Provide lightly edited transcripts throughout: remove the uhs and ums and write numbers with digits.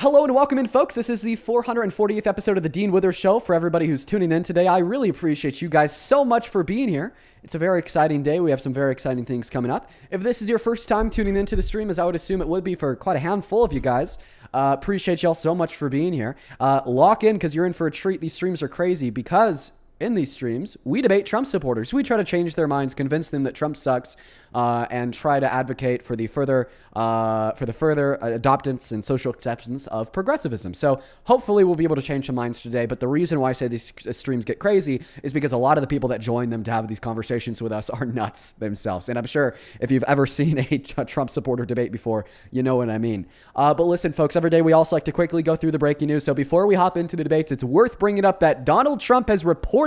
Hello and welcome in, folks. This is the 440th episode of the Dean Withers Show. For everybody who's tuning in today, I really appreciate you guys so much for being here. It's a very exciting day. We have some very exciting things coming up. If this is your first time tuning into the stream, as I would assume it would be for quite a handful of you guys, appreciate y'all so much for being here. Lock in because you're in for a treat. These streams are crazy because in these streams, we debate Trump supporters. We try to change their minds, convince them that Trump sucks, and try to advocate for the further adoptance and social acceptance of progressivism. So hopefully we'll be able to change some minds today. But the reason why I say these streams get crazy is because a lot of the people that join them to have these conversations with us are nuts themselves. And I'm sure if you've ever seen a Trump supporter debate before, you know what I mean. But listen, folks, every day we also like to quickly go through the breaking news. So before we hop into the debates, it's worth bringing up that Donald Trump has reportedly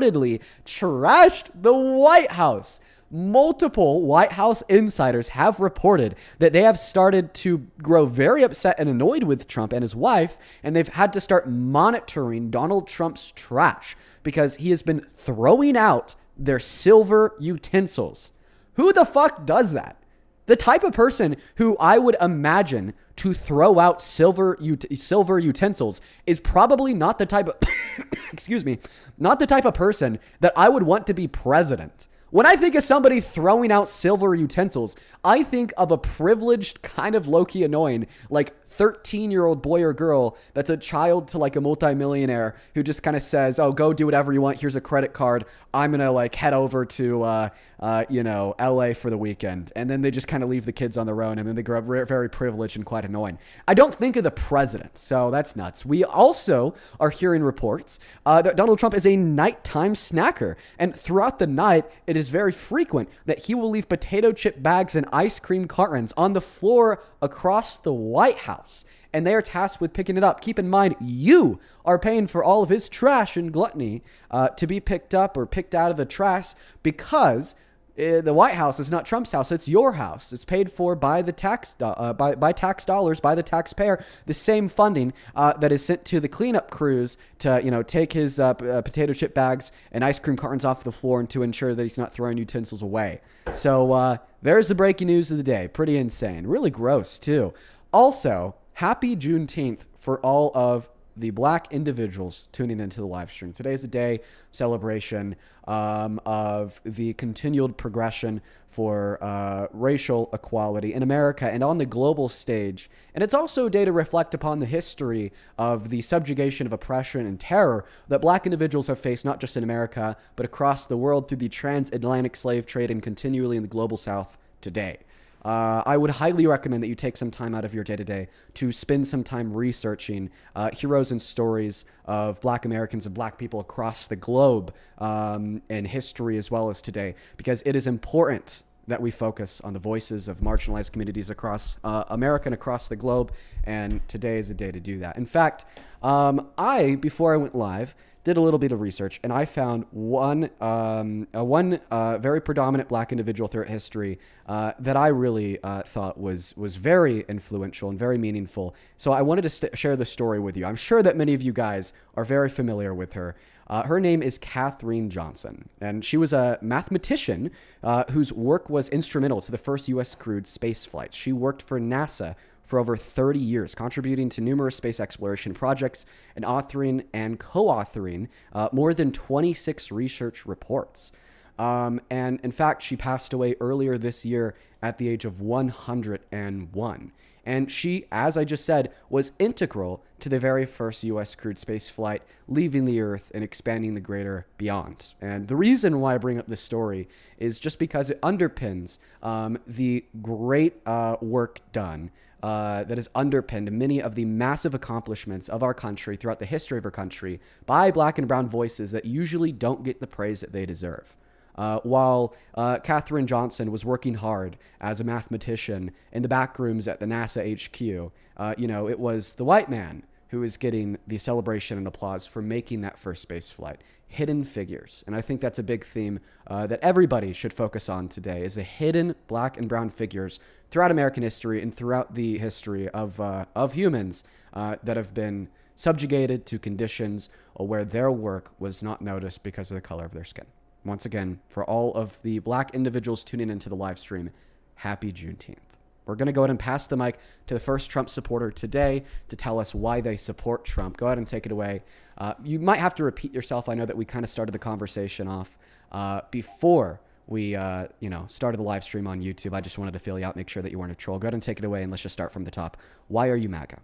trashed the White House. Multiple White House insiders have reported that they have started to grow very upset and annoyed with Trump and his wife, and they've had to start monitoring Donald Trump's trash because he has been throwing out their silver utensils. Who the fuck does that? The type of person who I would imagine to throw out silver utensils is probably not the type of, excuse me, not the type of person that I would want to be president. When I think of somebody throwing out silver utensils, I think of a privileged, kind of low-key annoying, like 13-year-old boy or girl that's a child to like a multimillionaire who just kind of says, oh, go do whatever you want. Here's a credit card. I'm going to like head over to, LA for the weekend. And then they just kind of leave the kids on their own. And then they grow up very privileged and quite annoying. I don't think of the president. So that's nuts. We also are hearing reports that Donald Trump is a nighttime snacker. And throughout the night, it is very frequent that he will leave potato chip bags and ice cream cartons on the floor across the White House, and they are tasked with picking it up. Keep in mind, you are paying for all of his trash and gluttony to be picked up or picked out of the trash because the White House is not Trump's house. It's your house. It's paid for by the tax dollars, by the taxpayer. The same funding that is sent to the cleanup crews to, take his potato chip bags and ice cream cartons off the floor and to ensure that he's not throwing utensils away. So there's the breaking news of the day. Pretty insane. Really gross, too. Also, happy Juneteenth for all of the black individuals tuning into the live stream. Today is a day of celebration of the continued progression for racial equality in America and on the global stage. And it's also a day to reflect upon the history of the subjugation of oppression and terror that black individuals have faced, not just in America, but across the world through the transatlantic slave trade and continually in the global South today. I would highly recommend that you take some time out of your day-to-day to spend some time researching heroes and stories of black Americans and black people across the globe in history as well as today, because it is important that we focus on the voices of marginalized communities across America and across the globe, and today is a day to do that. In fact, before I went live, did a little bit of research, and I found one very predominant black individual throughout history that I really thought was very influential and very meaningful. So I wanted to share the story with you. I'm sure that many of you guys are very familiar with her. Her name is Katherine Johnson, and she was a mathematician whose work was instrumental to the first U.S. crewed space flights. She worked for NASA for over 30 years, contributing to numerous space exploration projects and authoring and co-authoring more than 26 research reports. And in fact, she passed away earlier this year at the age of 101. And she, as I just said, was integral to the very first U.S. crewed space flight, leaving the Earth and expanding the greater beyond. And the reason why I bring up this story is just because it underpins the great work done that has underpinned many of the massive accomplishments of our country throughout the history of our country by black and brown voices that usually don't get the praise that they deserve. While Katherine Johnson was working hard as a mathematician in the back rooms at the NASA HQ, it was the white man who is getting the celebration and applause for making that first space flight. Hidden figures. And I think that's a big theme that everybody should focus on today, is the hidden black and brown figures throughout American history and throughout the history of humans that have been subjugated to conditions where their work was not noticed because of the color of their skin. Once again, for all of the black individuals tuning into the live stream, happy Juneteenth. We're going to go ahead and pass the mic to the first Trump supporter today to tell us why they support Trump. Go ahead and take it away. You might have to repeat yourself. I know that we kind of started the conversation off before we started the live stream on YouTube. I just wanted to feel you out, make sure that you weren't a troll. Go ahead and take it away, and let's just start from the top. Why are you MAGA?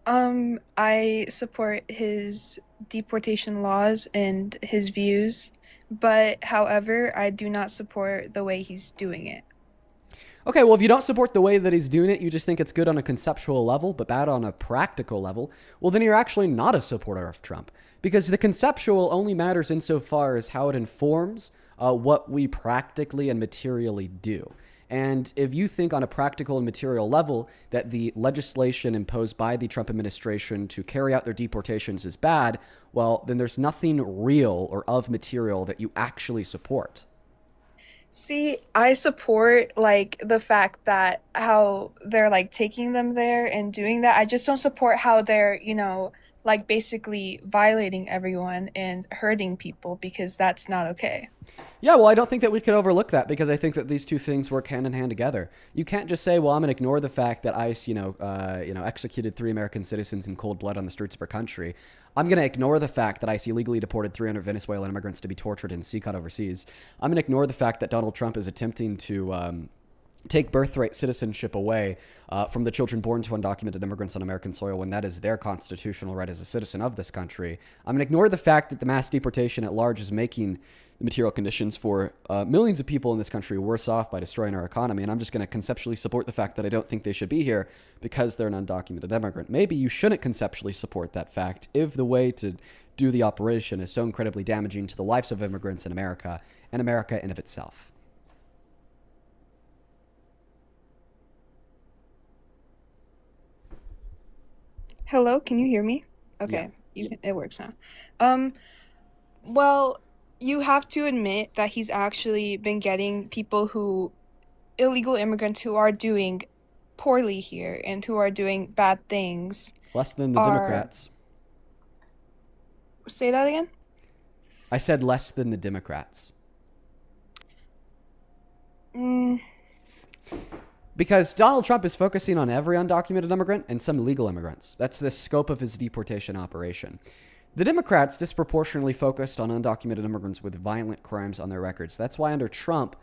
I support his deportation laws and his views, but however, I do not support the way he's doing it. Okay, well, if you don't support the way that he's doing it, you just think it's good on a conceptual level, but bad on a practical level, well, then you're actually not a supporter of Trump. Because the conceptual only matters insofar as how it informs what we practically and materially do. And if you think on a practical and material level that the legislation imposed by the Trump administration to carry out their deportations is bad, well, then there's nothing real or of material that you actually support. See, I support like the fact that how they're like taking them there and doing that. I just don't support how they're, like basically violating everyone and hurting people because that's not okay. Yeah, well, I don't think that we could overlook that because I think that these two things work hand in hand together. You can't just say, "Well, I'm going to ignore the fact that ICE, executed 3 American citizens in cold blood on the streets of our country. I'm going to ignore the fact that ICE illegally deported 300 Venezuelan immigrants to be tortured and sea cut overseas. I'm going to ignore the fact that Donald Trump is attempting to take birthright citizenship away from the children born to undocumented immigrants on American soil when that is their constitutional right as a citizen of this country. I'm going to ignore the fact that the mass deportation at large is making the material conditions for millions of people in this country worse off by destroying our economy. And I'm just going to conceptually support the fact that I don't think they should be here because they're an undocumented immigrant. Maybe you shouldn't conceptually support that fact if the way to do the operation is so incredibly damaging to the lives of immigrants in America and America in of itself. Hello, can you hear me? Yeah. Okay, it works now. Um, well, you have to admit that he's actually been getting people who illegal immigrants who are doing poorly here and who are doing bad things Less than the are Democrats. say that again? I said less than the Democrats. Mm, Because Donald Trump is focusing on every undocumented immigrant and some legal immigrants. That's the scope of his deportation operation. The Democrats disproportionately focused on undocumented immigrants with violent crimes on their records. That's why under Trump,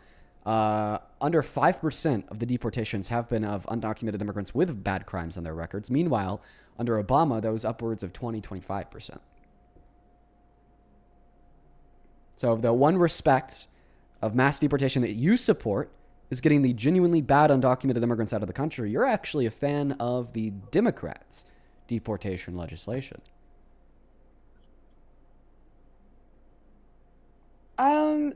under 5% of the deportations have been of undocumented immigrants with bad crimes on their records. Meanwhile, under Obama, that was upwards of 25%. So the one respect of mass deportation that you support is getting the genuinely bad undocumented immigrants out of the country, you're actually a fan of the Democrats' deportation legislation.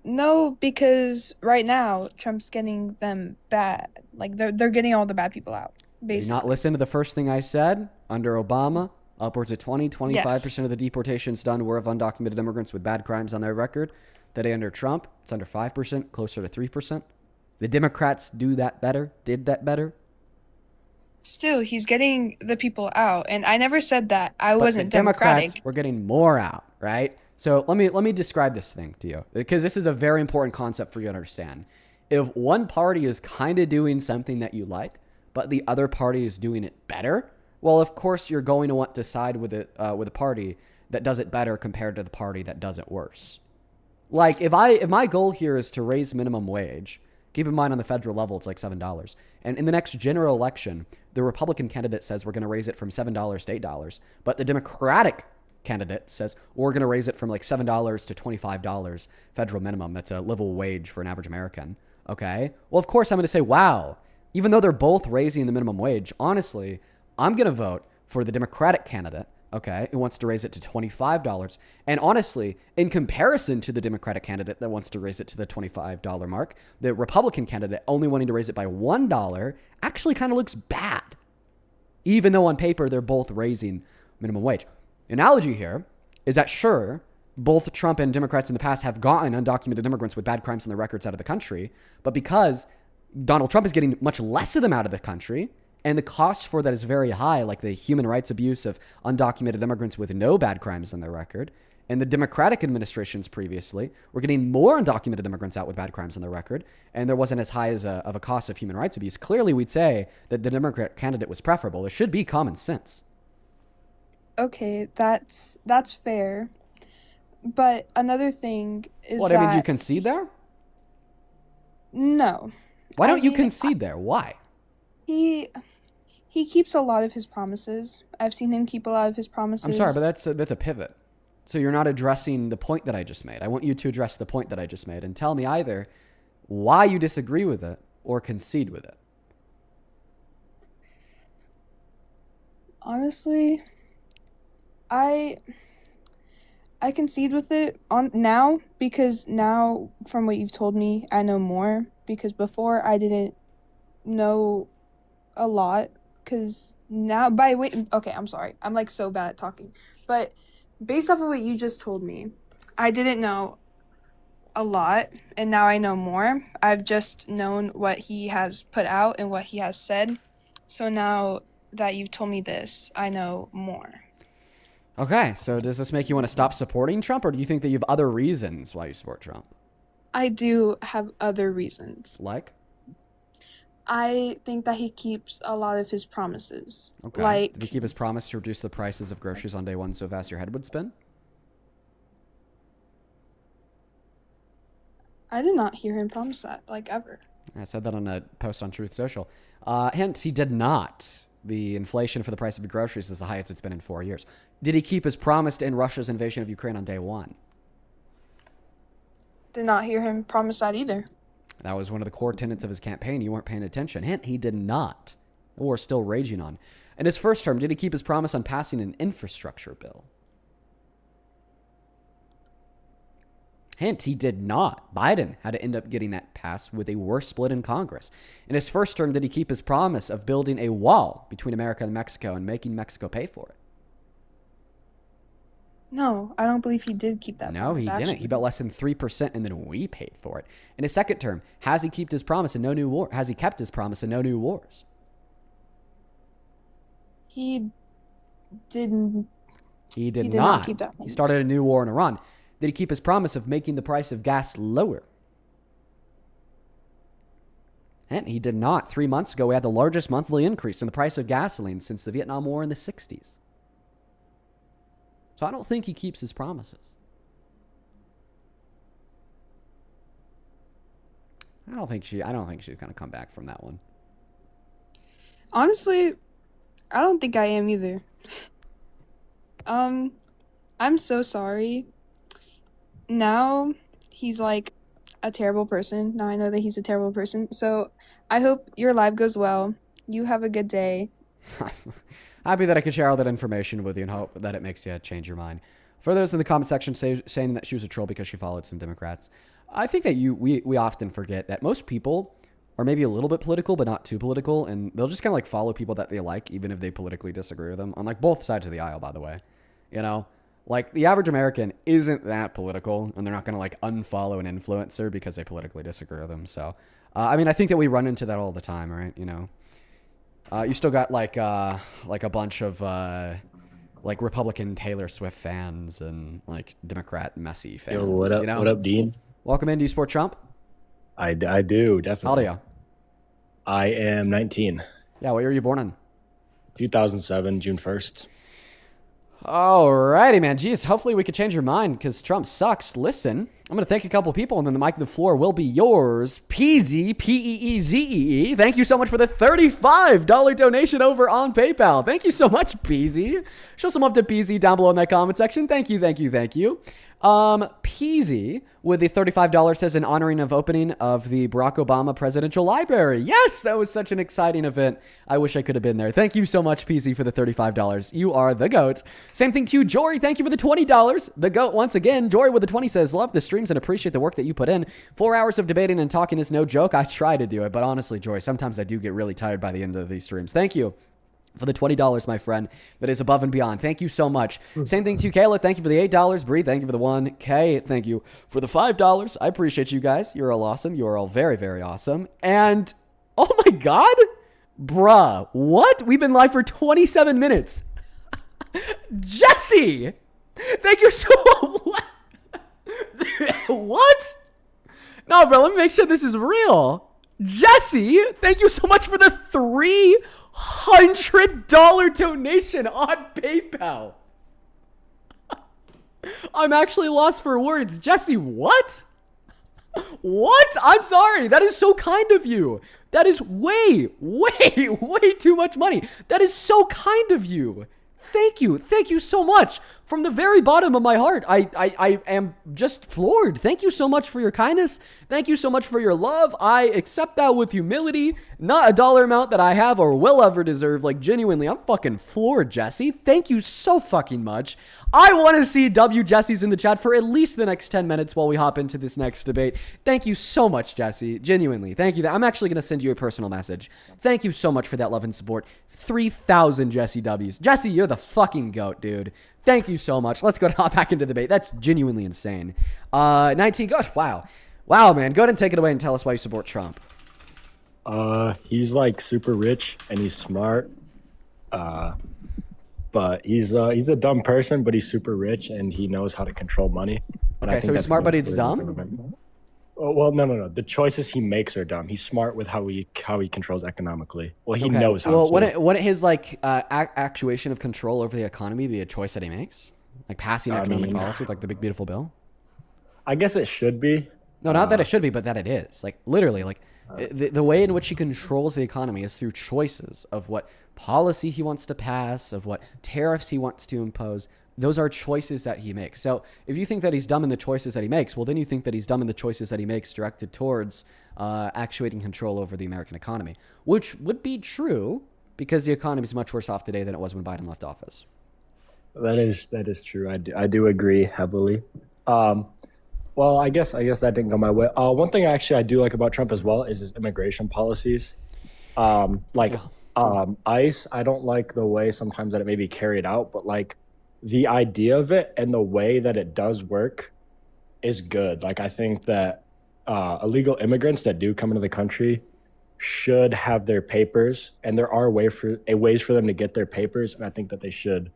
no, because right now Trump's getting them bad. Like they're getting all the bad people out, Did you not basically. listen to the first thing I said? Under Obama, upwards of 25% Yes. of the deportations done were of undocumented immigrants with bad crimes on their record. Today under Trump, it's under 5%, closer to 3%. The Democrats did that better. Still, he's getting the people out, and I never said that I But the wasn't Democrats democratic. were getting more out, right? So let me describe this thing to you because this is a very important concept for you to understand. If one party is kind of doing something that you like, but the other party is doing it better, well, of course you're going to want to side with it with a party that does it better compared to the party that does it worse. Like if my goal here is to raise minimum wage, keep in mind on the federal level it's like $7. And in the next general election, the Republican candidate says we're going to raise it from $7 to $8, but the Democratic candidate says we're going to raise it from like $7 to $25 federal minimum. That's a livable wage for an average American. Okay? Well, of course I'm going to say, "Wow, even though they're both raising the minimum wage, honestly, I'm going to vote for the Democratic candidate, okay, who wants to raise it to $25. And honestly, in comparison to the Democratic candidate that wants to raise it to the $25 mark, the Republican candidate only wanting to raise it by $1 actually kind of looks bad, even though on paper they're both raising minimum wage." The analogy here is that sure, both Trump and Democrats in the past have gotten undocumented immigrants with bad crimes on their records out of the country, but because Donald Trump is getting much less of them out of the country, and the cost for that is very high, like the human rights abuse of undocumented immigrants with no bad crimes on their record, And the Democratic administrations previously were getting more undocumented immigrants out with bad crimes on their record, and there wasn't as high of a cost of human rights abuse. Clearly, we'd say that the Democrat candidate was preferable. There should be common sense. Okay, that's fair. But another thing is What, I mean, you that concede there? no. Why I don't you mean, concede there? Why? he he keeps a lot of his promises. I've seen him keep a lot of his I'm sorry, but promises. that's a pivot. So you're not addressing the point that I just made. I want you to address the point that I just made and tell me either why you disagree with it or concede with it. Honestly, I I concede with it on now because now from what you've told me, I know more because before I didn't know a lot because now by wait okay, I'm sorry. I'm like so bad at talking. But based off of what you just told me, I didn't know a lot and now I know more. I've just known what he has put out and what he has said. So now that you've told me this, I know more. Okay, so does this make you want to stop supporting Trump, or do you think that you have other reasons why you support Trump? I do have other reasons. Like? I think that he keeps a lot of his promises. Okay. Did he Like, keep his promise to reduce the prices of groceries on day one so fast your head would spin? I did not hear him promise that, like, ever. I said that on a post on Truth Social. Hint, he did not. The inflation for the price of groceries is the highest it's been in 4 years. Did he keep his promise to end Russia's invasion of Ukraine on day one? Did not hear him promise that either. That was one of the core tenets of his campaign. You weren't paying attention. Hint, he did not. The war is still raging on. In his first term, did he keep his promise on passing an infrastructure bill? Hint, he did not. Biden had to end up getting that passed with a worse split in Congress. In his first term, did he keep his promise of building a wall between America and Mexico and making Mexico pay for it? No, I don't believe he did keep that No, promise, he didn't. He actually. bet less than 3%, and then we paid for it. In his second term, has he kept his promise and no new war? Has he kept his promise and no new wars? He didn't. He did He did not not. keep that He promise. started a new war in Iran. Did he keep his promise of making the price of gas lower? And he did not. 3 months ago, we had the largest monthly increase in the price of gasoline since the Vietnam War in the 60s. So I don't think he keeps his promises. I don't think she's going to come back from that one. Honestly, I don't think I am either. Um, I'm so sorry. Now he's like a terrible person. Now I know that he's a terrible person. So I hope your life goes well. You have a good day. Happy that I could share all that information with you and hope that it makes you change your mind. For those in the comment section saying that she was a troll because she followed some Democrats, I think that we often forget that most people are maybe a little bit political, but not too political, and they'll just kind of like follow people that they like, even if they politically disagree with them, on like both sides of the aisle, by the way. You know, like the average American isn't that political, and they're not going to like unfollow an influencer because they politically disagree with them. So, I mean, I think that we run into that all the time, right? You know. You still got like a bunch of like Republican Taylor Swift fans and like Democrat Messi fans. Yo, what up? You know? What up, Dean? Welcome in. Do you support Trump? I do, How old definitely. are you? I am 19, Yeah, what year were you born in? 2007, June 1st. Alrighty, man. Geez, hopefully we could change your mind because Trump sucks. Listen, I'm going to thank a couple people and then the mic and the floor will be yours. Peezy, Peezeee. Thank you so much for the $35 donation over on PayPal. Thank you so much, Peezy. Show some love to Peezy down below in that comment section. Thank you, thank you, thank you. Peasy with the $35 says in honoring of opening of the Barack Obama Presidential Library. Yes, that was such an exciting event. I wish I could have been there. Thank you so much, Peasy, for the $35. You are the GOAT. Same thing to you, Jory. Thank you for the $20. The GOAT once again. Jory with the 20 says, love the streams and appreciate the work that you put in. 4 hours of debating and talking is no joke. I try to do it, but honestly, Jory, sometimes I do get really tired by the end of these streams. Thank you for the $20, my friend. That is above and beyond. Thank you so much. Same thing to you, Kayla. Thank you for the $8. Bree, thank you for the $1K. Thank you for the $5. I appreciate you guys. You're all awesome. You're all very, very awesome. And, oh my God, bruh, what? We've been live for 27 minutes. Jesse! Thank you so What? No, bro, let me make sure this is real. Jesse, thank you so much for the $300 donation on PayPal. I'm actually lost for words. Jesse, what? What? I'm sorry. That is so kind of you. That is way too much money. That is so kind of you. Thank you. Thank you so much. From the very bottom of my heart, I am just floored. Thank you so much for your kindness. Thank you so much for your love. I accept that with humility. Not a dollar amount that I have or will ever deserve. Like, genuinely, I'm fucking floored, Jesse. Thank you so fucking much. I want to see W Jesse's in the chat for at least the next 10 minutes while we hop into this next debate. Thank you so much, Jesse. Genuinely. Thank you. I'm actually going to send you a personal message. Thank you so much for that love and support. 3,000 Jesse W's. Jesse, you're the fucking goat, dude. Thank you so much. Let's go back into the debate. That's genuinely insane. 19, go. Wow. Wow, man. Go ahead and take it away and tell us why you support Trump. He's like super rich and he's smart. But he's a dumb person, but he's super rich and he knows how to control money. But I Okay, think so he's that's smart, but good he's for dumb? government. Oh, well, no. The choices he makes are dumb. He's smart with how he controls economically. Well, he Okay. knows how. Well, to. wouldn't his like actuation of control over the economy be a choice that he makes? Like passing economic policy, like the big beautiful bill? I guess it should be. No, not that it should be, but that it is. Like, literally, like, the way in which he controls the economy is through choices of what policy he wants to pass, of what tariffs he wants to impose. Those are choices that he makes. So if you think that he's dumb in the choices that he makes, well, then you think that he's dumb in the choices that he makes directed towards actuating control over the American economy, which would be true because the economy is much worse off today than it was when Biden left office. That is true. I do agree heavily. Well, I guess that didn't go my way. One thing I do like about Trump as well is his immigration policies. ICE, I don't like the way sometimes that it may be carried out, but like the idea of it and the way that it does work is good. Like I think that illegal immigrants that do come into the country should have their papers, and there are ways for them to get their papers, and I think that they should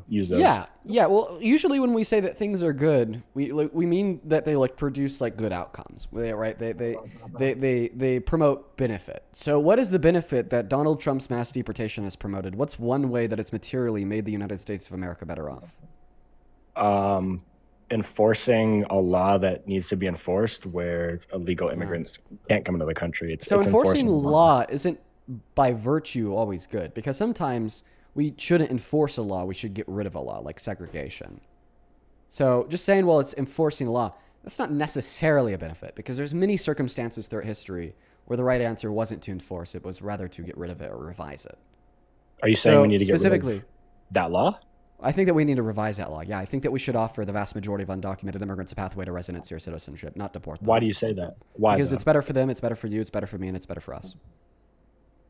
use those. Yeah. Well, usually when we say that things are good, we mean that they like produce like good outcomes, right? They promote benefit. So what is the benefit that Donald Trump's mass deportation has promoted? What's one way that it's materially made the United States of America better off? Enforcing a law that needs to be enforced where illegal immigrants can't come into the country. It's enforcing enforcing law isn't by virtue always good, because sometimes we shouldn't enforce a law. We should get rid of a law, like segregation. So just saying, well, it's enforcing a law, that's not necessarily a benefit, because there's many circumstances throughout history where the right answer wasn't to enforce it, was rather to get rid of it or revise it. Are you saying we need to get specifically rid of that law? I think that we need to revise that law. Yeah, I think that we should offer the vast majority of undocumented immigrants a pathway to residency or citizenship, not deport them. Why do you say that? Why? Because it's better for them, it's better for you, it's better for me, and it's better for us.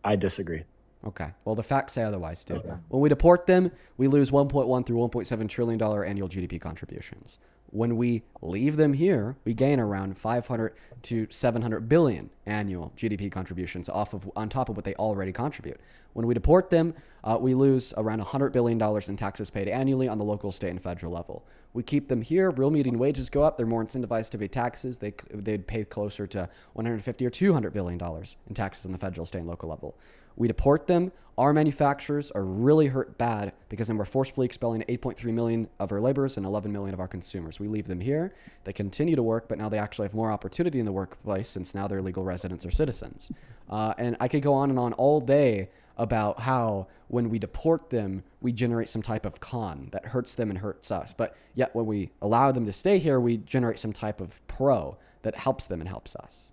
I disagree. Okay. Well, the facts say otherwise, dude. Okay. When we deport them, we lose $1.1 through $1.7 trillion annual GDP contributions. When we leave them here, we gain around 500 to 700 billion annual GDP contributions on top of what they already contribute. When we deport them, we lose around $100 billion in taxes paid annually on the local, state, and federal level. We keep them here, real median wages go up, they're more incentivized to pay taxes, they'd pay closer to $150 or $200 billion in taxes on the federal, state, and local level. We deport them, our manufacturers are really hurt bad because then we're forcefully expelling 8.3 million of our laborers and 11 million of our consumers. We leave them here, they continue to work, but now they actually have more opportunity in the workplace since now they're legal residents or citizens. And I could go on and on all day about how when we deport them, we generate some type of con that hurts them and hurts us. But yet when we allow them to stay here, we generate some type of pro that helps them and helps us.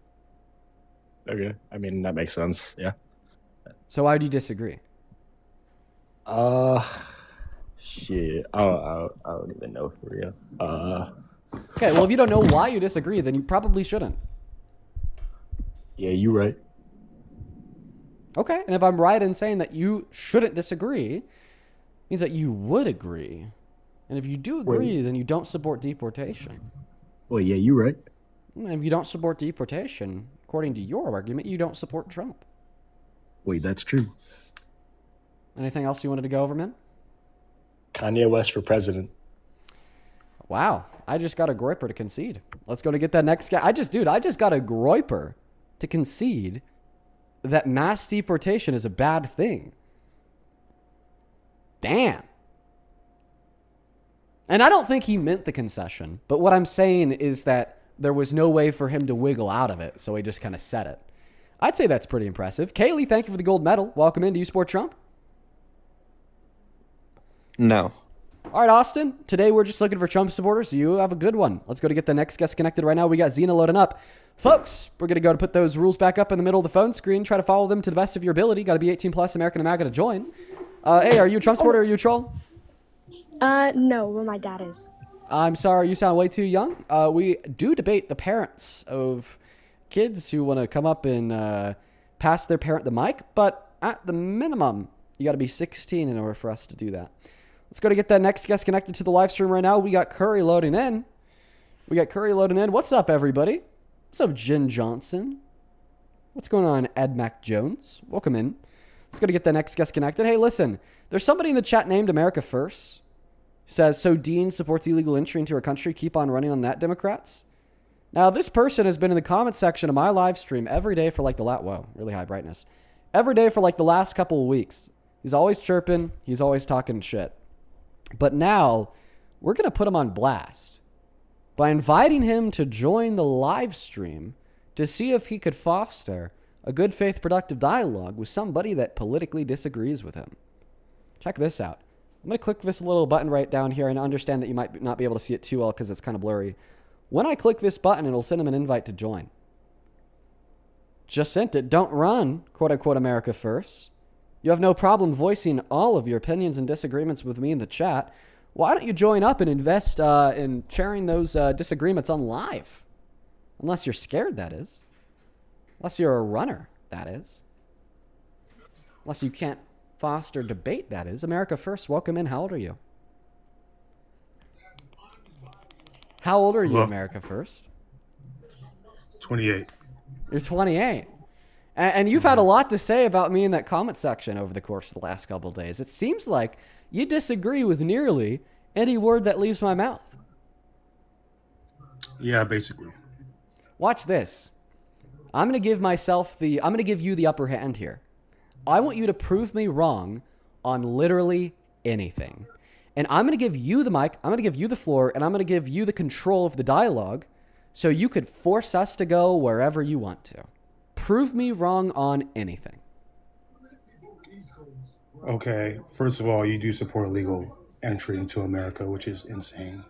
Okay. I mean, that makes sense. Yeah. So why do you disagree? Shit. I don't even know for real. Okay, well, if you don't know why you disagree, then you probably shouldn't. Yeah, you right. Okay, and if I'm right in saying that you shouldn't disagree, it means that you would agree. And if you do agree, then you don't support deportation. Well, yeah, you right. And if you don't support deportation, according to your argument, you don't support Trump. Wait, that's true. Anything else you wanted to go over, man? Kanye West for president. Wow. I just got a Groiper to concede. Let's go to get that next guy. I just got a Groiper to concede that mass deportation is a bad thing. Damn. And I don't think he meant the concession, but what I'm saying is that there was no way for him to wiggle out of it, so he just kind of said it. I'd say that's pretty impressive. Kaylee, thank you for the gold medal. Welcome in. Do you support Trump? No. All right, Austin. Today we're just looking for Trump supporters. You have a good one. Let's go to get the next guest connected right now. We got Xena loading up. Folks, we're going to go to put those rules back up in the middle of the phone screen. Try to follow them to the best of your ability. Got to be 18 plus, American and MAGA to join. Hey, are you a Trump supporter or are you a troll? No, well, my dad is. I'm sorry, you sound way too young. We do debate the parents of kids who want to come up and pass their parent the mic, but at the minimum, you got to be 16 in order for us to do that. Let's go to get that next guest connected to the live stream right now. We got Curry loading in. What's up, everybody? What's up, Jen Johnson? What's going on, Ed Mac Jones? Welcome in. Let's go to get that next guest connected. Hey, listen, there's somebody in the chat named America First. Says, so Dean supports illegal entry into our country. Keep on running on that, Democrats. Now, this person has been in the comment section of my live stream every day for like really high brightness. Every day for like the last couple of weeks. He's always chirping. He's always talking shit. But now we're going to put him on blast by inviting him to join the live stream to see if he could foster a good faith productive dialogue with somebody that politically disagrees with him. Check this out. I'm going to click this little button right down here, and I understand that you might not be able to see it too well because it's kind of blurry. When I click this button, it'll send him an invite to join. Just sent it. Don't run, quote unquote, America First. You have no problem voicing all of your opinions and disagreements with me in the chat. Why don't you join up and invest in sharing those disagreements on live? Unless you're scared, that is. Unless you're a runner, that is. Unless you can't foster debate, that is. America First, welcome in. How old are you? How old are you, America First? 28. You're 28. And you've had a lot to say about me in that comment section over the course of the last couple of days. It seems like you disagree with nearly any word that leaves my mouth. Yeah, basically. Watch this. I'm going to give you the upper hand here. I want you to prove me wrong on literally anything. And I'm going to give you the mic, I'm going to give you the floor, and I'm going to give you the control of the dialogue so you could force us to go wherever you want to. Prove me wrong on anything. Okay, first of all, you do support illegal entry into America, which is insane.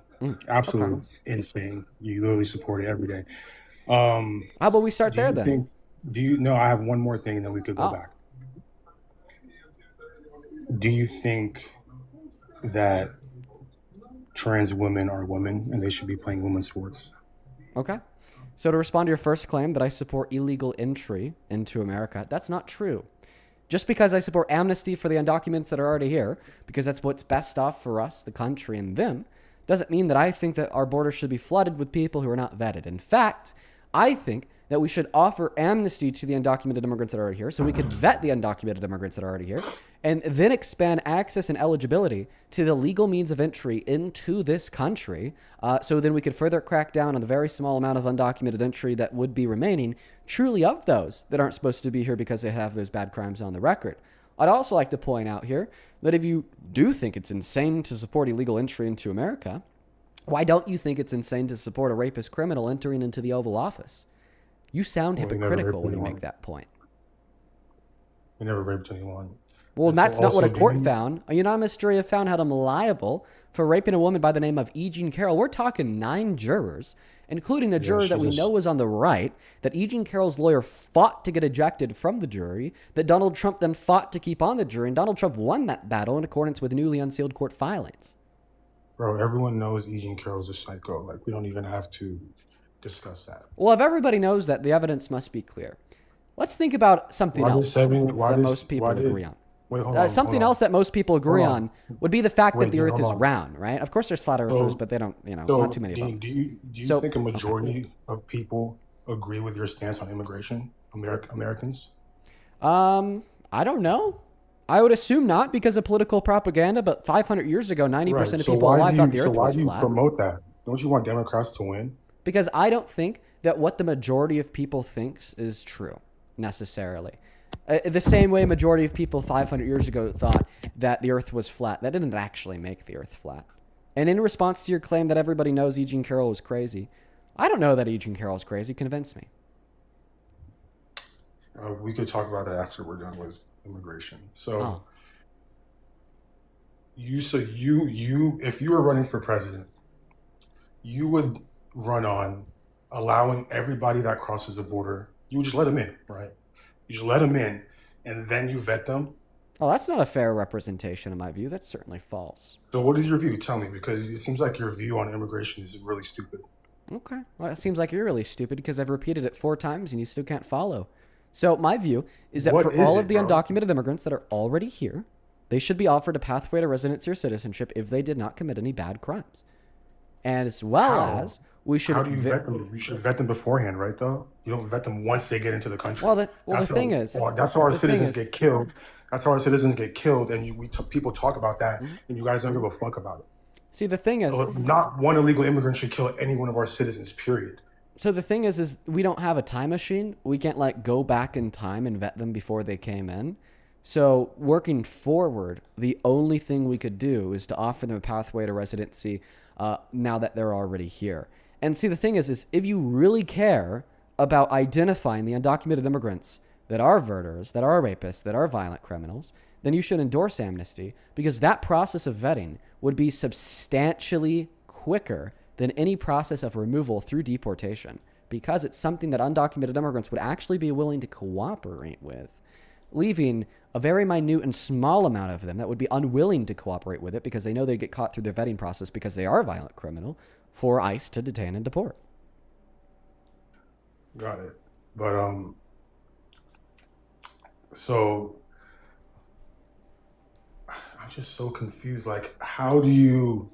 Absolutely insane. You literally support it every day. How about we start there then? I have one more thing and then we could go back. Do you think that trans women are women and they should be playing women's sports? Okay. So to respond to your first claim that I support illegal entry into America, that's not true. Just because I support amnesty for the undocumented that are already here, because that's what's best off for us, the country, and them, doesn't mean that I think that our border should be flooded with people who are not vetted. In fact, I think that we should offer amnesty to the undocumented immigrants that are already here so we could vet the undocumented immigrants that are already here and then expand access and eligibility to the legal means of entry into this country so then we could further crack down on the very small amount of undocumented entry that would be remaining truly of those that aren't supposed to be here because they have those bad crimes on the record. I'd also like to point out here that if you do think it's insane to support illegal entry into America, why don't you think it's insane to support a rapist criminal entering into the Oval Office? You sound hypocritical when you make that point. We never raped anyone. Well, And that's so not what a also, court found. A unanimous jury have found him liable for raping a woman by the name of E. Jean Carroll. We're talking 9 jurors, including a juror that we know was on the right, that E. Jean Carroll's lawyer fought to get ejected from the jury, that Donald Trump then fought to keep on the jury, and Donald Trump won that battle in accordance with newly unsealed court filings. Bro, everyone knows E. Jean Carroll's a psycho. Like, we don't even have to discuss that. Well, if everybody knows that, the evidence must be clear. Let's think about something else that most people agree on. Wait, hold on. Something else that most people agree on would be the fact that the Earth is hold on. round, right? Of course, there's flat earthers, but they don't, not too many of them. Do you think a majority of people agree with your stance on immigration, Americans? I don't know. I would assume not because of political propaganda, but 500 years ago, 90% Right. of So people why alive do thought you the so earth why was do you flat. promote that? Don't you want Democrats to win? Because I don't think that what the majority of people thinks is true necessarily. The same way majority of people 500 years ago thought that the earth was flat. That didn't actually make the earth flat. And in response to your claim that everybody knows E. Jean Carroll is crazy, I don't know that E. Jean Carroll is crazy. Convince me. We could talk about that after we're done with immigration. So Oh. you if you were running for president, you would run on allowing everybody that crosses the border. You would just let them in, right? You just let them in, and then you vet them. Oh, that's not a fair representation in my view. That's certainly false. So what is your view? Tell me, because it seems like your view on immigration is really stupid. Okay. Well, it seems like you're really stupid because I've repeated it 4 times and you still can't follow. So my view is that What for is all it, of the bro? undocumented immigrants that are already here, they should be offered a pathway to residency or citizenship if they did not commit any bad crimes. And as well How? as we should How do you vet them? You should vet them beforehand, right? Though you don't vet them once they get into the country. Well, the thing is, That's how our the thing citizens is- get killed. That's how our citizens get killed, and people talk about that, and you guys don't give a fuck about it. see, the thing is, So not one illegal immigrant should kill any one of our citizens. Period. so the thing is we don't have a time machine. We can't like go back in time and vet them before they came in. So working forward, the only thing we could do is to offer them a pathway to residency now that they're already here. And see, the thing is if you really care about identifying the undocumented immigrants that are murderers, that are rapists, that are violent criminals, then you should endorse amnesty because that process of vetting would be substantially quicker than any process of removal through deportation because it's something that undocumented immigrants would actually be willing to cooperate with, leaving a very minute and small amount of them that would be unwilling to cooperate with it because they know they get caught through their vetting process because they are a violent criminal for ICE to detain and deport. Got it. But so I'm just so confused. Like, how do you?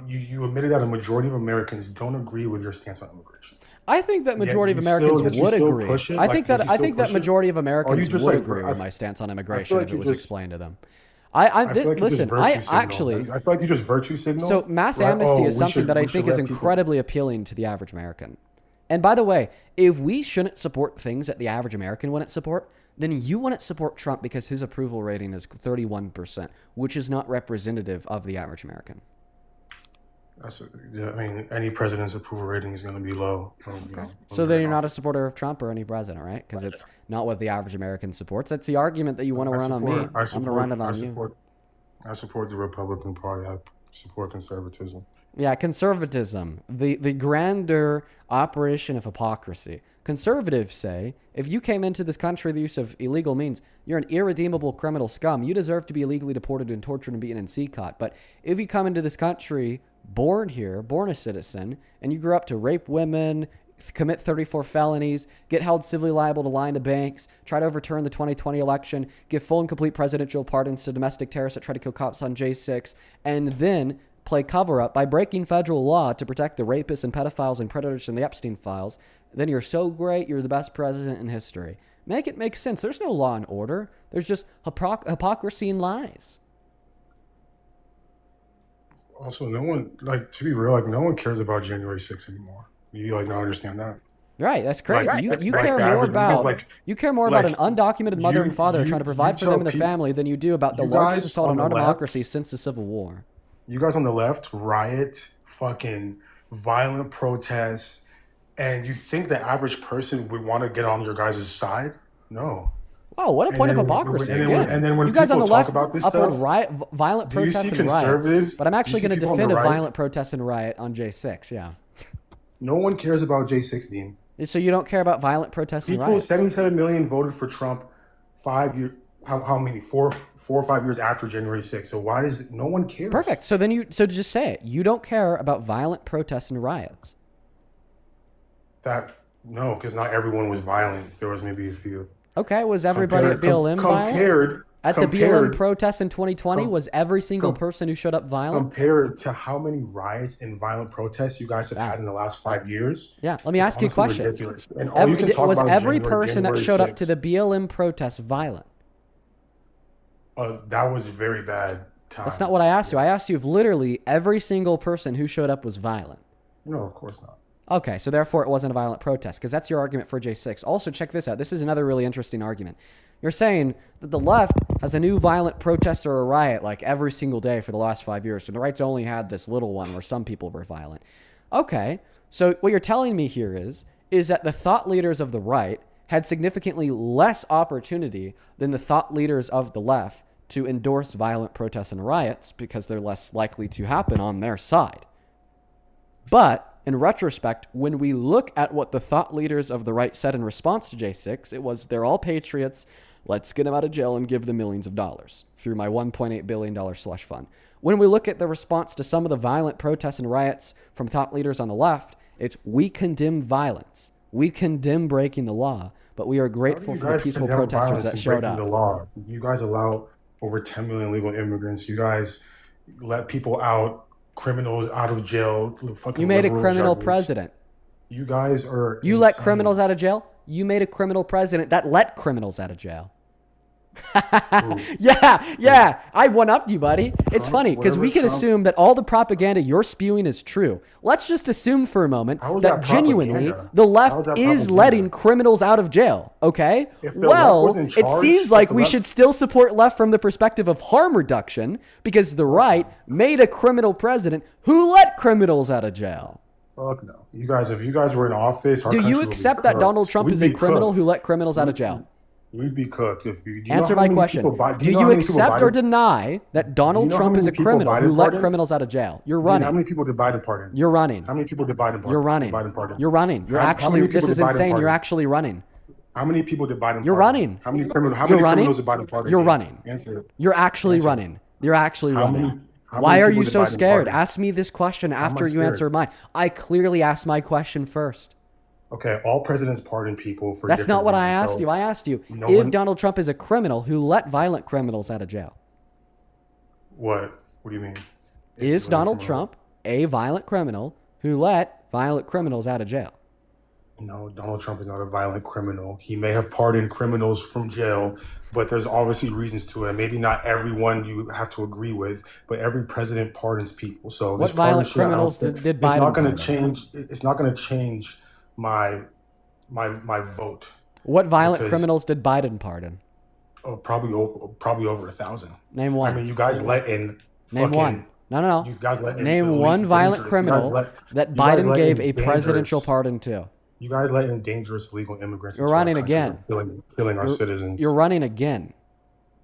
You admitted that a majority of Americans don't agree with your stance on immigration. I think that Yet majority of you Americans still- you would still agree. push it? I Like, think did that you I still think that push it? majority of Or you Americans just, would like, agree I with f- my stance on I immigration feel like if it you was just. explained to them. I feel like you just Listen, virtue I signal. actually. I feel like you just virtue signal. So mass right? amnesty Oh, is something that I we should think is let people- incredibly appealing to the average American. And by the way, if we shouldn't support things that the average American wouldn't support, then you wouldn't support Trump because his approval rating is 31%, which is not representative of the average American. Yeah, I mean, any president's approval rating is going to be low. So then you're not a supporter of Trump or any president, right? Because it's not what the average American supports. That's the argument that you want to run on me. I'm going to run it on you. I support the Republican Party. I support conservatism. Yeah, conservatism, the grander operation of hypocrisy. Conservatives say, if you came into this country with the use of illegal means, you're an irredeemable criminal scum. You deserve to be illegally deported and tortured and beaten and sea caught. But if you come into this country born here, born a citizen, and you grew up to rape women, commit 34 felonies, get held civilly liable to lie to banks, try to overturn the 2020 election, give full and complete presidential pardons to domestic terrorists that try to kill cops on J6, and then play cover-up by breaking federal law to protect the rapists and pedophiles and predators in the Epstein files, then you're so great, you're the best president in history. Make it make sense. There's no law and order. There's just hypocrisy and lies. Also, no one, like, to be real, like, no one cares about January 6th anymore. You, like, not understand that? Right, that's crazy. Like, you like care the more average- about like- you care more about an like, undocumented mother and father you- trying to provide for them tell and their people- family than you do about the you largest guys assault on on our the left- democracy since the Civil War. You guys on the left riot, fucking violent protests, and you think the average person would want to get on your guys' side? No. Wow, what a And point of then when- hypocrisy. and then when- Again, and then when you guys on the people talk left about this uphold stuff, violent do you protests see and riots, conservatives- but I'm actually do you going see to people on the defend a right? violent protest and riot on J6, yeah. No one cares about J6, Dean. So you don't care about violent protests and People, riots? 77 million voted for Trump 5 years, how many? Four or 5 years after January 6th. So why does no one care? Perfect. So then so to just say it. You don't care about violent protests and riots. No, because not everyone was violent. There was maybe a few. Okay, was everybody at BLM violent? At the BLM compared protest in 2020, com- was every single com- person who showed up violent? compared to how many riots and violent protests you guys have Yeah. had in the last 5 years. Yeah, let me It's ask you a honestly question. ridiculous. And all you can talk Was about is every person that January showed up to 6th. the BLM protest violent? That was a very bad time. That's not what I asked you. I asked you if literally every single person who showed up was violent. No, of course not. Okay, so therefore it wasn't a violent protest, because that's your argument for J6. Also, check this out. This is another really interesting argument. You're saying that the left has a new violent protest or a riot like every single day for the last 5 years, and the right's only had this little one where some people were violent. Okay, so what you're telling me here is that the thought leaders of the right had significantly less opportunity than the thought leaders of the left to endorse violent protests and riots because they're less likely to happen on their side. But in retrospect, when we look at what the thought leaders of the right said in response to J6, it was, they're all patriots. Let's get them out of jail and give them millions of dollars through my $1.8 billion slush fund. When we look at the response to some of the violent protests and riots from thought leaders on the left, it's, we condemn violence. We condemn breaking the law, but we are grateful for the peaceful protesters that showed up. The law. You guys allow over 10 million legal immigrants. You guys let people out, criminals out of jail. You made a criminal judges. president. You guys are. You insane. let criminals out of jail? You made a criminal president that let criminals out of jail. Yeah, I one-upped you, buddy. It's Trump, funny because we whatever can Trump- assume that all the propaganda you're spewing is true. Let's just assume for a moment How is that that genuinely propaganda? the How is left that is propaganda? letting criminals out of jail, okay? If the left Well, was in it charge, seems if like the we left- should still support left from the perspective of harm reduction because the right made a criminal president who let criminals out of jail. Fuck no. You guys, if you guys were in office, our Do country you would be accept that cooked. Donald Trump We'd is a be criminal cooked. who let criminals out of jail? We'd be cooked if you. Do you Answer know how my many question. people Bi- Do know you how many people accept or Biden- deny that Donald know how Trump is many a people criminal Biden who let pardoned? criminals out of jail? You're Do you know running. how many people did Biden pardon? You're running. How many people did Biden pardon? You're running. Biden pardon? You're running. You're How actually. many This people is did Biden insane. You're pardon? actually running. How many people did Biden? You're pardon? running. How many criminals? How You're many running. criminals did Biden pardon? You're running. Answer. You're actually Answer. running. You're actually How running. many- how Why many are people you did so Biden scared? pardon? Ask me this question after you scared? answer mine. I clearly asked my question first. Okay, all presidents pardon people for. That's not different what I reasons, asked so you. I asked you no if one- Donald Trump is a criminal who let violent criminals out of jail. What? What do you mean? Is If- Donald Trump a violent criminal who let violent criminals out of jail? No, Donald Trump is not a violent criminal. He may have pardoned criminals from jail, but there's obviously reasons to it. Maybe not everyone you have to agree with, but every president pardons people. So What this violent partnership, I don't criminals think- did it's Biden not going to pardon? change. It's not going to change my vote. What violent Because- criminals did Biden pardon? Probably over 1,000. Name one. I mean, you guys let in. Name fucking, one. No. You guys let in Name elite one violent dangerous- criminal you guys let- that you guys Biden let gave in a presidential dangerous- pardon to. You guys let in dangerous illegal immigrants. You're into our running country, again. killing our You're- citizens. You're running again.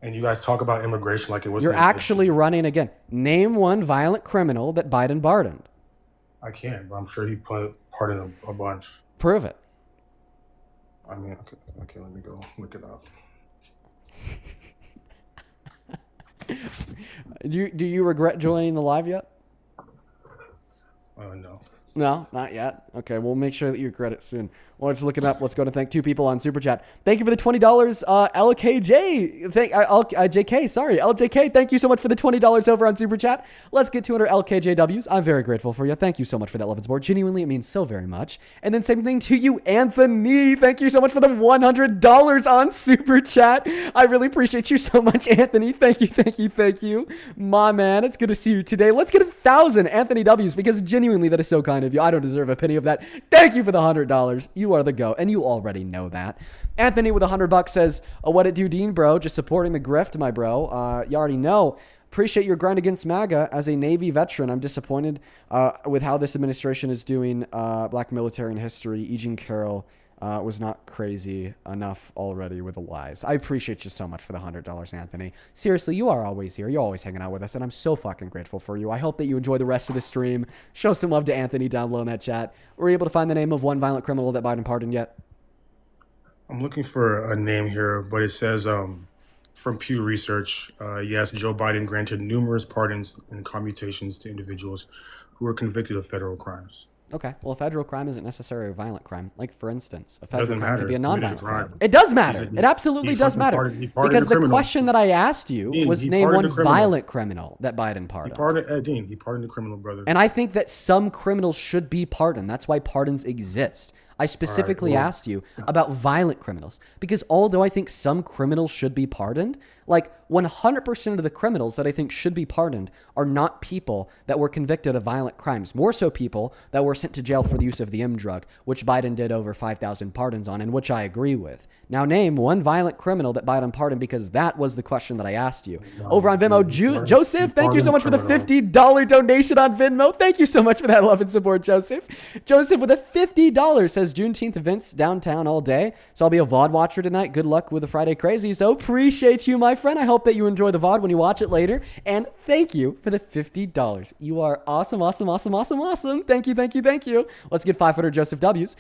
And you guys talk about immigration like it was. You're actually running again. Name one violent criminal that Biden pardoned. I can't, but I'm sure he pardoned a bunch. Prove it. I mean, okay, let me go look it up. Do you regret joining the live yet? No. No, not yet. Okay, we'll make sure that you regret it soon. Well, let's look it up. Let's go to thank two people on Super Chat. Thank you for the $20, LKJ. JK, sorry, LJK. Thank you so much for the $20 over on Super Chat. Let's get 200 LKJWs. I'm very grateful for you. Thank you so much for that love and support. Genuinely, it means so very much. And then same thing to you, Anthony. Thank you so much for the $100 on Super Chat. I really appreciate you so much, Anthony. Thank you. My man, it's good to see you today. Let's get 1,000 Anthony W's because genuinely that is so kind of you. I don't deserve a penny of that. Thank you for the $100. You are the go, and you already know that. Anthony with $100 says, "What it do, Dean, bro? Just supporting the grift, my bro. You already know. Appreciate your grind against MAGA. As a Navy veteran, I'm disappointed with how this administration is doing black military and history. E. Jean Carroll was not crazy enough already with the lies." I appreciate you so much for the $100, Anthony. Seriously, you are always here. You're always hanging out with us, and I'm so fucking grateful for you. I hope that you enjoy the rest of the stream. Show some love to Anthony down below in that chat. Were you able to find the name of one violent criminal that Biden pardoned yet? I'm looking for a name here, but it says from Pew Research, yes, Joe Biden granted numerous pardons and commutations to individuals who were convicted of federal crimes. Okay, well, a federal crime isn't necessarily a violent crime. Like, for instance, a federal Doesn't crime could be a matter. Committed a non-violent crime. crime. It does matter. He's a- It absolutely he does fucking matter. pardoned- he pardoned Because a the criminal. question that I asked you Dean, was he name pardoned one a criminal. violent criminal that Biden He pardoned. pardoned Dean. He pardoned the criminal, brother. And I think that some criminals should be pardoned. That's why pardons exist. I specifically well- asked you about violent criminals because although I think some criminals should be pardoned, like 100% of the criminals that I think should be pardoned are not people that were convicted of violent crimes. More so people that were sent to jail for the use of the M drug, which Biden did over 5,000 pardons on and which I agree with. Now name one violent criminal that Biden pardoned because that was the question that I asked you. Over on Venmo, Joseph, thank you so much for the $50 donation on Venmo. Thank you so much for that love and support, Joseph. Joseph with a $50 says Juneteenth events downtown all day. So I'll be a VOD watcher tonight. Good luck with the Friday Crazy. So appreciate you, my friend. I hope that you enjoy the VOD when you watch it later. And thank you for the $50. You are awesome, awesome, awesome, awesome, awesome. Thank you, thank you, thank you. Let's get 500 Joseph W's.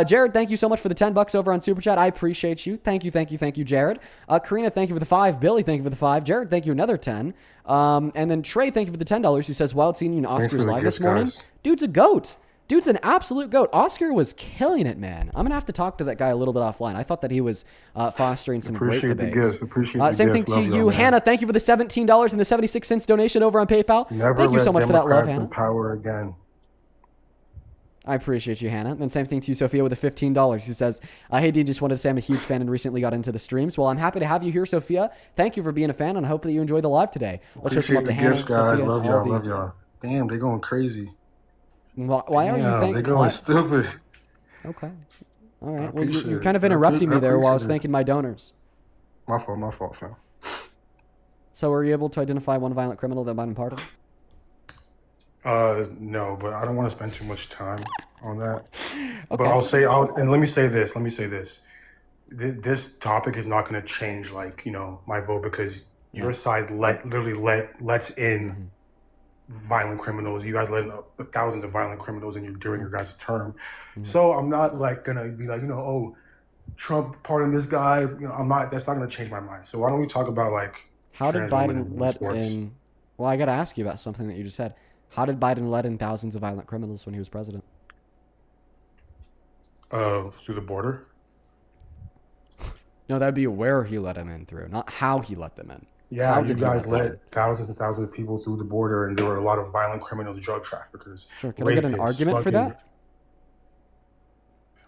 Jared, thank you so much for the $10 over on Super Chat. I appreciate you. Thank you, thank you, thank you, Jared. Karina, thank you for the 5. Billy, thank you for the 5. Jared, thank you another 10. And then Trey, thank you for the $10 who says, Wild seeing you in Thanks for Oscars the live gifts, this morning. guys. Dude's a goat. Dude's an absolute goat. Oscar was killing it, man. I'm going to have to talk to that guy a little bit offline. I thought that he was fostering some Appreciate great the debates. gifts. Appreciate the Same gifts. thing to Love y'all, you, man. Hannah. Thank you for the $17 and the 76 cents donation over on PayPal. Never Thank you so let much for that love, Democrats Hannah. in power again. I appreciate you, Hannah. And same thing to you, Sophia, with the $15. She says, hey, Dean, just wanted to say I'm a huge fan and recently got into the streams. Well, I'm happy to have you here, Sophia. Thank you for being a fan, and I hope that you enjoy the live today. Let's show some Appreciate love the to Hannah, gifts, guys. Sophia, Love all y'all. the- Love y'all. Damn, they going crazy. Why are you Damn, they thinking? going stupid. Okay. All right. I Well, appreciate you're it. kind of I interrupting me there while I was appreciate it. thanking my donors. My fault, fam. So were you able to identify one violent criminal that Biden pardoned? No, but I don't want to spend too much time on that. Okay. But let me say this. This topic is not going to change, my vote because your side lets in violent criminals. You guys let in thousands of violent criminals during your guys' term. So I'm not going to be like, oh, Trump pardoned this guy. That's not going to change my mind. So why don't we talk about How did trans women Biden in let sports? in? Well, I got to ask you about something that you just said. How did Biden let in thousands of violent criminals when he was president? Through the border? No, that'd be where he let them in through, not how he let them in. Yeah, How you did he guys let them let thousands and thousands of people through the border, and there were a lot of violent criminals, drug traffickers. Sure. Can I get an rapists, argument for fucking- that?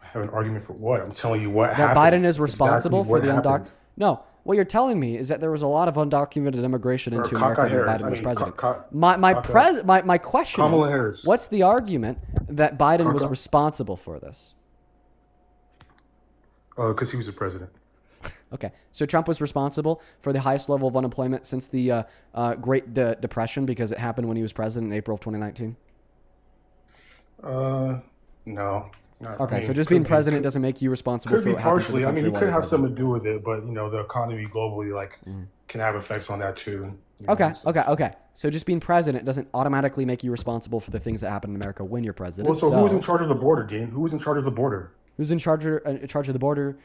Have an argument for what? I'm telling you what That happened. Biden is It's responsible exactly for the what undocumented. happened. No, what you're telling me is that there was a lot of undocumented immigration Or into America when Harris. Biden was president. Kamala My question is, Harris. what's the argument that Biden was Kaka. responsible for this? Because he was the president. Okay, so Trump was responsible for the highest level of unemployment since the Great Depression because it happened when he was president in April of 2019. No. Okay, so just being president doesn't make you responsible Could for be what happens in partially. the I mean, country he while could you're have president. something to do with it, but the economy globally can have effects on that too. Okay. So just being president doesn't automatically make you responsible for the things that happen in America when you're president. Well, so who was in charge of the border, Dean? Who was in charge of the border? Who's in charge of the border?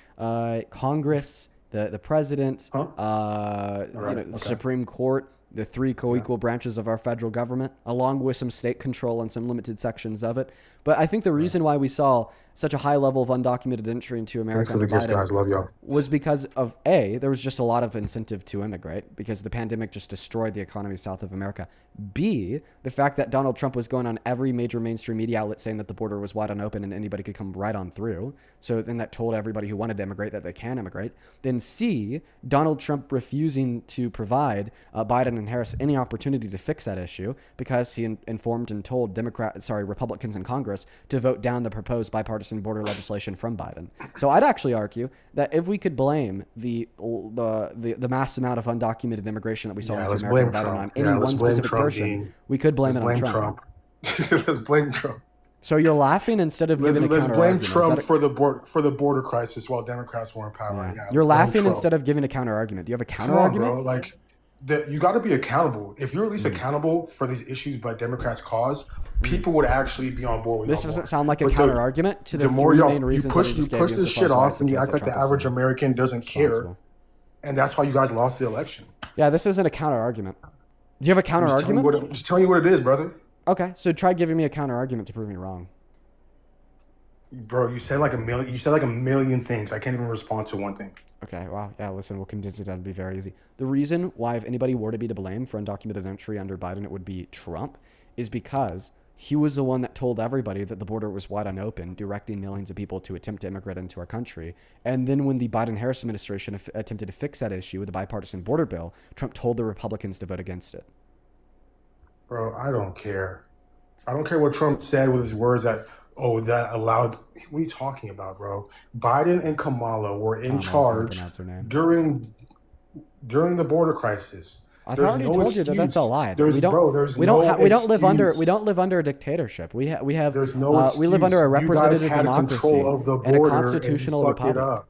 Congress, the president, Huh? the Supreme Court, the three co-equal branches of our federal government, along with some state control and some limited sections of it. But I think the reason why we saw such a high level of undocumented entry into America Thanks for the under gifts, Biden guys. Love y'all. was because of there was just a lot of incentive to immigrate because the pandemic just destroyed the economy south of America. B, the fact that Donald Trump was going on every major mainstream media outlet saying that the border was wide open and anybody could come right on through. So then that told everybody who wanted to immigrate that they can immigrate. Then C, Donald Trump refusing to provide Biden and Harris any opportunity to fix that issue because he informed and told Republicans in Congress to vote down the proposed bipartisan border legislation from Biden. So I'd actually argue that if we could blame the mass amount of undocumented immigration that we saw into let's America blame Biden Trump. on any Yeah, let's one blame specific Trump, person, Dean. we could blame Let's it on blame Trump. Trump. Let's blame Trump. So you're laughing instead of giving a Let's counter blame argument. Trump for the border crisis while Democrats were in power. Yeah, You're let's blame laughing Trump. instead of giving a counter argument. Do you have a counter Come on, argument? bro. You got to be accountable. If you're at least accountable for these issues by Democrats' cause, people would actually be on board with This y'all doesn't more. sound like a But counter argument to the more three y'all main you reasons push that I you just gave push you this insofar shit as why off, it's and you case act that like the Trump is average American doesn't care, responsible. and that's how you guys lost the election. Yeah, this isn't a counter argument. Do you have a counter argument? Just telling you what it is, brother. Okay, so try giving me a counter argument to prove me wrong. Bro, you said like a million. You said like a million things. I can't even respond to one thing. Okay, wow. Yeah, listen, we'll condense it down to be very easy. The reason why, if anybody were to be to blame for undocumented entry under Biden, it would be Trump, is because he was the one that told everybody that the border was wide and open, directing millions of people to attempt to immigrate into our country. And then when the Biden-Harris administration attempted to fix that issue with the bipartisan border bill, Trump told the Republicans to vote against it. Bro, I don't care. I don't care what Trump said with his words that, oh, that allowed. What are you talking about, bro? Biden and Kamala were in Kamala is how you charge pronounce her name. during the border crisis. I've There's already no told you that that's a excuse. lie. There's We don't. bro. There's We don't. no We don't live under. excuse. We don't live under a dictatorship. We have. There's no excuse. We live under a You guys representative had democracy control of the and a border, constitutional and you fucked republic. it up.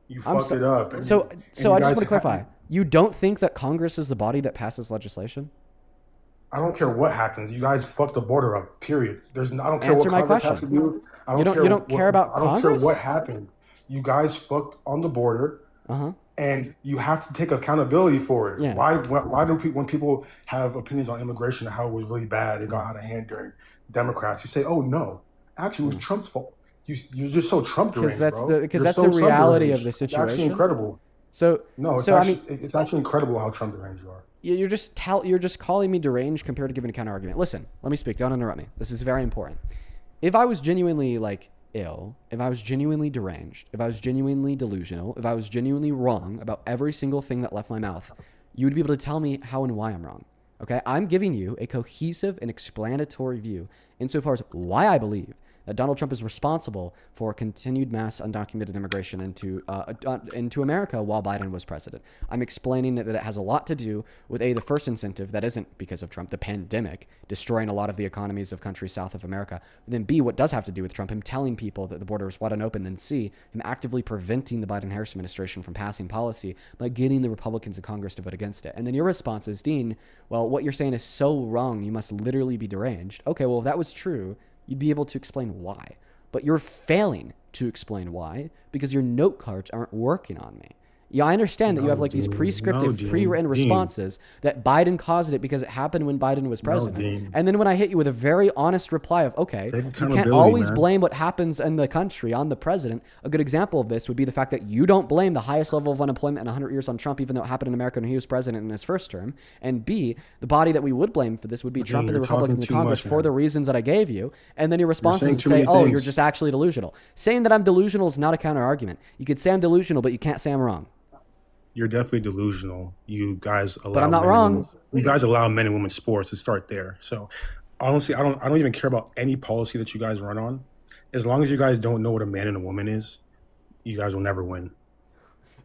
You I'm fucked it up. And So you I just want guys to clarify. had- You don't think that Congress is the body that passes legislation? I don't care what happens. You guys fucked the border up. Period. I don't care Answer what my Congress has to question. do. I You don't- care you don't what- care about I don't Congress? care what happened. You guys fucked on the border, Uh-huh. and you have to take accountability for it. Yeah. Why do people, when people have opinions on immigration and how it was really bad, it got out of hand during Democrats, you say, "Oh no, actually it was Trump's fault." You're just so Trump deranged, that's bro. because You're that's so the Trump reality deranged. of the It's actually situation. incredible. So No, it's so actually it's actually incredible how Trump deranged you are. you're just calling me deranged compared to giving a counter argument. Listen, let me speak. Don't interrupt me. This is very important. If I was genuinely like ill, if I was genuinely deranged, if I was genuinely delusional, if I was genuinely wrong about every single thing that left my mouth, you would be able to tell me how and why I'm wrong. Okay? I'm giving you a cohesive and explanatory view insofar as why I believe that Donald Trump is responsible for continued mass undocumented immigration into America while Biden was president. I'm explaining that it has a lot to do with the first incentive that isn't because of Trump, the pandemic, destroying a lot of the economies of countries south of America. And then B, what does have to do with Trump, him telling people that the border is wide and open. Then C, him actively preventing the Biden-Harris administration from passing policy by getting the Republicans in Congress to vote against it. And then your response is, Dean, well, what you're saying is so wrong. You must literally be deranged. Okay, well, if that was true, you'd be able to explain why. But you're failing to explain why because your note cards aren't working on me. Yeah, I understand that you have like these prescriptive, pre-written responses that Biden caused it because it happened when Biden was president. And then when I hit you with a very honest reply of, okay, you can't always blame what happens in the country on the president. A good example of this would be the fact that you don't blame the highest level of unemployment in 100 years on Trump, even though it happened in America when he was president in his first term. And B, the body that we would blame for this would be Trump and the Republicans in Congress for the reasons that I gave you. And then your response is to say, oh, you're just actually delusional. Saying that I'm delusional is not a counter argument. You could say I'm delusional, but you can't say I'm wrong. You're definitely delusional. You guys allow But I'm not wrong. You guys allow men and women sports to start there. So honestly, I don't even care about any policy that you guys run on. As long as you guys don't know what a man and a woman is, you guys will never win.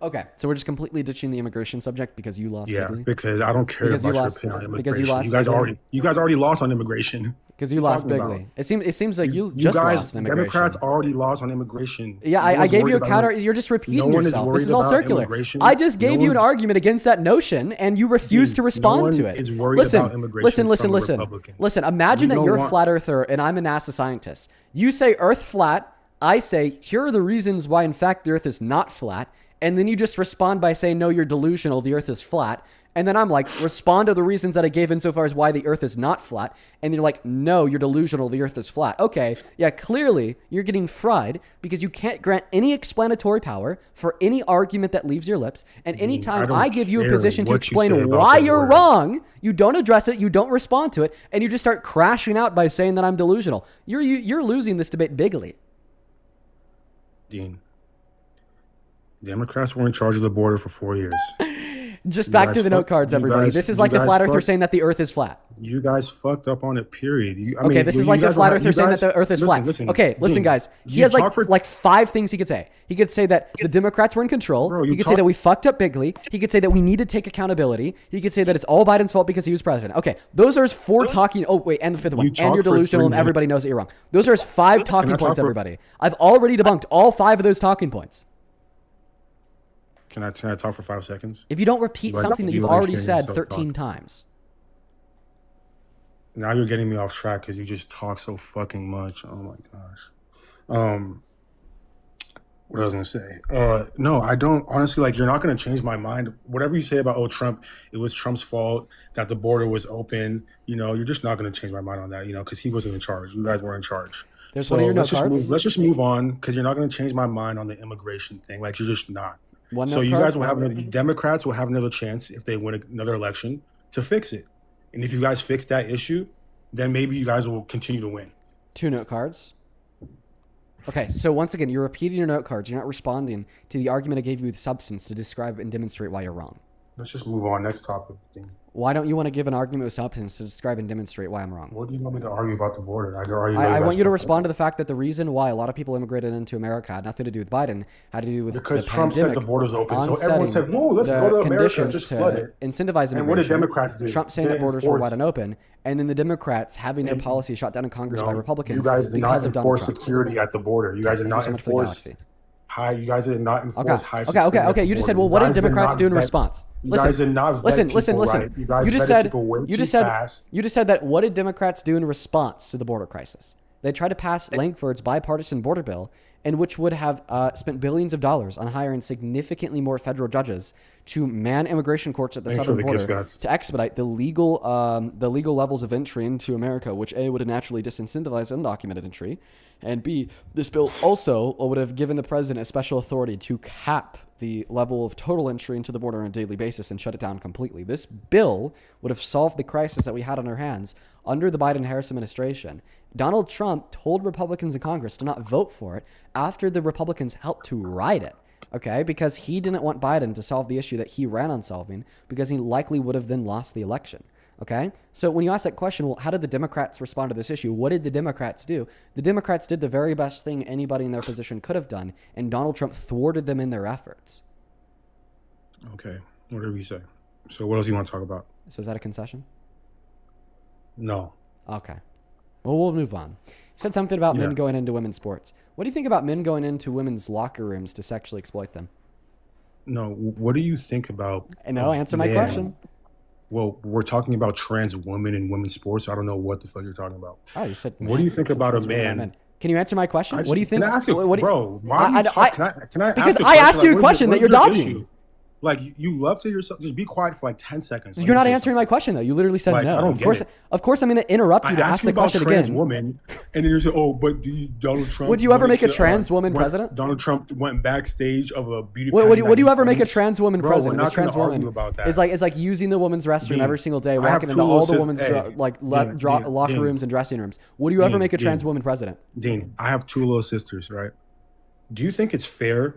Okay, so we're just completely ditching the immigration subject because you lost. Yeah, bigly? because I don't care Because about you your lost- opinion on because you immigration. lost You guys already lost on immigration. Because you What are lost you talking bigly. It seems like you You just guys, lost in immigration. Democrats already lost on immigration. Yeah, No I one's gave worried you a about counter. it. You're just repeating No one is yourself. This worried is all about circular. immigration. I just gave No you an one's- argument against that notion, and you refused to No respond one to it. is worried listen, about immigration listen, from a listen, Republican. listen. Imagine We that don't you're a want- flat earther and I'm a NASA scientist. You say Earth flat. I say here are the reasons why, in fact, the Earth is not flat. And then you just respond by saying, no, you're delusional. The Earth is flat. And then I'm like, respond to the reasons that I gave insofar as why the Earth is not flat. And you're like, no, you're delusional. The Earth is flat. Okay. Yeah, clearly you're getting fried because you can't grant any explanatory power for any argument that leaves your lips. And anytime don't I give you a care position to what you say explain about why the you're word. wrong, you don't address it. You don't respond to it. And you just start crashing out by saying that I'm delusional. You're losing this debate bigly. Dean, Democrats were in charge of the border for 4 years. Just You back guys to the note fuck- cards, you everybody. guys- This is you like the guys flat earther fuck- saying that the Earth is flat. You guys fucked up on it, period. Okay, this is like the flat earther saying that the Earth is flat. Okay, listen, Dean, guys. He you has talk for- like 5 things he could say. He could say that the Democrats were in control. Bro, He you could say talk- that we fucked up bigly. He could say that we need to take accountability. He could say that it's all Biden's fault because he was president. Okay, those are his 4 talking. Oh wait, and the 5th one. You And talk you're for delusional, 3 and everybody knows that you're wrong. Those are his 5 talking I talk points, for- everybody. I've already debunked all 5 of those talking points. Can I talk for 5 seconds? If you don't repeat You like- something that you you've like already hearing said yourself 13 talk. times. Now you're getting me off track because you just talk so fucking much. Oh my gosh. What I was gonna say. No, I don't. Honestly, like you're not gonna change my mind. Whatever you say about Trump, it was Trump's fault that the border was open. You're just not gonna change my mind on that. Because he wasn't in charge. You guys were in charge. There's So one of your note cards. let's just move on because you're not gonna change my mind on the immigration thing. Like you're just not. One So note you card. guys will have another. Democrats will have another chance if they win another election to fix it. And if you guys fix that issue, then maybe you guys will continue to win. 2 note cards. Okay, so once again, you're repeating your note cards. You're not responding to the argument I gave you with substance to describe and demonstrate why you're wrong. Let's just move on. Next topic. Why don't you want to give an argument with substance to describe and demonstrate why I'm wrong? What do you want me to argue about the border? I can argue. I want you to respond to the fact that the reason why a lot of people immigrated into America had nothing to do with Biden, had to do with because the Trump said the pandemic borders open. So onsetting everyone said, "Whoa, let's the go to America and conditions just to flood it." incentivize immigration. And what did Democrats do? Trump saying that Didn't borders were enforce- wide and open, and then the Democrats having their policy shot down in Congress by Republicans You guys did because not of Donald enforce Trump. security at the border. You guys did Thank you not so much for the enforce galaxy. high. You guys did not enforce high Okay, security. at the You just said, border. well, what You did guys did Democrats not do in vet- response? You guys did not vet listen. people right. You guys You just vetted said, people way you too just said, fast. you just said that what did Democrats do in response to the border crisis? They tried to pass Langford's bipartisan border bill, in which would have spent billions of dollars on hiring significantly more federal judges to man immigration courts at the Thanks southern for the gift, border guys. to expedite the legal levels of entry into America, which A, would have naturally disincentivize undocumented entry, and B, this bill also would have given the president a special authority to cap the level of total entry into the border on a daily basis and shut it down completely. This bill would have solved the crisis that we had on our hands under the Biden-Harris administration. Donald Trump told Republicans in Congress to not vote for it after the Republicans helped to write it, okay? Because he didn't want Biden to solve the issue that he ran on solving, because he likely would have then lost the election. Okay? So when you ask that question, well, how did the Democrats respond to this issue? What did the Democrats do? The Democrats did the very best thing anybody in their position could have done, and Donald Trump thwarted them in their efforts. Okay, whatever you say. So what else do you want to talk about? So is that a concession? No. Okay. Well, we'll move on. You said something about men Yeah. going into women's sports. What do you think about men going into women's locker rooms to sexually exploit them? No. What do you think about? And no, answer my men? question. Well, we're talking about trans women in women's sports. I don't know what the fuck you're talking about. Oh, you said What do you think about a trans women, not man? Can you answer my question? What do you think? Can I ask you, what do you- bro? Why do you I- talk? Can I because ask a I asked question? you a Like, question that what's you're your dodging. issue? Like you love to yourself. Just be quiet for like 10 seconds. Let You're me not say answering my question though. You literally said Like, no. I don't Of get course, it. of course, I'm going to interrupt you I to asked ask you the about question trans again. woman, and then you say, "Oh, but Donald Trump." Would you ever wanted make a to, trans woman went- president? Donald Trump went backstage of a beauty. Would pageant you that he ever make a owns. trans woman Bro, president? We're This not trans gonna argue woman about that. is like using the woman's restroom Dean, every single day, I have walking two into all little the women's Dean, locker Dean, rooms and dressing rooms. Would you ever Dean, make a trans Dean. woman president? Dean, I have two little sisters, right? Do you think it's fair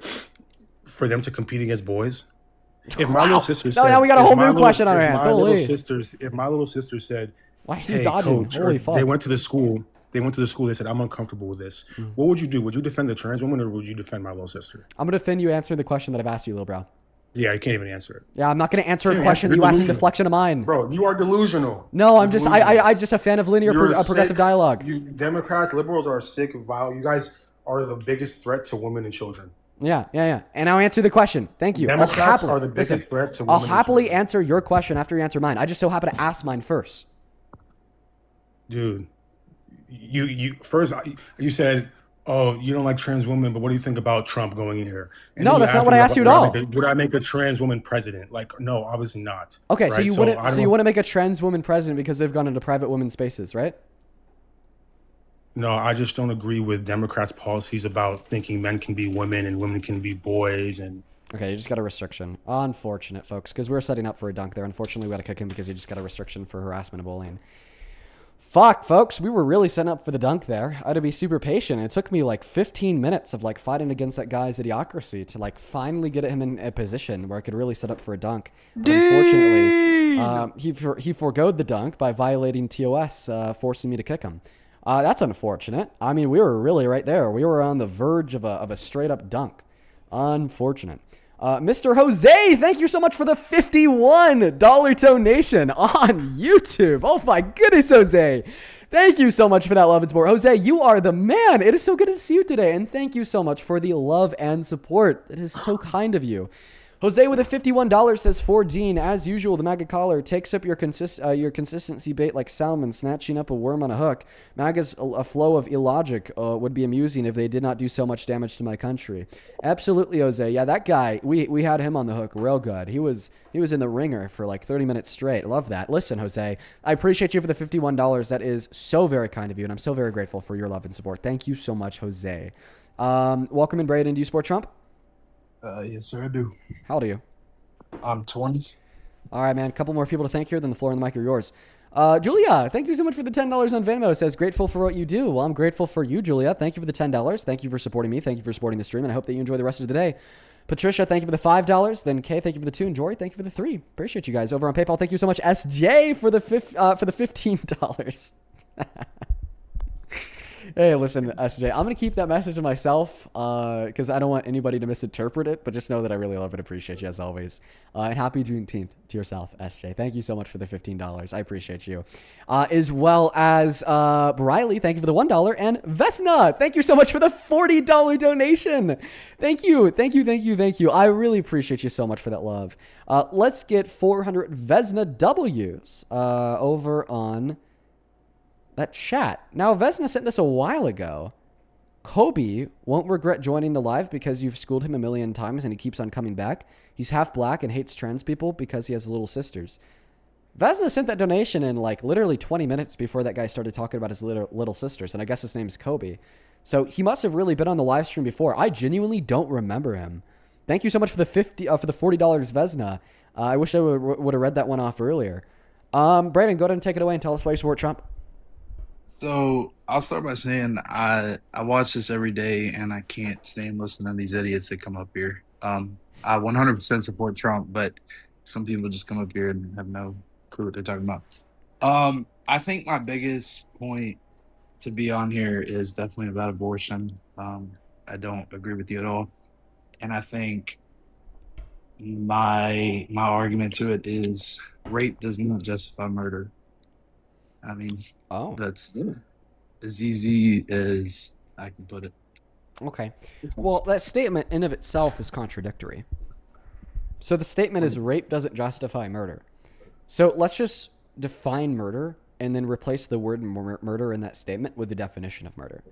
for them to compete against boys? If my little sister said, now we got a if whole my new little- question on our if hands. my little Holy. sisters, if my little sister said, Why are you "Hey, dodging? coach," Holy or fuck. they went to the school. They went to the school. They said, "I'm uncomfortable with this." What would you do? Would you defend the trans woman or would you defend my little sister? I'm going to defend you answering the question that I've asked you, little bro. Yeah, you can't even answer it, Yeah, I'm not going to answer a Yeah, question that you're you asked in delusional. deflection of mine. bro. You are delusional. No, I'm You're just delusional. I just a fan of linear You're progressive sick. dialogue. You Democrats, liberals are sick of violence. You guys are the biggest threat to women and children. Yeah. And I'll answer the question. Thank you. Democrats are the biggest listen, threat to I'll women and happily children. answer your question after you answer mine. I just so happen to ask mine first. Dude, you first you said, "Oh, you don't like trans women, but what do you think about Trump going in here?" And No, then that's not asked what me I asked you at about, all. Would I make a trans woman president? Like, no, obviously not. Okay, so Right? you I wouldn't. don't So you know- want to make a trans woman president because they've gone into private women's spaces, right? No, I just don't agree with Democrats' policies about thinking men can be women and women can be boys. And Okay, you just got a restriction. Unfortunate, folks, because we're setting up for a dunk there. Unfortunately, we got to kick him because you just got a restriction for harassment and bullying. Fuck, folks, we were really setting up for the dunk there. I had to be super patient. It took me like 15 minutes of like fighting against that guy's idiocracy to like finally get him in a position where I could really set up for a dunk. But unfortunately, he foregoed the dunk by violating TOS, forcing me to kick him. That's unfortunate. I mean, we were really right there. We were on the verge of a straight up dunk. Unfortunate. Mr. Jose, thank you so much for the $51 donation on YouTube. Oh my goodness, Jose. Thank you so much for that love and support. Jose, you are the man. It is so good to see you today. And thank you so much for the love and support. It is so kind of you. Jose with a $51 says, for Dean, as usual, the MAGA caller takes up your consistency bait like salmon snatching up a worm on a hook. MAGA's a flow of illogic would be amusing if they did not do so much damage to my country. Absolutely, Jose. Yeah, that guy, we had him on the hook real good. He was in the ringer for like 30 minutes straight. Love that. Listen, Jose, I appreciate you for the $51. That is so very kind of you, and I'm so very grateful for your love and support. Thank you so much, Jose. Welcome in, Braden. Do you support Trump? Yes, sir, I do. How old are you? I'm 20. All right, man. A couple more people to thank here, then the floor and the mic are yours. Julia, thank you so much for the $10 on Venmo. Says, grateful for what you do. Well, I'm grateful for you, Julia. Thank you for the $10. Thank you for supporting me. Thank you for supporting the stream, and I hope that you enjoy the rest of the day. Patricia, thank you for the $5. Then Kay, thank you for the 2. And Jory, thank you for the 3. Appreciate you guys. Over on PayPal, thank you so much. SJ for the $15. Hey, listen, SJ, I'm going to keep that message to myself because I don't want anybody to misinterpret it, but just know that I really love and appreciate you as always. And happy Juneteenth to yourself, SJ. Thank you so much for the $15. I appreciate you. As well as Briley, thank you for the $1. And Vesna, thank you so much for the $40 donation. Thank you. Thank you. Thank you. Thank you. I really appreciate you so much for that love. Let's get 400 Vesna W's over on that chat. Now, Vesna sent this a while ago. Kobe won't regret joining the live because you've schooled him a million times and he keeps on coming back. He's half black and hates trans people because he has little sisters. Vesna sent that donation in like literally 20 minutes before that guy started talking about his little sisters, and I guess his name's Kobe. So he must have really been on the live stream before. I genuinely don't remember him. Thank you so much for the $40, Vesna. I wish I would have read that one off earlier. Brandon, go ahead and take it away and tell us why you support Trump. So I'll start by saying I watch this every day, and I can't stand listening to these idiots that come up here. I 100% support Trump, but some people just come up here and have no clue what they're talking about. I think my biggest point to be on here is definitely about abortion. I don't agree with you at all, and I think my argument to it is rape does not justify murder. I mean, that's as easy as I can put it. Okay. Well, that statement in of itself is contradictory. So the statement is rape doesn't justify murder. So let's just define murder and then replace the word murder in that statement with the definition of murder.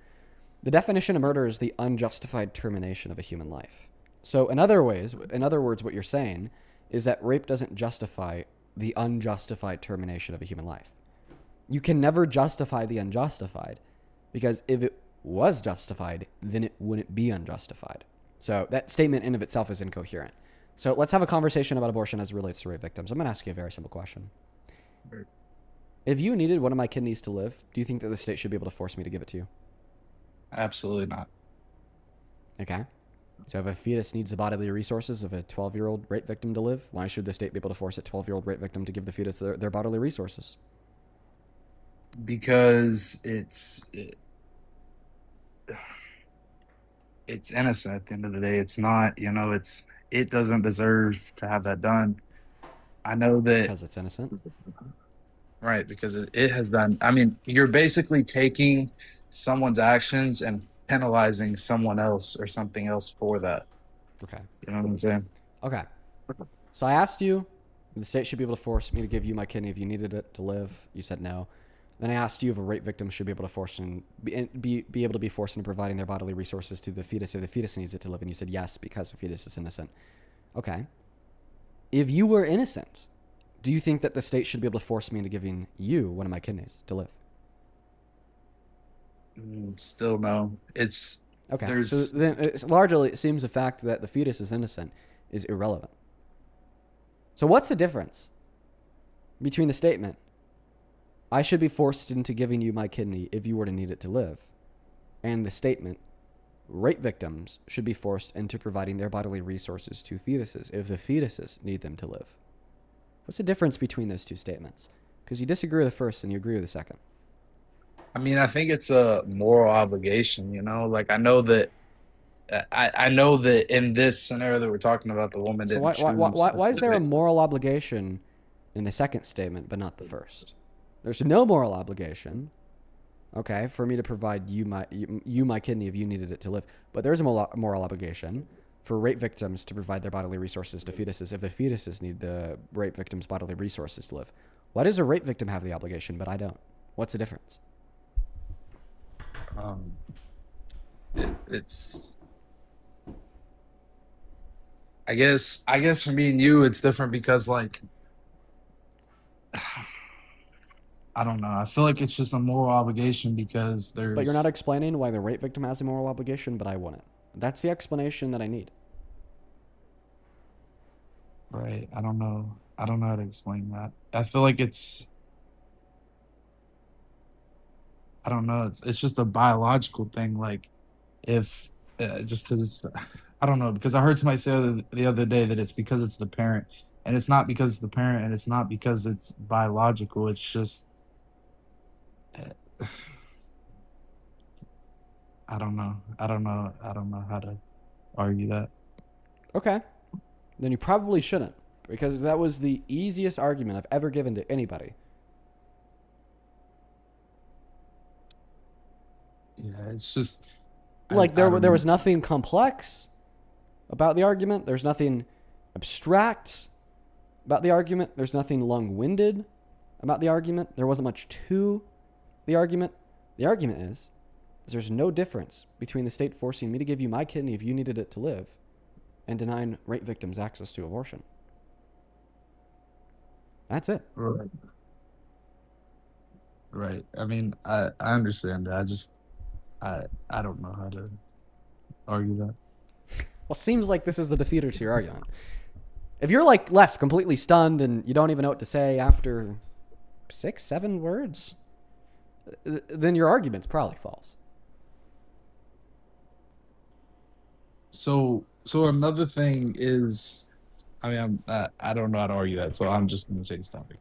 The definition of murder is the unjustified termination of a human life. So in other words, what you're saying is that rape doesn't justify the unjustified termination of a human life. You can never justify the unjustified, because if it was justified, then it wouldn't be unjustified. So that statement in of itself is incoherent. So let's have a conversation about abortion as it relates to rape victims. I'm going to ask you a very simple question. Sure. If you needed one of my kidneys to live, do you think that the state should be able to force me to give it to you? Absolutely not. Okay. So if a fetus needs the bodily resources of a 12-year-old rape victim to live, why should the state be able to force a 12-year-old rape victim to give the fetus their bodily resources? Because it's innocent at the end of the day. It's not, it doesn't deserve to have that done. I know that Because it's innocent? right, because it has done. I mean, you're basically taking someone's actions and penalizing someone else or something else for that. Okay. You know what I'm saying? Okay. So I asked you if the state should be able to force me to give you my kidney if you needed it to live. You said no. Then I asked you if a rape victim should be able to force and be able to be forced into providing their bodily resources to the fetus if the fetus needs it to live, and you said yes because the fetus is innocent. Okay. If you were innocent, do you think that the state should be able to force me into giving you one of my kidneys to live? Still no. It's okay. So then it seems the fact that the fetus is innocent is irrelevant. So what's the difference between the statement, I should be forced into giving you my kidney if you were to need it to live, and the statement, rape victims should be forced into providing their bodily resources to fetuses if the fetuses need them to live? What's the difference between those two statements? Because you disagree with the first and you agree with the second. I mean, I think it's a moral obligation, Like I know that in this scenario that we're talking about, the woman So didn't choose. why is there a moral obligation in the second statement but not the first? There's no moral obligation, okay, for me to provide you my kidney if you needed it to live. But there's a moral obligation for rape victims to provide their bodily resources to fetuses if the fetuses need the rape victims' bodily resources to live? Why does a rape victim have the obligation, but I don't? What's the difference? It's I guess for me and you it's different because like I don't know. I feel like it's just a moral obligation because there's But you're not explaining why the rape victim has a moral obligation, but I wouldn't. That's the explanation that I need. right. I don't know. I don't know how to explain that. I feel like I don't know. It's just a biological thing. Like if just because I don't know, because I heard somebody say the other day that it's because it's the parent, and it's not because it's the parent, and it's not because it's biological. It's just I don't know. I don't know. I don't know how to argue that. Okay. Then you probably shouldn't, because that was the easiest argument I've ever given to anybody. Yeah, it's just Like, I there don't know. was nothing complex about the argument. There's nothing abstract about the argument. There's nothing long-winded about the argument. There wasn't much to the argument. The argument is there's no difference between the state forcing me to give you my kidney if you needed it to live and denying rape victims access to abortion. That's it. Right. Right. I mean, I understand that. I don't know how to argue that. Well, seems like this is the defeater to your argument. If you're like left completely stunned and you don't even know what to say after 6, 7 words, then your argument's probably false. So another thing is, I mean, I don't know how to argue that, so I'm just going to change the topic.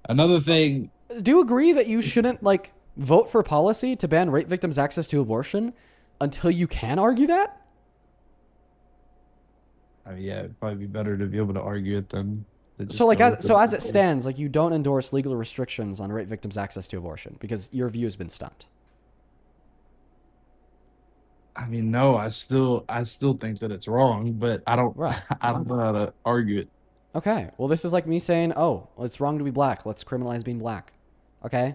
Another thing, Do you agree that you shouldn't like vote for policy to ban rape victims' access to abortion until you can argue that? I mean, yeah, it'd probably be better to be able to argue it than to just So like go with as it stands, like you don't endorse legal restrictions on rape victims' access to abortion because your view has been stumped. I mean, no, I still think that it's wrong, but I don't Right. I don't know how to argue it. Okay. Well, this is like me saying, "Oh, well, it's wrong to be black. Let's criminalize being black." Okay.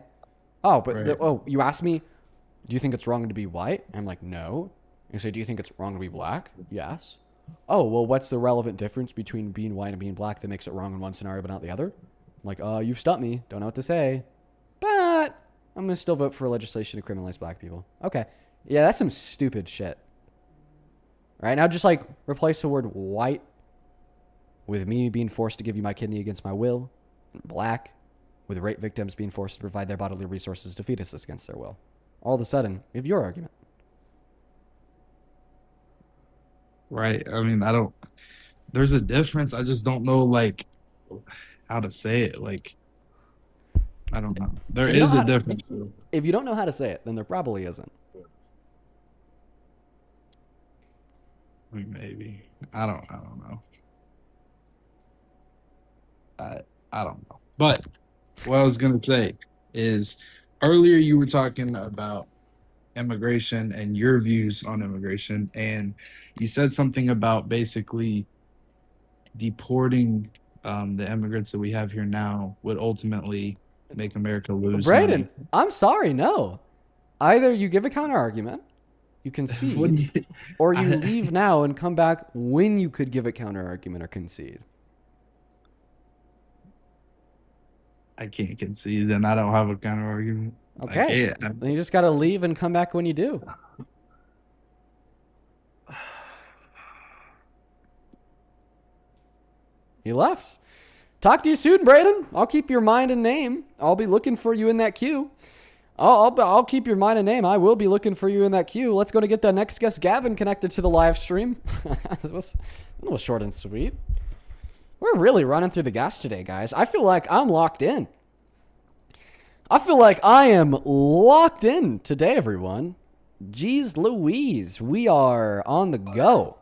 Oh, but Right. you asked me, "Do you think it's wrong to be white?" I'm like, "No." You say, "Do you think it's wrong to be black?" Yes. Oh, well, what's the relevant difference between being white and being black that makes it wrong in one scenario but not the other? I'm like, you've stumped me. Don't know what to say. But I'm going to still vote for legislation to criminalize black people. Okay. Yeah, that's some stupid shit. All right, now just like replace the word white with me being forced to give you my kidney against my will, and black with rape victims being forced to provide their bodily resources to fetuses against their will. All of a sudden, you have your argument. Right. I mean, there's a difference. I just don't know like how to say it. Like I don't know. There You know is a how to- difference. If you don't know how to say it, then there probably isn't. Maybe. I don't know. I don't know. But what I was gonna say is earlier you were talking about immigration and your views on immigration, and you said something about basically deporting the immigrants that we have here now would ultimately make America lose Brayden, money. I'm sorry, no. Either you give a counter argument, you What concede, do you- or you leave now and come back when you could give a counter argument or concede. I can't concede, then I don't have a counter argument. Okay. I can't. Then you just got to leave and come back when you do. He left. Talk to you soon, Brayden. I'll keep your mind and name. I'll be looking for you in that queue. I'll keep your mind and name. I will be looking for you in that queue. Let's go to get the next guest, Gavin, connected to the live stream. That was short and sweet. We're really running through the gas today, guys. I feel like I'm locked in. I feel like I am locked in today, everyone. Jeez Louise, we are on the go.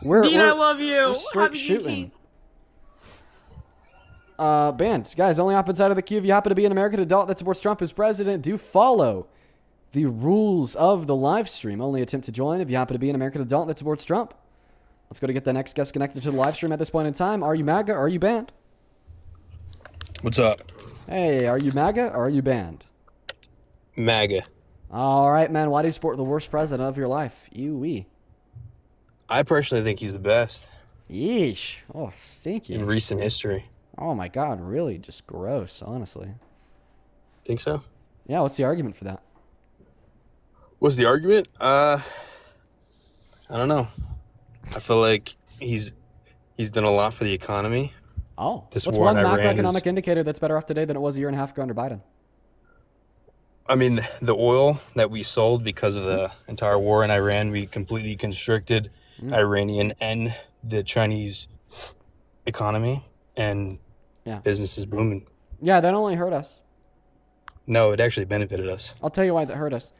Dean, I love you. We're straight Happy shooting. Juneteenth. Bands, guys, only hop inside of the queue if you happen to be an American adult that supports Trump as president. Do follow the rules of the live stream. Only attempt to join if you happen to be an American adult that supports Trump. Let's go to get the next guest connected to the live stream at this point in time. Are you MAGA or are you banned? What's up? Hey, are you MAGA or are you banned? MAGA. All right, man. Why do you support the worst president of your life? You-wee. I personally think he's the best Yeesh. Oh, stinky. in recent history. Oh, my God. Really just gross, honestly. Think so? Yeah, what's the argument for that? What's the argument? I don't know. I feel like he's done a lot for the economy. Oh, This what's war one in Iran macroeconomic is- indicator that's better off today than it was a year and a half ago under Biden? I mean, the oil that we sold because of the entire war in Iran, we completely constricted Iranian and the Chinese economy, and Yeah. business is booming. Yeah, that only hurt us. No, it actually benefited us. I'll tell you why that hurt us.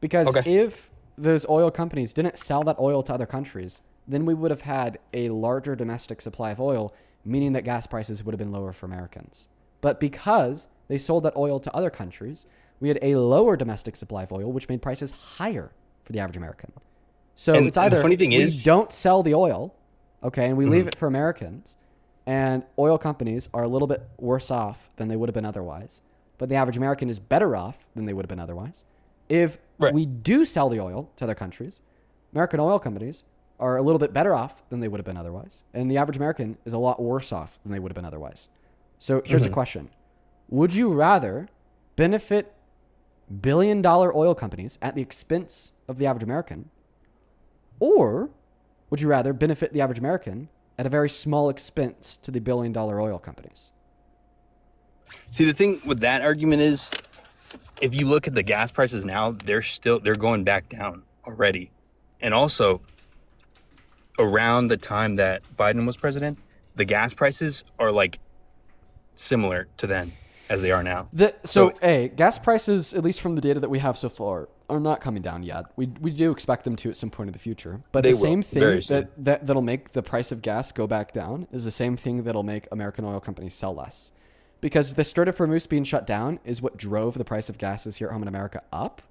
Because Okay. if those oil companies didn't sell that oil to other countries, then we would have had a larger domestic supply of oil, meaning that gas prices would have been lower for Americans. But because they sold that oil to other countries, we had a lower domestic supply of oil, which made prices higher for the average American. So And it's the either funny thing we is- don't sell the oil, okay, and we leave it for Americans, and oil companies are a little bit worse off than they would have been otherwise, but the average American is better off than they would have been otherwise. If Right. we do sell the oil to other countries, American oil companies are a little bit better off than they would have been otherwise, and the average American is a lot worse off than they would have been otherwise. So here's a question. Would you rather benefit billion-dollar oil companies at the expense of the average American, or would you rather benefit the average American at a very small expense to the billion-dollar oil companies? See, the thing with that argument is, if you look at the gas prices now, they're going back down already. And also, around the time that Biden was president, the gas prices are like similar to then as they are now. Gas prices, at least from the data that we have so far, are not coming down yet. We do expect them to at some point in the future. But They the will, same very thing soon. that'll make the price of gas go back down is the same thing that'll make American oil companies sell less. Because the Strait of Hormuz being shut down is what drove the price of gases here at home in America up.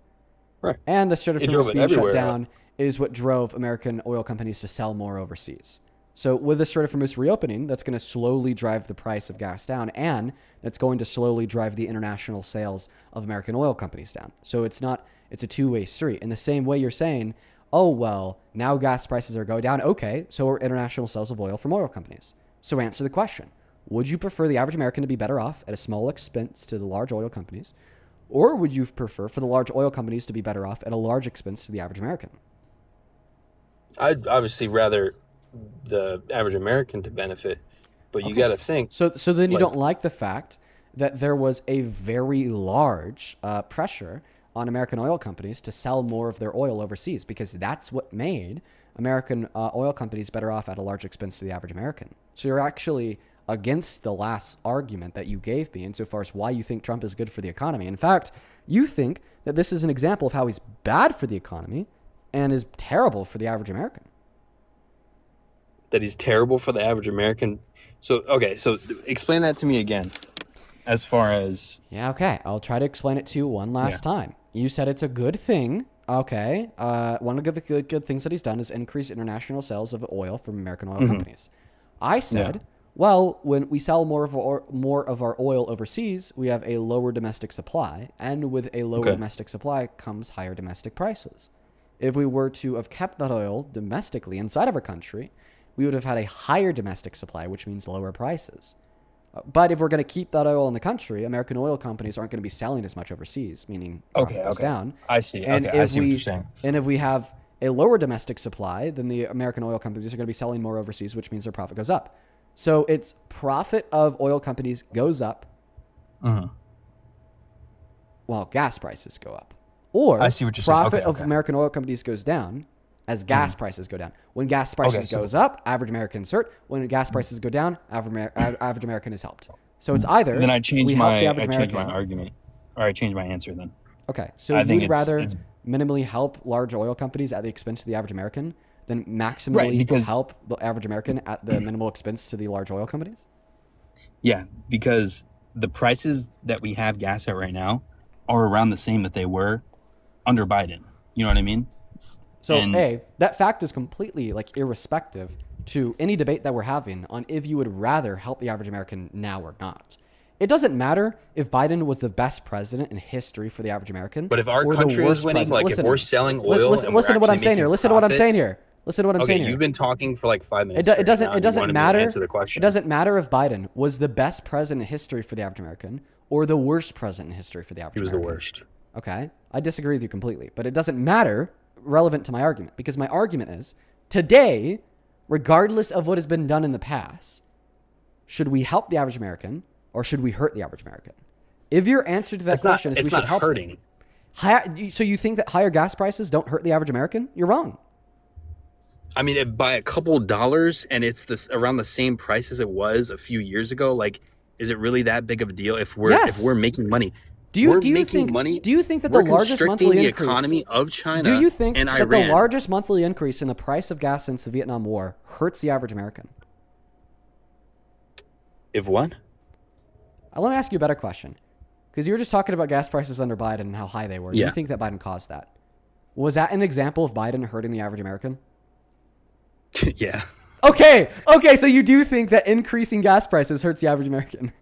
Right. And the Strait of It drove Hormuz it being shut everywhere up. down is what drove American oil companies to sell more overseas. So with the Strait of Hormuz reopening, that's going to slowly drive the price of gas down, and that's going to slowly drive the international sales of American oil companies down. So it's a two-way street. In the same way you're saying, oh, well, now gas prices are going down. Okay, so are international sales of oil from oil companies. So answer the question. Would you prefer the average American to be better off at a small expense to the large oil companies? Or would you prefer for the large oil companies to be better off at a large expense to the average American? I'd obviously rather the average American to benefit, but you got to think. So then you Like- don't like the fact that there was a very large pressure on American oil companies to sell more of their oil overseas, because that's what made American oil companies better off at a large expense to the average American. So you're actually against the last argument that you gave me insofar as why you think Trump is good for the economy. In fact, you think that this is an example of how he's bad for the economy and is terrible for the average American. That he's terrible for the average American. So explain that to me again. As far as Yeah, okay. I'll try to explain it to you one last time. You said it's a good thing. Okay. One of the good things that he's done is increase international sales of oil from American oil companies. I said, well, when we sell more of our oil overseas, we have a lower domestic supply, and with a lower domestic supply comes higher domestic prices. If we were to have kept that oil domestically inside of our country, we would have had a higher domestic supply, which means lower prices. But if we're going to keep that oil in the country, American oil companies aren't going to be selling as much overseas, meaning profit goes down. I see. And Okay, I if see what you're saying. And if we have a lower domestic supply, then the American oil companies are going to be selling more overseas, which means their profit goes up. So its profit of oil companies goes up while gas prices go up. Or I see what you're saying. profit of Okay. American oil companies goes down as gas prices go down. When gas prices goes up, average American's hurt. When gas prices go down, average American is helped. So it's either Then I we changed help my the average American. argument, or I changed my answer. Then Okay, so I think you'd it's- rather it's- minimally help large oil companies at the expense of the average American than maximally because- help the average American at the minimal expense to the large oil companies? yeah, because the prices that we have gas at right now are around the same that they were under Biden. You know what I mean? So, that fact is completely like irrespective to any debate that we're having on if you would rather help the average American now or not. It doesn't matter if Biden was the best president in history for the average American. But if our or the country is worst winning, president. like Listen if we're to me. selling oil, Listen to what I'm saying here. Listen to what I'm saying here. Listen to what I'm saying Okay, here. you've been talking for like 5 minutes. It doesn't matter. Answer the question. It doesn't matter if Biden was the best president in history for the average American or the worst president in history for the average He was American. the worst. Okay, I disagree with you completely, but it doesn't matter relevant to my argument, because my argument is today, regardless of what has been done in the past, should we help the average American or should we hurt the average American? If your answer to that question is we should help hurting. So you think that higher gas prices don't hurt the average American? You're wrong. I mean, by a couple dollars, and it's around the same price as it was a few years ago. Like, is it really that big of a deal if we're making money? Do you think that the largest monthly increase economy of China do you think and that Iran, the largest monthly increase in the price of gas since the Vietnam War hurts the average American? If what? Let me ask you a better question, because you were just talking about gas prices under Biden and how high they were. Yeah. You think that Biden caused that? Was that an example of Biden hurting the average American? Yeah. Okay, so you do think that increasing gas prices hurts the average American?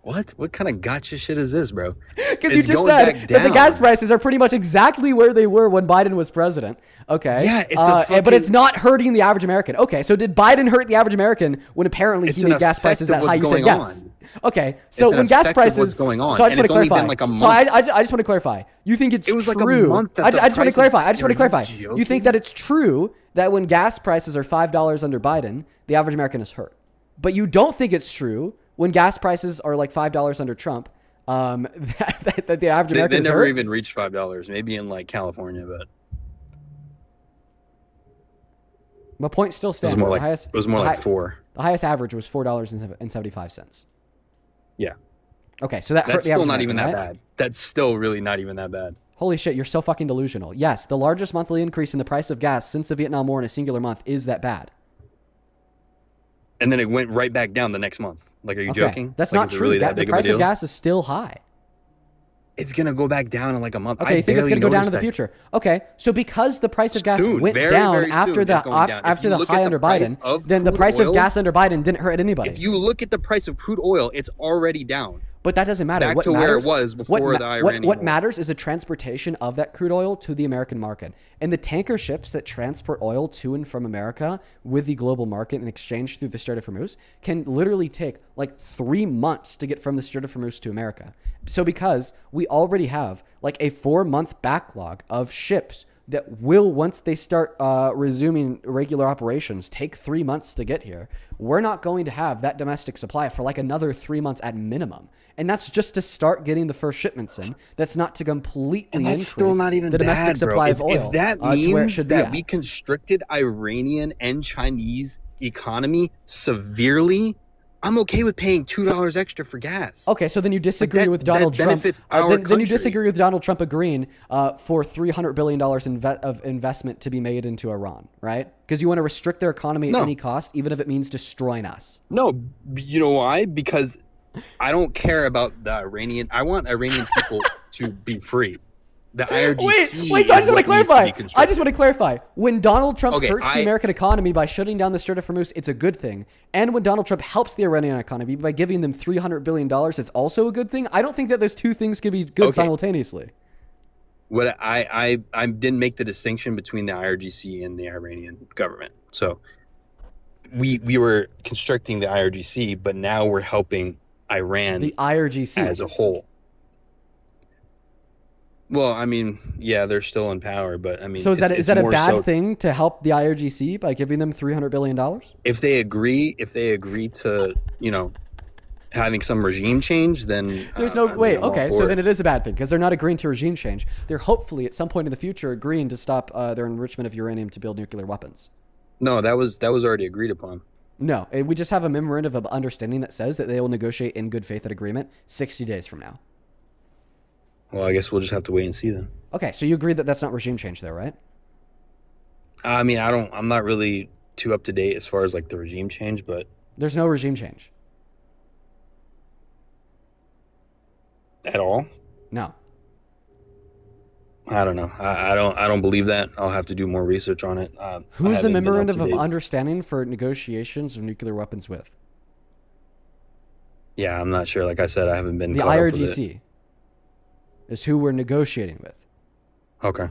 What kind of gotcha shit is this, bro? Because you just said that the gas prices are pretty much exactly where they were when Biden was president. Okay. Yeah, but it's not hurting the average American. Okay, so did Biden hurt the average American when apparently he made gas prices that high? You said yes. Okay, so when gas prices, what's going on. So I just want to clarify. Been like a month. So I just want to clarify. You think it's true? It was like a month. I just want to clarify. I just want to clarify. Joking? You think that it's true that when gas prices are $5 under Biden, the average American is hurt, but you don't think it's true when gas prices are like $5 under Trump, that the average American is hurt? They never even reached $5. Maybe in like California, but my point still stands. It was more like $4. The highest average was $4.75. Yeah. Okay, so that's still not even that bad. That's still really not even that bad. Holy shit, you're so fucking delusional. Yes, the largest monthly increase in the price of gas since the Vietnam War in a singular month is that bad. And then it went right back down the next month. Like, are you joking? That's like, not true. Really the price of gas is still high. It's going to go back down in like a month. Okay, you think it's going to go down in the future? Okay, so because the price of gas went down after the high under Biden, then the price of gas under Biden didn't hurt anybody. If you look at the price of crude oil, it's already down. But that doesn't matter. Back to where it was before the Iranian What war. matters is the transportation of that crude oil to the American market. And the tanker ships that transport oil to and from America with the global market in exchange through the Strait of Hormuz can literally take like 3 months to get from the Strait of Hormuz to America. So because we already have like a 4-month backlog of ships that will, once they start resuming regular operations, take 3 months to get here, we're not going to have that domestic supply for like another 3 months at minimum. And that's just to start getting the first shipments in. That's not to completely increase still not even the domestic bad, supply of oil. If that means that we constricted Iranian and Chinese economy severely, I'm okay with paying $2 extra for gas. Okay, so then you disagree with Donald Trump. Then you disagree with Donald Trump agreeing for $300 billion of investment to be made into Iran, right? Because you want to restrict their economy at any cost, even if it means destroying us. No, you know why? Because I don't care about the Iranian. I want Iranian people to be free. The IRGC. Wait. So I just want to clarify. When Donald Trump hurts the American economy by shutting down the Strait of Hormuz, it's a good thing. And when Donald Trump helps the Iranian economy by giving them $300 billion, it's also a good thing. I don't think that those two things can be good simultaneously. What I didn't make the distinction between the IRGC and the Iranian government. So we were constricting the IRGC, but now we're helping Iran, the IRGC as a whole. Well, I mean, yeah, they're still in power, but I mean, so is that a bad thing to help the IRGC by giving them $300 billion? If they agree to, having some regime change, then there's no wait. Okay, so then it is a bad thing because they're not agreeing to regime change. They're hopefully at some point in the future agreeing to stop their enrichment of uranium to build nuclear weapons. No, that was already agreed upon. No, we just have a memorandum of understanding that says that they will negotiate in good faith an agreement 60 days from now. Well, I guess we'll just have to wait and see then. Okay, so you agree that that's not regime change there, right? I mean, I'm not really too up to date as far as like the regime change, but there's no regime change. At all? No. I don't know. I don't believe that. I'll have to do more research on it. Who's the memorandum of understanding for negotiations of nuclear weapons with? Yeah, I'm not sure. Like I said, I haven't been. The IRGC is who we're negotiating with. Okay.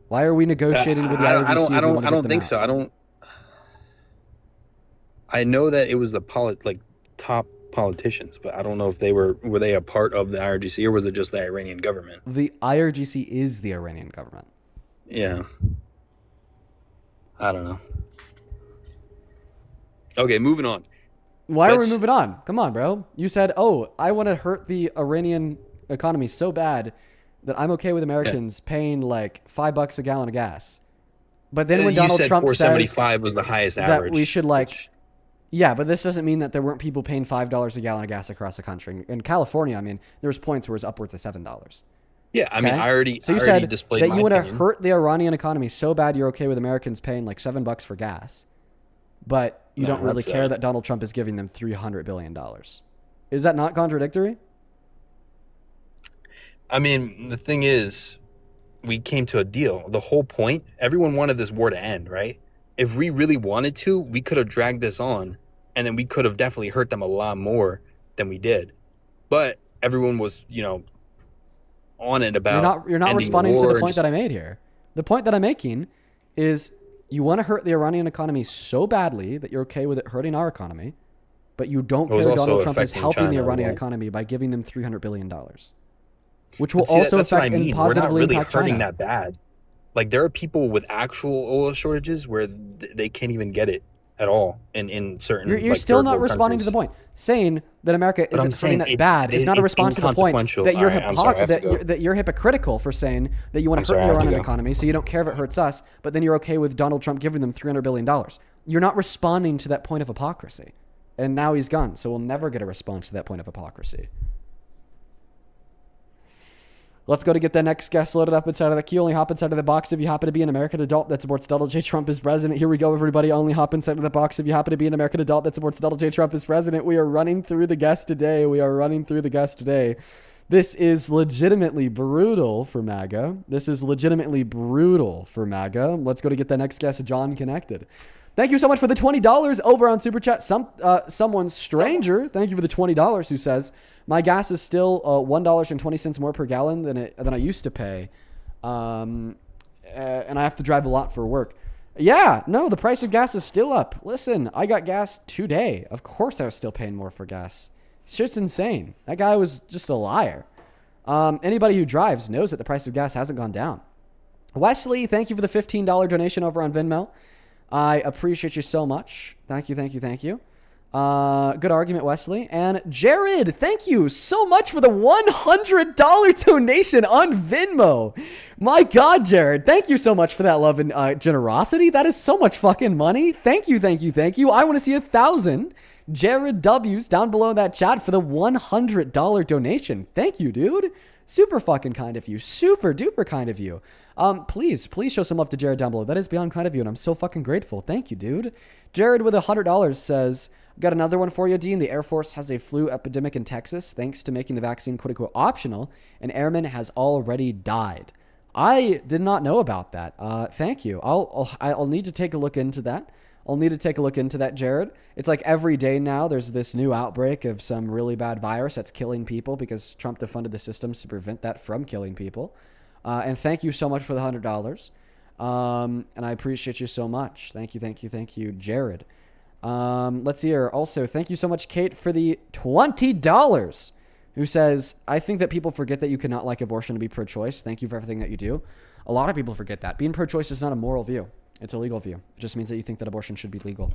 Why are we negotiating with the IRGC? I don't think so. I know that it was the top politicians, but I don't know if were they a part of the IRGC, or was it just the Iranian government? The IRGC is the Iranian government. Yeah. I don't know. Okay, moving on. Why are we moving on? Come on, bro. You said, "Oh, I want to hurt the Iranian economy so bad that I'm okay with Americans paying like $5 a gallon of gas." But then when Donald Trump says $4.75 was the highest average, that we should yeah, but this doesn't mean that there weren't people paying $5 a gallon of gas across the country. In California, I mean, there's points where it's upwards of $7. Yeah, I mean, I already said displayed that my you want to opinion. hurt the Iranian economy so bad you're okay with Americans paying like $7 for gas, but you don't really care that Donald Trump is giving them $300 billion. Is that not contradictory? I mean, the thing is, we came to a deal. The whole point, everyone wanted this war to end, right? If we really wanted to, we could have dragged this on, and then we could have definitely hurt them a lot more than we did. But everyone was, on it about you're not responding to the point that I made here. The point that I'm making is you want to hurt the Iranian economy so badly that you're okay with it hurting our economy, but you don't care that Donald Trump is helping the Iranian economy by giving them $300 billion, which will also affect and positively impact China. We're not really hurting that bad. Like, there are people with actual oil shortages where they can't even get it at all in certain. You're still not responding to the point. Saying that America isn't hurting that bad is not a response to the point that you're that you're hypocritical for saying that you want to hurt the Iranian economy, so you don't care if it hurts us, but then you're okay with Donald Trump giving them $300 billion. You're not responding to that point of hypocrisy. And now he's gone, so we'll never get a response to that point of hypocrisy. Let's go to get the next guest loaded up inside of the queue. Only hop inside of the box if you happen to be an American adult that supports Donald J. Trump as president. Here we go, everybody. Only hop inside of the box if you happen to be an American adult that supports Donald J. Trump as president. We are running through the guests today. This is legitimately brutal for MAGA. Let's go to get the next guest, John, connected. Thank you so much for the $20 over on Super Chat. Someone stranger, thank you for the $20, who says, my gas is still $1.20 more per gallon than I used to pay. And I have to drive a lot for work. Yeah, no, the price of gas is still up. Listen, I got gas today. Of course I was still paying more for gas. Shit's insane. That guy was just a liar. Anybody who drives knows that the price of gas hasn't gone down. Wesley, thank you for the $15 donation over on Venmo. I appreciate you so much. Thank you. Good argument, Wesley. And Jared, thank you so much for the $100 donation on Venmo. My God, Jared, thank you so much for that love and generosity. That is so much fucking money. Thank you. I want to see 1,000 Jared W's down below in that chat for the $100 donation. Thank you, dude. Super fucking kind of you. Super duper kind of you. Please show some love to Jared down below. That is beyond kind of you, and I'm so fucking grateful. Thank you, dude. Jared with $100 says, got another one for you, Dean. The Air Force has a flu epidemic in Texas thanks to making the vaccine quote-unquote optional. An airman has already died. I did not know about that. Thank you. I'll need to take a look into that. Jared. It's like every day now there's this new outbreak of some really bad virus that's killing people because Trump defunded the systems to prevent that from killing people. And thank you so much for the $100. And I appreciate you so much. Thank you, Jared. Let's see here. Also, thank you so much, Kate, for the $20, who says, I think that people forget that you cannot like abortion to be pro-choice. Thank you for everything that you do. A lot of people forget that. Being pro-choice is not a moral view. It's a legal view. It just means that you think that abortion should be legal.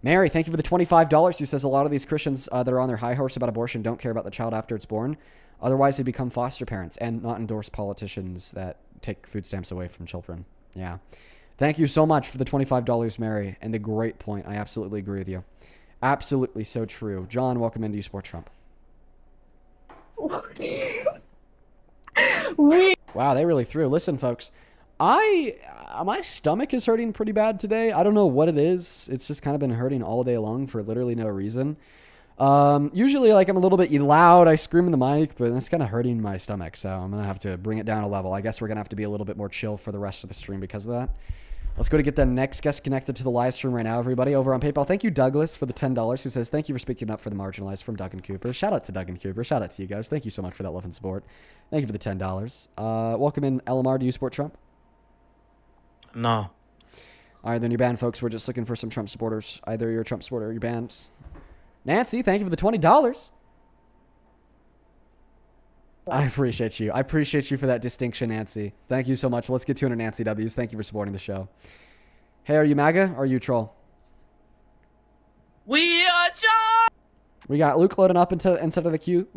Mary, thank you for the $25, who says a lot of these Christians that are on their high horse about abortion don't care about the child after it's born. Otherwise, they become foster parents and not endorse politicians that take food stamps away from children. Yeah. Thank you so much for the $25, Mary, and the great point. I absolutely agree with you. Absolutely so true. John, welcome into Sport Trump. Wow, they really threw. Listen, folks, my stomach is hurting pretty bad today. I don't know what it is. It's just kind of been hurting all day long for literally no reason. Usually, like, I'm a little bit loud. I scream in the mic, but it's kind of hurting my stomach, so I'm going to have to bring it down a level. I guess we're going to have to be a little bit more chill for the rest of the stream because of that. Let's go to get the next guest connected to the live stream right now, everybody, over on PayPal. Thank you, Douglas, for the $10, who says, thank you for speaking up for the marginalized, from Doug and Cooper. Shout out to Doug and Cooper. Shout out to you guys. Thank you so much for that love and support. Thank you for the $10. Welcome in, LMR. Do you support Trump? No. All right, then you're banned, folks. We're just looking for some Trump supporters. Either you're a Trump supporter or you're banned. Nancy, thank you for the $20. I appreciate you. I appreciate you for that distinction, Nancy. Thank you so much. Let's get 200 Nancy W's. Thank you for supporting the show. Hey, are you MAGA or are you troll? We are John. We got Luke loading up inside of the queue.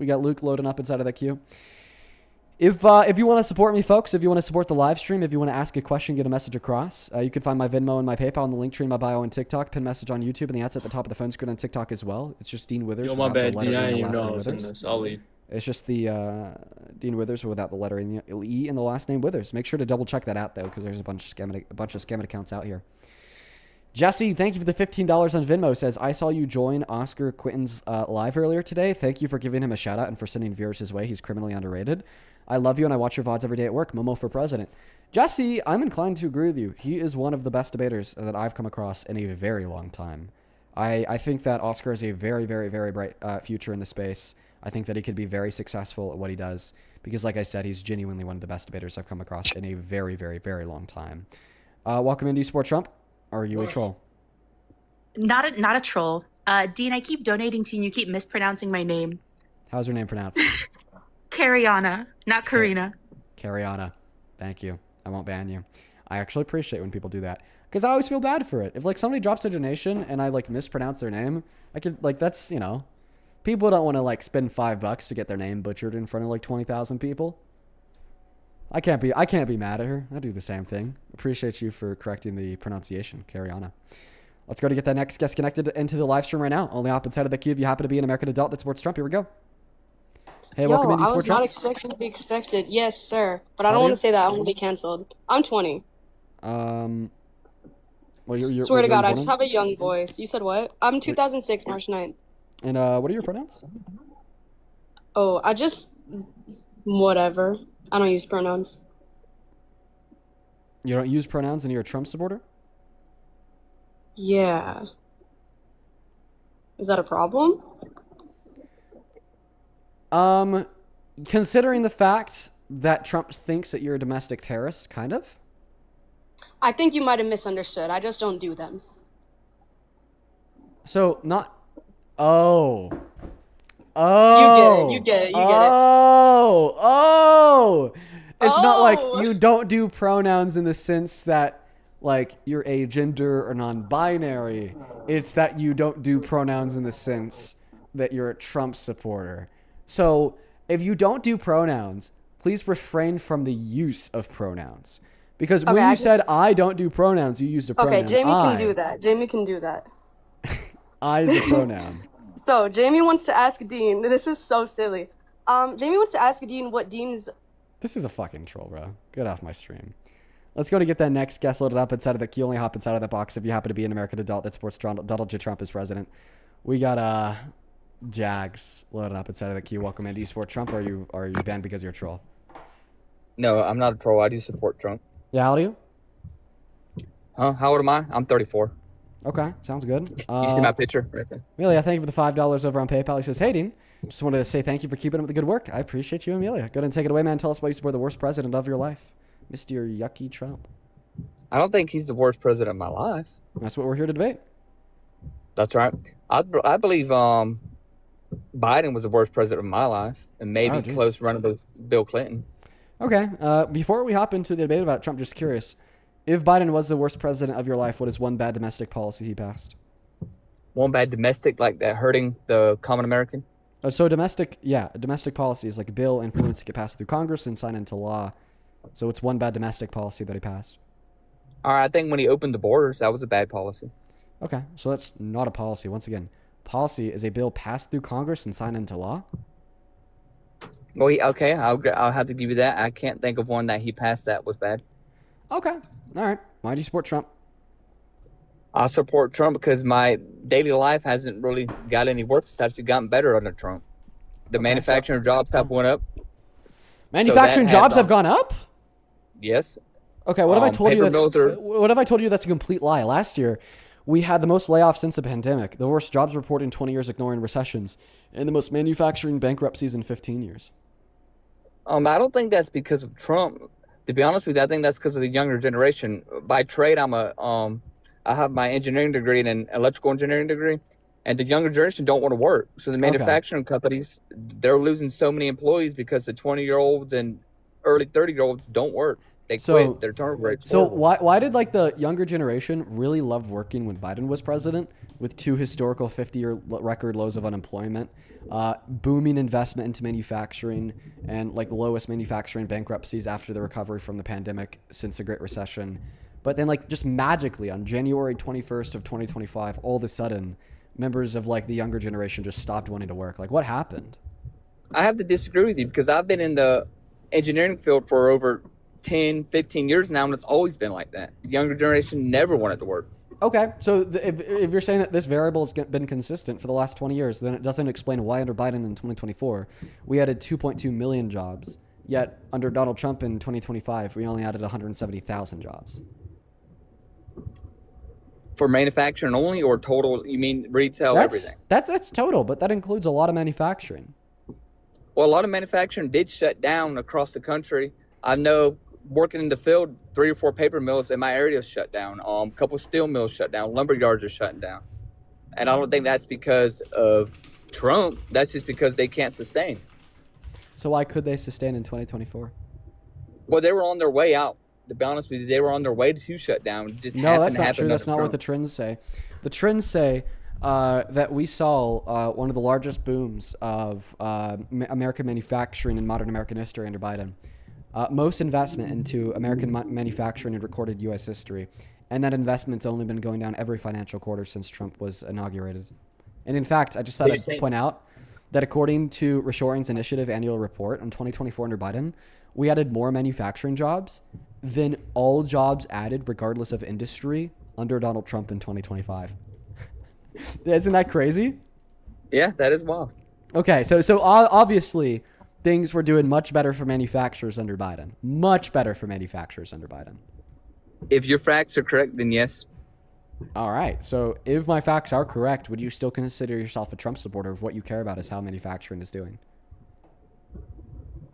If you want to support me, folks, if you want to support the live stream, if you want to ask a question, get a message across, you can find my Venmo and my PayPal in the link tree in my bio on TikTok, pin message on YouTube, and the ads at the top of the phone screen on TikTok as well. It's just Dean Withers. Yo, my bad, without the D. letter I E didn't in the even know last I name was in Withers. this. I'll leave. It's just the Dean Withers without the letter E in the last name Withers. Make sure to double check that out, though, because there's a bunch of scamming accounts out here. Jesse, thank you for the $15 on Venmo. Says, I saw you join Oscar Quinton's live earlier today. Thank you for giving him a shout out and for sending viewers his way. He's criminally underrated. I love you and I watch your VODs every day at work. Momo for president. Jesse, I'm inclined to agree with you. He is one of the best debaters that I've come across in a very long time. I think that Oscar has a very, very, very bright future in the space. I think that he could be very successful at what he does because, like I said, he's genuinely one of the best debaters I've come across in a very, very, very long time. Welcome in. Do you support Trump? Or are you a troll? Not a troll. Dean, I keep donating to you and you keep mispronouncing my name. How's your name pronounced? Cariana, not Karina. Cariana. Thank you. I won't ban you. I actually appreciate when people do that because I always feel bad for it. If like somebody drops a donation and I like mispronounce their name, I could like that's, you know, people don't want to like spend $5 to get their name butchered in front of like 20,000 people. I can't be mad at her. I do the same thing. Appreciate you for correcting the pronunciation, Cariana. Let's go to get that next guest connected into the live stream right now. Only up inside of the queue if you happen to be an American adult that supports Trump. Here we go. Hey, welcome in. I was not expecting to be expected. Yes, sir. But I don't want to say that. I want to be canceled. I'm 20. Well, Swear to God, I just have a young voice. You said what? I'm 2006, March 9th. And what are your pronouns? Oh, I just... whatever. I don't use pronouns. You don't use pronouns and you're a Trump supporter? Yeah. Is that a problem? Considering the fact that Trump thinks that you're a domestic terrorist, kind of? I think you might have misunderstood. I just don't do them. So, not... Oh. Oh. You get it. Oh. It's not like you don't do pronouns in the sense that, like, you're agender or non-binary. It's that you don't do pronouns in the sense that you're a Trump supporter. So, if you don't do pronouns, please refrain from the use of pronouns. Because when you said, I don't do pronouns, you used a pronoun. Okay, Jamie can do that. Jamie can do that. I is a pronoun. So, Jamie wants to ask Dean. This is so silly. Jamie wants to ask Dean what Dean's... This is a fucking troll, bro. Get off my stream. Let's go to get that next guest loaded up inside of the queue. Only hop inside of that box if you happen to be an American adult that supports Donald J. Trump as president. We got Jags loaded up inside of the queue. Welcome in. Do you support Trump or are you banned because you're a troll? No, I'm not a troll. I do support Trump. Yeah, how old are you? Huh? How old am I? I'm 34. Okay, sounds good. You see my picture right there? Amelia, thank you for the $5 over on PayPal. He says, hey, Dean, just wanted to say thank you for keeping up the good work. I appreciate you, Amelia. Go ahead and take it away, man. Tell us why you support the worst president of your life, Mr. Yucky Trump. I don't think he's the worst president of my life. That's what we're here to debate. That's right. I believe Biden was the worst president of my life and maybe close running with Bill Clinton. Okay. Before we hop into the debate about Trump, just curious. If Biden was the worst president of your life, what is one bad domestic policy he passed? One bad domestic, like that hurting the common American? So domestic policy is like a bill influenced to get passed through Congress and signed into law. So it's one bad domestic policy that he passed. All right, I think when he opened the borders, that was a bad policy. Okay, so that's not a policy. Once again, policy is a bill passed through Congress and signed into law? Well, okay, I'll have to give you that. I can't think of one that he passed that was bad. Okay, all right. Why do you support Trump? I support Trump because my daily life hasn't really got any worse. It's actually gotten better under Trump. The manufacturing jobs have went up. Manufacturing jobs have gone up? Yes. Okay, what if I told you paper that's mills are- what if I told you that's a complete lie? Last year, we had the most layoffs since the pandemic, the worst jobs report in 20 years ignoring recessions, and the most manufacturing bankruptcies in 15 years. I don't think that's because of Trump. To be honest with you, I think that's because of the younger generation. By trade, I have my engineering degree and an electrical engineering degree, and the younger generation don't want to work. So the manufacturing companies, they're losing so many employees because the 20-year-olds and early 30-year-olds don't work. They quit. Their turnover rate's So horrible. why did like the younger generation really love working when Biden was president, with 2 historical 50-year record lows of unemployment, booming investment into manufacturing, and like the lowest manufacturing bankruptcies after the recovery from the pandemic since the Great Recession? But then like just magically on January 21st of 2025, all of a sudden, members of like the younger generation just stopped wanting to work. Like what happened? I have to disagree with you because I've been in the engineering field for over 10, 15 years now, and it's always been like that. The younger generation never wanted to work. Okay, so if you're saying that this variable has been consistent for the last 20 years, then it doesn't explain why under Biden in 2024, we added 2.2 million jobs, yet under Donald Trump in 2025, we only added 170,000 jobs. For manufacturing only or total, you mean retail, everything? That's total, but that includes a lot of manufacturing. Well, a lot of manufacturing did shut down across the country. I know working in the field, 3 or 4 paper mills in my area shut down. A couple of steel mills shut down. Lumber yards are shutting down. And I don't think that's because of Trump. That's just because they can't sustain. So why could they sustain in 2024? Well, they were on their way out. To be honest with you, they were on their way to shut down. It just No, that's not happened true. That's under not what the Trump. trends say. The trends say that we saw one of the largest booms of American manufacturing in modern American history under Biden. Most investment into American manufacturing in recorded U.S. history. And that investment's only been going down every financial quarter since Trump was inaugurated. And in fact, I just thought I'd point out that according to Reshoring's Initiative annual report in 2024 under Biden, we added more manufacturing jobs than all jobs added, regardless of industry, under Donald Trump in 2025. Isn't that crazy? Yeah, that is wild. Okay, so obviously things were doing much better for manufacturers under Biden. Much better for manufacturers under Biden. If your facts are correct, then yes. All right. So if my facts are correct, would you still consider yourself a Trump supporter if what you care about is how manufacturing is doing?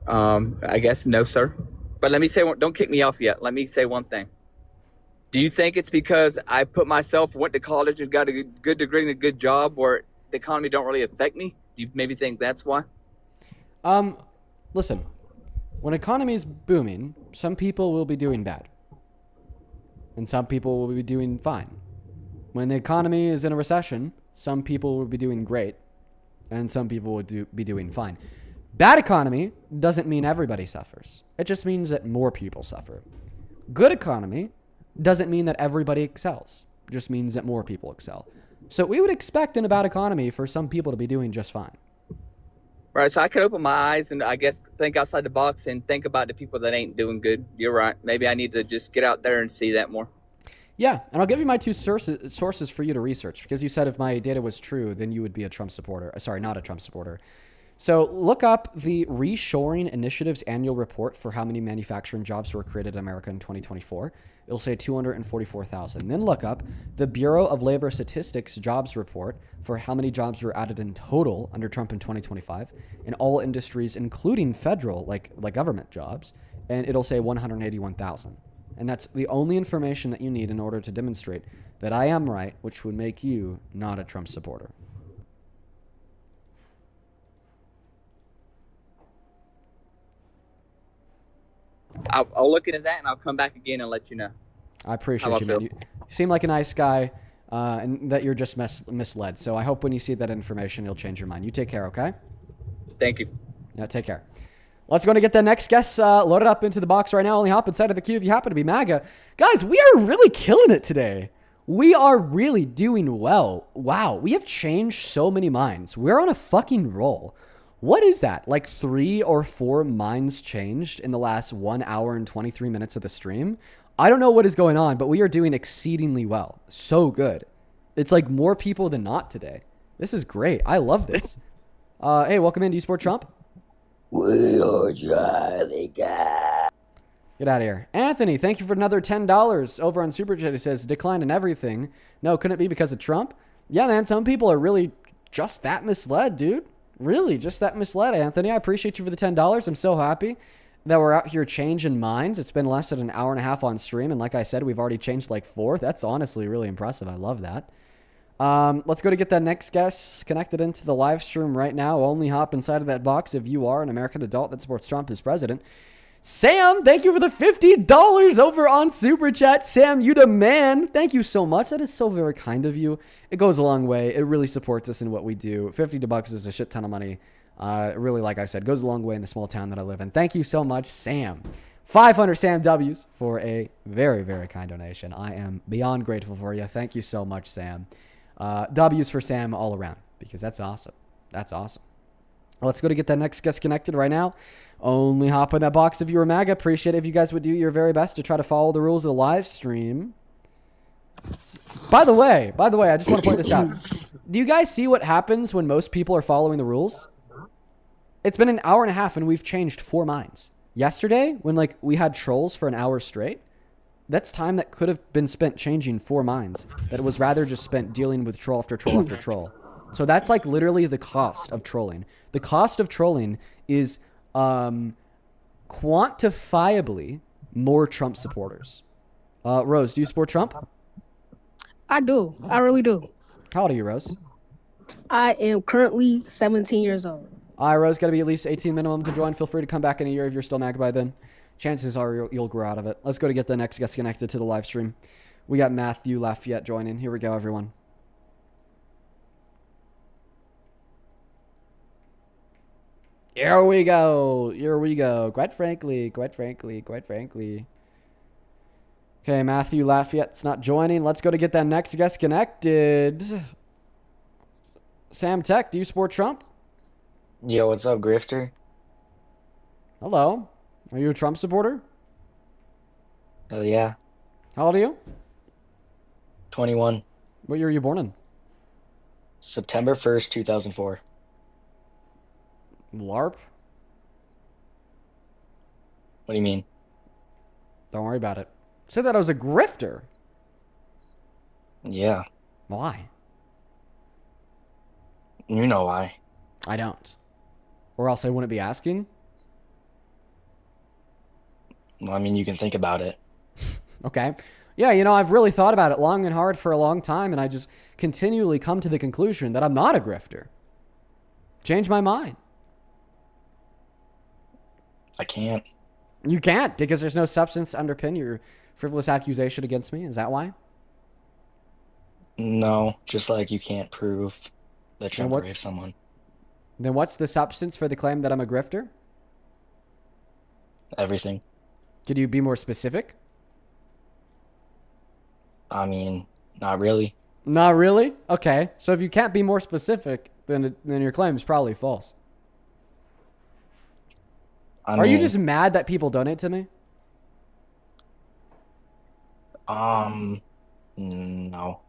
I guess no, sir. But let me say, don't kick me off yet. Let me say one thing. Do you think it's because I went to college and got a good degree and a good job where the economy don't really affect me? Do you maybe think that's why? Listen, when economy is booming, some people will be doing bad. And some people will be doing fine. When the economy is in a recession, some people will be doing great. And some people will be doing fine. Bad economy doesn't mean everybody suffers. It just means that more people suffer. Good economy doesn't mean that everybody excels. It just means that more people excel. So we would expect in a bad economy for some people to be doing just fine. Right, so I could open my eyes and I guess think outside the box and think about the people that ain't doing good. You're right. Maybe I need to just get out there and see that more. Yeah, and I'll give you my 2 sources for you to research, because you said if my data was true, then you would be a Trump supporter. Sorry, not a Trump supporter. So look up the Reshoring Initiative's annual report for how many manufacturing jobs were created in America in 2024. It'll say 244,000. Then look up the Bureau of Labor Statistics jobs report for how many jobs were added in total under Trump in 2025 in all industries, including federal, like government jobs, and it'll say 181,000. And that's the only information that you need in order to demonstrate that I am right, which would make you not a Trump supporter. I'll look into that and I'll come back again and let you know. I appreciate you, man. You seem like a nice guy, and that you're just misled. So I hope when you see that information, you'll change your mind. You take care, okay? Thank you. Yeah, take care. Let's go and get the next guest loaded up into the box right now. Only hop inside of the queue if you happen to be MAGA. Guys, we are really killing it today. We are really doing well. Wow, we have changed so many minds. We're on a fucking roll. What is that? Like 3 or 4 minds changed in the last 1 hour and 23 minutes of the stream? I don't know what is going on, but we are doing exceedingly well. So good. It's like more people than not today. This is great. I love this. Hey, welcome in. Do you support Trump? We are driving. Get out of here. Anthony, thank you for another $10 over on Super Chat. It says, decline in everything. No, couldn't it be because of Trump? Yeah, man, some people are really just that misled, dude. Really, just that misled, Anthony. I appreciate you for the $10. I'm so happy that we're out here changing minds. It's been less than an hour and a half on stream, and like I said, we've already changed like 4. That's honestly really impressive. I love that. Let's go to get that next guest connected into the live stream right now. Only hop inside of that box if you are an American adult that supports Trump as president. Sam, thank you for the $50 over on Super Chat. Sam, you the man. Thank you so much. That is so very kind of you. It goes a long way. It really supports us in what we do. $50 is a shit ton of money. Really, like I said, goes a long way in the small town that I live in. Thank you so much, Sam. 500 Sam W's for a very, very kind donation. I am beyond grateful for you. Thank you so much, Sam. W's for Sam all around, because that's awesome. That's awesome. Let's go to get that next guest connected right now. Only hop in that box if you were MAGA. Appreciate it if you guys would do your very best to try to follow the rules of the live stream. By the way, I just want to point this out. Do you guys see what happens when most people are following the rules? It's been an hour and a half and we've changed 4 minds. Yesterday, when like we had trolls for an hour straight, that's time that could have been spent changing 4 minds. That was rather just spent dealing with troll after troll after troll. So that's like literally the cost of trolling. The cost of trolling is quantifiably more Trump supporters. Rose, do you support Trump? I do. I really do. How old are you, Rose? I am currently 17 years old. All right, Rose, got to be at least 18 minimum to join. Feel free to come back in a year if you're still MAGA by then. Chances are you'll grow out of it. Let's go to get the next guest connected to the live stream. We got Matthew Lafayette joining. Here we go, everyone. Here we go. Here we go. Quite frankly. Okay, Matthew Lafayette's not joining. Let's go to get that next guest connected. Sam Tech, do you support Trump? Yo, what's up, Grifter? Hello. Are you a Trump supporter? Hell yeah. How old are you? 21. What year were you born in? September 1st, 2004. LARP? What do you mean? Don't worry about it. Said that I was a grifter. Yeah. Why? You know why. I don't. Or else I wouldn't be asking. Well, I mean, you can think about it. Okay. Yeah, you know, I've really thought about it long and hard for a long time, and I just continually come to the conclusion that I'm not a grifter. Change my mind. I can't. You can't, because there's no substance to underpin your frivolous accusation against me. Is that why? No, just like you can't prove that Trump raped someone. Then what's the substance for the claim that I'm a grifter? Everything. Could you be more specific? I mean, not really. Not really? Okay. So if you can't be more specific, then your claim is probably false. Are you just mad that people donate to me? No.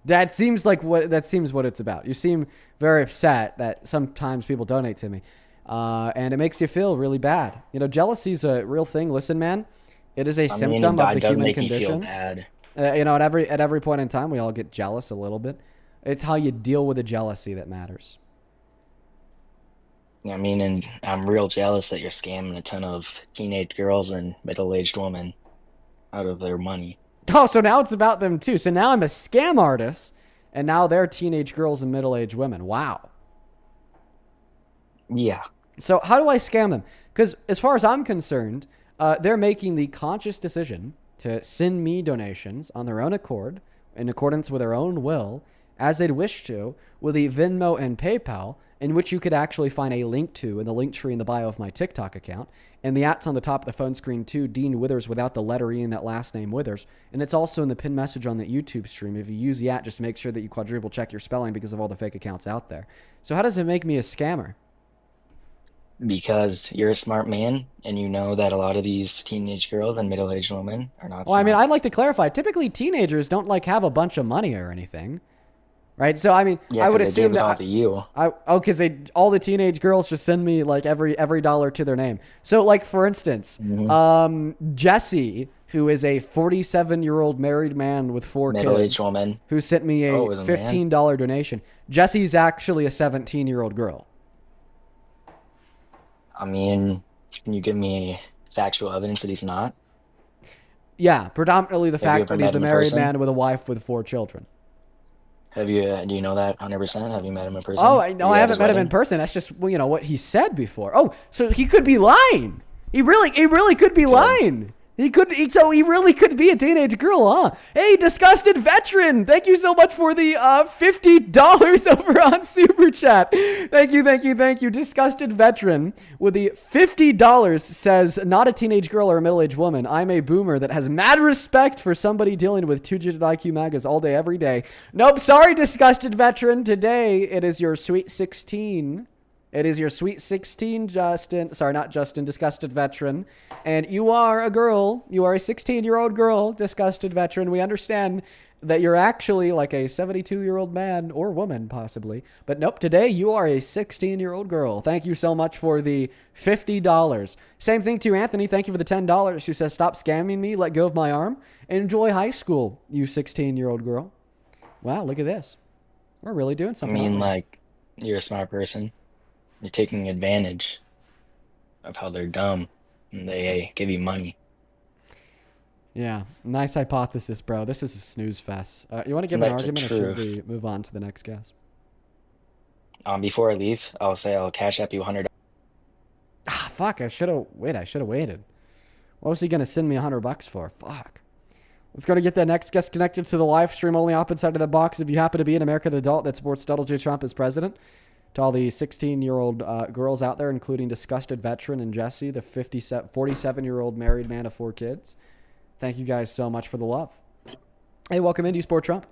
That seems what it's about. You seem very upset that sometimes people donate to me. And it makes you feel really bad. You know, jealousy is a real thing. Listen, man, it is a symptom of the human condition. You know, at every point in time, we all get jealous a little bit. It's how you deal with the jealousy that matters. I mean, and I'm real jealous that you're scamming a ton of teenage girls and middle-aged women out of their money. Oh, so now it's about them too. So now I'm a scam artist, and now they're teenage girls and middle-aged women. Wow. Yeah. So how do I scam them? Because as far as I'm concerned, they're making the conscious decision to send me donations on their own accord, in accordance with their own will, as they'd wish to, with the Venmo and PayPal, in which you could actually find a link to in the link tree in the bio of my TikTok account. And the @'s on the top of the phone screen too, Dean Withers without the letter E in that last name Withers. And it's also in the pinned message on the YouTube stream. If you use the @, just make sure that you quadruple check your spelling because of all the fake accounts out there. So how does it make me a scammer? Because you're a smart man and you know that a lot of these teenage girls and middle-aged women are not Well, I mean, smart. I'd like to clarify. Typically, teenagers don't like have a bunch of money or anything, right? So, I mean, Yeah, I would because they assume gave it all that to you. because all the teenage girls just send me like every dollar to their name. So, like for instance, Jesse, who is a 47-year-old married man with 4 Middle-aged kids, woman. who sent me Oh, a it was a man. $15 donation. Jesse's actually a 17-year-old girl. I mean, can you give me factual evidence that he's not? Yeah, predominantly the Have you fact ever that he's met a him in married person? man with a wife with 4 children. Do you know that 100%? Have you met him in person? Oh, I know. Were you I at haven't his met him in wedding? person. That's just what he said before. Oh, so he could be lying. He really could be lying. So he really could be a teenage girl, huh? Hey, disgusted veteran! Thank you so much for the $50 over on Super Chat. Thank you, disgusted veteran with the $50 says, not a teenage girl or a middle-aged woman. I'm a boomer that has mad respect for somebody dealing with 2-digit IQ magas all day, every day. Nope, sorry, disgusted veteran. Today it is your sweet 16. It is your sweet 16, Justin. Sorry, not Justin, disgusted veteran. And you are a girl. You are a 16-year-old girl, disgusted veteran. We understand that you're actually like a 72-year-old man or woman, possibly. But nope, today you are a 16-year-old girl. Thank you so much for the $50. Same thing to Anthony. Thank you for the $10. Who says, stop scamming me, let go of my arm. Enjoy high school, you 16-year-old girl. Wow, look at this. We're really doing I something. mean, like, you're a smart person. You're taking advantage of how they're dumb and they give you money. Yeah, nice hypothesis, bro. This is a snooze fest. You want to give Isn't an that the argument, or should truth? we move on to the next guest? Before I leave, I'll say I'll cash app you $100. Ah, fuck! I should have waited. What was he gonna send me $100 for? Fuck. Let's go to get the next guest connected to the live stream. Only up inside of the box if you happen to be an American adult that supports Donald J. Trump as president. To all the 16-year-old girls out there, including disgusted veteran and Jesse, the 47-year-old married man of 4 kids. Thank you guys so much for the love. Hey, welcome in. Do you support Trump?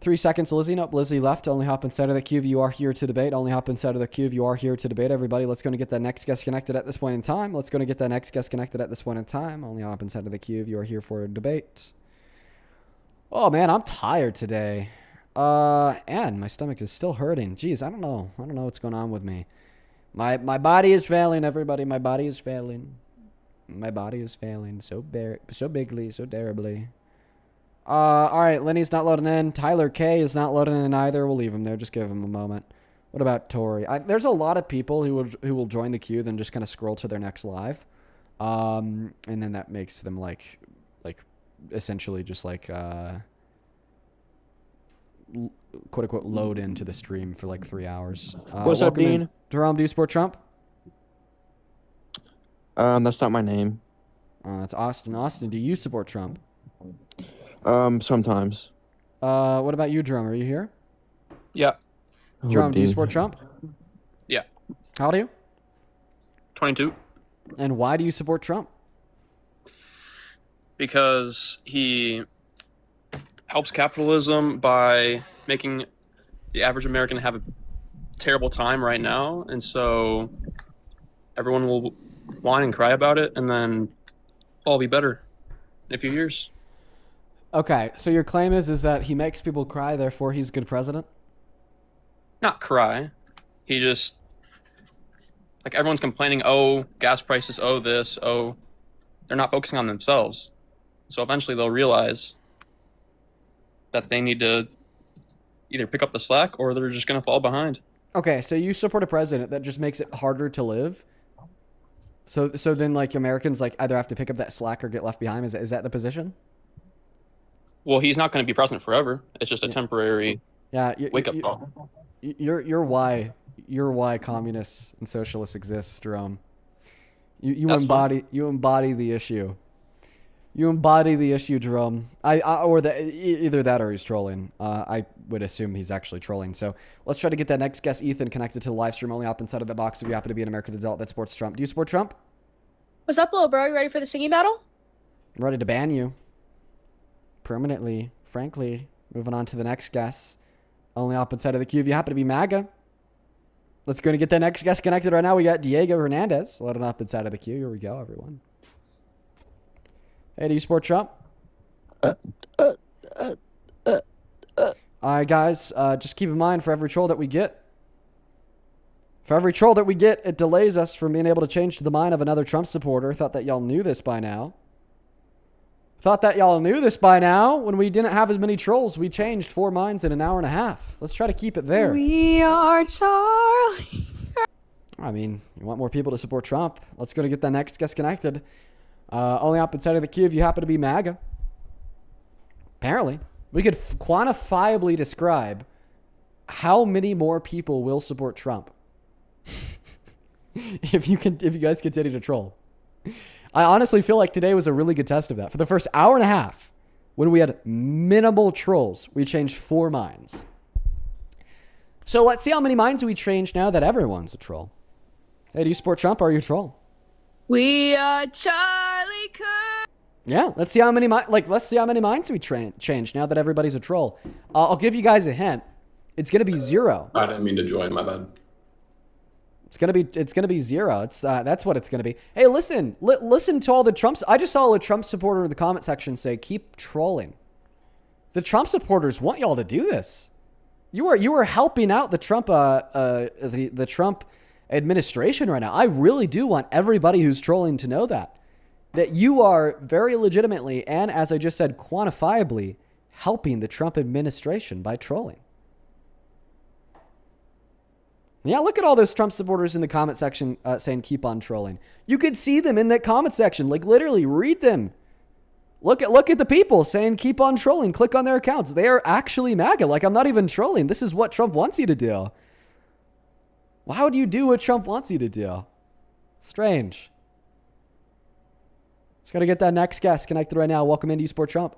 3 seconds, Lizzie. Nope, Lizzie left. Only hop inside of the queue if you are here to debate. Only hop inside of the queue if you are here to debate. Everybody, let's go and get the next guest connected at this point in time. Only hop inside of the queue if you are here for a debate. Oh, man, I'm tired today. And my stomach is still hurting. Jeez, I don't know what's going on with me. My body is failing, everybody. My body is failing so bigly, so terribly. All right, Lenny's not loading in. Tyler K is not loading in either. We'll leave him there. Just give him a moment. What about Tori? There's a lot of people who will join the queue, then just kind of scroll to their next live, and then that makes them like essentially just like quote unquote load into the stream for like 3 hours. What's up, Dean? Jerome, do you support Trump? That's not my name. That's Austin. Austin, do you support Trump? Sometimes. What about you, Jerome? Are you here? Yeah. Jerome, do you support Trump? Yeah. How old are you? 22. And why do you support Trump? Because he helps capitalism by making the average American have a terrible time right now, and so everyone will whine and cry about it, and then all be better in a few years. Okay, so your claim is that he makes people cry, therefore he's a good president? Not cry. He just, like, everyone's complaining, oh, gas prices, oh, this, oh. They're not focusing on themselves. So eventually they'll realize that they need to either pick up the slack or they're just going to fall behind. Okay, so you support a president that just makes it harder to live? So then, like, Americans, like, either have to pick up that slack or get left behind? Is that the position? Well, he's not going to be president forever. It's just a temporary wake-up call. You're why communists and socialists exist, Jerome. You embody the issue. You embody the issue, Jerome. Either that or he's trolling. I would assume he's actually trolling. So let's try to get that next guest, Ethan, connected to the live stream. Only up inside of the box if you happen to be an American adult that supports Trump. Do you support Trump? What's up, little bro? You ready for the singing battle? I'm ready to ban you. Permanently, frankly. Moving on to the next guest. Only up inside of the queue if you happen to be MAGA. Let's go and get the next guest connected right now. We got Diego Hernandez loading up inside of the queue. Here we go, everyone. Hey, do you support Trump? All right, guys, just keep in mind for every troll that we get, it delays us from being able to change the mind of another Trump supporter. Thought that y'all knew this by now. When we didn't have as many trolls, we changed 4 minds in an hour and a half. Let's try to keep it there. We are Charlie. I mean, you want more people to support Trump. Let's go to get the next guest connected. Only up inside of the queue if you happen to be MAGA. Apparently, we could quantifiably describe how many more people will support Trump if you guys continue to troll. I honestly feel like today was a really good test of that. For the first hour and a half, when we had minimal trolls, we changed 4 minds. So let's see how many minds we changed now that everyone's a troll. Hey, do you support Trump or are you a troll? We are Charlie Kirk. Yeah, let's see how many minds we change now that everybody's a troll. I'll give you guys a hint. It's gonna be 0. I didn't mean to join. My bad. It's gonna be 0. That's what it's gonna be. Hey, listen to all the Trumps. I just saw a Trump supporter in the comment section say, "Keep trolling." The Trump supporters want y'all to do this. You are helping out the Trump the Trump administration right now. I really do want everybody who's trolling to know that you are very legitimately and, as I just said, quantifiably helping the Trump administration by trolling. Yeah, look at all those Trump supporters in the comment section saying keep on trolling. You could see them in that comment section. Like, literally, read them. Look at the people saying keep on trolling. Click on their accounts. They are actually MAGA. Like, I'm not even trolling. This is what Trump wants you to do. Why would you do what Trump wants you to do? Strange. Just got to get that next guest connected right now. Welcome in. Do you support Trump?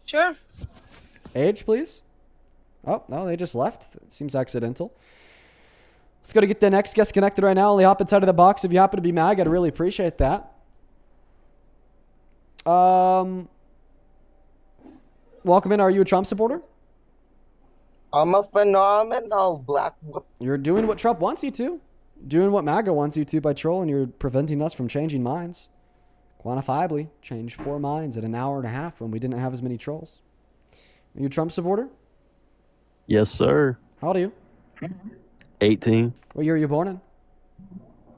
Sure. Age, please. Oh, no, they just left. It seems accidental. Let's go to get the next guest connected right now. Only hop inside of the box if you happen to be MAGA. I'd really appreciate that. Welcome in. Are you a Trump supporter? I'm a phenomenal black. You're doing what Trump wants you to. Doing what MAGA wants you to by trolling. You're preventing us from changing minds. Quantifiably, changed 4 minds in an hour and a half when we didn't have as many trolls. Are you a Trump supporter? Yes, sir. How old are you? 18. What year were you born in?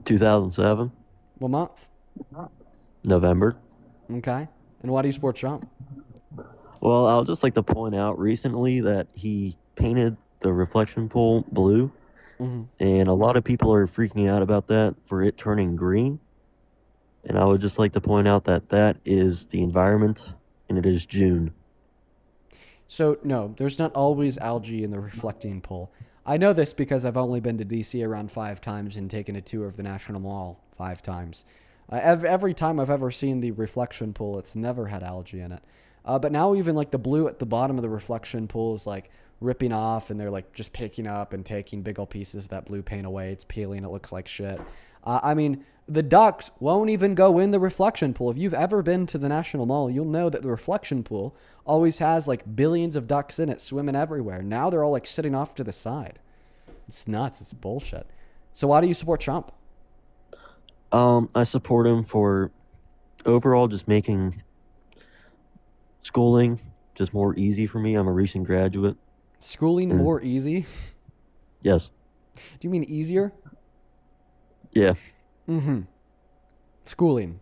2007. What month? November. Okay. And why do you support Trump? Well, I would just like to point out recently that he painted the reflection pool blue, and a lot of people are freaking out about that for it turning green. And I would just like to point out that that is the environment, and it is June. So, no, there's not always algae in the reflecting pool. I know this because I've only been to D.C. around 5 times and taken a tour of the National Mall 5 times. Every time I've ever seen the reflection pool, it's never had algae in it. But now even like the blue at the bottom of the reflection pool is like ripping off, and they're like just picking up and taking big old pieces of that blue paint away. It's peeling. It looks like shit. I mean, the ducks won't even go in the reflection pool. If you've ever been to the National Mall, you'll know that the reflection pool always has like billions of ducks in it swimming everywhere. Now they're all like sitting off to the side. It's nuts. It's bullshit. So why do you support Trump? I support him for overall just making schooling just more easy for me. I'm a recent graduate. Schooling more easy? Yes. Do you mean easier? Yeah. Mm-hmm. Schooling.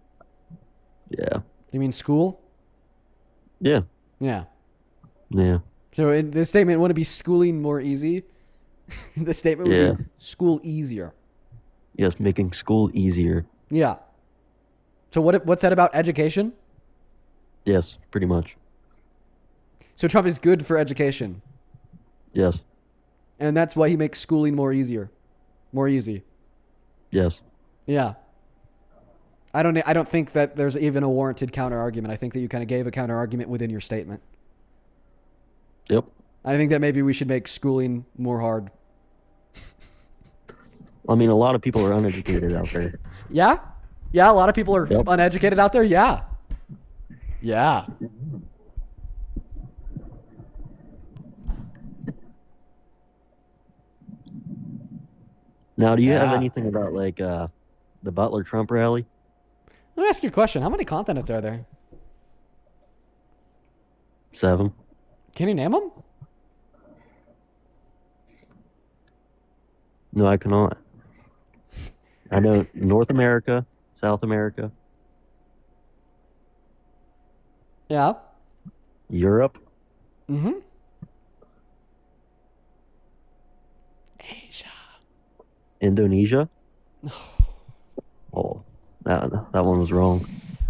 Yeah. You mean school? Yeah. Yeah. Yeah. So in the statement, would it be schooling more easy? The statement would be school easier. Yes, making school easier. Yeah. So what's that about education? Yes, pretty much. So Trump is good for education. Yes. And that's why he makes schooling more easy. Yes. Yeah. I don't think that there's even a warranted counter argument. I think that you kind of gave a counter argument within your statement. Yep. I think that maybe we should make schooling more hard. I mean, a lot of people are uneducated out there. Yeah? Yeah, a lot of people are uneducated out there? Yeah. Yeah. Now, do you have Yeah. anything about like the Butler Trump rally? Let me ask you a question. How many continents are there? 7. Can you name them? No, I cannot. I know North America, South America, Yeah. Europe, Mm-hmm. Indonesia. Oh, that one was wrong.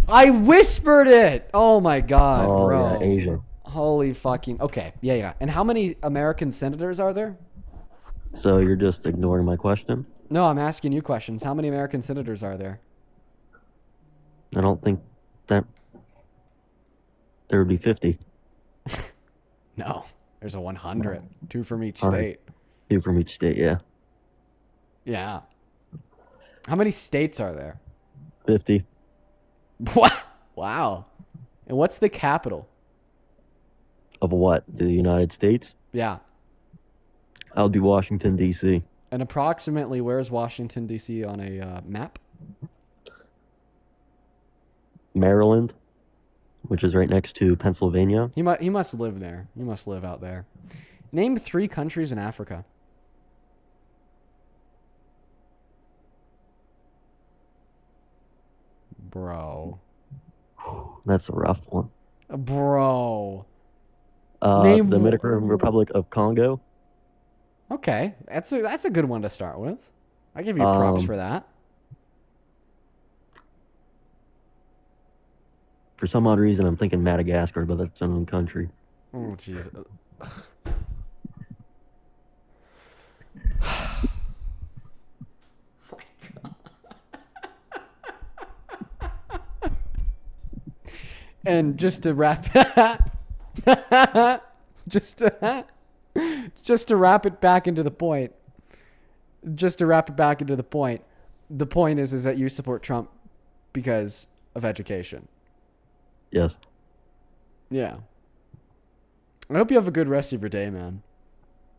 I whispered it. Oh my god, Oh, bro. yeah, Asia. Holy fucking. Okay. Yeah, yeah. And how many American senators are there? So you're just ignoring my question? No, I'm asking you questions. How many American senators are there? I don't think that there would be 50. No. There's a 100. 2 from each All state. right. 2 from each state, yeah. Yeah. How many states are there? 50. What? Wow. And what's the capital? Of what? The United States? Yeah. That would be Washington, D.C. And approximately where's Washington, D.C. on a map? Maryland, which is right next to Pennsylvania. He must live there. He must live out there. Name 3 countries in Africa. Bro. That's a rough one. Bro. Name The Dominican Republic of Congo. Okay. That's a good one to start with. I give you props for that. For some odd reason, I'm thinking Madagascar, but that's its own country. Oh, jeez. And just to wrap just to wrap it back into the point. The point is that you support Trump because of education. Yes. Yeah. I hope you have a good rest of your day, man.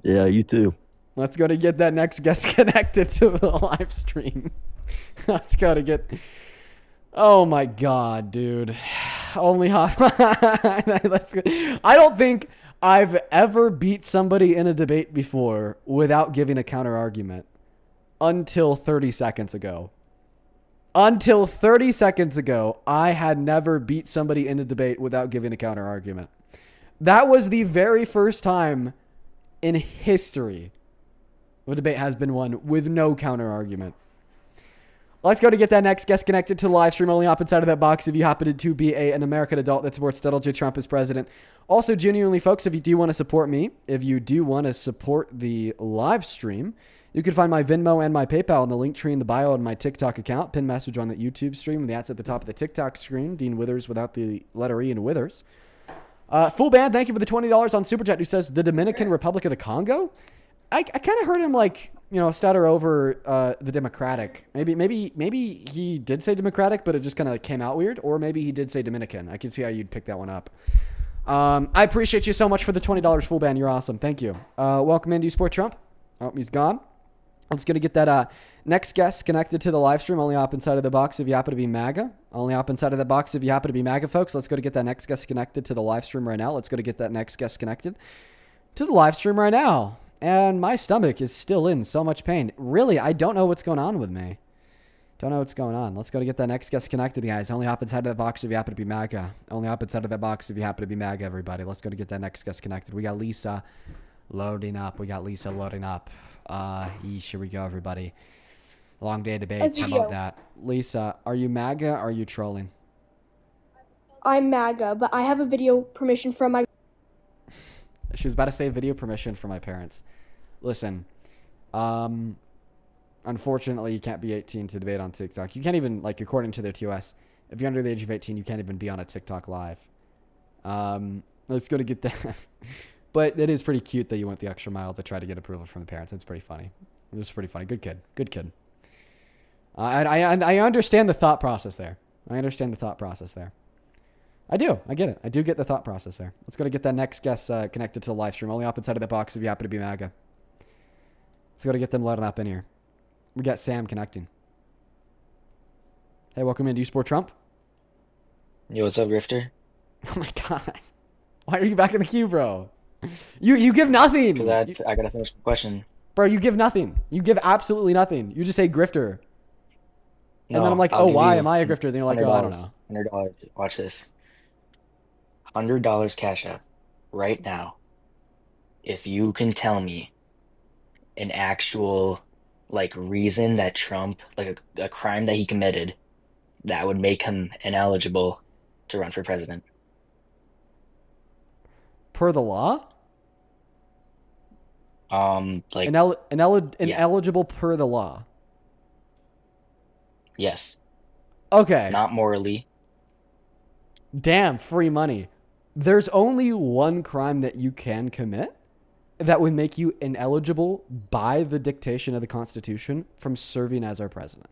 Yeah, you too. Let's go to get that next guest connected to the live stream. Let's go to get... Oh my god, dude. Only hot. I don't think I've ever beat somebody in a debate before without giving a counter argument until 30 seconds ago. Until 30 seconds ago, I had never beat somebody in a debate without giving a counter argument. That was the very first time in history a debate has been won with no counter argument. Let's go to get that next guest connected to the live stream. Only hop inside of that box if you happen to be an American adult that supports Donald J. Trump as president. Also, genuinely, folks, if you do want to support me, if you do want to support the live stream, you can find my Venmo and my PayPal in the link tree in the bio on my TikTok account. Pin message on the YouTube stream. The ad's at the top of the TikTok screen. Dean Withers without the letter E in Withers. Full band, thank you for the $20 on Super Chat, who says the Dominican Republic of the Congo. I kind of heard him stutter over the Democratic. Maybe he did say Democratic, but it just kind of came out weird. Or maybe he did say Dominican. I can see how you'd pick that one up. I appreciate you so much for the $20 full band. You're awesome. Thank you. Welcome in. Do you support Trump? Oh, he's gone. Let's go to get that next guest connected to the live stream. Only hop inside of the box if you happen to be MAGA. Only hop inside of the box if you happen to be MAGA, folks. Let's go to get that next guest connected to the live stream right now. Let's go to get that next guest connected to the live stream right now. And my stomach is still in so much pain. Really, I don't know what's going on with me. Don't know what's going on. Let's go to get that next guest connected, guys. Only hop inside of that box if you happen to be MAGA. Only hop inside of that box if you happen to be MAGA, everybody. Let's go to get that next guest connected. We got Lisa loading up. Here we go, everybody. Long day of debate. How about that? Lisa, are you MAGA or are you trolling? I'm MAGA, but I have a video permission from my... She was about to say video permission from my parents. Listen, unfortunately, you can't be 18 to debate on TikTok. You can't even, according to their TOS, if you're under the age of 18, you can't even be on a TikTok live. Let's go to get that. But it is pretty cute that you went the extra mile to try to get approval from the parents. It's pretty funny. It's pretty funny. Good kid. Good kid. I understand the thought process there. I do. I get it. I do get the thought process there. Let's go to get that next guest connected to the live stream. Only up inside of the box if you happen to be MAGA. Let's go to get them loaded up in here. We got Sam connecting. Hey, welcome in. Do you support Trump? Yo, what's up, Grifter? Oh my god. Why are you back in the queue, bro? You give nothing. Because I gotta finish the question. Bro, you give nothing. You give absolutely nothing. You just say grifter. And then I'm like, I'll oh, give why you am I a grifter? Then you're like, oh, I don't know. $100. Watch this. $100 Cash App right now. If you can tell me an actual like reason that Trump, like a crime that he committed that would make him ineligible to run for president. Per the law? Like ineligible per the law. Yes. Okay. Not morally. Damn, free money. There's only one crime that you can commit that would make you ineligible by the dictation of the Constitution from serving as our president.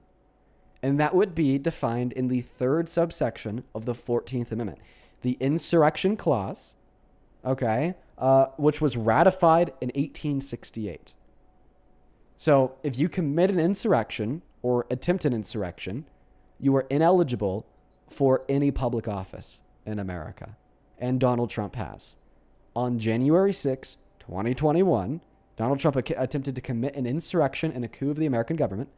And that would be defined in the third subsection of the 14th Amendment. The insurrection clause, okay, which was ratified in 1868. So if you commit an insurrection or attempt an insurrection, you are ineligible for any public office in America. And Donald Trump has. On January 6, 2021, Donald Trump attempted to commit an insurrection and a coup of the American government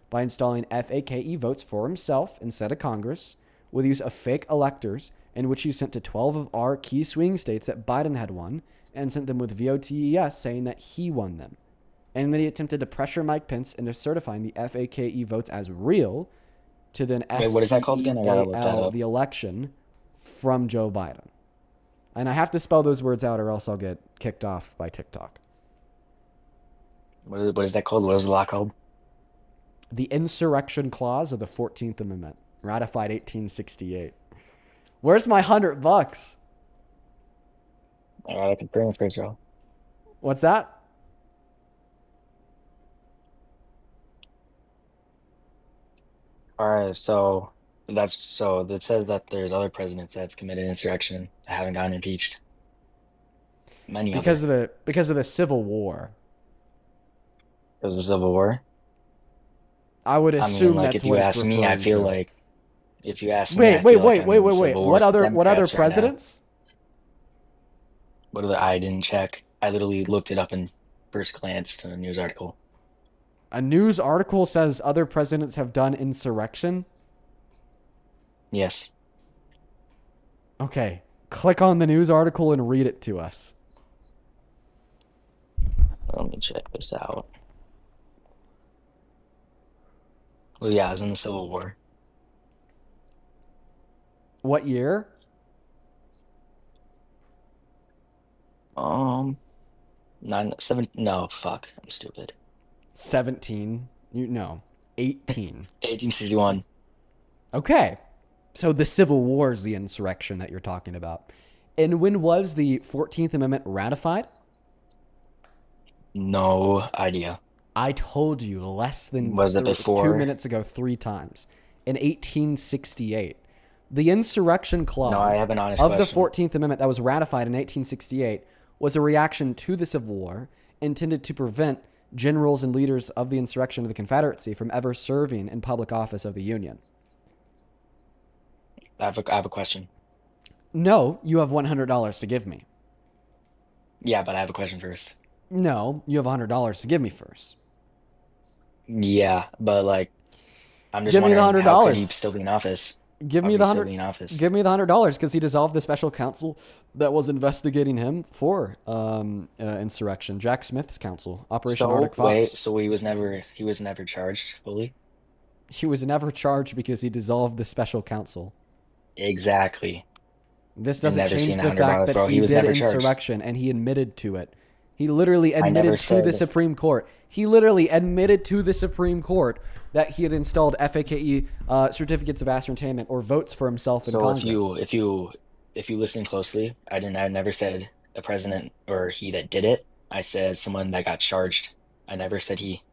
by installing FAKE votes for himself instead of Congress with use of fake electors, in which he sent to 12 of our key swing states that Biden had won and sent them with VOTES saying that he won them. And then he attempted to pressure Mike Pence into certifying the FAKE votes as real to then Wait, what is that called again? I gotta look that STEAL up. the election from Joe Biden. And I have to spell those words out or else I'll get kicked off by TikTok. What is that called? What is the law called? The Insurrection Clause of the 14th Amendment, ratified 1868. Where's my $100? I can bring this first, bro. What's that? All right, so it says that there's other presidents that have committed insurrection that haven't gotten impeached. Many of Because of the Civil War. Because of the Civil War. I would assume like that's if what you it's ask me, I referring feel to. like if you ask me, I Wait. feel like I'm in the Civil War What with the other Democrats right now. presidents? I didn't check. I literally looked it up in first glance to a news article. A news article says other presidents have done insurrection? Yes. Okay. Click on the news article and read it to us. Let me check this out. Well, yeah, I was in the Civil War. What year? No, fuck, I'm stupid. 17. 18. 1861. Okay. So the Civil War is the insurrection that you're talking about. And when was the 14th Amendment ratified? No idea. I told you less than Was it before? 2 minutes ago 3 times. In 1868. The insurrection clause No, I have an honest of the question. 14th Amendment that was ratified in 1868 was a reaction to the Civil War intended to prevent generals and leaders of the insurrection of the Confederacy from ever serving in public office of the Union. I have a question. No, you have $100 to give me. Yeah, but I have a question first. No, you have $100 to give me first. Yeah, but like, I'm just Give me the wondering how could he $100. still be in office? Give How me could the he still 100. be in office? Give me the $100 because he dissolved the special counsel that was investigating him for insurrection. Jack Smith's counsel, Operation Arctic Fox. Wait, so he was never charged fully? He was never charged because he dissolved the special counsel. Exactly. This I've doesn't never change seen the $100, fact bro. that He he was did never charged. insurrection and he admitted to it. He literally I never admitted to the said- Supreme Court. He literally admitted to the Supreme Court that he had installed FAKE certificates of ascertainment or votes for himself in So Congress. if you listen closely, I never said a president or he that did it. I said someone that got charged. I never said he.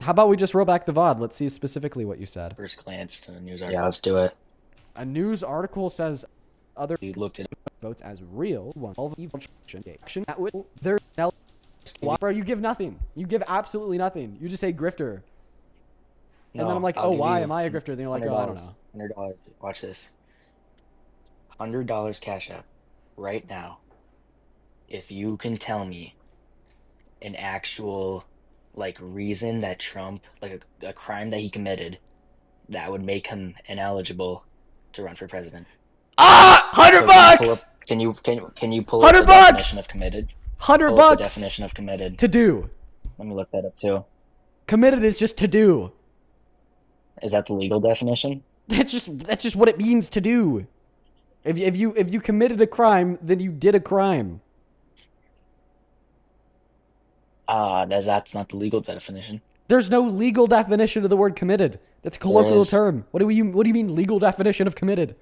How about we just roll back the VOD? Let's see specifically what you said. First glance to the news article. Yeah, let's do it. A news article says other We looked at votes as real. One of evil action that would there now Why? Bro, you give nothing. You give absolutely nothing. You just say grifter. And then I'm like, I'll oh, give why you am I a grifter? Then you're like, oh, I don't know. $100. Watch this. $100 Cash App right now. If you can tell me an actual like reason that Trump, like a crime that he committed, that would make him ineligible to run for president. Ah, $100. Can you pull up the $100. definition of committed? $100. Pull up the definition of committed. To do. Let me look that up too. Committed is just to do. Is that the legal definition? That's just what it means to do. If you committed a crime, then you did a crime. That's not the legal definition. There's no legal definition of the word committed. That's a colloquial term. What do you mean legal definition of committed?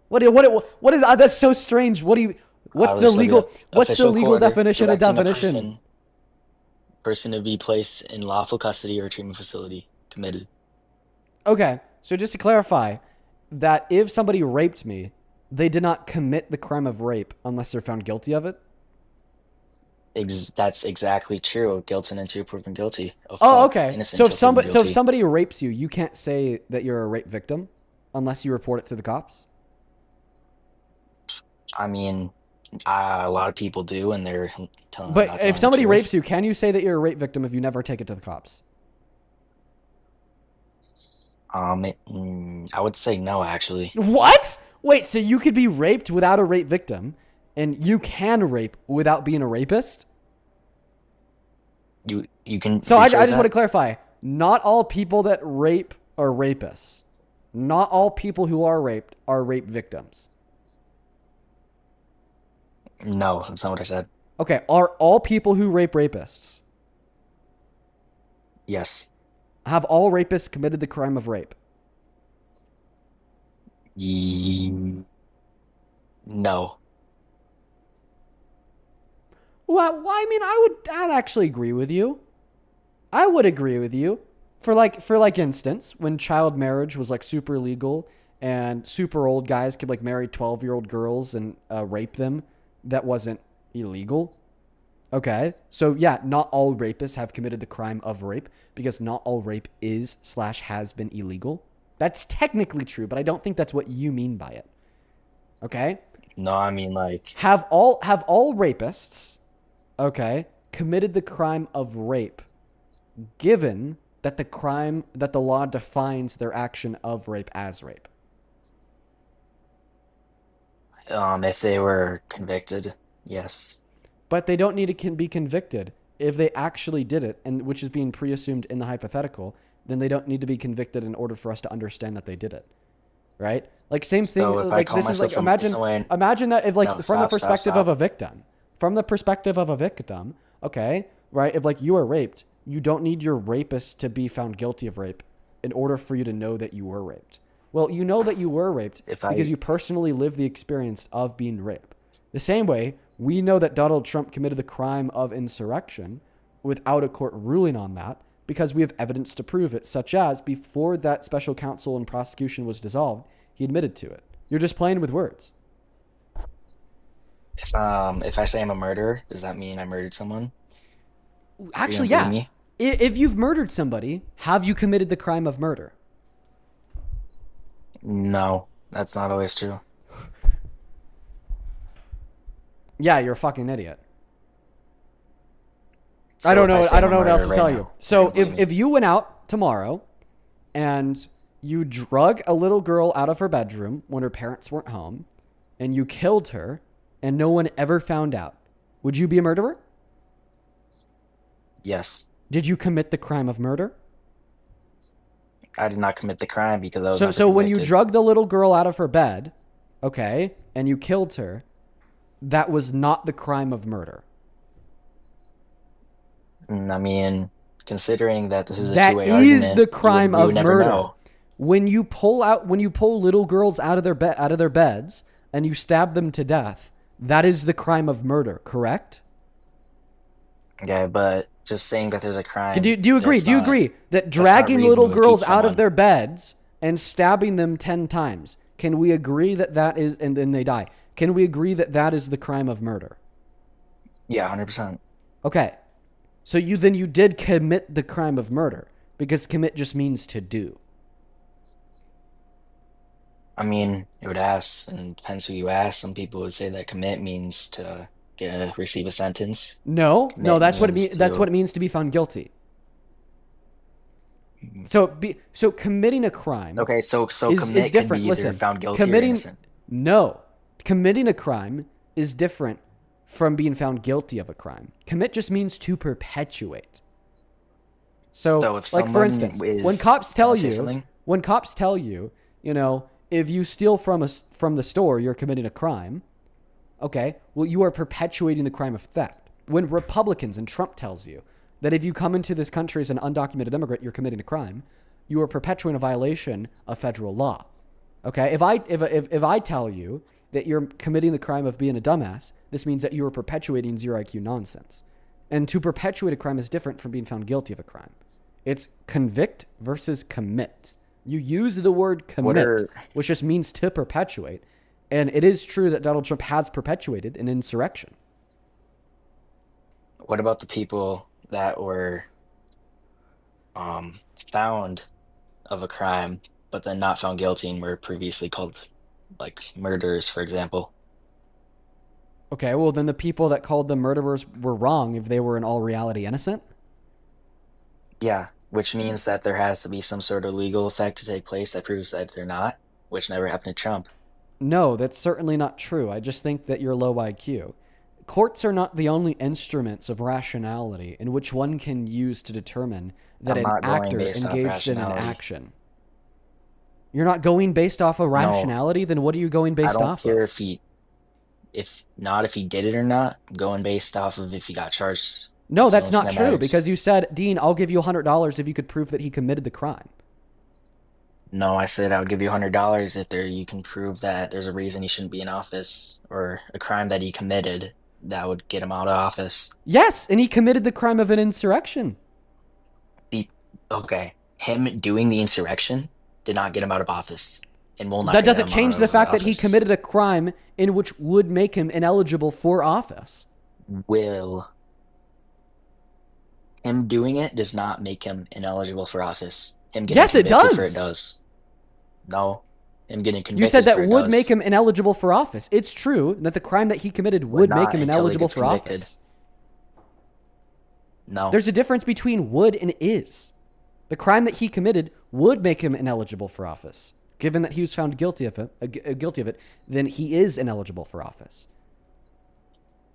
What is that's so strange. What's the legal definition of definition? Person to be placed in lawful custody or treatment facility. Committed. Okay, so just to clarify, that if somebody raped me, they did not commit the crime of rape unless they're found guilty of it? That's exactly true. Guilt until proven guilty. Okay. So if somebody rapes you, you can't say that you're a rape victim unless you report it to the cops? I mean, a lot of people do, and they're telling. But if somebody rapes you, can you say that you're a rape victim if you never take it to the cops? I would say no, actually. What? Wait, so you could be raped without a rape victim, and you can rape without being a rapist? You can. So I just want to clarify. Not all people that rape are rapists. Not all people who are raped are rape victims. No, that's not what I said. Okay, are all people who rape rapists? Yes. Have all rapists committed the crime of rape? No. Well, I mean, I'd actually agree with you. I would agree with you. For instance, when child marriage was like super legal and super old guys could like marry 12-year-old girls and rape them, that wasn't illegal. Okay, so yeah, not all rapists have committed the crime of rape because not all rape is/has been illegal. That's technically true, but I don't think that's what you mean by it. Okay? No, I mean like have all rapists, okay, committed the crime of rape, given that the law defines their action of rape as rape. If they were convicted, yes. But they don't need to be convicted. If they actually did it, and which is being pre-assumed in the hypothetical, then they don't need to be convicted in order for us to understand that they did it. Right? Like same thing. So like this is like imagine that if like from the perspective of a victim. From the perspective of a victim, okay, right? If like you are raped, you don't need your rapist to be found guilty of rape in order for you to know that you were raped. Well, you know that you were raped because you personally lived the experience of being raped. The same way, we know that Donald Trump committed the crime of insurrection without a court ruling on that because we have evidence to prove it, such as before that special counsel and prosecution was dissolved, he admitted to it. You're just playing with words. If I say I'm a murderer, does that mean I murdered someone? Actually, yeah. If you've murdered somebody, have you committed the crime of murder? No, that's not always true. Yeah, you're a fucking idiot. So I don't know what else to right tell now, you. So if you went out tomorrow and you drug a little girl out of her bedroom when her parents weren't home and you killed her and no one ever found out, would you be a murderer? Yes. Did you commit the crime of murder? I did not commit the crime because I was never So when you convicted. drug the little girl out of her bed, okay, and you killed her, that was not the crime of murder. I mean, considering that this is a That two-way is argument, the crime we would of never murder. know. When you pull little girls out of their beds and you stab them to death, that is the crime of murder, correct? Okay, but just saying that there's a crime. Do you agree? Do you agree that dragging little girls out of their beds and stabbing them 10 times, can we agree that is, and then they die? Can we agree that that is the crime of murder? Yeah, 100%. Okay. So you did commit the crime of murder, because commit just means to do. I mean, it would ask, and depends who you ask. Some people would say that commit means to receive a sentence. No, Commit that's what it means means. That's to- what it means to be found guilty. So committing a crime. Okay, so is commit different. could be either Listen, found guilty or committing innocent. no, committing a crime is different from being found guilty of a crime. Commit just means to perpetuate. So if like for someone instance, is- when cops tell Can I say you, something? you know, if you steal from the store, you're committing a crime. Okay, well, you are perpetuating the crime of theft. When Republicans and Trump tells you that if you come into this country as an undocumented immigrant, you're committing a crime, you are perpetuating a violation of federal law. Okay, if I tell you that you're committing the crime of being a dumbass, this means that you are perpetuating zero IQ nonsense. And to perpetuate a crime is different from being found guilty of a crime. It's convict versus commit. You use the word commit, which just means to perpetuate. And it is true that Donald Trump has perpetuated an insurrection. What about the people that were found of a crime, but then not found guilty and were previously called like murderers, for example? Okay, well, then the people that called them murderers were wrong if they were in all reality innocent? Yeah, which means that there has to be some sort of legal effect to take place that proves that they're not, which never happened to Trump. No, that's certainly not true. I just think that you're low IQ. Courts are not the only instruments of rationality in which one can use to determine that I'm an not going actor based off engaged in an rationality. action. You're not going based off of rationality? Then what are you going based I don't off care of? if he did it or not. I'm going based off of if he got charged. No, the that's only not thing that true matters. because you said, Dean, I'll give you $100 if you could prove that he committed the crime. No, I said I would give you $100 if you can prove that there's a reason he shouldn't be in office or a crime that he committed that would get him out of office. Yes, and he committed the crime of an insurrection. Okay, him doing the insurrection did not get him out of office, and will not. That get doesn't him change out the of fact that he office. committed a crime in which would make him ineligible for office. Him doing it does not make him ineligible for office. Him getting Yes, it convicted for does. it does. No, him getting convicted. You said that for it would does. make him ineligible for office. It's true that the crime that he committed would make not him until he ineligible gets for convicted. office. No, There's a difference between would and is. The crime that he committed would make him ineligible for office. Given that he was found guilty of it, then he is ineligible for office.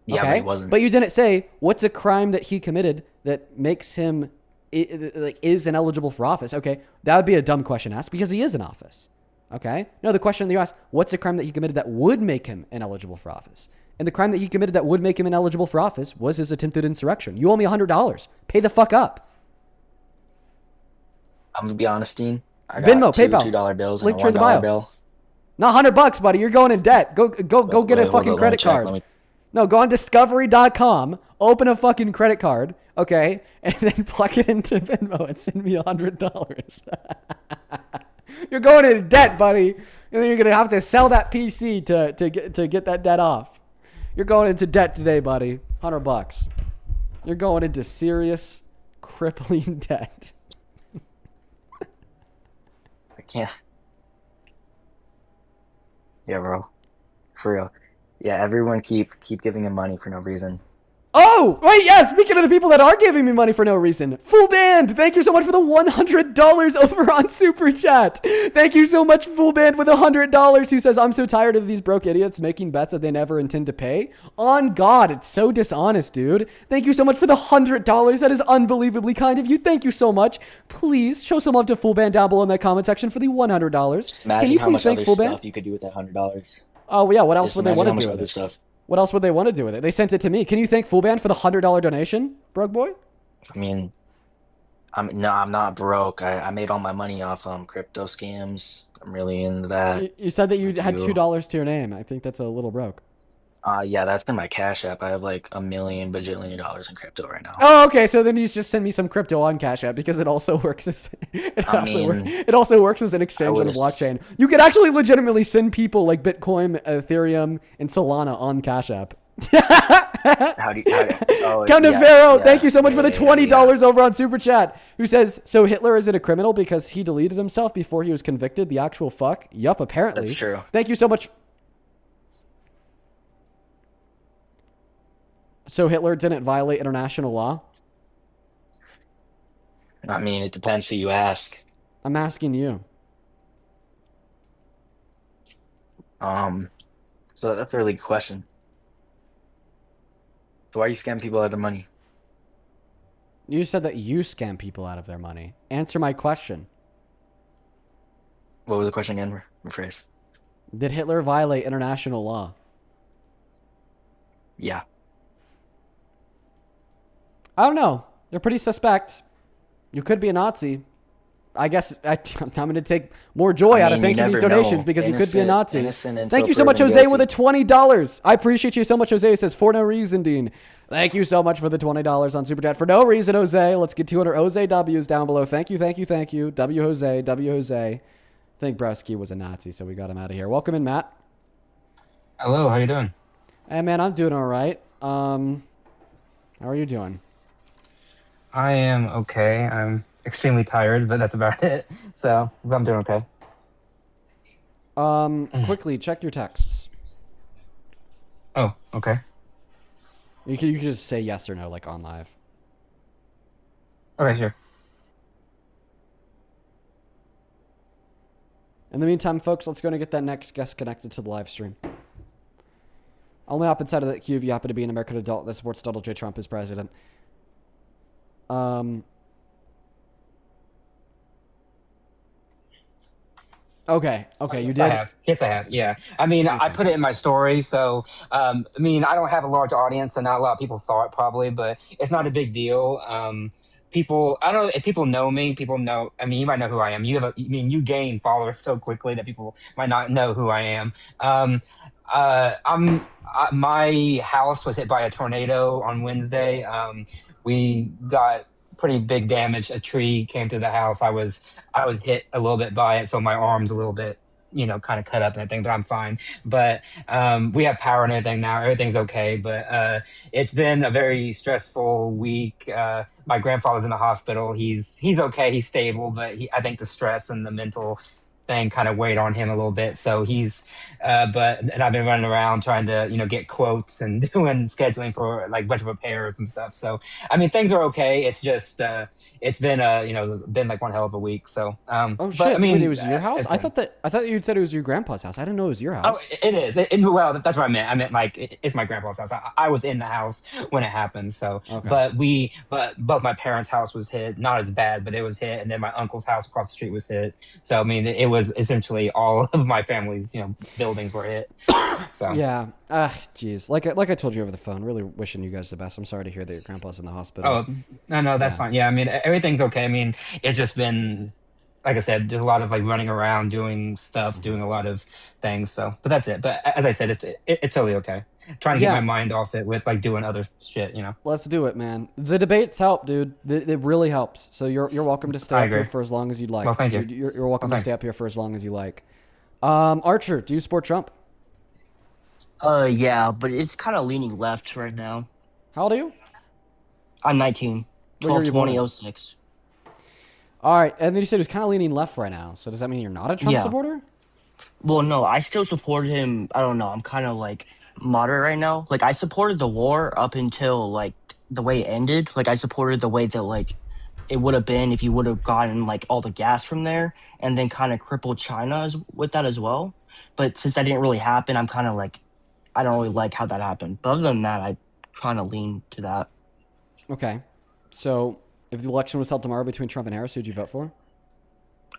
Yeah, okay? but he wasn't. But you didn't say what's a crime that he committed that makes him is ineligible for office. Okay, that would be a dumb question to ask because he is in office. Okay, no, the question that you asked, what's a crime that he committed that would make him ineligible for office? And the crime that he committed that would make him ineligible for office was his attempted insurrection. You owe me $100. Pay the fuck up. I'm gonna be honest, Dean. I got Venmo, two PayPal, $2 bills link and a tree in the $1 bio. bill. Not $100, buddy. You're going in debt. Go get a Wait, fucking let me credit check, card. let me- No, go on discovery.com, open a fucking credit card, okay, and then plug it into Venmo and send me $100. You're going into debt, buddy, and then you're gonna have to sell that PC to get that debt off. You're going into debt today, buddy. $100. You're going into serious, crippling debt. I can't. Yeah, bro. For real. Yeah, everyone keep giving him money for no reason. Oh, wait, yeah, speaking of the people that are giving me money for no reason. Full Band, thank you so much for the $100 over on Super Chat. Thank you so much, Full Band, with $100, who says, I'm so tired of these broke idiots making bets that they never intend to pay. On God, it's so dishonest, dude. Thank you so much for the $100. That is unbelievably kind of you. Thank you so much. Please show some love to Full Band down below in that comment section for the $100. Imagine Can you how please much thank other Full stuff Band? you could do with that $100. Oh, yeah, what else Just would they imagine want how to much do with other it? stuff. What else would they want to do with it? They sent it to me. Can you thank Full Band for the $100 donation, broke boy? I mean, I'm not broke. I made all my money off crypto scams. I'm really into that. You said that you had you. $2 to your name. I think that's a little broke. Yeah, that's in my Cash App. I have like $1 million bajillion dollars in crypto right now. Oh, okay. So then you just send me some crypto on Cash App because it also works as it also works as an exchange on the would've blockchain. You could actually legitimately send people like Bitcoin, Ethereum, and Solana on Cash App. Count Pharaoh, thank you so much for the yeah, $20 over on Super Chat. Who says, so Hitler isn't a criminal because he deleted himself before he was convicted? The actual fuck? Yup, apparently. That's true. Thank you so much. So Hitler didn't violate international law? I mean, it depends who you ask. I'm asking you. So that's a really good question. So why are you scamming people out of their money? You said that you scam people out of their money. Answer my question. What was the question again? Rephrase. Did Hitler violate international law? Yeah. I don't know. They're pretty suspect. You could be a Nazi. I guess I'm going to take more joy out of thanking these donations because you could be a Nazi. Thank you so much, Jose, with the $20. I appreciate you so much, Jose. It says, for no reason, Dean. Thank you so much for the $20 on Super Chat. For no reason, Jose. Let's get 200 Jose W's down below. Thank you, thank you, thank you. W Jose, W Jose. I think Bresky was a Nazi, so we got him out of here. Welcome in, Matt. Hello, how you doing? Hey, man, I'm doing all right. How are you doing? I am okay. I'm extremely tired, but that's about it. So I'm doing okay. Quickly, check your texts. Oh, okay. You can just say yes or no, like on live. Okay, sure. In the meantime, folks, let's go and get that next guest connected to the live stream. Only hop inside of that queue if you happen to be an American adult that supports Donald J. Trump as president. Okay, you did? I have. Yes, I have. Yeah. I mean, I put it in my story, so I mean, I don't have a large audience, so not a lot of people saw it probably, but it's not a big deal. People, I don't know if people know me. People know. I mean, you might know who I am. You gain followers so quickly that people might not know who I am. My house was hit by a tornado on Wednesday. We got pretty big damage. A tree came through the house. I was hit a little bit by it, so my arm's a little bit, kind of cut up and everything, but I'm fine. But we have power and everything now. Everything's okay. But it's been a very stressful week. My grandfather's in the hospital. He's okay. He's stable, but I think the stress and the mental thing kind of weighed on him a little bit. So and I've been running around trying to, get quotes and doing scheduling for like a bunch of repairs and stuff. So, I mean, things are okay. It's just, it's been been like one hell of a week. So, oh shit! But, I mean, wait, it was your house? I thought you said it was your grandpa's house. I didn't know it was your house. Oh, it is. Well, that's what I meant. I meant like it's my grandpa's house. I was in the house when it happened. So, Okay. but both my parents' house was hit. Not as bad, but it was hit, and then my uncle's house across the street was hit. So, I mean, it was essentially all of my family's buildings were hit. So Yeah. Jeez. Like I told you over the phone, really wishing you guys the best. I'm sorry to hear that your grandpa's in the hospital. Oh, no, that's fine. Yeah, I mean, everything's okay. I mean, it's just been, like I said, just a lot of like running around, doing stuff, doing a lot of things. So, but that's it. But as I said, it's totally okay. Trying to get my mind off it with like doing other shit, Let's do it, man. The debates help, dude. It really helps. So you're welcome to stay I up here agree. for as long as you'd like. Well, thank you. You're welcome Well, to stay thanks. up here for as long as you like. Archer, do you support Trump? Yeah, but it's kind of leaning left right now. How old are you? I'm 19. What year were you 12 born? 06. All right, and then you said he was kind of leaning left right now. So does that mean you're not a Trump Yeah. supporter? Well, no, I still support him. I don't know. I'm kind of like moderate right now. Like I supported the war up until like the way it ended. Like I supported the way that like it would have been if you would have gotten like all the gas from there and then kind of crippled China with that as well. But since that didn't really happen, I'm kind of like, I don't really like how that happened. But other than that, I kind of lean to that. Okay. So if the election was held tomorrow between Trump and Harris, who'd you vote for?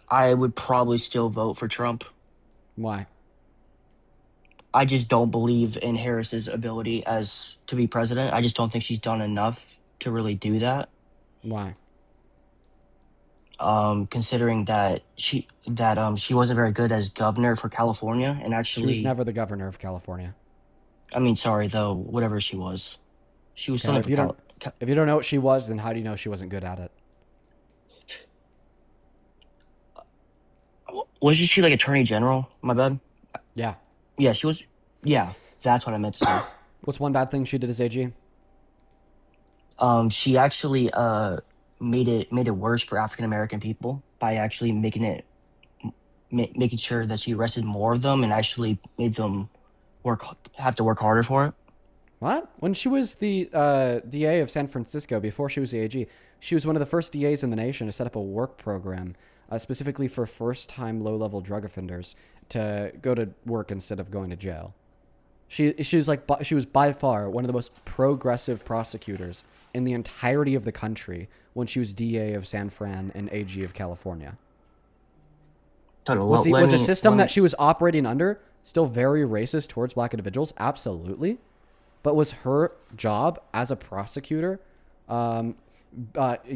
I would probably still vote for Trump. Why? I just don't believe in Harris's ability to be president. I just don't think she's done enough to really do that. Why? Considering that she wasn't very good as governor for California, and She actually, was never the governor of California. I mean, sorry though, whatever she was Okay, something if you don't if you don't know what she was, then how do you know she wasn't good at it? Wasn't she like attorney general? My bad. Yeah. Yeah, she was. Yeah, that's what I meant to say. What's one bad thing she did as AG? She actually made it worse for African American people by actually making sure that she arrested more of them and actually made them have to work harder for it. What? When she was the DA of San Francisco, before she was the AG, she was one of the first DAs in the nation to set up a work program specifically for first-time low-level drug offenders to go to work instead of going to jail. She was by far one of the most progressive prosecutors in the entirety of the country when she was DA of San Fran and AG of California. Was the system that she was operating under still very racist towards black individuals? Absolutely. But was her job as a prosecutor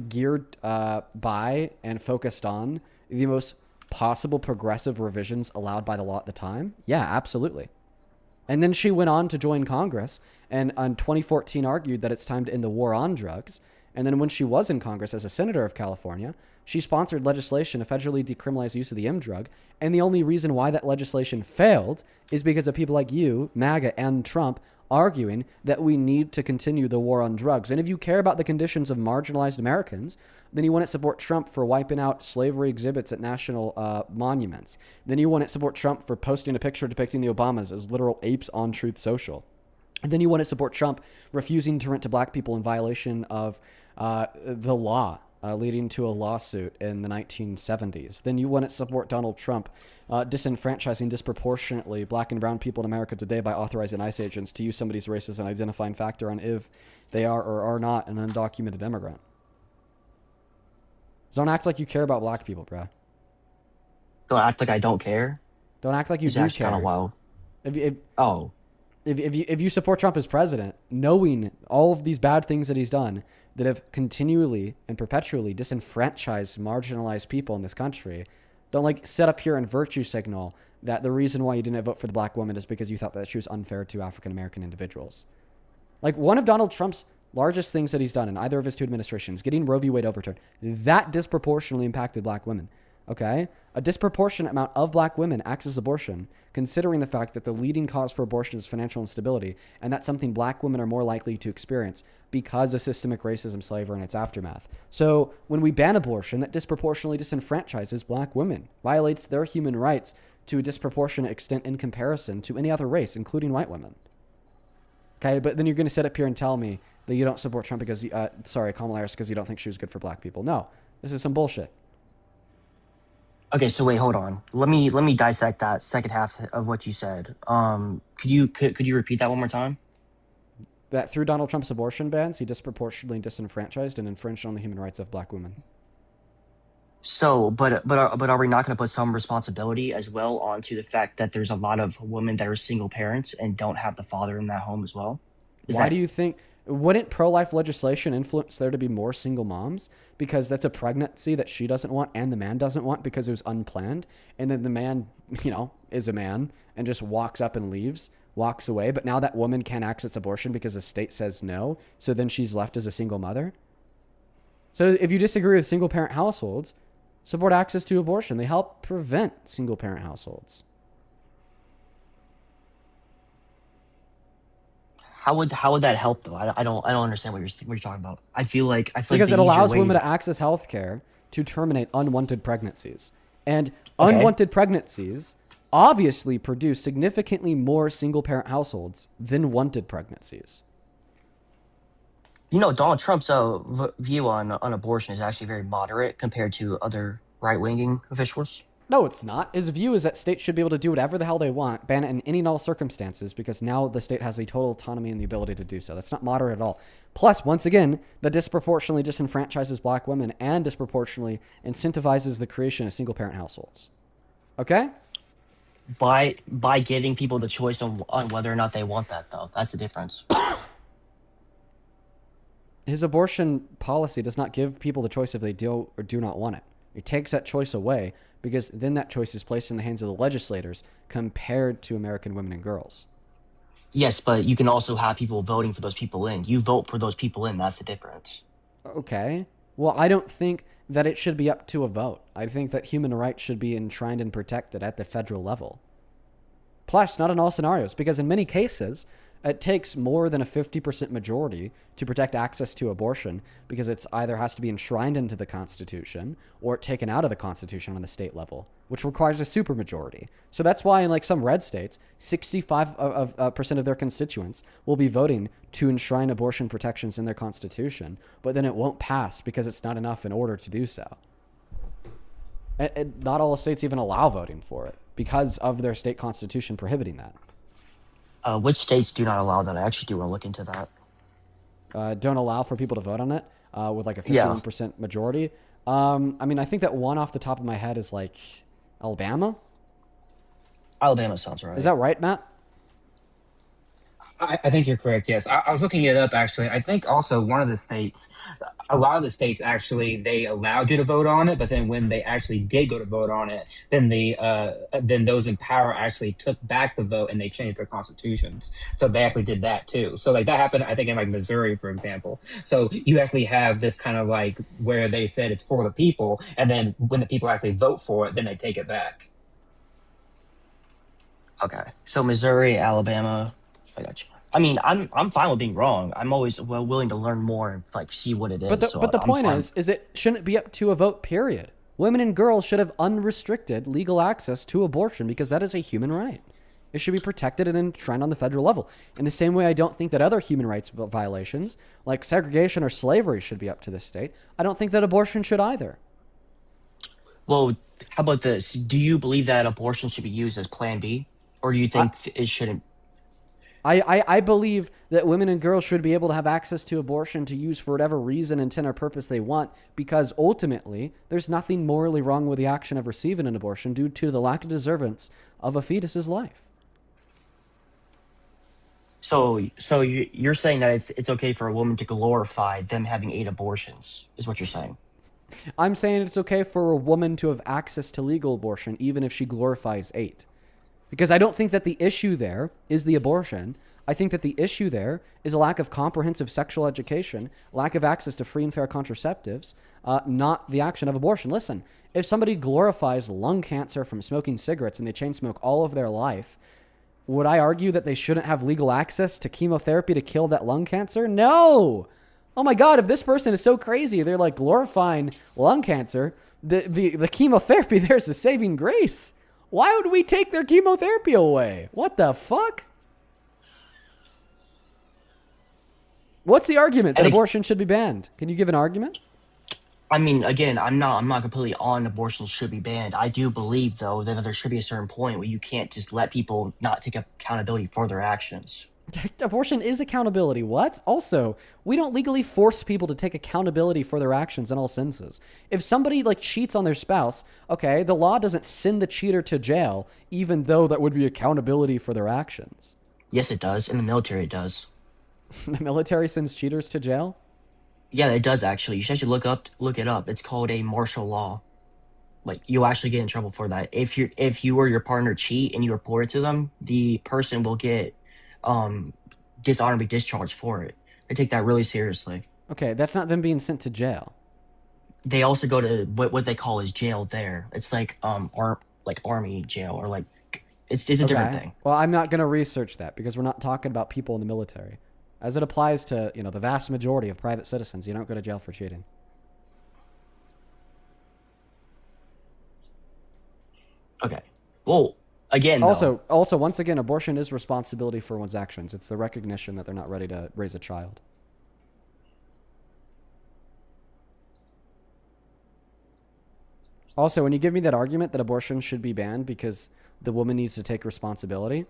geared by and focused on the most possible progressive revisions allowed by the law at the time? Yeah, absolutely. And then she went on to join Congress and in 2014 argued that it's time to end the war on drugs. And then when she was in Congress as a senator of California, she sponsored legislation to federally decriminalize use of the M drug. And the only reason why that legislation failed is because of people like you, MAGA, and Trump arguing that we need to continue the war on drugs. And if you care about the conditions of marginalized Americans, then you want to support Trump for wiping out slavery exhibits at national monuments. Then you want to support Trump for posting a picture depicting the Obamas as literal apes on Truth Social. And then you want to support Trump refusing to rent to black people in violation of the law, leading to a lawsuit in the 1970s. Then you want to support Donald Trump disenfranchising disproportionately black and brown people in America today by authorizing ICE agents to use somebody's race as an identifying factor on if they are or are not an undocumented immigrant. Don't act like you care about black people, bruh. Don't act like I don't care. Don't act like you It's do actually care. kind of wild. If you support Trump as president, knowing all of these bad things that he's done that have continually and perpetually disenfranchised marginalized people in this country, don't like sit up here and virtue signal that the reason why you didn't vote for the black woman is because you thought that she was unfair to African American individuals. Like one of Donald Trump's largest things that he's done in either of his two administrations, getting Roe v. Wade overturned, that disproportionately impacted black women. Okay? A disproportionate amount of black women access abortion, considering the fact that the leading cause for abortion is financial instability, and that's something black women are more likely to experience because of systemic racism, slavery, and its aftermath. So when we ban abortion, that disproportionately disenfranchises black women, violates their human rights to a disproportionate extent in comparison to any other race, including white women. Okay, but then you're going to sit up here and tell me that you don't support Trump because, Kamala Harris, because you don't think she was good for black people. No, this is some bullshit. Okay, so wait, hold on. Let me dissect that second half of what you said. Could you repeat that one more time? That through Donald Trump's abortion bans, he disproportionately disenfranchised and infringed on the human rights of black women. So, but are we not going to put some responsibility as well onto the fact that there's a lot of women that are single parents and don't have the father in that home as well? Why do you think? Wouldn't pro-life legislation influence there to be more single moms? Because that's a pregnancy that she doesn't want and the man doesn't want because it was unplanned. And then the man, is a man and just walks up and leaves, walks away. But now that woman can't access abortion because the state says no. So then she's left as a single mother. So if you disagree with single parent households, support access to abortion. They help prevent single parent households. How would that help though? I don't understand what you're talking about. I feel like because it allows women to access health care to terminate unwanted pregnancies. And unwanted pregnancies obviously produce significantly more single parent households than wanted pregnancies. Donald Trump's view on abortion is actually very moderate compared to other right-wing officials. No, it's not. His view is that states should be able to do whatever the hell they want, ban it in any and all circumstances, because now the state has a total autonomy and the ability to do so. That's not moderate at all. Plus, once again, that disproportionately disenfranchises black women and disproportionately incentivizes the creation of single-parent households. Okay? By giving people the choice on whether or not they want that, though. That's the difference. His abortion policy does not give people the choice if they do or do not want it. It takes that choice away because then that choice is placed in the hands of the legislators compared to American women and girls. Yes, but you can also have people voting for those people in. You vote for those people in. That's the difference. Okay. Well, I don't think that it should be up to a vote. I think that human rights should be enshrined and protected at the federal level. Plus, not in all scenarios, because in many cases, It takes more than a 50% majority to protect access to abortion because it's either has to be enshrined into the Constitution or taken out of the Constitution on the state level, which requires a supermajority. So that's why in like some red states, 65% of their constituents will be voting to enshrine abortion protections in their Constitution, but then it won't pass because it's not enough in order to do so. And not all states even allow voting for it because of their state constitution prohibiting that. Which states do not allow that? I actually do want to look into that. Don't allow for people to vote on it with like a Yeah. 51% majority. I mean, I think that one off the top of my head is like Alabama. Alabama sounds right. Is that right, Matt? I think you're correct. Yes, I was looking it up actually. I think also one of the states, a lot of the states actually they allowed you to vote on it, but then when they actually did go to vote on it, then then those in power actually took back the vote and they changed their constitutions. So they actually did that too. So like that happened, I think in like Missouri, for example. So you actually have this kind of like where they said it's for the people, and then when the people actually vote for it, then they take it back. Okay, so Missouri, Alabama. I got you. I mean, I'm fine with being wrong. I'm always willing to learn more and like see what it is. But the point is it shouldn't be up to a vote, period. Women and girls should have unrestricted legal access to abortion because that is a human right. It should be protected and enshrined on the federal level. In the same way, I don't think that other human rights violations like segregation or slavery should be up to the state. I don't think that abortion should either. Well, how about this? Do you believe that abortion should be used as Plan B, or do you think it shouldn't? I believe that women and girls should be able to have access to abortion to use for whatever reason, intent, or purpose they want, because ultimately there's nothing morally wrong with the action of receiving an abortion due to the lack of deservance of a fetus's life. So you're saying that it's okay for a woman to glorify them having 8 abortions, is what you're saying? I'm saying it's okay for a woman to have access to legal abortion, even if she glorifies 8. Because I don't think that the issue there is the abortion. I think that the issue there is a lack of comprehensive sexual education, lack of access to free and fair contraceptives, not the action of abortion. Listen, if somebody glorifies lung cancer from smoking cigarettes and they chain smoke all of their life, would I argue that they shouldn't have legal access to chemotherapy to kill that lung cancer? No. Oh my God, if this person is so crazy, they're like glorifying lung cancer, the chemotherapy there's a saving grace. Why would we take their chemotherapy away? What the fuck? What's the argument that abortion should be banned? Can you give an argument? I mean, again, I'm not completely on abortion should be banned. I do believe, though, that there should be a certain point where you can't just let people not take accountability for their actions. Abortion is accountability. What? Also, we don't legally force people to take accountability for their actions in all senses. If somebody like cheats on their spouse, okay, the law doesn't send the cheater to jail, even though that would be accountability for their actions. Yes, it does. In the military, it does. The military sends cheaters to jail? Yeah, it does actually. You should actually look it up. It's called a martial law. Like you'll actually get in trouble for that. If you or your partner cheat and you report it to them, the person will get dishonorably discharged for it. They take that really seriously. Okay, that's not them being sent to jail. They also go to what they call is jail there. It's like army jail or like it's a different thing. Well, I'm not going to research that because we're not talking about people in the military. As it applies to, the vast majority of private citizens, you don't go to jail for cheating. Okay. Well, again, also, once again, abortion is responsibility for one's actions. It's the recognition that they're not ready to raise a child. Also, when you give me that argument that abortion should be banned because the woman needs to take responsibility,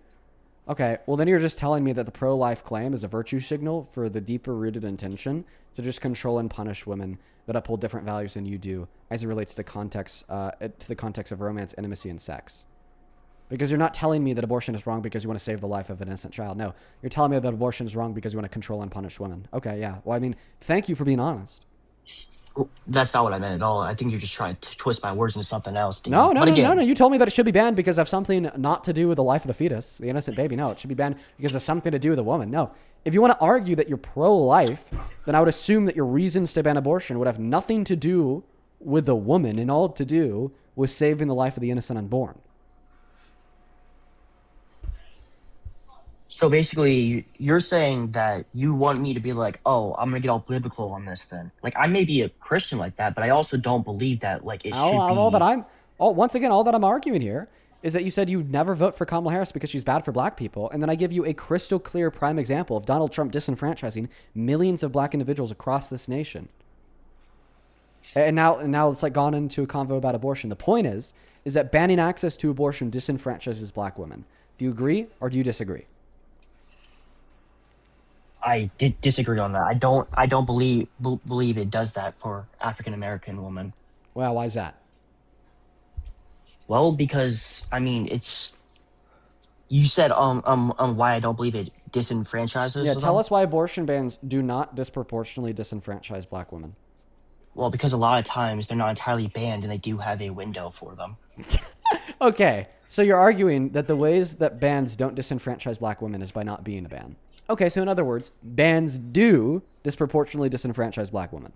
okay, well then you're just telling me that the pro-life claim is a virtue signal for the deeper rooted intention to just control and punish women that uphold different values than you do as it relates to the context of romance, intimacy, and sex. Because you're not telling me that abortion is wrong because you want to save the life of an innocent child. No, you're telling me that abortion is wrong because you want to control and punish women. Okay, yeah. Well, I mean, thank you for being honest. That's not what I meant at all. I think you're just trying to twist my words into something else. No. You told me that it should be banned because of something not to do with the life of the fetus, the innocent baby. No, it should be banned because of something to do with a woman. No. If you want to argue that you're pro-life, then I would assume that your reasons to ban abortion would have nothing to do with the woman and all to do with saving the life of the innocent unborn. So basically, you're saying that you want me to be like, oh, I'm gonna get all biblical on this then. Like, I may be a Christian like that, but I also don't believe that like it should be. Once again, all that I'm arguing here is that you said you'd never vote for Kamala Harris because she's bad for black people. And then I give you a crystal clear prime example of Donald Trump disenfranchising millions of black individuals across this nation. And now it's like gone into a convo about abortion. The point is that banning access to abortion disenfranchises black women. Do you agree or do you disagree? I did disagree on that. I don't believe it does that for African American women. Well, why is that? Well, because I mean, it's you said why I don't believe it disenfranchises. Yeah, them? tell us why abortion bans do not disproportionately disenfranchise black women. Well, because a lot of times they're not entirely banned, and they do have a window for them. Okay, so you're arguing that the ways that bans don't disenfranchise black women is by not being a ban. Okay, so in other words, bans do disproportionately disenfranchise black women.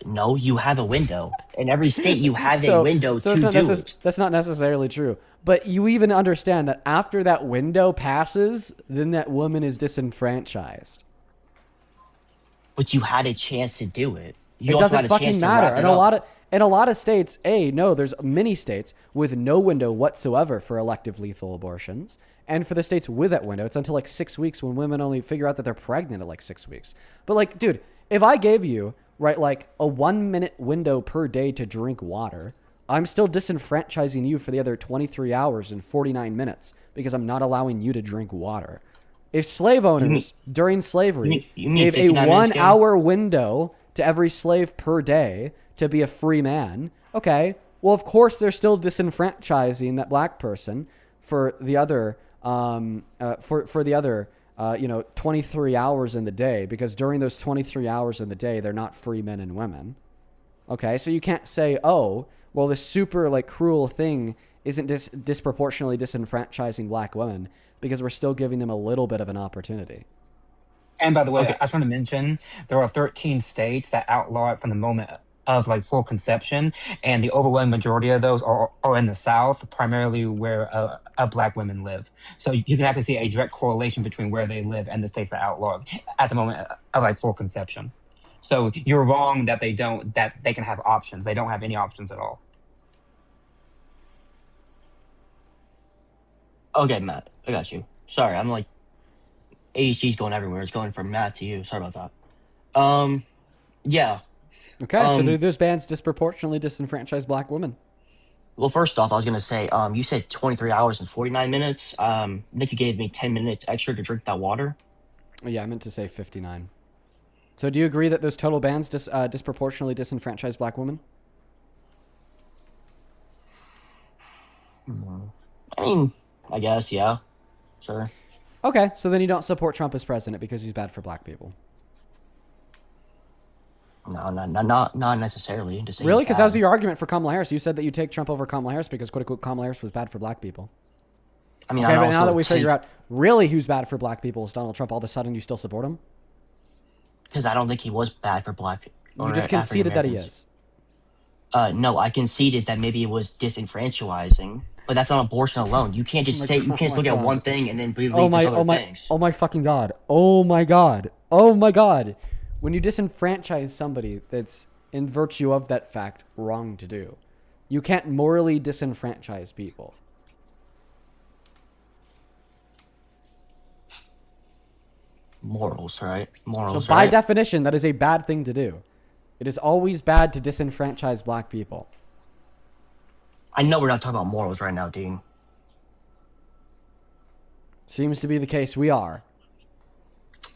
No, you have a window. In every state, you have a window to do it. That's not necessarily true. But you even understand that after that window passes, then that woman is disenfranchised. But you had a chance to do it. It doesn't fucking matter. In a lot of states, there's many states with no window whatsoever for elective lethal abortions. And for the states with that window, it's until like 6 weeks when women only figure out that they're pregnant at like 6 weeks. But like, dude, if I gave you, right, like a 1 minute window per day to drink water, I'm still disenfranchising you for the other 23 hours and 49 minutes because I'm not allowing you to drink water. If slave owners during slavery gave a 1 hour window to every slave per day to be a free man, okay, well, of course, they're still disenfranchising that black person for the other, 23 hours in the day, because during those 23 hours in the day, they're not free men and women. Okay, so you can't say, oh, well, this super like cruel thing isn't disproportionately disenfranchising black women because we're still giving them a little bit of an opportunity. And by the way, I just want to mention there are 13 states that outlaw it from the moment of like full conception, and the overwhelming majority of those are in the South, primarily where black women live. So you can actually see a direct correlation between where they live and the states that outlaw it at the moment of like full conception. So you're wrong that they can have options. They don't have any options at all. Okay, Matt, I got you. Sorry, I'm like ADC's going everywhere. It's going from Matt to you. Sorry about that. Yeah. Okay, so do those bans disproportionately disenfranchise black women? Well, first off, I was gonna say, you said 23 hours and 49 minutes. Nick, you gave me 10 minutes extra to drink that water. Yeah, I meant to say 59. So do you agree that those total bans disproportionately disenfranchise black women? I mean, I guess, yeah. Sure. Okay, so then you don't support Trump as president because he's bad for black people. No, not necessarily. Really? Because that was your argument for Kamala Harris. You said that you take Trump over Kamala Harris because, quote unquote, Kamala Harris was bad for black people. I mean, okay, but now that we figure out really who's bad for black people is Donald Trump, all of a sudden you still support him? Because I don't think he was bad for black people. You just conceded that he is. No, I conceded that maybe it was disenfranchising, but that's not abortion alone. You can't just you can't just look at one thing and then believe there's other things. Oh my fucking God. Oh my God. Oh my God. When you disenfranchise somebody, that's in virtue of that fact wrong to do. You can't morally disenfranchise people. Morals, right? Morals. So by definition, that is a bad thing to do. It is always bad to disenfranchise black people. I know we're not talking about morals right now, Dean. Seems to be the case we are.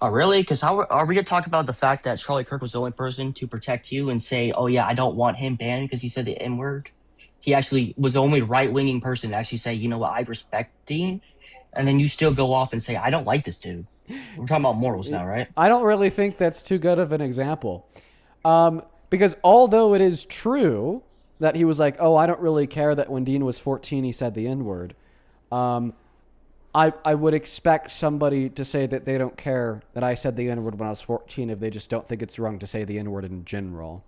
Oh, really? Because how are we going to talk about the fact that Charlie Kirk was the only person to protect you and say, oh, yeah, I don't want him banned because he said the N-word? He actually was the only right-winging person to actually say, you know what, I respect Dean. And then you still go off and say, I don't like this dude. We're talking about morals now, right? I don't really think that's too good of an example. Because although it is true that he was like, oh, I don't really care that when Dean was 14, he said the N-word. I would expect somebody to say that they don't care that I said the N-word when I was 14 if they just don't think it's wrong to say the N-word in general.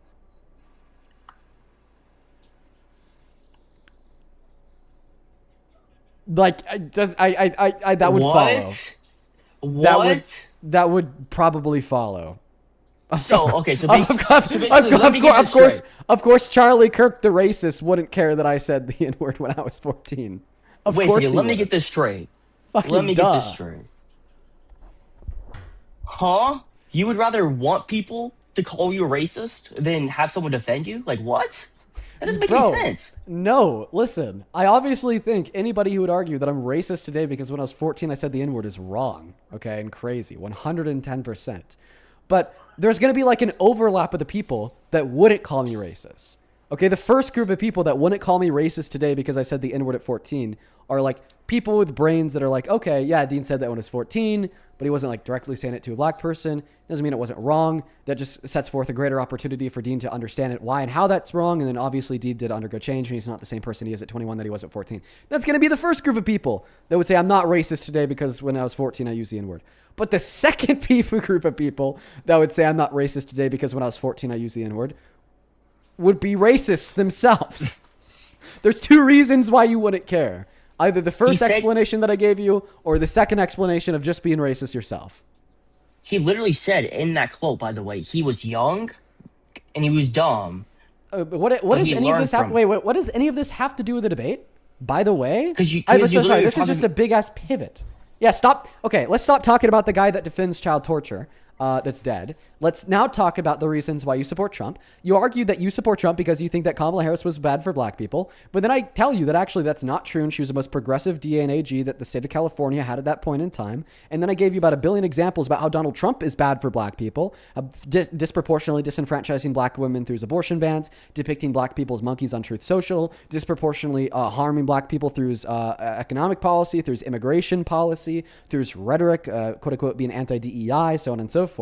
Like, that would follow. What? That would probably follow. So okay, so basically, let me get this straight. Of course, Charlie Kirk, the racist, wouldn't care that I said the N-word when I was 14. Wait a second, let me get this straight. Let me get this straight. Huh? You would rather want people to call you a racist than have someone defend you? Like what? That doesn't make any sense. No, listen. I obviously think anybody who would argue that I'm racist today because when I was 14 I said the N-word is wrong, okay, and crazy, 110%. But there's going to be like an overlap of the people that wouldn't call me racist. Okay, the first group of people that wouldn't call me racist today because I said the N-word at 14 are like people with brains that are like, okay, yeah, Dean said that when he was 14, but he wasn't like directly saying it to a black person. Doesn't mean it wasn't wrong. That just sets forth a greater opportunity for Dean to understand it, why and how that's wrong. And then obviously Dean did undergo change and he's not the same person he is at 21 that he was at 14. That's going to be the first group of people that would say I'm not racist today because when I was 14 I used the N-word. But the second group of people that would say I'm not racist today because when I was 14 I used the N-word would be racists themselves. There's two reasons why you wouldn't care. Either the first explanation that I gave you or the second explanation of just being racist yourself. He literally said in that quote, by the way, he was young and he was dumb. What does any of this have? Wait, what does any of this have to do with the debate? By the way, because sorry, this is just a big ass pivot. Yeah, stop. Okay, let's stop talking about the guy that defends child torture. That's dead. Let's now talk about the reasons why you support Trump. You argue that you support Trump because you think that Kamala Harris was bad for black people. But then I tell you that actually that's not true. And she was the most progressive DA and AG that the state of California had at that point in time. And then I gave you about 1 billion examples about how Donald Trump is bad for black people, disproportionately disenfranchising black women through his abortion bans, depicting black people as monkeys on Truth Social, disproportionately harming black people through his economic policy, through his immigration policy, through his rhetoric, quote unquote, being anti-DEI, so on and so forth.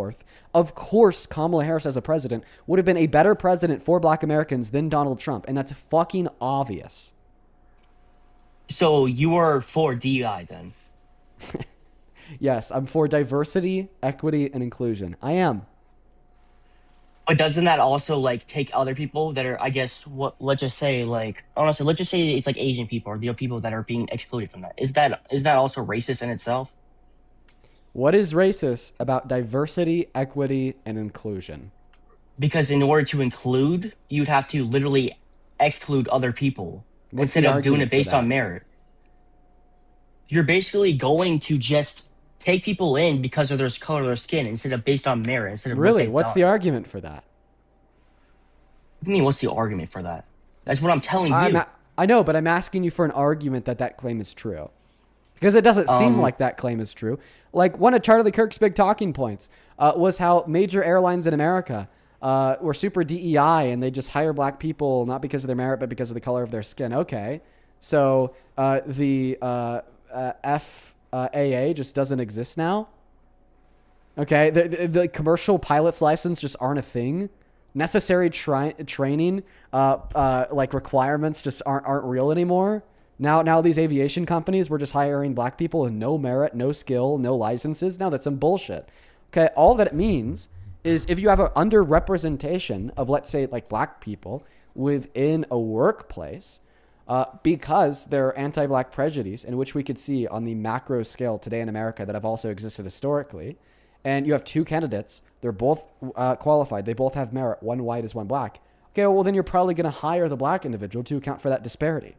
Of course, Kamala Harris as a president would have been a better president for black Americans than Donald Trump. And that's fucking obvious. So you are for DEI then? Yes, I'm for diversity, equity, and inclusion. I am. But doesn't that also like take other people that are, I guess, let's just say like, honestly, let's just say it's like Asian people or people that are being excluded from that. Is that also racist in itself? What is racist about diversity, equity, and inclusion? Because in order to include, you'd have to literally exclude other people instead of doing it based on merit. You're basically going to just take people in because of their color of their skin instead of based on merit. Instead of really, what's the argument for that? What do you mean, what's the argument for that? That's what I'm telling you. I know, but I'm asking you for an argument that claim is true. Because it doesn't seem like that claim is true. Like one of Charlie Kirk's big talking points was how major airlines in America were super DEI and they just hire black people not because of their merit but because of the color of their skin. Okay, so the FAA just doesn't exist now. Okay, the commercial pilot's license just aren't a thing. Necessary training like requirements just aren't real anymore. Now these aviation companies, we're just hiring black people with no merit, no skill, no licenses. Now that's some bullshit. Okay, all that it means is if you have an underrepresentation of, let's say, like black people within a workplace, because there are anti-black prejudice, in which we could see on the macro scale today in America that have also existed historically, and you have two candidates, they're both qualified, they both have merit, one white is one black. Okay, well then you're probably going to hire the black individual to account for that disparity.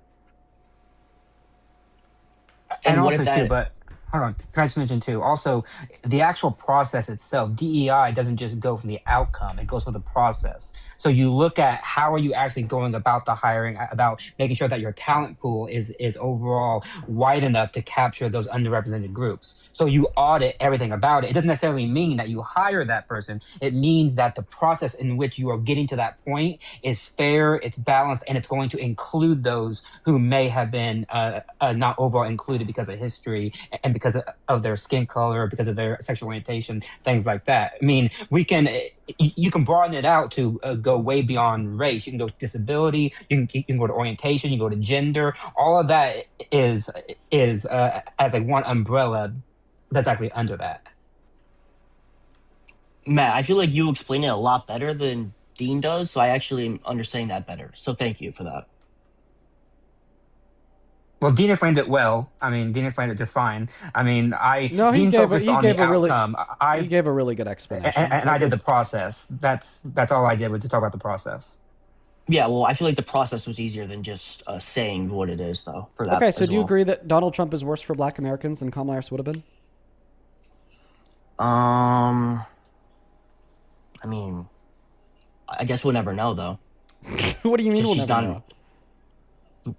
And also too, but hold on, can I just mention too, also the actual process itself, DEI doesn't just go from the outcome, it goes for the process. So you look at how are you actually going about the hiring, about making sure that your talent pool is overall wide enough to capture those underrepresented groups. So you audit everything about it. It doesn't necessarily mean that you hire that person. It means that the process in which you are getting to that point is fair, it's balanced, and it's going to include those who may have been not overall included because of history and because of their skin color, because of their sexual orientation, things like that. I mean, you can broaden it out to go way beyond race. You can go to disability, you can go to orientation, you can go to gender. All of that is as like one umbrella that's actually under that. Matt, I feel like you explain it a lot better than Dean does, so I actually am understanding that better. So thank you for that. Well, Dean explained it well. I mean, Dean explained it just fine. I mean, No, Dean focused on the really, outcome. he gave a really good explanation. And I did the process. That's all I did was just talk about the process. Yeah, well, I feel like the process was easier than just saying what it is, though. For that. Okay, so as do you well. agree that Donald Trump is worse for Black Americans than Kamala Harris would have been? I mean, I guess we'll never know, though. What do you mean we'll She's never not, know?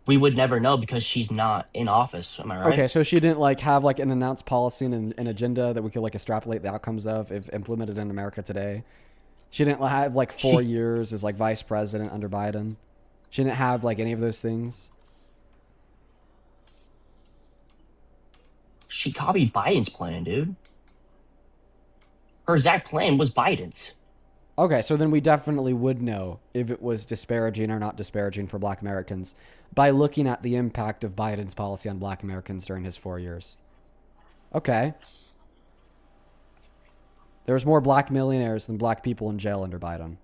We would never know because she's not in office. Am I right? Okay, so she didn't like have like an announced policy and an agenda that we could like extrapolate the outcomes of if implemented in America today. She didn't have like 4 years as like vice president under Biden. She didn't have like any of those things. She copied Biden's plan, dude. Her exact plan was Biden's. Okay, so then we definitely would know if it was disparaging or not disparaging for Black Americans by looking at the impact of Biden's policy on Black Americans during his 4 years. Okay. There was more Black millionaires than Black people in jail under Biden.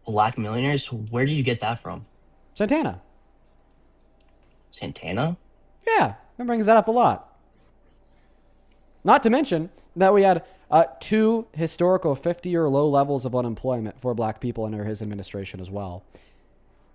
Black millionaires? Where did you get that from? Santana. Santana? Yeah, that brings that up a lot. Not to mention that we had 2 historical 50-year low levels of unemployment for Black people under his administration as well.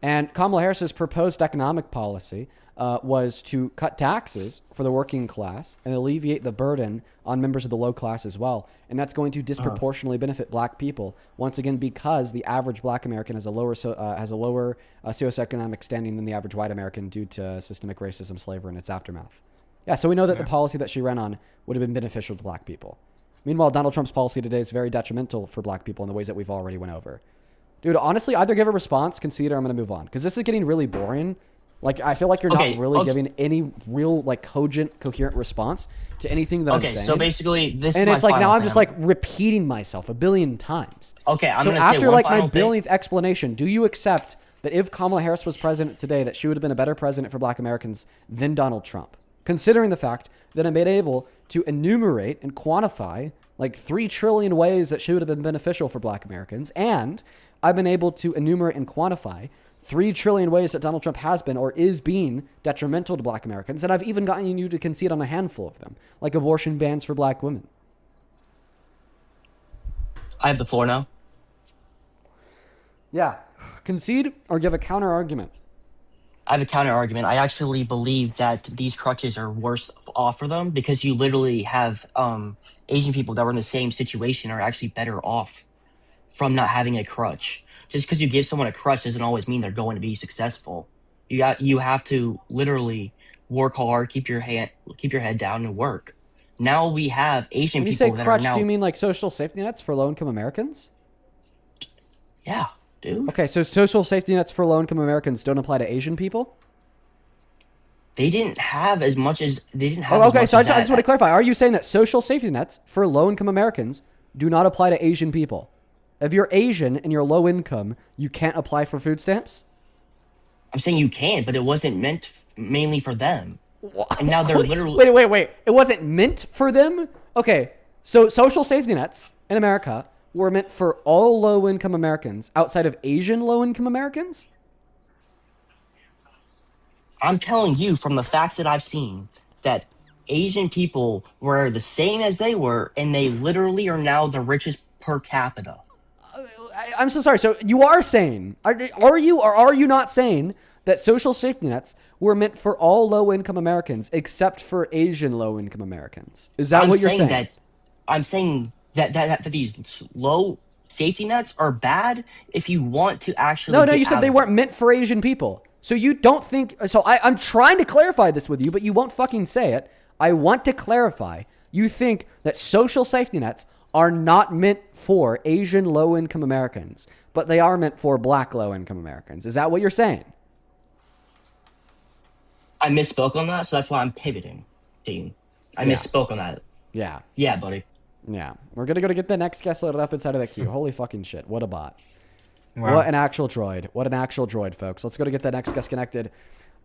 And Kamala Harris's proposed economic policy was to cut taxes for the working class and alleviate the burden on members of the low class as well. And that's going to disproportionately benefit Black people, once again, because the average Black American has a lower socioeconomic standing than the average white American due to systemic racism, slavery, and its aftermath. Yeah, so we know that the policy that she ran on would have been beneficial to Black people. Meanwhile, Donald Trump's policy today is very detrimental for Black people in the ways that we've already went over. Dude, honestly, either give a response, concede, or I'm going to move on. Because this is getting really boring. Like, I feel like you're not really giving any real, like, cogent, coherent response to anything that I'm saying. Okay, so basically, this is and my it's like, final now I'm thing. just, like, repeating myself a billion times. Okay, I'm so going to say after, one like, my final thing. billionth explanation, do you accept that if Kamala Harris was president today, that she would have been a better president for Black Americans than Donald Trump? Considering the fact that I'm able to enumerate and quantify, like, 3 trillion ways that she would have been beneficial for Black Americans, and I've been able to enumerate and quantify 3 trillion ways that Donald Trump has been or is being detrimental to Black Americans. And I've even gotten you to concede on a handful of them, like abortion bans for Black women. I have the floor now. Yeah. Concede or give a counter argument. I have a counter argument. I actually believe that these crutches are worse off for them because you literally have Asian people that were in the same situation are actually better off from not having a crutch. Just because you give someone a crutch doesn't always mean they're going to be successful. You have to literally work hard, keep your head down, and work. Now we have Asian When you people say that crutch, are now. do you mean like social safety nets for low-income Americans? Yeah, dude. Okay, so social safety nets for low-income Americans don't apply to Asian people? They didn't have as much as they didn't have. Oh, okay, as so much I as just want to clarify. Are you saying that social safety nets for low-income Americans do not apply to Asian people? If you're Asian and you're low income, you can't apply for food stamps? I'm saying you can, but it wasn't meant mainly for them. And now they're literally. Wait. It wasn't meant for them? Okay, so social safety nets in America were meant for all low-income Americans outside of Asian low-income Americans? I'm telling you from the facts that I've seen that Asian people were the same as they were, and they literally are now the richest per capita. I'm so sorry. So you are saying, are you or are you not saying that social safety nets were meant for all low-income Americans except for Asian low-income Americans? Is that what you're saying? I'm saying that these low safety nets are bad if you want to actually. No, you said they weren't meant for Asian people. So you don't think. So I'm trying to clarify this with you, but you won't fucking say it. I want to clarify. You think that social safety nets are not meant for Asian low-income Americans, but they are meant for Black low-income Americans. Is that what you're saying? I misspoke on that, so that's why I'm pivoting, Dean. I misspoke on that. Yeah. Yeah, buddy. Yeah. We're going to go to get the next guest loaded up inside of the queue. Holy fucking shit. What a bot. Wow. What an actual droid. What an actual droid, folks. Let's go to get that next guest connected.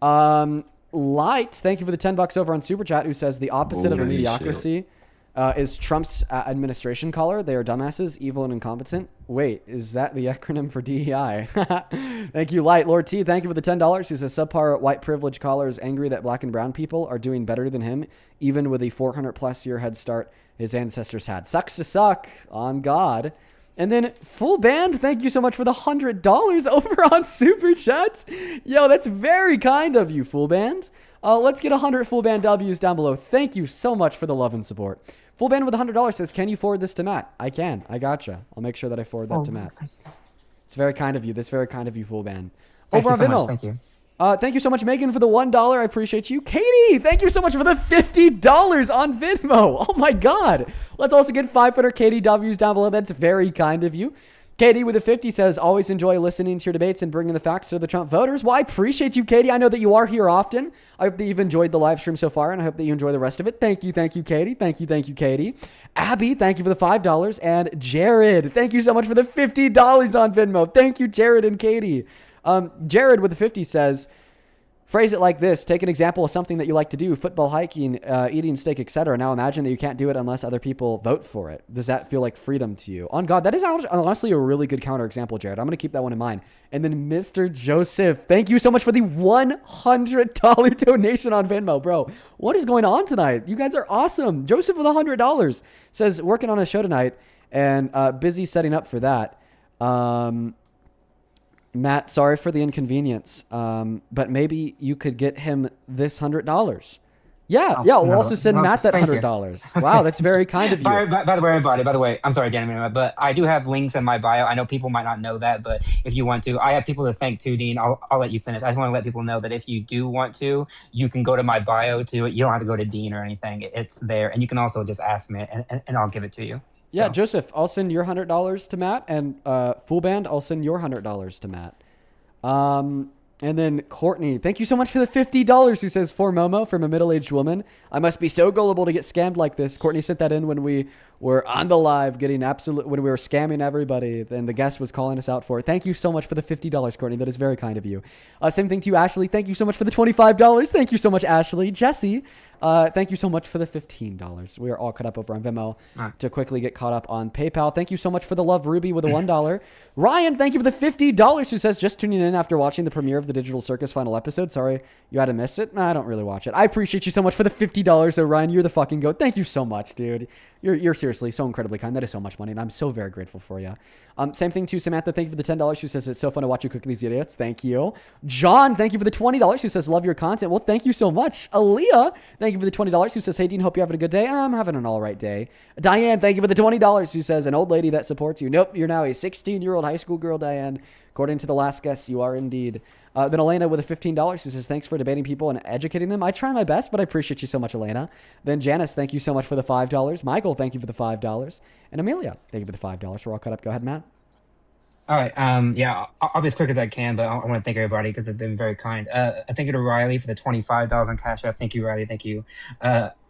Light, thank you for the $10 over on Super Chat, who says the opposite of a mediocrity Is Trump's administration caller? They are dumbasses, evil, and incompetent. Wait, is that the acronym for DEI? Thank you, Light. Lord T, thank you for the $10. Who says subpar white privilege caller is angry that black and brown people are doing better than him, even with a 400+ year head start his ancestors had. Sucks to suck, on God. And then Full Band, thank you so much for the $100 over on Super Chats. Yo, that's very kind of you, Full Band. Let's get 100 Full Band W's down below. Thank you so much for the love and support. Full Band with $100 says, can you forward this to Matt? I can. I gotcha. I'll make sure that I forward that to Matt. It's very kind of you. That's very kind of you, Full Band. Thank Over you on so Venmo. much. Thank you. Thank you so much, Megan, for the $1. I appreciate you. Katie, thank you so much for the $50 on Venmo. Oh my God. Let's also get 500 Katie W's down below. That's very kind of you. Katie with a 50 says, always enjoy listening to your debates and bringing the facts to the Trump voters. Well, I appreciate you, Katie. I know that you are here often. I hope that you've enjoyed the live stream so far, and I hope that you enjoy the rest of it. Thank you, Katie. Thank you, Katie. Abby, thank you for the $5. And Jared, thank you so much for the $50 on Venmo. Thank you, Jared and Katie. Jared with the 50 says, phrase it like this. Take an example of something that you like to do, football, hiking, eating steak, etc. Now imagine that you can't do it unless other people vote for it. Does that feel like freedom to you? On God, that is honestly a really good counterexample, Jared. I'm going to keep that one in mind. And then Mr. Joseph, thank you so much for the $100 donation on Venmo. Bro, what is going on tonight? You guys are awesome. Joseph with $100 says, working on a show tonight and busy setting up for that. Matt, sorry for the inconvenience, but maybe you could get him this $100. Yeah, we'll also send Matt that $100. Wow, that's very kind of you. By the way, everybody, I'm sorry, Dan, but I do have links in my bio. I know people might not know that, but if you want to, I have people to thank too, Dean. I'll let you finish. I just want to let people know that if you do want to, you can go to my bio to it. You don't have to go to Dean or anything. It's there. And you can also just ask me and I'll give it to you. Yeah, Joseph, I'll send your $100 to Matt, and Full Band, I'll send your $100 to Matt. And then Courtney, thank you so much for the $50, who says, for Momo, from a middle-aged woman. I must be so gullible to get scammed like this. Courtney sent that in when we were on the live when we were scamming everybody, and the guest was calling us out for it. Thank you so much for the $50, Courtney. That is very kind of you. Same thing to you, Ashley. Thank you so much for the $25. Thank you so much, Ashley. Jesse, thank you so much for the $15. We are all caught up over on Venmo to quickly get caught up on PayPal. Thank you so much for the love, Ruby, with a $1. Ryan, thank you for the $50, who says, just tuning in after watching the premiere of the Digital Circus final episode. Sorry you had to miss it. Nah, I don't really watch it. I appreciate you so much for the $50. So Ryan, you're the fucking goat. Thank you so much, dude. You're seriously so incredibly kind. That is so much money, and I'm so very grateful for you. Same thing to Samantha. Thank you for the $10, who says, it's so fun to watch you cook these idiots. Thank you. John, thank you for the $20, who says, love your content. Well, thank you so much. Aaliyah, thank you for the $20, who says, hey, Dean, hope you're having a good day. I'm having an all right day. Diane, thank you for the $20, who says, an old lady that supports you. Nope, you're now a 16-year-old high school girl, Diane. According to the last guess, you are indeed. Then Elena with a $15, who says, thanks for debating people and educating them. I try my best, but I appreciate you so much, Elena. Then Janice, thank you so much for the $5. Michael, thank you for the $5. And Amelia, thank you for the $5. We're all caught up. Go ahead, Matt. All right. I'll be as quick as I can, but I want to thank everybody because they've been very kind. Thank you to Riley for the $25 on Cash App. Thank you, Riley. Thank you.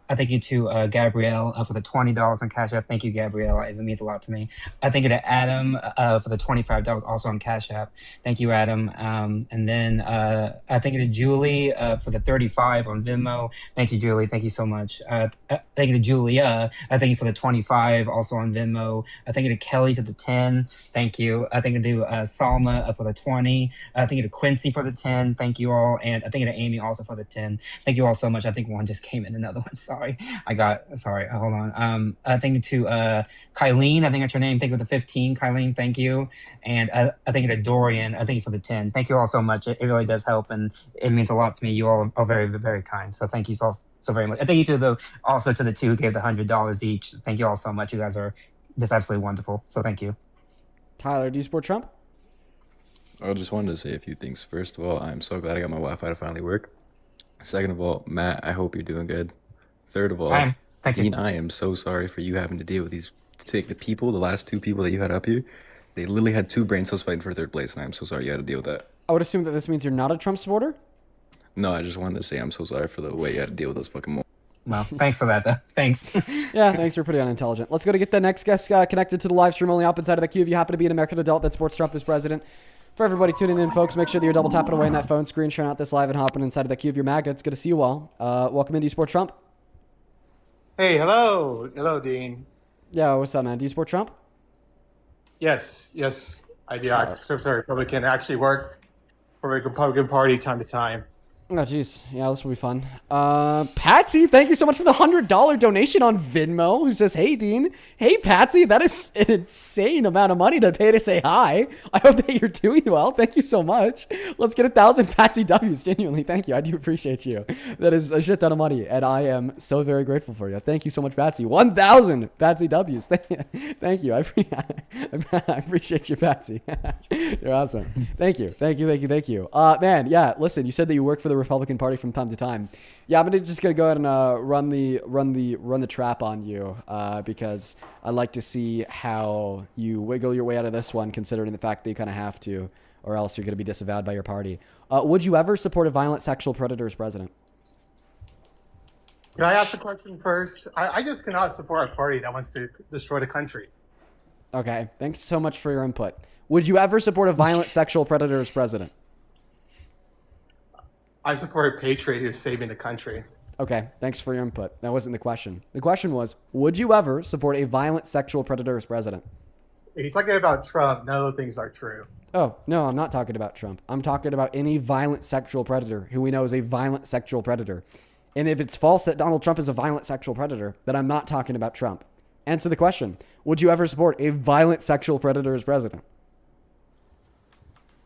I thank you to Gabrielle for the $20 on Cash App. Thank you, Gabrielle. It means a lot to me. I thank you to Adam for the $25 also on Cash App. Thank you, Adam. And then I thank you to Julie for the $35 on Venmo. Thank you, Julie. Thank you so much. Thank you to Julia. I thank you for the $25 also on Venmo. I thank you to Kelly to the $10. Thank you. I thank you to Salma for the $20. Thank you to Quincy for the $10. Thank you all. And I thank you to Amy also for the $10. Thank you all so much. I think one just came in, another one. Sorry. Hold on. Thank you to Kylene. I think that's your name. Thank you for the 15. Kylene, thank you. And I thank you to Dorian. I thank you for the 10. Thank you all so much. It really does help, and it means a lot to me. You all are very, very kind. So thank you so very much. And thank you to the two who gave the $100 each. Thank you all so much. You guys are just absolutely wonderful. So thank you. Tyler, do you support Trump? I just wanted to say a few things. First of all, I'm so glad I got my Wi-Fi to finally work. Second of all, Matt, I hope you're doing good. Third of all, Dean, I am so sorry for you having to deal with these. The last two people that you had up here, they literally had two brain cells fighting for third place, and I'm so sorry you had to deal with that. I would assume that this means you're not a Trump supporter? No, I just wanted to say I'm so sorry for the way you had to deal with those fucking morons. Well, thanks for that, though. Thanks. Yeah, thanks. You're pretty unintelligent. Let's go to get the next guest connected to the live stream only opposite side of the queue. If you happen to be an American adult that supports Trump as president. For everybody tuning in, folks, make sure that you're double tapping away on that phone screen, sharing out this live and hopping inside of the queue of your MAGA. It's good to see you all. Welcome into Sport Trump. Hey, hello, Dean. Yeah, what's up, man? Do you support Trump? Yes, I do. I serve as a Republican. I actually work for the Republican Party time to time. Oh, geez. Yeah, this will be fun. Patsy, thank you so much for the $100 donation on Venmo, who says, hey, Dean. Hey, Patsy, that is an insane amount of money to pay to say hi. I hope that you're doing well. Thank you so much. Let's get 1,000 Patsy W's. Genuinely, thank you. I do appreciate you. That is a shit ton of money, and I am so very grateful for you. Thank you so much, Patsy. 1,000 Patsy W's. Thank you. I appreciate you, Patsy. You're awesome. Thank you. Man, yeah, listen, you said that you work for the Republican Party from time to time. Yeah, I'm just gonna go ahead and run the trap on you because I like to see how you wiggle your way out of this one, considering the fact that you kind of have to, or else you're gonna be disavowed by your party. Would you ever support a violent sexual predator as president? Can I ask a question first? I just cannot support a party that wants to destroy the country. Okay, thanks so much for your input. Would you ever support a violent sexual predator as president? I support a patriot who's saving the country. Okay, thanks for your input. That wasn't the question. The question was, would you ever support a violent sexual predator as president? If you're talking about Trump, none of those things are true. Oh, no, I'm not talking about Trump. I'm talking about any violent sexual predator who we know is a violent sexual predator. And if it's false that Donald Trump is a violent sexual predator, then I'm not talking about Trump. Answer the question. Would you ever support a violent sexual predator as president?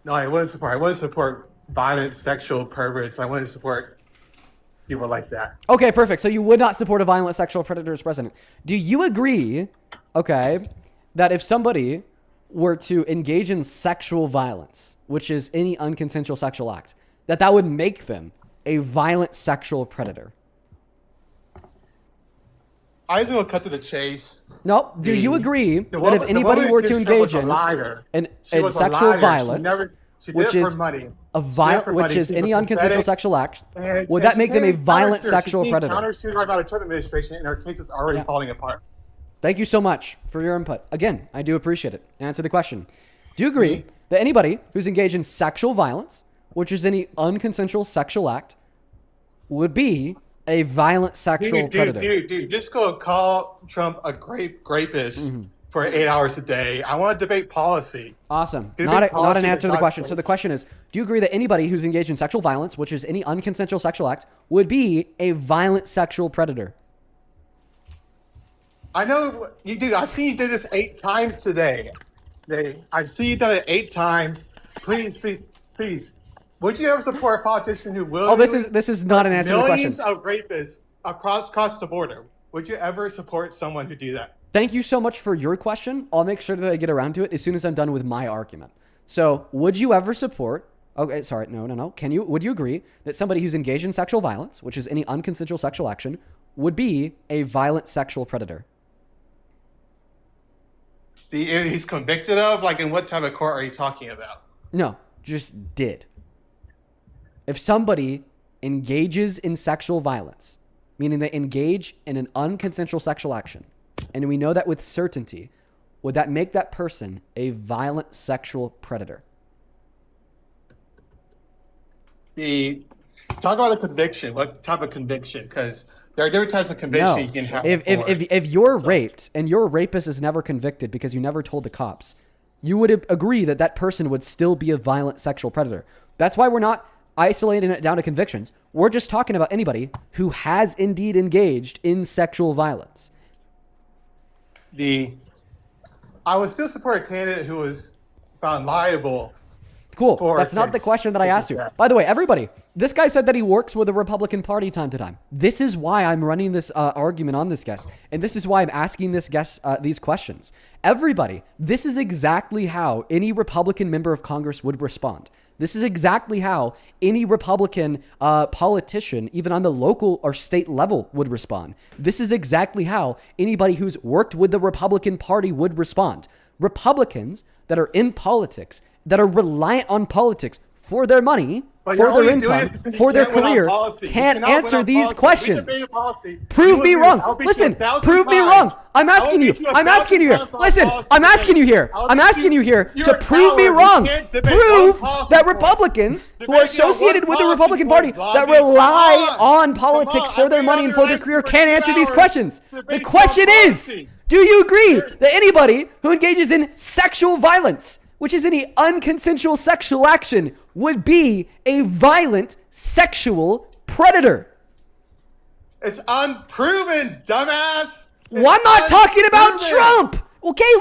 No, I wouldn't support. I wouldn't support violent sexual perverts. I wouldn't support people like that. Okay, perfect. So you would not support a violent sexual predator as president. Do you agree, okay, that if somebody were to engage in sexual violence, which is any unconsensual sexual act, that would make them a violent sexual predator? I just want to cut to the chase. No, do you agree that if anybody were to engage in sexual violence, which is which is any unconsensual sexual act, would that make them a violent sexual predator? Countersued right by the Trump administration, and our case is already falling apart. Thank you so much for your input. Again, I do appreciate it. Answer the question. Do you agree that anybody who's engaged in sexual violence, which is any unconsensual sexual act, would be a violent sexual predator? Dude, just go call Trump a rapist for 8 hours a day. I want to debate policy. Awesome. Not an answer to the question. So the question is, do you agree that anybody who's engaged in sexual violence, which is any unconsensual sexual act, would be a violent sexual predator? I know you do. I've seen you do this 8 times today. I've seen you done it 8 times. Please. Would you ever support a politician who will? Oh, this is not an answer to the question. Millions of rapists across the border. Would you ever support someone who do that? Thank you so much for your question. I'll make sure that I get around to it as soon as I'm done with my argument. So, would you ever support? Okay, sorry, no. Would you agree that somebody who's engaged in sexual violence, which is any unconsensual sexual action, would be a violent sexual predator? He's convicted of? Like, in what type of court are you talking about? No, just did. If somebody engages in sexual violence, meaning they engage in an unconsensual sexual action, and we know that with certainty, would that make that person a violent sexual predator? Talk about the conviction. What type of conviction? Because there are different types of conviction you can have. If you're raped and your rapist is never convicted because you never told the cops, you would agree that that person would still be a violent sexual predator. That's why we're not isolating it down to convictions. We're just talking about anybody who has indeed engaged in sexual violence. I would still support a candidate who was found liable. Cool. That's not the question that I asked you. By the way, everybody, this guy said that he works with the Republican Party time to time. This is why I'm running this argument on this guest. And this is why I'm asking this guest these questions. Everybody, this is exactly how any Republican member of Congress would respond. This is exactly how any Republican politician, even on the local or state level, would respond. This is exactly how anybody who's worked with the Republican Party would respond. Republicans that are in politics, that are reliant on politics for their money, But for you're their only doing income, this because you for their can't win on career, policy. You can't cannot win answer on these policy. We questions. debated policy. Prove You me lose. wrong. I'll beat you Listen, 1,000 prove me times. wrong. I'm I will asking you. beat you I'm asking you 1,000 here. times on Listen, policy I'm asking debate. you here. I'll I'm beat asking you here You're to a prove me coward. You wrong. can't debate Prove one policy that point. Republicans who are Debating on associated one with the policy Republican point, Party that Blondie. rely Come on politics on. for I've their been money on and your for their legs career for can't 2 answer these hours questions. The debating on question is, policy. do you agree that anybody who engages in sexual violence, which is any unconsensual sexual action, would be a violent sexual predator? It's unproven, dumbass. Well, I'm not talking about unproven. Trump. Okay,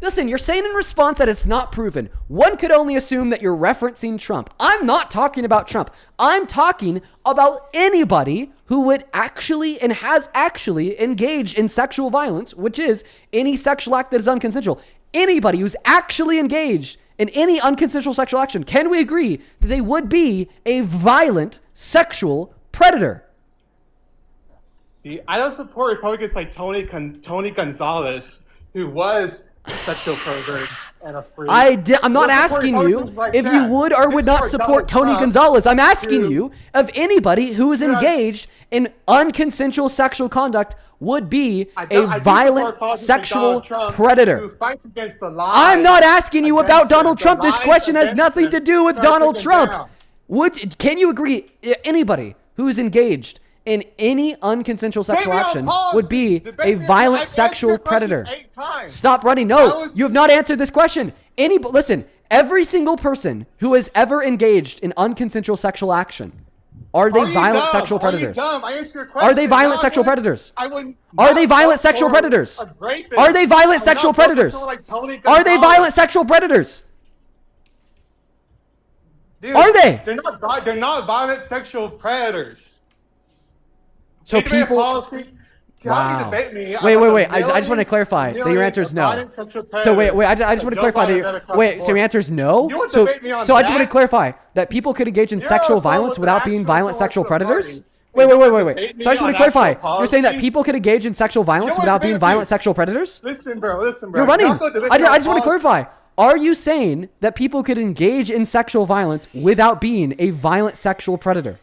listen, you're saying in response that it's not proven. One could only assume that you're referencing Trump. I'm not talking about Trump. I'm talking about anybody who would actually and has actually engaged in sexual violence, which is any sexual act that is unconsensual. Anybody who's actually engaged in any unconsensual sexual action, can we agree that they would be a violent sexual predator? I don't support Republicans like Tony Gonzalez, who was a sexual pervert and a freak. I'm not I don't support asking you Republicans like if that. you would or would not support Tony Gonzalez. I'm asking you if anybody who is engaged in unconsensual sexual conduct would be a violent sexual predator. Who fights against the lies. I'm not asking you about Donald Trump. This lies question has against nothing him. to do with Start Donald taking Trump. down. Can you agree anybody who is engaged in any unconsensual sexual Debate me on action policy. would be Debate a me. violent I've answered sexual your questions predator? 8 times. Stop running. No, you have not answered this question. Listen, every single person who has ever engaged in unconsensual sexual action, are they violent sexual predators? I answered your question. Are they violent Now sexual predators? I wouldn't. Are they violent sexual predators? Are they violent sexual predators? Are they violent sexual predators? Dude, are they? They're not violent sexual predators. So Debate people. policy. Wow. Debate me Wait. I just want to clarify that your answer is no. So wait. I just want to clarify that so your answer is no. You So debate me on I just want to that? clarify that people could engage in sexual violence without being violent sexual predators. Wait. debate me So I just want on to clarify. actual You're saying that policy? people could engage in sexual violence You without debate being me. violent sexual predators? Listen, bro. You're running. Not gonna debate I me on just want to policy. clarify. Are you saying that people could engage in sexual violence without being a violent sexual predator?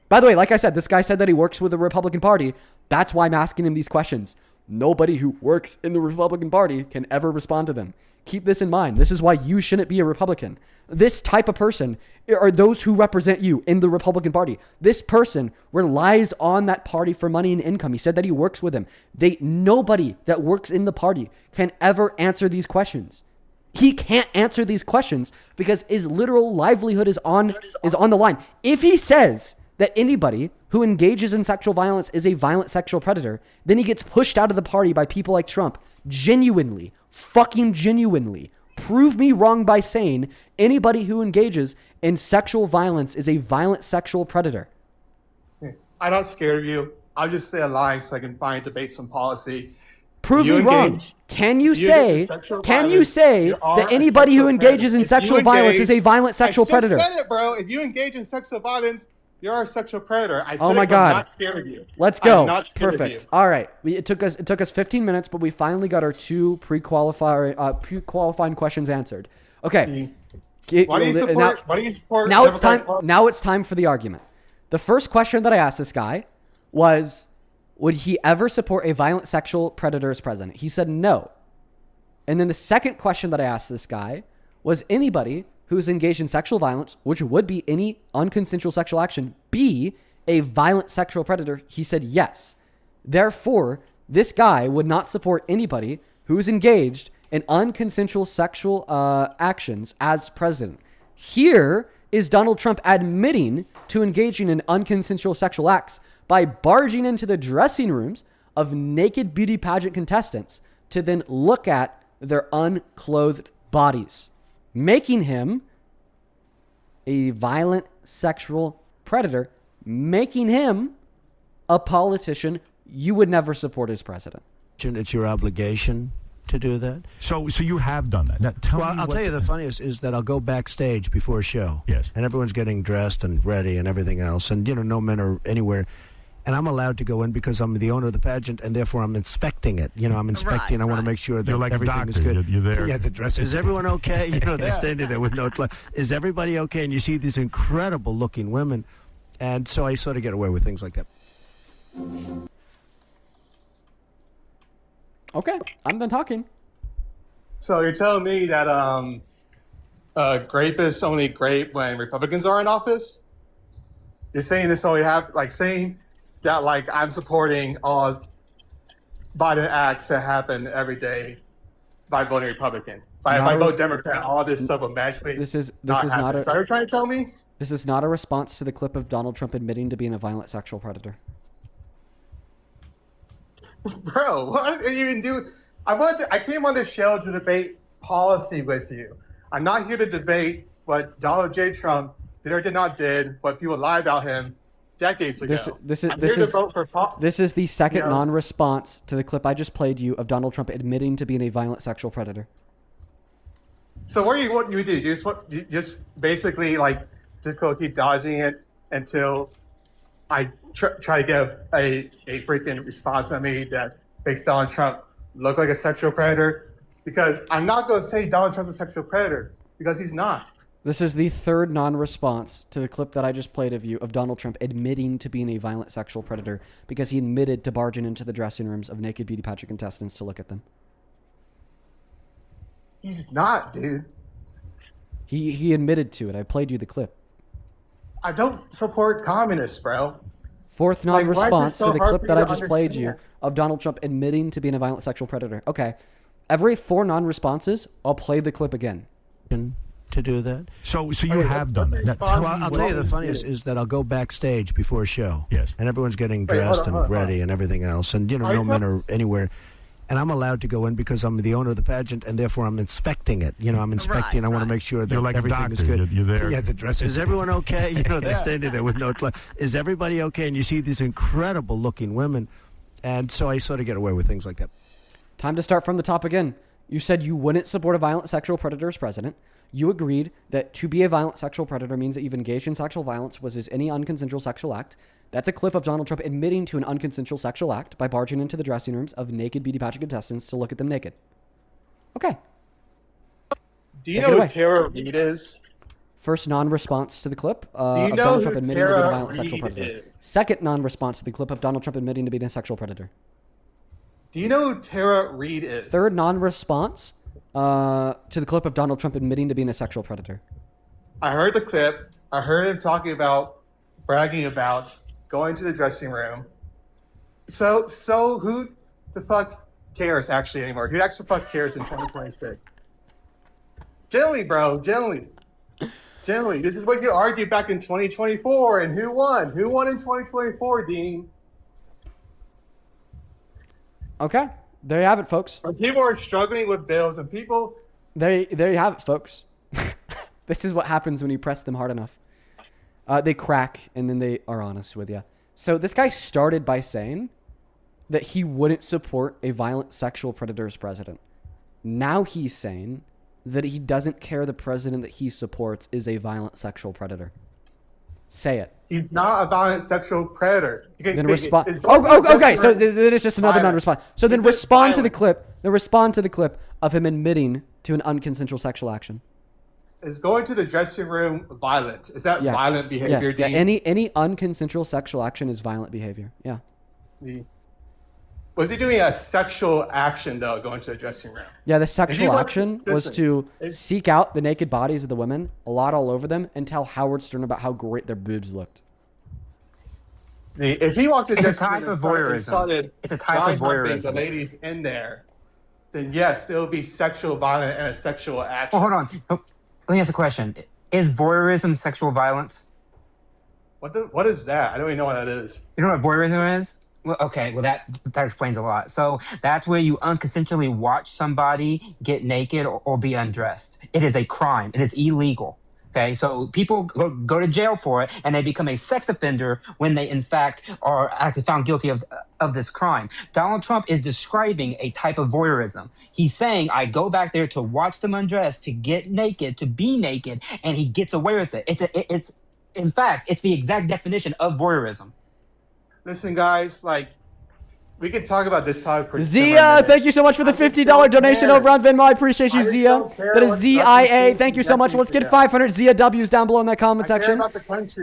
By the way, like I said, this guy said that he works with the Republican Party. That's why I'm asking him these questions. Nobody who works in the Republican Party can ever respond to them. Keep this in mind. This is why you shouldn't be a Republican. This type of person are those who represent you in the Republican Party. This person relies on that party for money and income. He said that he works with them. Nobody that works in the party can ever answer these questions. He can't answer these questions because his literal livelihood is on the line. If he says that anybody who engages in sexual violence is a violent sexual predator, then he gets pushed out of the party by people like Trump. Genuinely, fucking genuinely. Prove me wrong by saying anybody who engages in sexual violence is a violent sexual predator. I'm not scared of you. I'll just say a lie so I can find debate some policy. Prove me wrong. Can you say that anybody who engages in sexual violence is a violent sexual predator? I just said it, bro. If you engage in sexual violence, you're a sexual predator. I said Oh my it 'cause God. I'm not scared of you. Let's go. I'm not scared Perfect. of you. All right. It took us 15 minutes, but we finally got our 2 pre-qualifying questions answered. Okay. Why do you support Now it's time. Democratic Party? Now it's time for the argument. The first question that I asked this guy was, would he ever support a violent sexual predator as president? He said no. And then the second question that I asked this guy was, anybody who's engaged in sexual violence, which would be any unconsensual sexual action, be a violent sexual predator? He said yes. Therefore, this guy would not support anybody who's engaged in unconsensual sexual actions as president. Here is Donald Trump admitting to engaging in unconsensual sexual acts by barging into the dressing rooms of naked beauty pageant contestants to then look at their unclothed bodies, making him a violent sexual predator, making him a politician you would never support as president. It's your obligation to do that. So you have done that. Now, I'll tell you the funniest is that I'll go backstage before a show. Yes. And everyone's getting dressed and ready and everything else. And, no men are anywhere. and I'm allowed to go in because I'm the owner of the pageant, and therefore I'm inspecting it. You know, I'm inspecting. I want to make sure that You're like a everything is doctor. good. You're there. Yeah, the dress. Is everyone okay? You know, they're standing there with no. Is everybody okay? And you see these incredible-looking women, and so I sort of get away with things like that. Okay, I'm done talking. So you're telling me that grape is only grape when Republicans are in office? You're saying this only saying that I'm supporting all Biden acts that happen every day by voting Republican. If I vote Democrat, all this stuff will magically This is not not happen. a. Is that what you're trying to tell me? This is not a response to the clip of Donald Trump admitting to being a violent sexual predator. Bro, what are you even doing? I came on this show to debate policy with you. I'm not here to debate what Donald J. Trump did or did not did, what people lie about him decades ago. This is the second non-response to the clip I just played you of Donald Trump admitting to being a violent sexual predator. So what you do? You just basically just go keep dodging it until I try to get a freaking response on me that makes Donald Trump look like a sexual predator? Because I'm not going to say Donald Trump's a sexual predator because he's not. This is the third non-response to the clip that I just played of you of Donald Trump admitting to being a violent sexual predator because he admitted to barging into the dressing rooms of naked beauty pageant contestants to look at them. He's not, dude. He admitted to it. I played you the clip. I don't support communists, bro. Fourth non-response so to the hard clip for that you I to just played you understand? of Donald Trump admitting to being a violent sexual predator. Okay. Every 4 non-responses, I'll play the clip again. To do that. So you have done that. Well, I'll tell you the funniest is that I'll go backstage before a show. Yes. And everyone's getting Wait, dressed hold on. and ready and everything else. And, you know, Are no you men are anywhere. And I'm allowed to go in because I'm the owner of the pageant, and therefore I'm inspecting it. You know, I'm inspecting. I want to make sure that You're like a everything is doctor. good. You're there. Yeah, the dress. Is everyone okay? You know, they're standing there with no. Is everybody okay? And you see these incredible-looking women, and so I sort of get away with things like that. Time to start from the top again. You said you wouldn't support a violent sexual predator as president. You agreed that to be a violent sexual predator means that you've engaged in sexual violence, was as any unconsensual sexual act. That's a clip of Donald Trump admitting to an unconsensual sexual act by barging into the dressing rooms of naked beauty pageant contestants to look at them naked. Okay. Do you Take it know away. who Tara Reid is? First non-response to the clip Do you of know Donald who Trump admitting to being a Tara violent sexual Reid predator. is? Second non-response to the clip of Donald Trump admitting to being a sexual predator. Do you know who Tara Reid is? Third non-response to the clip of Donald Trump admitting to being a sexual predator. I heard the clip. I heard him bragging about going to the dressing room. So who the fuck cares actually anymore? Who actually fuck cares in 2026? Generally, bro. Generally. This is what you argued back in 2024. And who won? Who won in 2024, Dean? Okay. There you have it, folks. When people are struggling with bills and people... There you have it, folks. This is what happens when you press them hard enough. They crack, and then they are honest with you. So this guy started by saying that he wouldn't support a violent sexual predator as president. Now he's saying that he doesn't care the president that he supports is a violent sexual predator. Say it. He's not a violent sexual predator. Then respond. Okay. So then it's just another non-response. So then respond to the clip. Then respond to the clip of him admitting to an unconsensual sexual action. Is going to the dressing room violent? Is that violent behavior, Yeah. Dean? Any unconsensual sexual action is violent behavior. Yeah. Was he doing a sexual action, though, going to the dressing room? Yeah, the sexual action was to seek out the naked bodies of the women, a lot all over them, and tell Howard Stern about how great their boobs looked. If he walked in It's a type of voyeurism. started It's a type of voyeurism. the ladies in there, then yes, there will be sexual violence and a sexual action. Well, hold on. Let me ask a question. Is voyeurism sexual violence? What is that? I don't even know what that is. You know what voyeurism is? Well, okay. Well, that explains a lot. So that's where you unconsensually watch somebody get naked or be undressed. It is a crime. It is illegal. Okay, so people go to jail for it, and they become a sex offender when they, in fact, are actually found guilty of this crime. Donald Trump is describing a type of voyeurism. He's saying, I go back there to watch them undress, to get naked, to be naked, and he gets away with it. In fact, it's the exact definition of voyeurism. listen, guys, like, we could talk about this topic for 10 more Zia, minutes. thank you so much for the $50 donation over on Venmo. I appreciate you, Zia. That is ZIA. Thank you so much. Let's get 500 Zia W's down below in that comment section.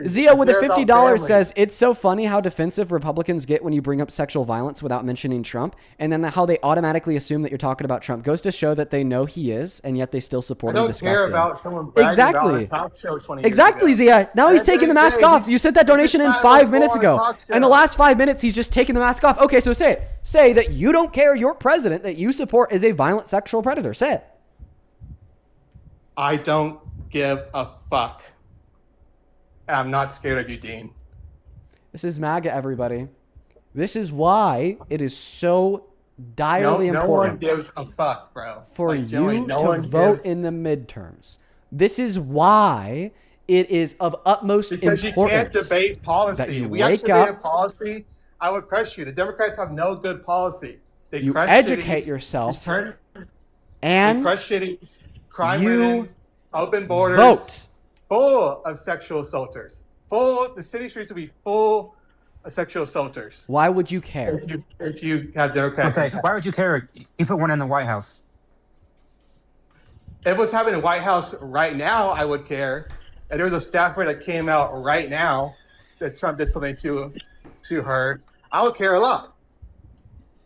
Zia with a $50 says, it's so funny how defensive Republicans get when you bring up sexual violence without mentioning Trump, and then how they automatically assume that you're talking about Trump. Goes to show that they know he is, and yet they still support him. I don't care about someone bragging about a talk show 20 years Exactly, ago. Zia. Now he's taking the mask off. You sent that donation in 5 minutes ago. show. In the last 5 minutes, he's just taking the mask off. Okay, so say it. Say that you don't care your president that you support is a violent sexual predator. Say it. I don't give a fuck. And I'm not scared of you, Dean. This is MAGA, everybody. This is why it is so direly No one important gives a fuck, bro. for Like, you genuinely, no to one vote gives- in the midterms. This is why it is of utmost Because importance you can't debate that policy. you We wake actually debate up, policy. I would crush you. The Democrats have no good policy. They you crush educate cities, yourself, they and crush cities, crime you women, open borders, vote. full of sexual assaulters. The city streets will be full of sexual assaulters. Why would you care? If you have Democrats. I'll say, why would you care? You put one in the White House. If it was happening in the White House right now, I would care. And there was a staffer that came out right now that Trump did something to her. I would care a lot.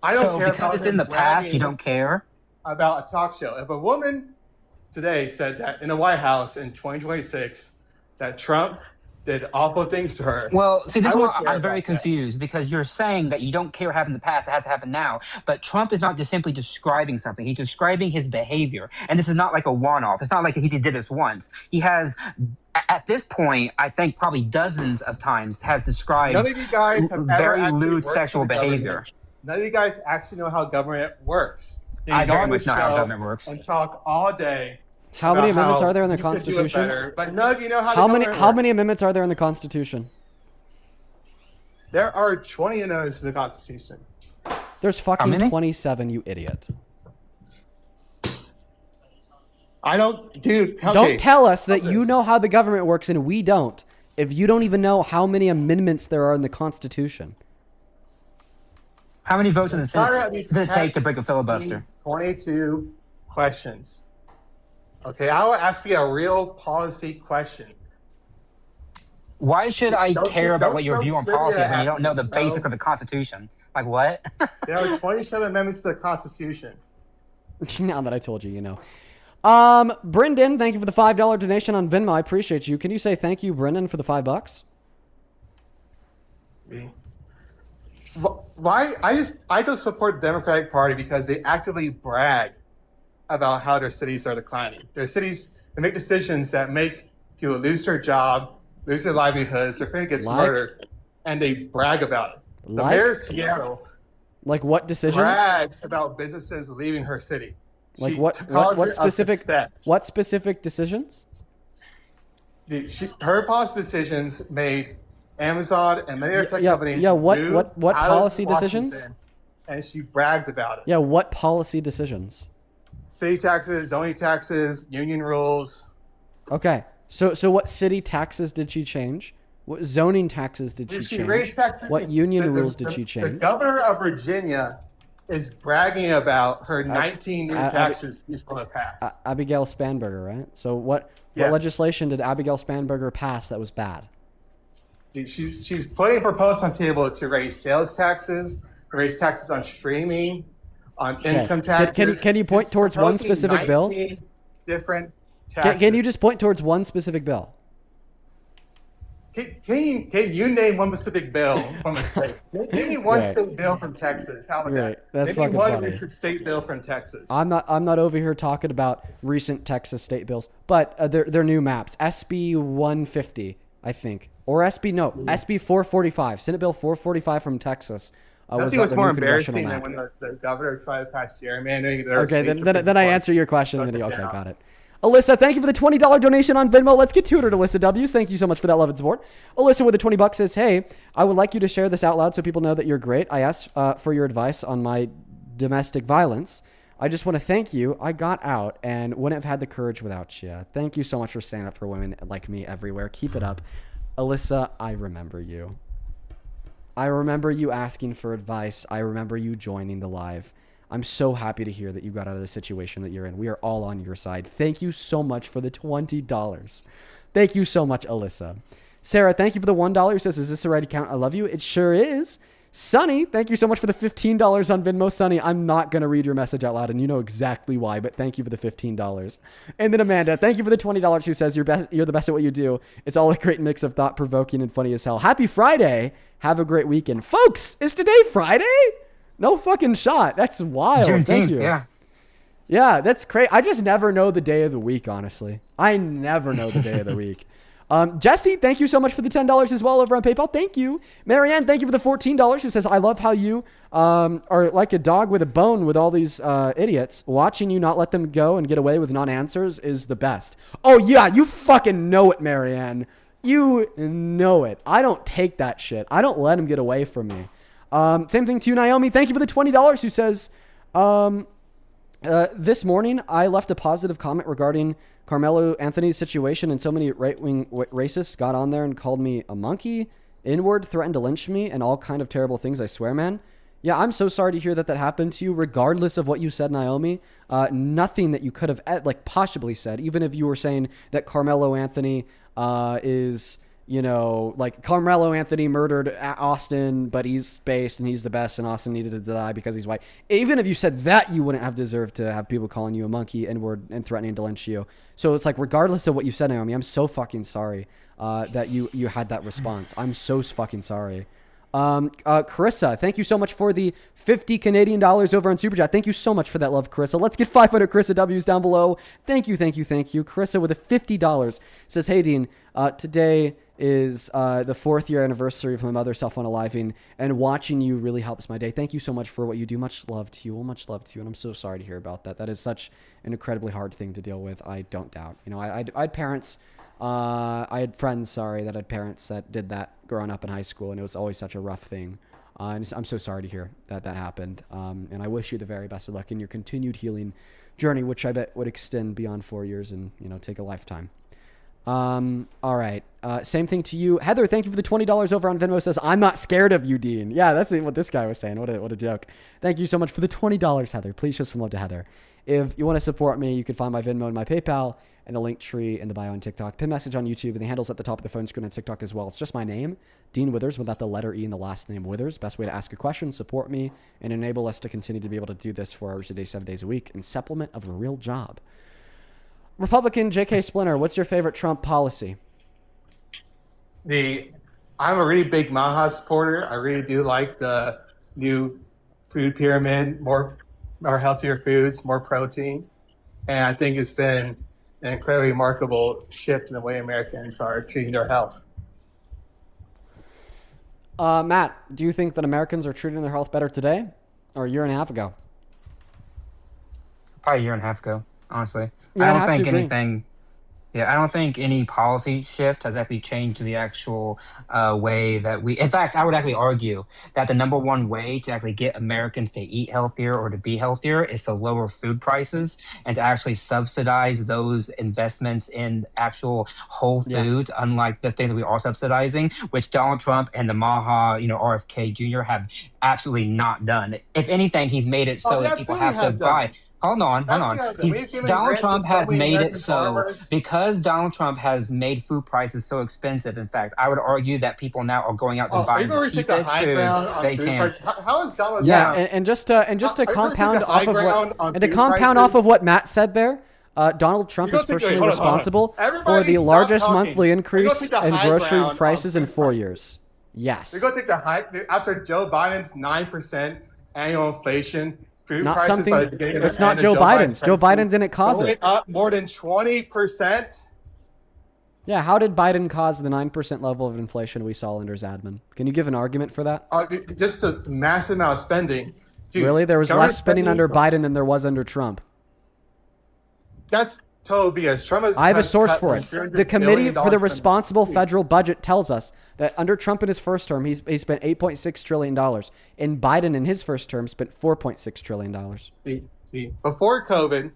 I don't So care because about it's in the him past, you bragging don't care? about a talk show. If a woman today said that in the White House in 2026 that Trump did awful things to her. Well, see, this I is would why care I'm very about that. confused because you're saying that you don't care what happened in the past, it has to happen now. But Trump is not just simply describing something, he's describing his behavior. And this is not like a one off. It's not like he did this once. He has, at this point, I think probably dozens of times, has described None of you guys have ever very actually lewd worked for sexual the government. behavior. None of you guys actually know how government works. You I go very on much the know how show government works. And talk all day. How many about amendments how are there in the you could do it Constitution? better, but none of you know how How the many government how works. many amendments are there in the Constitution? There are 20 amendments in the Constitution. There's fucking many? 27, you idiot. I don't, dude. Okay. Don't tell us that you know how the government works and we don't, if you don't even know how many amendments there are in the Constitution. How many votes in the Sorry, Senate does it take to break a filibuster? 22 questions. Okay, I will ask you a real policy question. Why should I Don't- care about don't what your throw view on trivia policy is when at you don't know the me, basics bro. of the Constitution? Like what? There are 27 amendments to the Constitution. Now that I told you, you know. Brendan, thank you for the $5 donation on Venmo. I appreciate you. Can you say thank you, Brendan, for the $5? Me. Why? I just support the Democratic Party because they actively brag about how their cities are declining. Their cities, they make decisions that make people lose their job, lose their livelihoods, their family gets Like? murdered, and they brag about it. The Like? mayor of Seattle Like what decisions? brags about businesses leaving her city. Like She what calls it a specific success. what specific decisions? Her policy decisions made Amazon and many other tech companies what move out of policy Washington, decisions? and she bragged about it. Yeah, what policy decisions? City taxes, zoning taxes, union rules. Okay. So what city taxes did she change? What zoning taxes did she She change? raised taxes. What union The- rules did she The change? governor of Virginia is bragging about her 19 new taxes she's going to pass. Abigail Spanberger, right? So what Yes. legislation did Abigail Spanberger pass that was bad? She's putting a proposal on the table to raise sales taxes, raise taxes on streaming, on income taxes. Can you point towards one Proposing specific bill? 19 different taxes. Can you just point towards one specific bill? Can you name one specific bill from a state? Give me one Right. state bill from Texas. How about Right. that? That's Give me fucking one funny. recent state bill from Texas. I'm not over here talking about recent Texas state bills, but they're new maps. SB 150, I think, or SB 445, Senate Bill 445 from Texas. Nothing was more embarrassing than when the governor tried to pass gerrymandering. Okay, then I answer your question. And then okay, got it. Alyssa, thank you for the $20 donation on Venmo. Let's get to it at Alyssa W's. Thank you so much for that love and support. Alyssa with the $20 says, hey, I would like you to share this out loud so people know that you're great. I asked for your advice on my domestic violence. I just want to thank you. I got out and wouldn't have had the courage without you. Thank you so much for standing up for women like me everywhere. Keep it up. Alyssa, I remember you. I remember you asking for advice. I remember you joining the live. I'm so happy to hear that you got out of the situation that you're in. We are all on your side. Thank you so much for the $20. Thank you so much, Alyssa. Sarah, thank you for the $1. Who says, is this the right account? I love you. It sure is. Sunny, thank you so much for the $15 on Venmo. Sunny, I'm not going to read your message out loud, and you know exactly why, but thank you for the $15. And then Amanda, thank you for the $20, who says, you're the best at what you do. It's all a great mix of thought-provoking and funny as hell. Happy Friday. Have a great weekend. Folks, is today Friday? No fucking shot. That's wild. Juneteenth, Thank you. yeah. Yeah, that's crazy. I just never know the day of the week, honestly. I never know the day of the week. Jesse, thank you so much for the $10 as well over on PayPal. Thank you. Marianne, thank you for the $14. Who says, I love how you are like a dog with a bone with all these idiots. Watching you not let them go and get away with non-answers is the best. Oh, yeah, you fucking know it, Marianne. You know it. I don't take that shit. I don't let them get away from me. Same thing to you, Naomi. Thank you for the $20. Who says, this morning I left a positive comment regarding Carmelo Anthony's situation, and so many right-wing racists got on there and called me a monkey, N-word, threatened to lynch me, and all kind of terrible things, I swear, man. Yeah, I'm so sorry to hear that happened to you, regardless of what you said, Naomi. Nothing that you could have, possibly said, even if you were saying that Carmelo Anthony is... like Carmelo Anthony murdered Austin, but he's spaced and he's the best, and Austin needed to die because he's white. Even if you said that, you wouldn't have deserved to have people calling you a monkey, N-word, and threatening to lynch you. So it's like, regardless of what you said, Naomi, I'm so fucking sorry that you had that response. I'm so fucking sorry. Carissa, thank you so much for the 50 Canadian dollars over on Super Chat. Thank you so much for that love, Carissa. Let's get 500 Carissa W's down below. Thank you. Carissa with a $50 says, hey, Dean, today is the 4th year anniversary of my mother self-unaliving, and watching you really helps my day. Thank you so much for what you do. Much love to you. Much love to you. And I'm so sorry to hear about that. That is such an incredibly hard thing to deal with. I don't doubt. I had parents, I had friends, that had parents that did that growing up in high school, and it was always such a rough thing. And I'm so sorry to hear that happened. And I wish you the very best of luck in your continued healing journey, which I bet would extend beyond 4 years and, take a lifetime. All right. Same thing to you. Heather, thank you for the $20 over on Venmo. Says, I'm not scared of you, Dean. Yeah, that's what this guy was saying. What a joke. Thank you so much for the $20, Heather. Please show some love to Heather. If you want to support me, you can find my Venmo and my PayPal and the link tree in the bio on TikTok. Pin message on YouTube, and the handle's at the top of the phone screen on TikTok as well. It's just my name, Dean Withers, without the letter E in the last name, Withers. Best way to ask a question, support me, and enable us to continue to be able to do this 4 hours a day, 7 days a week, in supplement of a real job. Republican J.K. Splinter, what's your favorite Trump policy? I'm a really big MAGA supporter. I really do like the new food pyramid, more healthier foods, more protein. And I think it's been an incredibly remarkable shift in the way Americans are treating their health. Matt, do you think that Americans are treating their health better today or a year and a half ago? Probably a year and a half ago, honestly. Yeah, I don't think any policy shift has actually changed the actual way that in fact, I would actually argue that the number one way to actually get Americans to eat healthier or to be healthier is to lower food prices and to actually subsidize those investments in actual whole foods, unlike the thing that we are subsidizing, which Donald Trump and the MAGA, RFK Jr. have absolutely not done. If anything, he's made it so that people have to buy. Hold on. Donald Trump has made it so because Donald Trump has made food prices so expensive. In fact, I would argue that people now are going out to buy the cheapest food they can. How is Donald Trump? Yeah, and just to compound off of what Matt said there. Donald Trump is personally responsible for the largest monthly increase in grocery prices in 4 years. Yes. We're going to take the hike after Joe Biden's 9% annual inflation. Not something. It's not Joe Biden's. Joe Biden didn't cause it. Up more than 20%. Yeah, how did Biden cause the 9% level of inflation we saw under his admin? Can you give an argument for that? Just a massive amount of spending. Dude, really? There was less spending under Biden than there was under Trump. That's total BS. I have a source for it. The Committee for the Responsible Federal Budget tells us that under Trump in his first term, he spent $8.6 trillion. And Biden in his first term spent $4.6 trillion. Before COVID,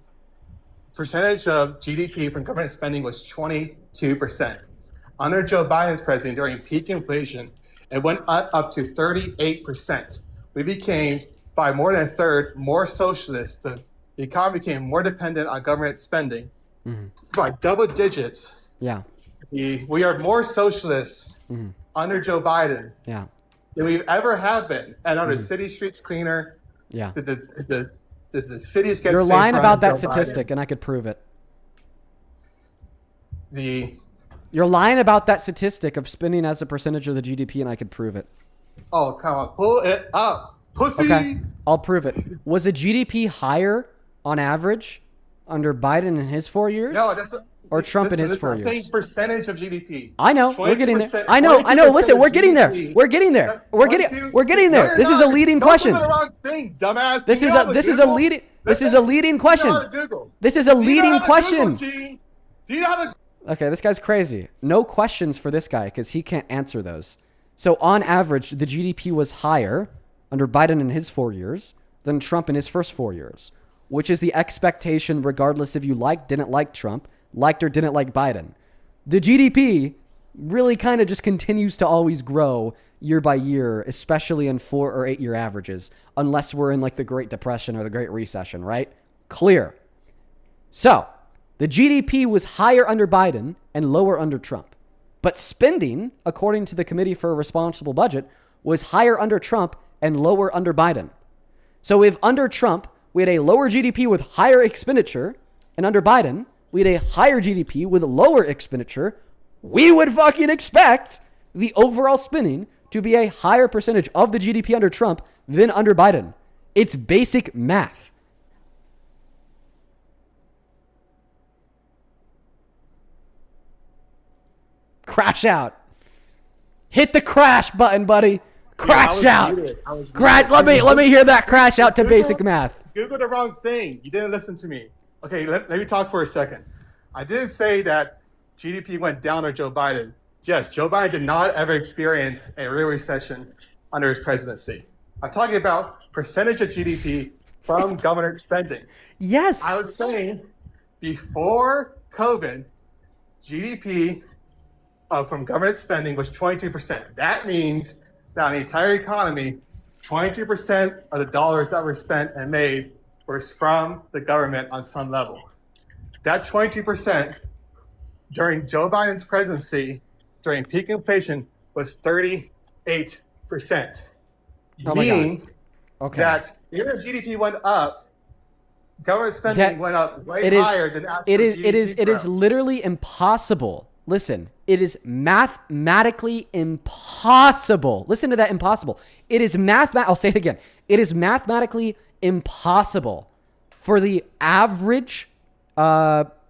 percentage of GDP from government spending was 22%. Under Joe Biden's presidency, during peak inflation, It went up to 38%. We became, by more than a third, more socialist. The economy became more dependent on government spending by double digits. Yeah. We are more socialist under Joe Biden Yeah. than we've ever have been. And are the city streets cleaner? Yeah. Did the cities get You're safer lying about under that Joe statistic, Biden? and I could prove it. You're lying about that statistic of spending as a percentage of the GDP, and I could prove it. Oh, come on. Pull it up. Pussy. Okay, I'll prove it. Was the GDP higher on average under Biden in his 4 years? No, or Trump in his 4 I'm years? saying percentage of GDP. I know. We're getting there. 22%, I know. Listen, we're getting there. GDP. We're getting there. That's We're getting No, there. you're This is a not. leading Don't question. do the wrong thing, dumbass. This Do you is know a how to this is a Google? leading this is a leading question. Do you know how to Google? This is a Do you know leading how to question. Google, Gene? Do you know how to? Okay, this guy's crazy. No questions for this guy because he can't answer those. So on average, the GDP was higher under Biden in his 4 years than Trump in his first 4 years, which is the expectation regardless if you didn't like Trump, liked or didn't like Biden. The GDP really kind of just continues to always grow year by year, especially in 4 or 8 year averages, unless we're in like the Great Depression or the Great Recession, right? Clear. So the GDP was higher under Biden and lower under Trump. But spending, according to the Committee for a Responsible Budget, was higher under Trump and lower under Biden. So if under Trump, we had a lower GDP with higher expenditure, and under Biden, we had a higher GDP with lower expenditure, we would fucking expect the overall spending to be a higher percentage of the GDP under Trump than under Biden. It's basic math. Crash out. Hit the crash button, buddy. Crash out. Let me hear that crash out to basic math. Google the wrong thing. You didn't listen to me. Okay, let me talk for a second. I didn't say that GDP went down under Joe Biden. Yes, Joe Biden did not ever experience a real recession under his presidency. I'm talking about percentage of GDP from government spending. Yes. I was saying before COVID, GDP from government spending was 22%. That means that on the entire economy, 22% of the dollars that were spent and made was from the government on some level. That 22% during Joe Biden's presidency, during peak inflation, was 38%. Oh my Meaning God. Okay. that even if GDP went up, government spending went up way higher than actual GDP it is growth. literally impossible. Listen, it is mathematically impossible. Listen to that, impossible. I'll say it again. It is mathematically impossible for the average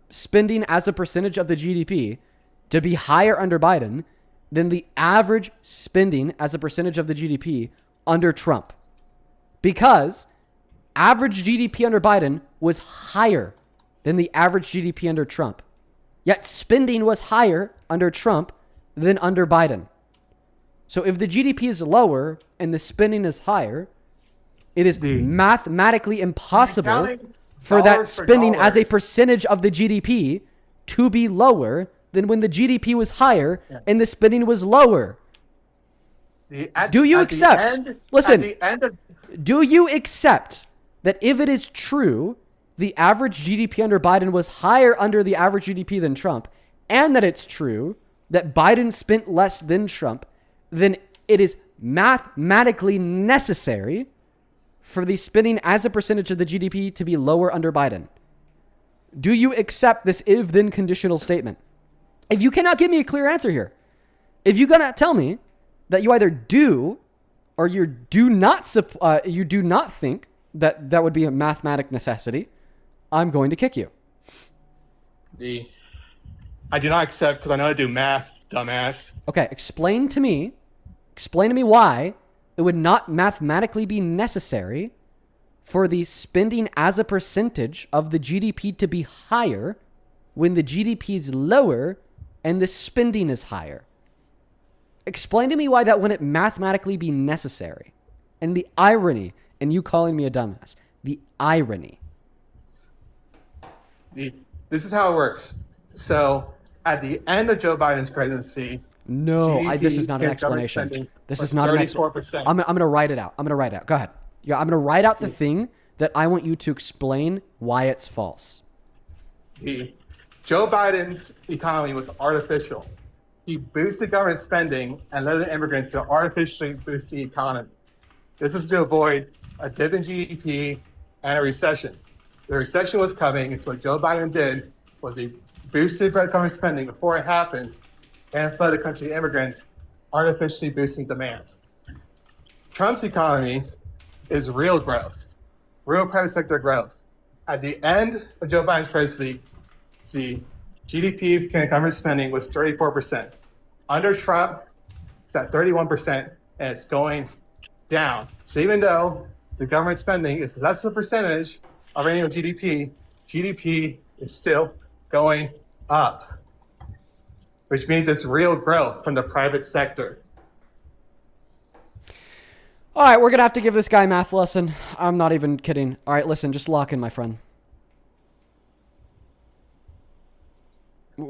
spending as a percentage of the GDP to be higher under Biden than the average spending as a percentage of the GDP under Trump. Because average GDP under Biden was higher than the average GDP under Trump. Yet spending was higher under Trump than under Biden. So if the GDP is lower and the spending is higher, it is mathematically impossible for that spending as a percentage of the GDP to be lower than when the GDP was higher and the spending was lower. Do you accept? Listen, do you accept that if it is true the average GDP under Biden was higher under the average GDP than Trump, and that it's true that Biden spent less than Trump, then it is mathematically necessary for the spending as a percentage of the GDP to be lower under Biden? Do you accept this if-then conditional statement? If you cannot give me a clear answer here, if you're going to tell me that you either do or you do not think that that would be a mathematic necessity, I'm going to kick you. I do not accept because I know how to do math, dumbass. Okay, explain to me why it would not mathematically be necessary for the spending as a percentage of the GDP to be higher when the GDP is lower and the spending is higher. Explain to me why that wouldn't mathematically be necessary. And the irony, and you calling me a dumbass, the irony. This is how it works. So at the end of Joe Biden's presidency, No, GDP this is not an against government explanation. spending This was is not an 34%. explanation. I'm going to write it out. I'm going to write it out. Go ahead. Yeah, I'm going to write out the thing that I want you to explain why it's false. Joe Biden's economy was artificial. He boosted government spending and led the immigrants to artificially boost the economy. This is to avoid a dip in GDP and a recession. The recession was coming, and so what Joe Biden did was he boosted government spending before it happened and fled the country to immigrants, artificially boosting demand. Trump's economy is real growth, real private sector growth. At the end of Joe Biden's presidency, GDP and government spending was 34%. Under Trump, it's at 31%, and it's going down. So even though the government spending is less of a percentage of annual GDP, GDP is still going up, which means it's real growth from the private sector. All right, we're going to have to give this guy a math lesson. I'm not even kidding. All right, listen, just lock in, my friend.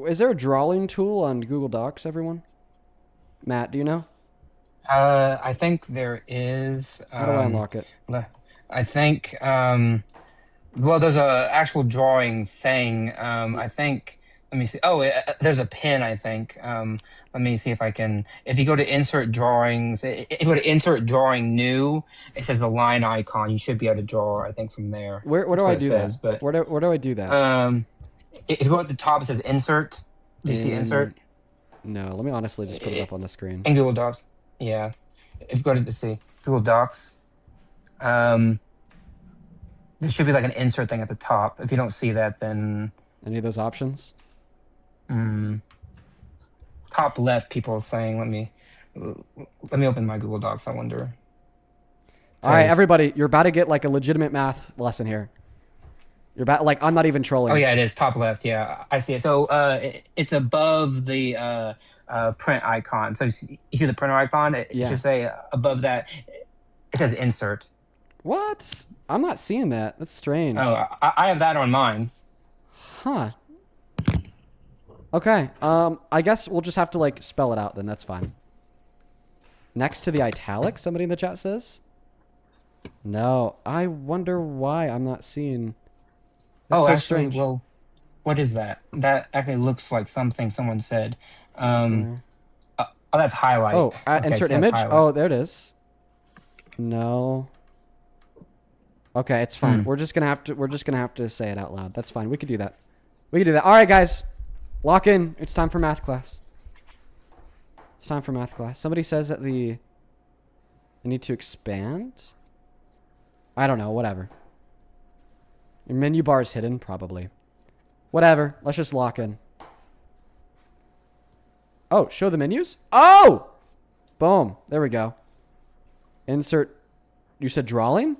Is there a drawing tool on Google Docs, everyone? Matt, do you know? I think there is. How do I unlock it? I think, well, there's a actual drawing thing. I think, let me see. Oh, there's a pin, I think. Let me see if I can, if you go to insert drawings, if you go to insert drawing new, it says the line icon. You should be able to draw, I think, from there. Where do I do that? But, where do I do that? If you go at the top, it says insert. Do you see insert? No, let me honestly just put it up on the screen. In Google Docs. Yeah. If you go to Google Docs, there should be like an insert thing at the top. If you don't see that, then any of those options? Top left, people are saying. Let me open my Google Docs. I wonder. All right, everybody, you're about to get like a legitimate math lesson here. You're about like I'm not even trolling. Oh yeah, it is top left. Yeah, I see it. So it's above the print icon. So you see the printer icon? It should say above that. It says insert. What? I'm not seeing that. That's strange. Oh, I have that on mine. Huh. Okay. I guess we'll just have to like spell it out then. That's fine. Next to the italic, somebody in the chat says. No, I wonder why I'm not seeing. That's so actually, strange. Well, what is that? That actually looks like something someone said. Oh, that's highlight. Oh, okay, insert so image. highlight. Oh, there it is. No. Okay, it's fine. We're just gonna have to say it out loud. That's fine. We could do that. All right, guys, lock in. It's time for math class. It's time for math class. Somebody says that I need to expand. I don't know. Whatever. Your menu bar is hidden, probably. Whatever. Let's just lock in. Oh, show the menus? Oh! Boom. There we go. Insert. You said drawing?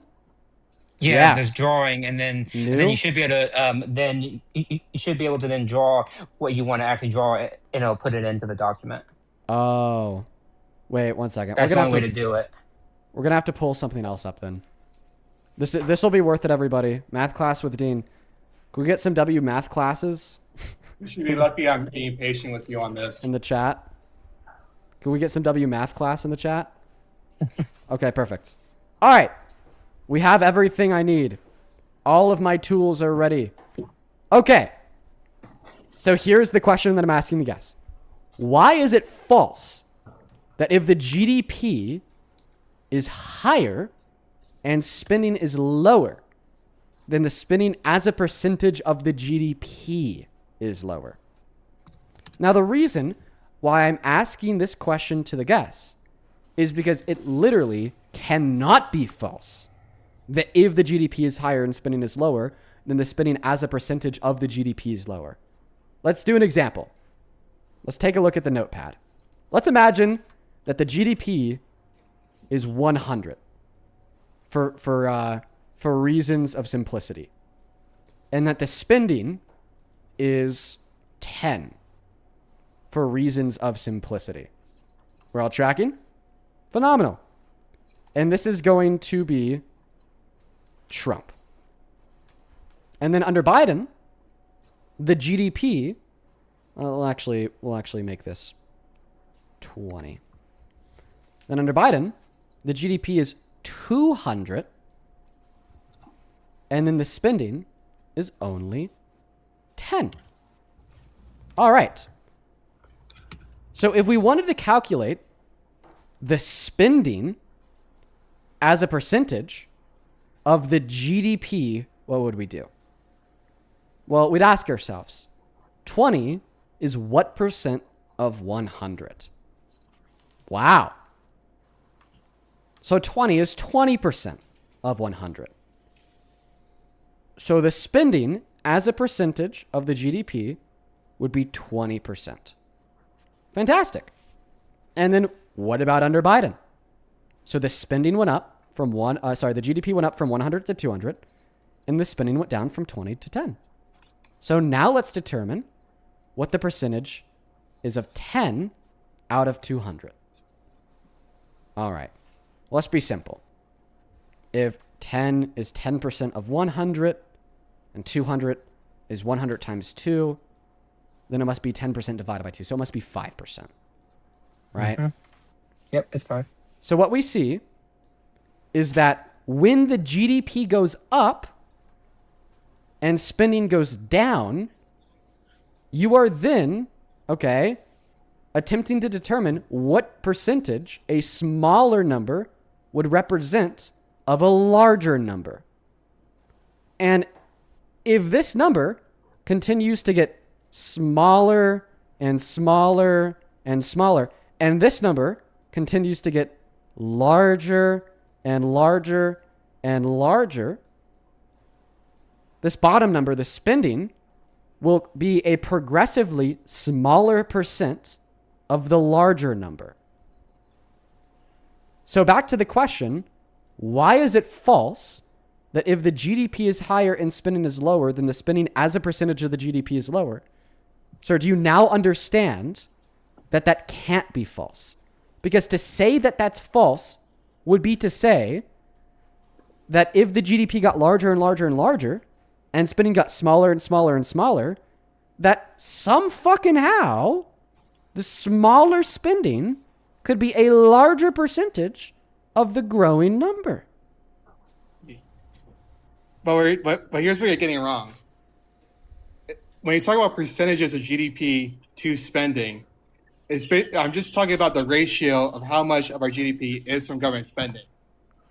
Yeah, there's drawing, and then you should be able to then you should be able to then draw what you want to actually draw, and it'll put it into the document. Oh. Wait, 1 second. That's one way to do it. We're gonna have to pull something else up then. This will be worth it, everybody. Math class with Dean. Can we get some W math classes? You should be lucky I'm being patient with you on this. In the chat. Can we get some W math class in the chat? Okay, perfect. All right. We have everything I need. All of my tools are ready. Okay. So here's the question that I'm asking the guests. Why is it false that if the GDP is higher and spending is lower, then the spending as a percentage of the GDP is lower? Now, the reason why I'm asking this question to the guests is because it literally cannot be false that if the GDP is higher and spending is lower, then the spending as a percentage of the GDP is lower. Let's do an example. Let's take a look at the notepad. Let's imagine that the GDP is 100 for reasons of simplicity, and that the spending is 10 for reasons of simplicity. We're all tracking? Phenomenal. And this is going to be Trump. And then under Biden, the GDP, we'll actually make this 20. Then under Biden, the GDP is 200. And then the spending is only 10. All right. So if we wanted to calculate the spending as a percentage of the GDP, what would we do? Well, we'd ask ourselves, 20 is what percent of 100? Wow. So 20 is 20% of 100. So the spending as a percentage of the GDP would be 20%. Fantastic. And then what about under Biden? So the spending went up from the GDP went up from 100 to 200, and the spending went down from 20 to 10. So now let's determine what the percentage is of 10 out of 200. All right. Let's be simple. If 10 is 10% of 100 and 200 is 100 times 2, then it must be 10% divided by 2. So it must be 5%. Right? Mm-hmm. Yep, it's 5. So what we see is that when the GDP goes up and spending goes down, you are then, attempting to determine what percentage a smaller number would represent of a larger number. And if this number continues to get smaller and smaller and smaller, and this number continues to get larger and larger and larger, this bottom number, the spending, will be a progressively smaller percent of the larger number. So back to the question, why is it false that if the GDP is higher and spending is lower, then the spending as a percentage of the GDP is lower? Sir, do you now understand that that can't be false? Because to say that that's false would be to say that if the GDP got larger and larger and larger, and spending got smaller and smaller and smaller, that some fucking how the smaller spending could be a larger percentage of the growing number. But here's what you're getting wrong. When you talk about percentages of GDP to spending, I'm just talking about the ratio of how much of our GDP is from government spending.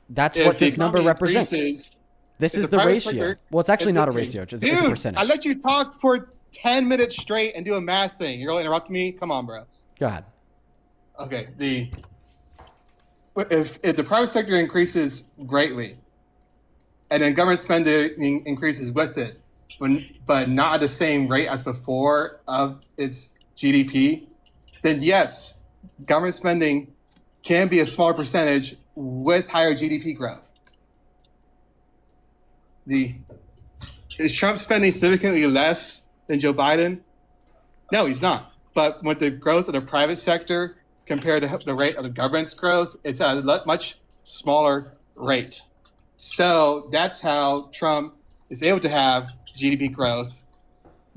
That's what this number represents. This is the ratio. Well, it's actually not a ratio. It's a percentage. I let you talk for 10 minutes straight and do a math thing. You're going to interrupt me? Come on, bro. Go ahead. Okay. If the private sector increases greatly, and then government spending increases with it, but not at the same rate as before of its GDP, then yes, government spending can be a smaller percentage with higher GDP growth. Is Trump spending significantly less than Joe Biden? No, he's not. But with the growth of the private sector compared to the rate of the government's growth, it's at a much smaller rate. So that's how Trump is able to have GDP growth,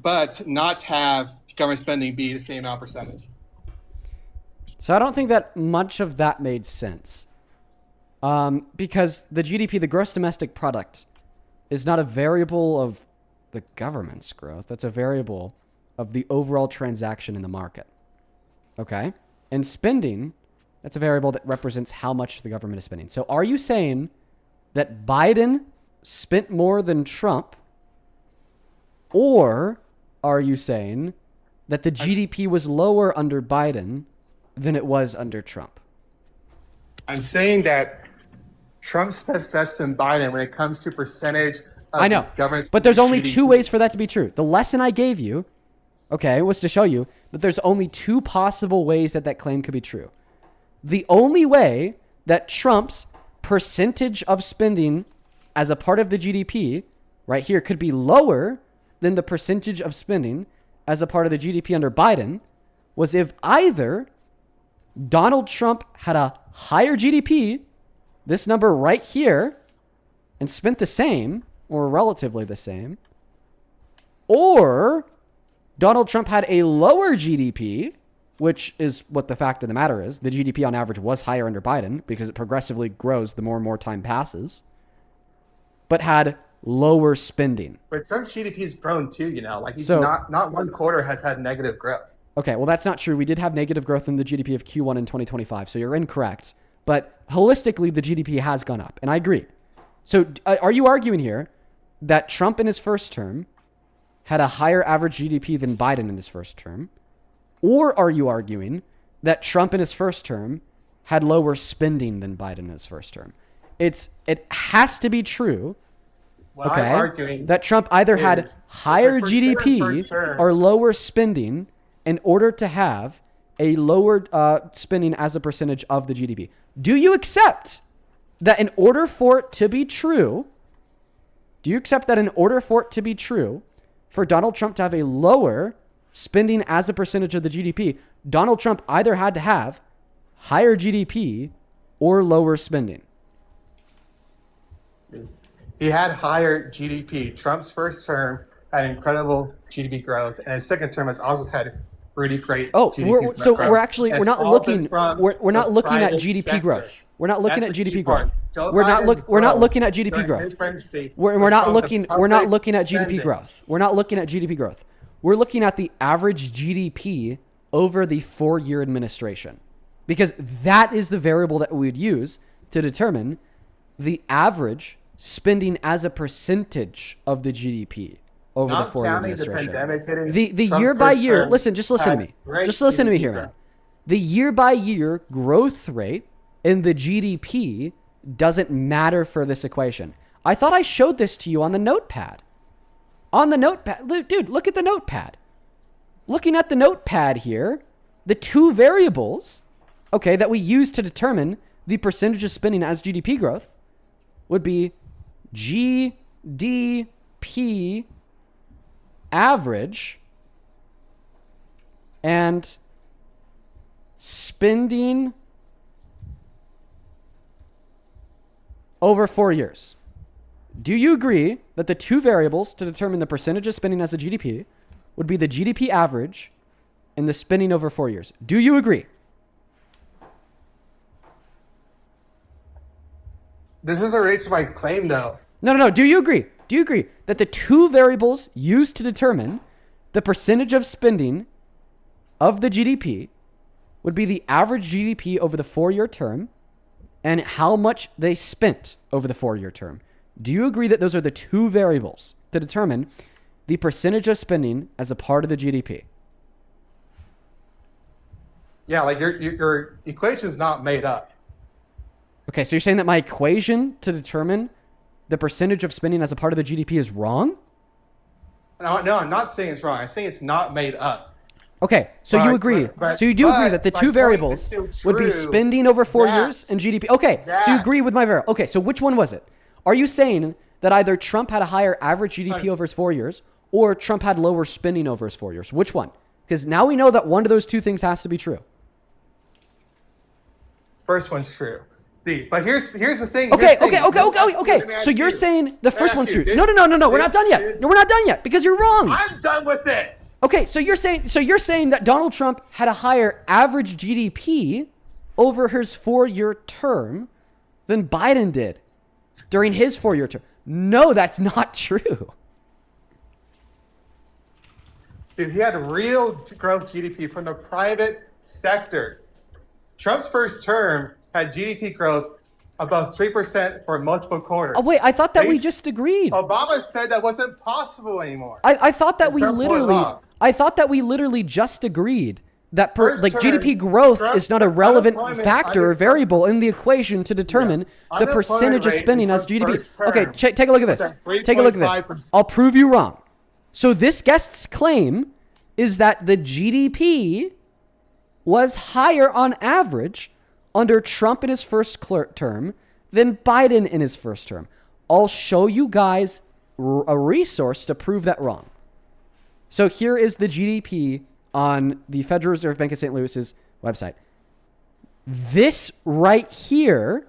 but not have government spending be the same amount percentage. So I don't think that much of that made sense. Because the GDP, the gross domestic product, is not a variable of the government's growth. That's a variable of the overall transaction in the market. Okay? And spending, that's a variable that represents how much the government is spending. So are you saying that Biden spent more than Trump? Or are you saying that the GDP was lower under Biden than it was under Trump? I'm saying that Trump spends less than Biden when it comes to percentage of I know, government. but there's only two ways for that to be true. The lesson I gave you, was to show you that there's only two possible ways that that claim could be true. The only way that Trump's percentage of spending as a part of the GDP right here could be lower than the percentage of spending as a part of the GDP under Biden was if either Donald Trump had a higher GDP, this number right here, and spent the same or relatively the same, or Donald Trump had a lower GDP, which is what the fact of the matter is. The GDP on average was higher under Biden because it progressively grows the more and more time passes, but had lower spending. But Trump's GDP's grown too, Like he's not one quarter has had negative growth. Okay, well, that's not true. We did have negative growth in the GDP of Q1 in 2025, so you're incorrect. But holistically, the GDP has gone up, and I agree. So are you arguing here that Trump in his first term had a higher average GDP than Biden in his first term? Or are you arguing that Trump in his first term had lower spending than Biden in his first term? It has to be true, What I'm arguing that Trump either had higher first GDP term. or lower spending in order to have a lower spending as a percentage of the GDP. Do you accept that in order for it to be true, for Donald Trump to have a lower spending as a percentage of the GDP, Donald Trump either had to have higher GDP or lower spending? He had higher GDP. Trump's first term had incredible GDP growth, and his second term has also had really great GDP growth. We're not looking at GDP growth. We're not looking at GDP growth. We're not looking at GDP growth. We're not looking at GDP growth. We're not looking at GDP growth. We're looking at the average GDP over the 4-year administration, because that is the variable that we would use to determine the average spending as a percentage of the GDP over the 4-year administration. The year by year, just listen to me. Just listen to me here, man. The year by year growth rate in the GDP doesn't matter for this equation. I thought I showed this to you on the notepad. Dude, look at the notepad. Looking at the notepad here, the two variables, that we use to determine the percentage of spending as GDP growth would be GDP average and spending over 4 years. Do you agree that the two variables to determine the percentage of spending as a GDP would be the GDP average and the spending over 4 years? Do you agree? This doesn't relate to my claim, though. No. Do you agree? Do you agree that the two variables used to determine the percentage of spending of the GDP would be the average GDP over the 4-year term and how much they spent over the 4-year term? Do you agree that those are the two variables to determine the percentage of spending as a part of the GDP? Yeah, like your equation is not made up. Okay, so you're saying that my equation to determine the percentage of spending as a part of the GDP is wrong? No, I'm not saying it's wrong. I'm saying it's not made up. Okay, so you agree. So you do agree that the two variables would be spending over 4 years and GDP. Okay, so you agree with my variable. Okay, so which one was it? Are you saying that either Trump had a higher average GDP over his 4 years or Trump had lower spending over his 4 years? Which one? Because now we know that one of those two things has to be true. First one's true. But here's the thing. Okay. So you're saying the first one's true. No. We're not done yet. No, we're not done yet because you're wrong. I'm done with it. Okay, so you're saying that Donald Trump had a higher average GDP over his 4-year term than Biden did during his 4-year term. No, that's not true. Dude, he had real growth GDP from the private sector. Trump's first term had GDP growth above 3% for multiple quarters. Oh, wait, I thought that we just agreed. Obama said that wasn't possible anymore. I thought that we literally just agreed that GDP growth is not a relevant factor or variable in the equation to determine the percentage of spending as GDP. Okay, take a look at this. Take a look at this. I'll prove you wrong. So this guest's claim is that the GDP was higher on average under Trump in his first term than Biden in his first term. I'll show you guys a resource to prove that wrong. So here is the GDP on the Federal Reserve Bank of St. Louis's website. This right here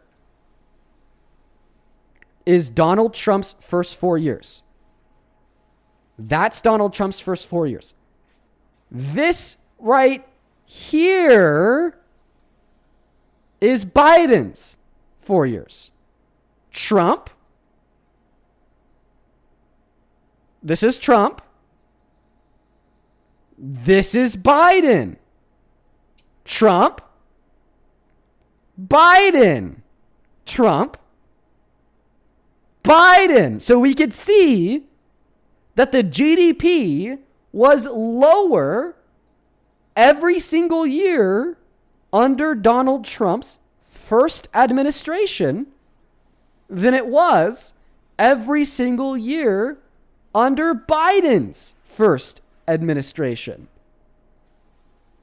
is Donald Trump's first 4 years. That's Donald Trump's first 4 years. This right Here is Biden's 4 years. Trump. This is Trump. This is Biden. Trump. Biden. Trump. Biden. So we could see that the GDP was lower every single year under Donald Trump's first administration than it was every single year under Biden's first administration.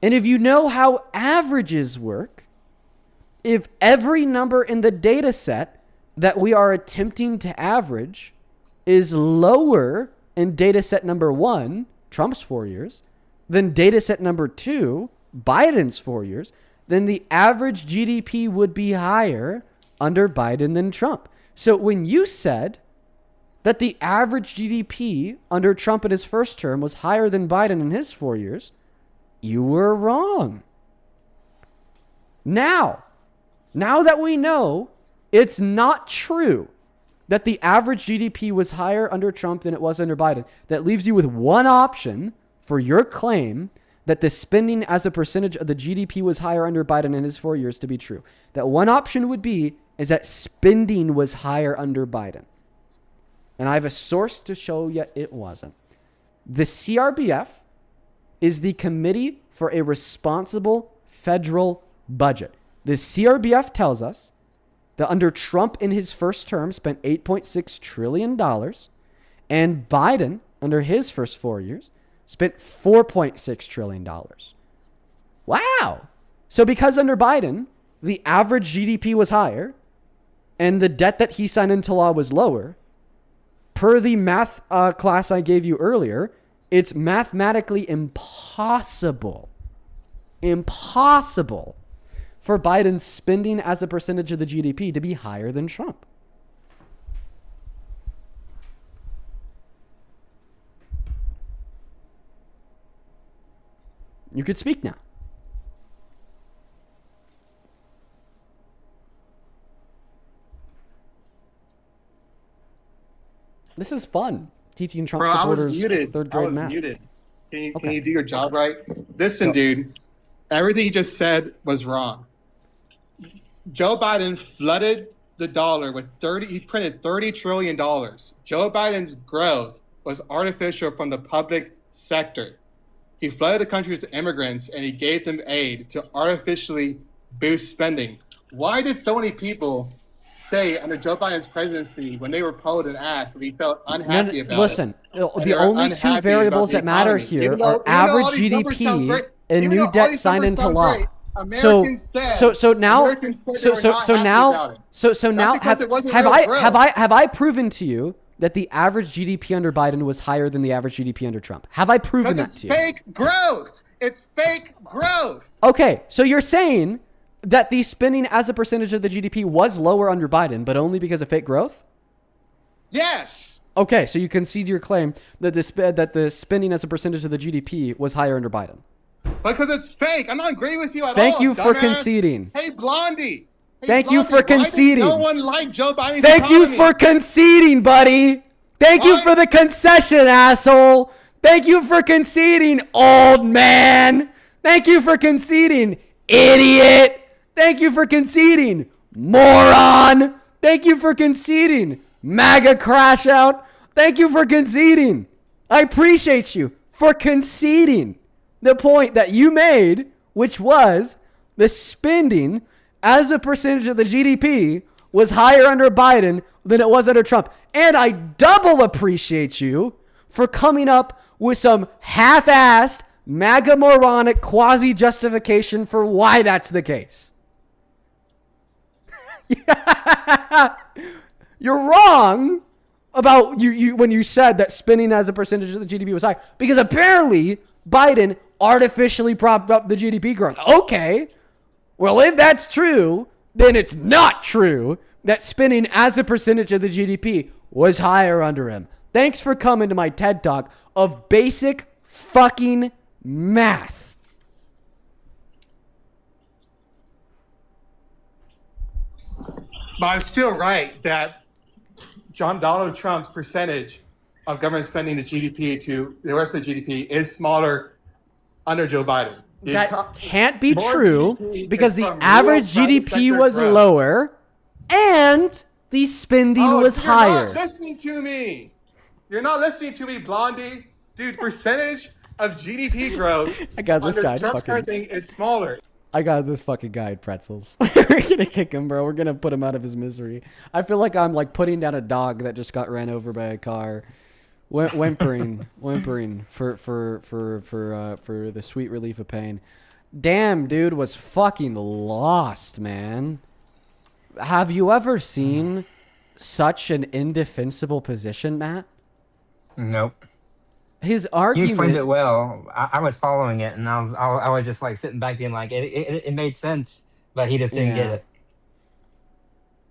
And if you know how averages work, if every number in the data set that we are attempting to average is lower in data set number 1, Trump's 4 years, than data set number 2, Biden's 4 years, then the average GDP would be higher under Biden than Trump. So when you said that the average GDP under Trump in his first term was higher than Biden in his 4 years, you were wrong. Now that we know it's not true that the average GDP was higher under Trump than it was under Biden, that leaves you with one option for your claim that the spending as a percentage of the GDP was higher under Biden in his 4 years to be true. That one option would be is that spending was higher under Biden. And I have a source to show you it wasn't. The CRBF is the Committee for a Responsible Federal Budget. The CRBF tells us that under Trump in his first term spent $8.6 trillion, and Biden under his first 4 years spent $4.6 trillion. Wow. So because under Biden, the average GDP was higher and the debt that he signed into law was lower, per the math class I gave you earlier, it's mathematically impossible for Biden's spending as a percentage of the GDP to be higher than Trump. You could speak now. This is fun. Teaching Trump Bro, I was supporters muted. third grade I was math. muted. Can Okay. you do your job right? Listen, dude. Everything you just said was wrong. Joe Biden flooded the dollar with he printed $30 trillion. Joe Biden's growth was artificial from the public sector. He flooded the country with immigrants and he gave them aid to artificially boost spending. Why did so many people say under Joe Biden's presidency, when they were polled and asked, we felt unhappy about Listen, it? And the they were only two unhappy variables about that the matter economy. here Even though are all average these numbers sound GDP great, and even though new all debt these signed numbers into sound law. great, Americans said they were not happy about it. Have I proven to you that the average GDP under Biden was higher than the average GDP under Trump? Have I proven that Because to it's you? fake growth. It's fake growth. Okay, so you're saying that the spending as a percentage of the GDP was lower under Biden, but only because of fake growth? Yes. Okay, so you concede your claim that the spending as a percentage of the GDP was higher under Biden. Because it's fake. I'm not agreeing with you at all. Thank you for dumbass. conceding. Hey, Blondie. Hey, Thank you Blondie, for why did conceding. no one like Joe Biden's Thank you economy? for conceding, buddy. Thank you for the concession, asshole. Thank you for conceding, old man. Thank you for conceding, idiot. Thank you for conceding, moron. Thank you for conceding, MAGA crash out. Thank you for conceding. I appreciate you for conceding the point that you made, which was the spending as a percentage of the GDP was higher under Biden than it was under Trump. And I double appreciate you for coming up with some half-assed, MAGA moronic quasi-justification for why that's the case. You're wrong about you when you said that spending as a percentage of the GDP was high, because apparently Biden artificially propped up the GDP growth. Okay, well, if that's true, then it's not true that spending as a percentage of the GDP was higher under him. Thanks for coming to my TED Talk of basic fucking math. But I'm still right that Donald Trump's percentage of government spending to GDP to the rest of the GDP is smaller under Joe Biden. That can't be More true GDP because is the from average real private GDP sector was growth. lower and the spending was You're higher. not listening to me. You're not listening to me, Blondie. Dude, percentage of GDP growth I got this under guy Trump's fucking- current thing is smaller. I got this fucking guy at Pretzels. We're gonna kick him, bro. We're gonna put him out of his misery. I feel like I'm like putting down a dog that just got ran over by a car, whimpering for the sweet relief of pain. Damn, dude was fucking lost, man. Have you ever seen such an indefensible position, Matt? Nope. His You argument. explained it well. I was following it, and I was just like sitting back being like, it made sense, but he just didn't get Yeah. it.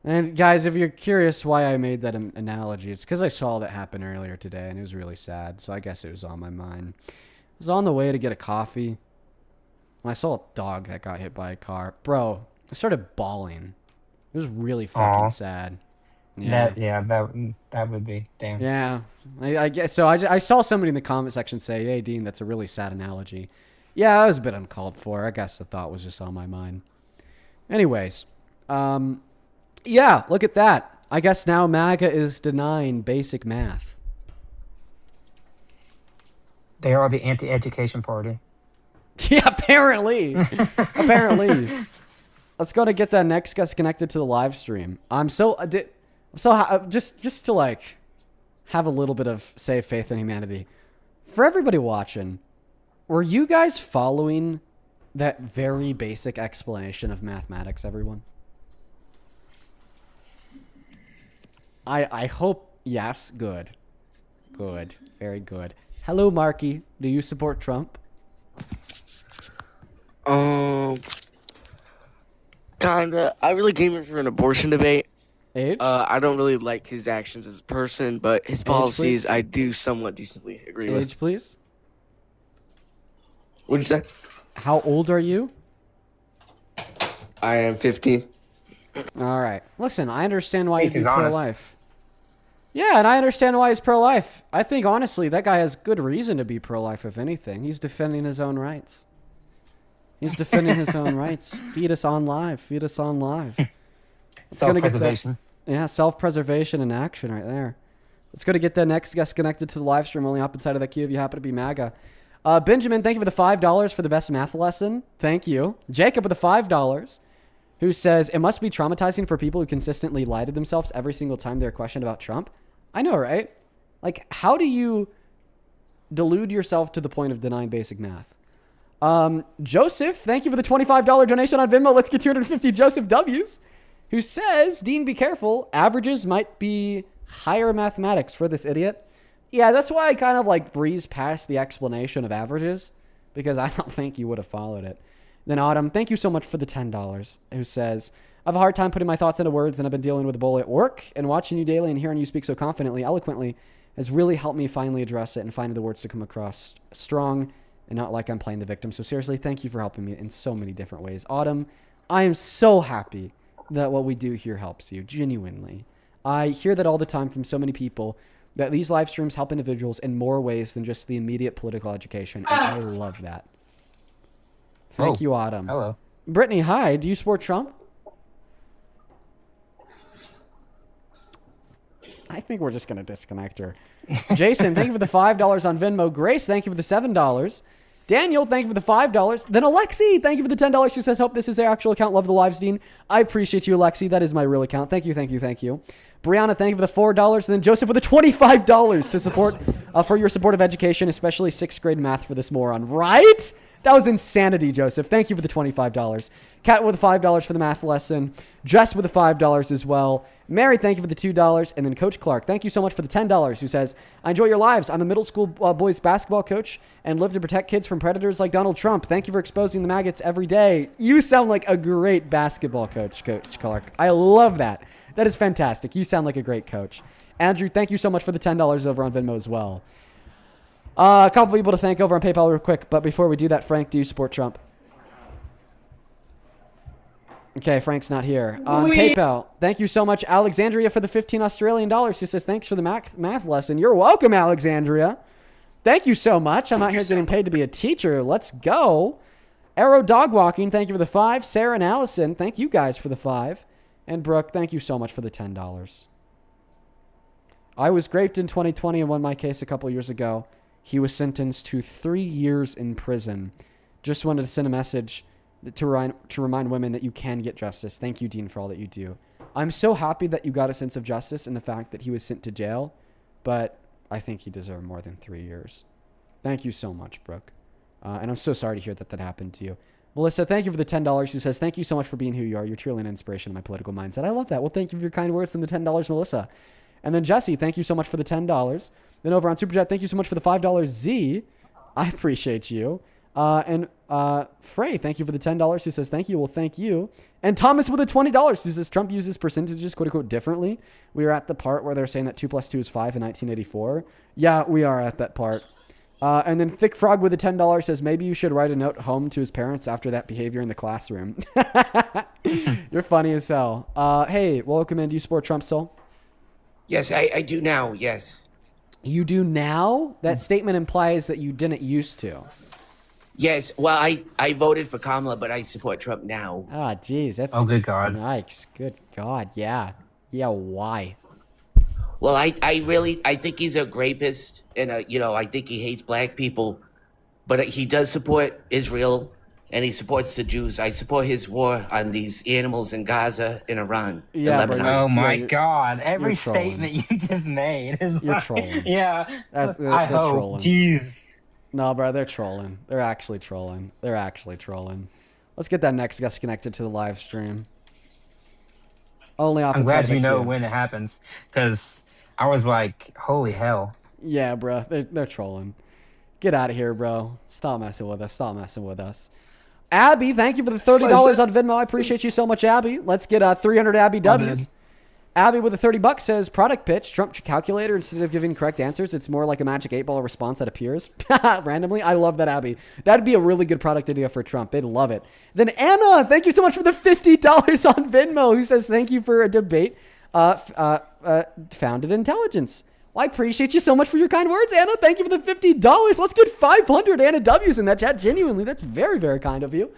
And guys, if you're curious why I made that analogy, it's because I saw that happen earlier today, and it was really sad. So I guess it was on my mind. I was on the way to get a coffee, and I saw a dog that got hit by a car. Bro, I started bawling. It was really fucking Aw. sad. That would be damn. Yeah, I guess so. I saw somebody in the comment section say, "Hey, Dean, that's a really sad analogy." Yeah, that was a bit uncalled for. I guess the thought was just on my mind. Anyways, yeah, look at that. I guess now MAGA is denying basic math. They are the anti-education party. Yeah, apparently. Apparently. Let's go to get that next guest connected to the live stream. Just to like have a little bit of save faith in humanity. For everybody watching, were you guys following that very basic explanation of mathematics, everyone? I hope yes. Good. Good. Very good. Hello, Marky. Do you support Trump? Kinda. I really came in for an abortion debate. Age? I don't really like his actions as a person, but his policies I do somewhat decently agree with. Age, please. What'd you say? How old are you? I am 15. All right. Listen, I understand why Age he's is honest. pro-life. Yeah, and I understand why he's pro-life. I think, honestly, that guy has good reason to be pro-life, if anything. He's defending his own rights. He's defending his own rights. Feed us on live. Feed us on live. Let's go to get that. Self-preservation. Yeah, self-preservation in action right there. Let's go to get the next guest connected to the live stream. Only hop inside of that queue if you happen to be MAGA. Benjamin, thank you for the $5 for the best math lesson. Thank you. Jacob with the $5, who says, it must be traumatizing for people who consistently lie to themselves every single time they're questioned about Trump. I know, right? Like, how do you delude yourself to the point of denying basic math? Joseph, thank you for the $25 donation on Venmo. Let's get 250 Joseph W's, who says, Dean, be careful. Averages might be higher mathematics for this idiot. Yeah, that's why I kind of like breeze past the explanation of averages, because I don't think you would have followed it. Then Autumn, thank you so much for the $10, who says, I have a hard time putting my thoughts into words, and I've been dealing with a bully at work, and watching you daily and hearing you speak so confidently, eloquently, has really helped me finally address it and find the words to come across strong and not like I'm playing the victim. So seriously, thank you for helping me in so many different ways. Autumn, I am so happy that what we do here helps you, genuinely. I hear that all the time from so many people, that these live streams help individuals in more ways than just the immediate political education, and I love that. Thank you, Autumn. Hello. Brittany, hi. Do you support Trump? I think we're just going to disconnect her. Jason, thank you for the $5 on Venmo. Grace, thank you for the $7. Daniel, thank you for the $5. Then Alexi, thank you for the $10. Who says, hope this is their actual account. Love the lives, Dean. I appreciate you, Alexi. That is my real account. Thank you, thank you, thank you. Brianna, thank you for the $4. And then Joseph with the $25 to support, for your support of education, especially 6th grade math for this moron. Right? That was insanity, Joseph. Thank you for the $25. Kat with the $5 for the math lesson. Jess with the $5 as well. Mary, thank you for the $2. And then Coach Clark, thank you so much for the $10, who says, I enjoy your lives. I'm a middle school boys basketball coach and live to protect kids from predators like Donald Trump. Thank you for exposing the maggots every day. You sound like a great basketball coach, Coach Clark. I love that. That is fantastic. You sound like a great coach. Andrew, thank you so much for the $10 over on Venmo as well. A couple people to thank over on PayPal real quick. But before we do that, Frank, do you support Trump? Okay, Frank's not here. On PayPal, thank you so much, Alexandria, for the 15 Australian dollars. She says, thanks for the math lesson. You're welcome, Alexandria. Thank you so much. I'm out here getting paid to be a teacher. Let's go. Arrow Dog Walking, thank you for the 5. Sarah and Allison, thank you guys for the 5. And Brooke, thank you so much for the $10. I was raped in 2020 and won my case a couple years ago. He was sentenced to 3 years in prison. Just wanted to send a message to remind women that you can get justice. Thank you, Dean, for all that you do. I'm so happy that you got a sense of justice in the fact that he was sent to jail, but I think he deserved more than 3 years. Thank you so much, Brooke. And I'm so sorry to hear that happened to you. Melissa, thank you for the $10. She says, thank you so much for being who you are. You're truly an inspiration in my political mindset. I love that. Well, thank you for your kind words and the $10, Melissa. And then Jesse, thank you so much for the $10. Then over on Super Chat, thank you so much for the $5. Z, I appreciate you. And Frey, thank you for the $10. Who says thank you. Well, thank you. And Thomas with the $20 who says Trump uses percentages quote unquote differently. We are at the part where they're saying that 2 + 2 is 5 in 1984. Yeah, we are at that part. And then Thick Frog with the $10 says maybe you should write a note home to his parents after that behavior in the classroom. You're funny as hell. Hey, welcome in. Do you support Trump still? Yes, I do now. Yes. You do now? That statement implies that you didn't used to. Yes. Well, I voted for Kamala, but I support Trump now. Ah, jeez. That's good God. Nice. Good God. Yeah. Yeah. Why? Well, I think he's a rapist, and I think he hates black people, but he does support Israel, and he supports the Jews. I support his war on these animals in Gaza and Iran and Lebanon. Oh my God! Every statement you just made is you're trolling. Yeah, they're I hope. trolling. Jeez. No, bro, they're trolling. They're actually trolling. They're actually trolling. Let's get that next guest connected to the live stream. Only I'm glad you know when it happens, because I was like, holy hell. Yeah, bro, they're trolling. Get out of here, bro. Stop messing with us. Stop messing with us. Abby, thank you for the $30 on Venmo. I appreciate you so much, Abby. Let's get 300 Abby W's. Abby with the $30 says, product pitch, Trump calculator. Instead of giving correct answers, it's more like a magic 8-ball response that appears randomly. I love that, Abby. That'd be a really good product idea for Trump. They'd love it. Then Anna, thank you so much for the $50 on Venmo, who says, thank you for a debate founded intelligence. Well, I appreciate you so much for your kind words, Anna. Thank you for the $50. Let's get 500 Anna W's in that chat. Genuinely, that's very, very kind of you.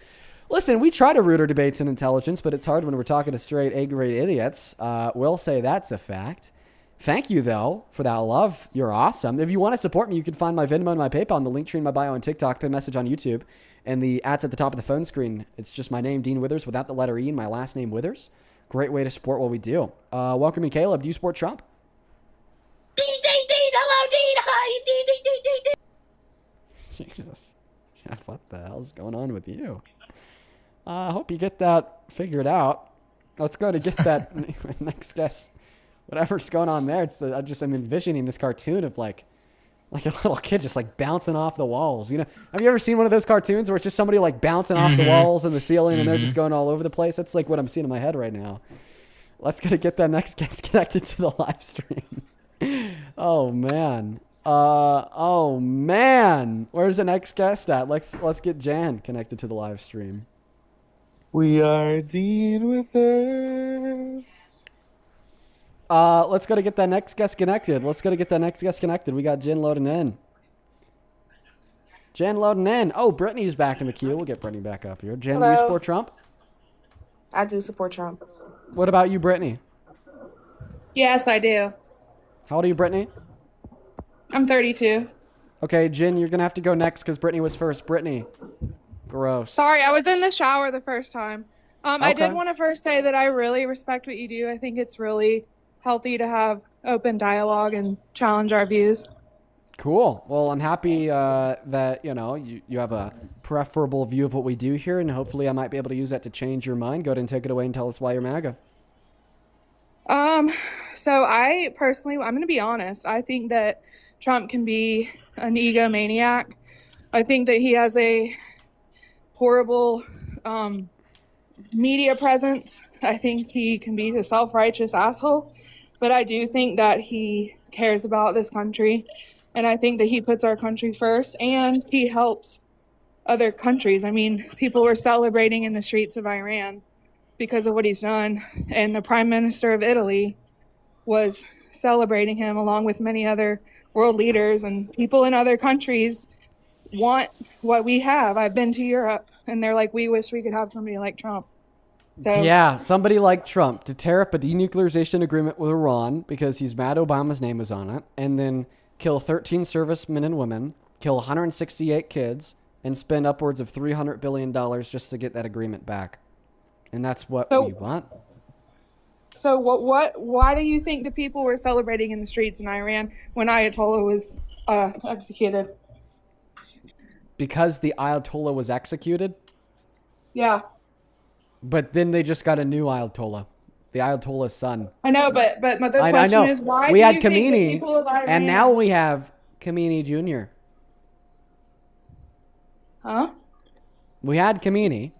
Listen, we try to root our debates in intelligence, but it's hard when we're talking to straight A-grade idiots. We'll say that's a fact. Thank you, though, for that love. You're awesome. If you want to support me, you can find my Venmo and my PayPal in the link tree in my bio on TikTok, pin message on YouTube, and the ads at the top of the phone screen. It's just my name, Dean Withers, without the letter E, and my last name, Withers. Great way to support what we do. Welcome in, Caleb. Do you support Trump? Dean, hello, Dean. Hi, Dean. Jesus. Yeah, what the hell's going on with you? I hope you get that figured out. Let's go to get that next guess. Whatever's going on there. I'm envisioning this cartoon of like a little kid just like bouncing off the walls. You know, have you ever seen one of those cartoons where it's just somebody like bouncing off the walls and the ceiling and they're just going all over the place? That's like what I'm seeing in my head right now. Let's go to get that next guest connected to the live stream. Oh man. Oh man. Where's the next guest at? Let's get Jan connected to the live stream. We are Dean Withers. Let's go to get that next guest connected. We got Jen loading in. Oh, Brittany's back in the queue. We'll get Brittany back up here. Jen, do you support Trump? I do support Trump. What about you, Brittany? Yes, I do. How old are you, Brittany? I'm 32. Okay, Jen, you're going to have to go next because Brittany was first. Brittany. Gross. Sorry, I was in the shower the first time. I Okay. did want to first say that I really respect what you do. I think it's really healthy to have open dialogue and challenge our views. Cool. Well, I'm happy that, you have a preferable view of what we do here, and hopefully I might be able to use that to change your mind. Go ahead and take it away and tell us why you're MAGA. So I personally, I'm going to be honest. I think that Trump can be an egomaniac. I think that he has a horrible media presence. I think he can be a self-righteous asshole, but I do think that he cares about this country, and I think that he puts our country first, and he helps other countries. I mean, people were celebrating in the streets of Iran because of what he's done. And the Prime Minister of Italy was celebrating him along with many other world leaders, and people in other countries want what we have. I've been to Europe and they're like, we wish we could have somebody like Trump. So yeah, somebody like Trump to tear up a denuclearization agreement with Iran because he's mad Obama's name is on it, and then kill 13 servicemen and women, kill 168 kids, and spend upwards of $300 billion just to get that agreement back. And that's what we want. So why do you think the people were celebrating in the streets in Iran when Ayatollah was executed? Because the Ayatollah was executed? Yeah. But then they just got a new Ayatollah. The Ayatollah's son. I know, but my other question is, why we do had you think the Khomeini, people of Iran... and now we have Khomeini Jr. Huh? We had Khomeini,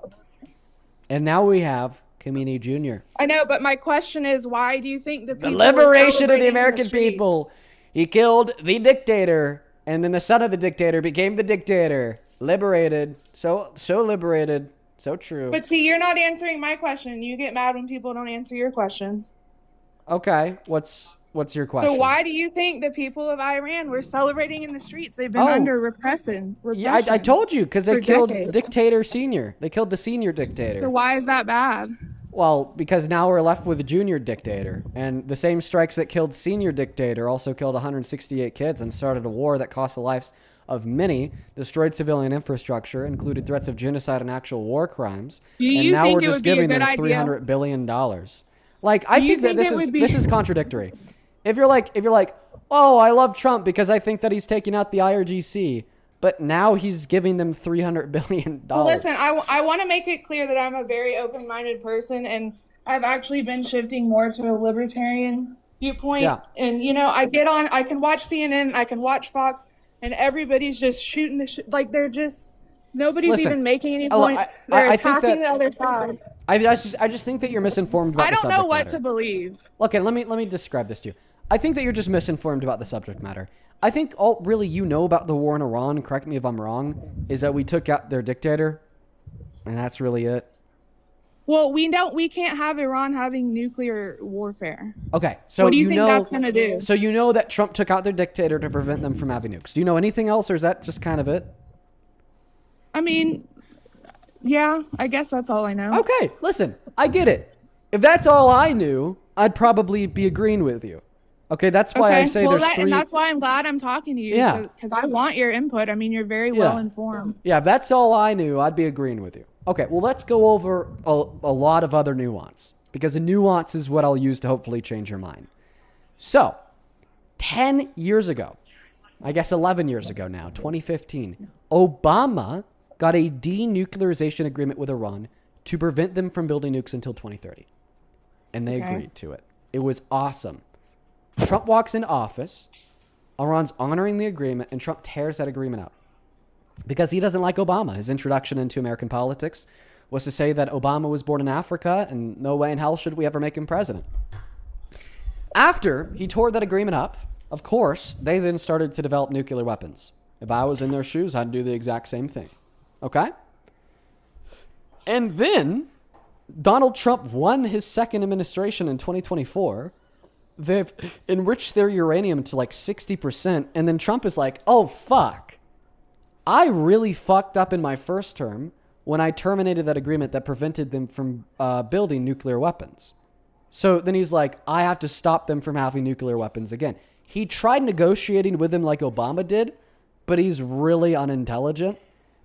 and now we have Khomeini Jr. I know, but my question is, why do you think the people The liberation were of the celebrating American in the streets? people. He killed the dictator, and then the son of the dictator became the dictator. Liberated. So liberated. So true. But see, you're not answering my question. You get mad when people don't answer your questions. Okay, what's your question? So why do you think the people of Iran were celebrating in the streets? They've been under repression. Yeah, I told you, because they for killed decades. dictator senior. They killed the senior dictator. So why is that bad? Well, because now we're left with a junior dictator. And the same strikes that killed senior dictator also killed 168 kids and started a war that cost the lives of many, destroyed civilian infrastructure, included threats of genocide and actual war crimes. Do you and now think we're it just would be a giving good them idea? $300 billion. Like, I Do you think that think it would be- this is contradictory. If you're like, oh, I love Trump because I think that he's taking out the IRGC, but now he's giving them $300 billion. Well, listen, I want to make it clear that I'm a very open-minded person, and I've actually been shifting more to a libertarian viewpoint. Yeah. And, I can watch CNN, I can watch Fox, and everybody's just shooting like they're just, nobody's Listen, even making any I- points. They're I think attacking that- the other side. I just think that you're misinformed about I the don't subject know what matter. to believe. Okay, let me describe this to you. I think that you're just misinformed about the subject matter. I think all really you know about the war in Iran, correct me if I'm wrong, is that we took out their dictator, and that's really it. Well, we can't have Iran having nuclear warfare. Okay, so What do you think know, that's gonna do? So you know that Trump took out their dictator to prevent them from having nukes. Do you know anything else, or is that just kind of it? I mean, yeah, I guess that's all I know. Okay, listen, I get it. If that's all I knew, I'd probably be agreeing with you. Okay, that's why I say there's three. And that's why I'm glad I'm talking to you. Yeah. Because I want your input. I mean, you're very well informed. Yeah, if that's all I knew, I'd be agreeing with you. Okay, well, let's go over a lot of other nuance, because the nuance is what I'll use to hopefully change your mind. So, 10 years ago, I guess 11 years ago now, 2015, Obama got a denuclearization agreement with Iran to prevent them from building nukes until 2030. And they agreed to it. It was awesome. Trump walks into office, Iran's honoring the agreement, and Trump tears that agreement up. Because he doesn't like Obama. His introduction into American politics was to say that Obama was born in Africa and no way in hell should we ever make him president. After he tore that agreement up, of course, they then started to develop nuclear weapons. If I was in their shoes, I'd do the exact same thing. Okay? And then Donald Trump won his second administration in 2024. They've enriched their uranium to like 60%. And then Trump is like, oh, fuck. I really fucked up in my first term when I terminated that agreement that prevented them from building nuclear weapons. So then he's like, I have to stop them from having nuclear weapons again. He tried negotiating with them like Obama did, but he's really unintelligent.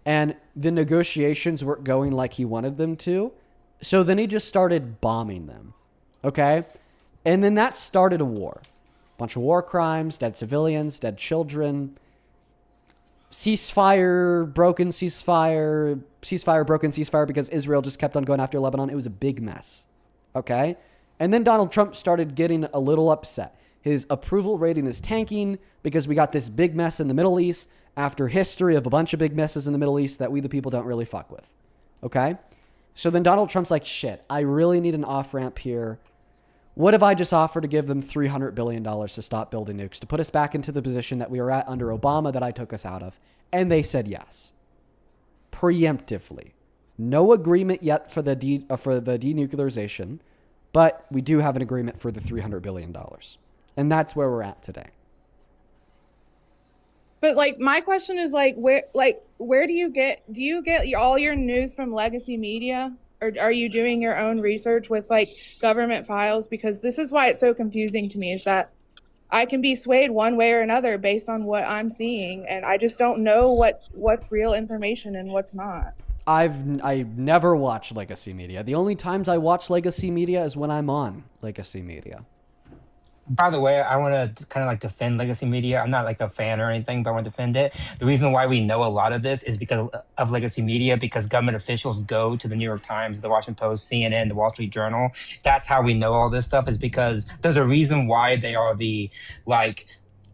And the negotiations weren't going like he wanted them to. So then he just started bombing them. Okay? And then that started a war. Bunch of war crimes, dead civilians, dead children. Ceasefire, broken ceasefire because Israel just kept on going after Lebanon. It was a big mess. Okay? And then Donald Trump started getting a little upset. His approval rating is tanking because we got this big mess in the Middle East after history of a bunch of big messes in the Middle East that we the people don't really fuck with. Okay? So then Donald Trump's like, shit, I really need an off-ramp here. What if I just offer to give them $300 billion to stop building nukes, to put us back into the position that we were at under Obama that I took us out of? And they said yes. Preemptively. No agreement yet for the denuclearization, but we do have an agreement for the $300 billion. And that's where we're at today. But like my question is where do you get all your news from legacy media, or are you doing your own research with like government files? Because this is why it's so confusing to me, is that I can be swayed one way or another based on what I'm seeing, and I just don't know what's real information and what's not. I never watch legacy media. The only times I watch legacy media is when I'm on legacy media. By the way, I want to kind of like defend legacy media. I'm not like a fan or anything, but I want to defend it. The reason why we know a lot of this is because of legacy media, because government officials go to the New York Times, the Washington Post, CNN, the Wall Street Journal. That's how we know all this stuff, is because there's a reason why they are the like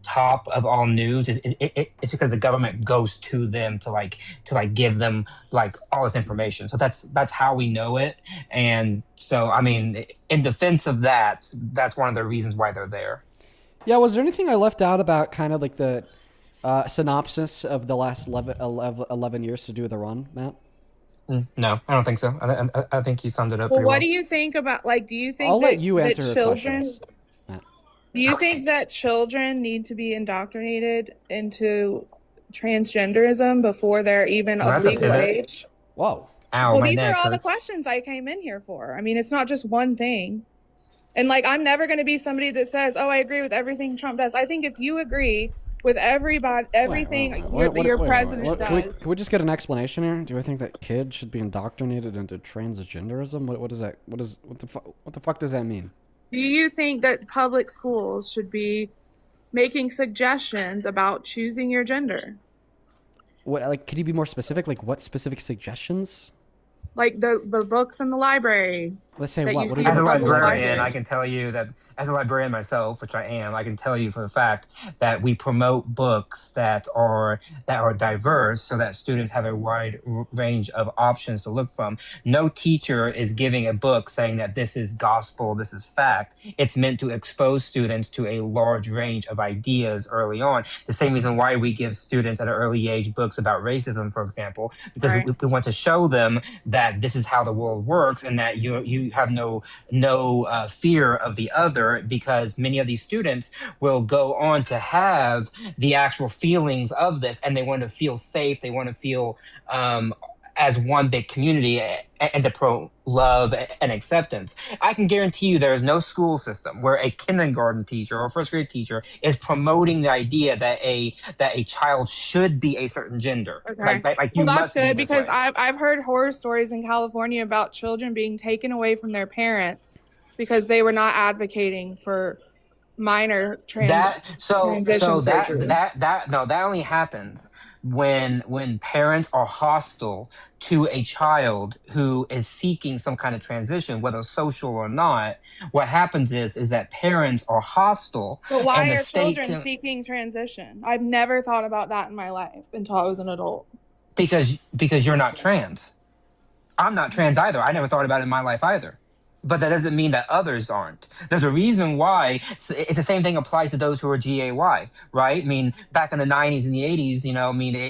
top of all news. It's because the government goes to them to give them like all this information. So that's how we know it. And so, I mean, in defense of that, that's one of the reasons why they're there. Yeah. Was there anything I left out about kind of like the synopsis of the last 11 years to do with Iran, Matt? No, I don't think so. I think you summed it up Well, pretty what well. do you think about, like, do you think I'll that, let you answer that her children questions, Matt. do you think that children need to be indoctrinated into transgenderism before they're even Well, of that's a legal pivot. age? Whoa. Ow, Well, my these are neck all the hurts. questions I came in here for. I mean, it's not just one thing. And like, I'm never going to be somebody that says, "Oh, I agree with everything Trump does." I think if you agree with everything your president does. Can we just get an explanation here? Do I think that kids should be indoctrinated into transgenderism? What is that? What the fuck does that mean? Do you think that public schools should be making suggestions about choosing your gender? What, like, could you be more specific? Like, what specific suggestions? Like the books in the library. Let's say that what? you What see are As the a books in the librarian, library? I can tell you that as a librarian myself, which I am, I can tell you for a fact that we promote books that are diverse, so that students have a wide range of options to look from. No teacher is giving a book saying that this is gospel, this is fact. It's meant to expose students to a large range of ideas early on. The same reason why we give students at an early age books about racism, for example, because Right. we want to show them that this is how the world works, and that you have no fear of the other, because many of these students will go on to have the actual feelings of this, and they want to feel safe. They want to feel as one big community, and to promote love and acceptance. I can guarantee you there is no school system where a kindergarten teacher or first grade teacher is promoting the idea that a child should be a certain gender. Okay. Like you Well, that's must be good, this because way. I've heard horror stories in California about children being taken away from their parents because they were not advocating for minor transition surgery. That only happens when parents are hostile to a child who is seeking some kind of transition, whether social or not. What happens is that parents are hostile, But why and the are state children seeking transition? I've never thought about that in my life until I was an adult. because you're not trans. I'm not trans either. I never thought about it in my life either. But that doesn't mean that others aren't. There's a reason why. It's the same thing applies to those who are GAY, right? I mean, back in the 90s and the 80s,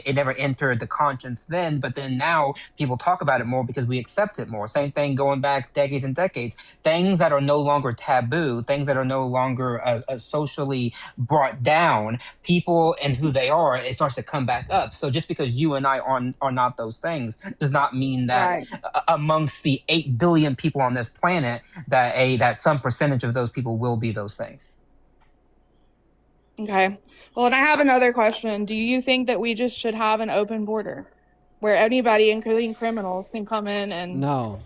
it never entered the conscience then, but then now people talk about it more because we accept it more. Same thing going back decades and decades. Things that are no longer taboo, things that are no longer socially brought down, people and who they are, it starts to come back up. So just because you and I are not those things does not mean that Right. Amongst the 8 billion people on this planet, that some percentage of those people will be those things. Okay. Well, and I have another question. Do you think that we just should have an open border where anybody, including criminals, can come in and... No.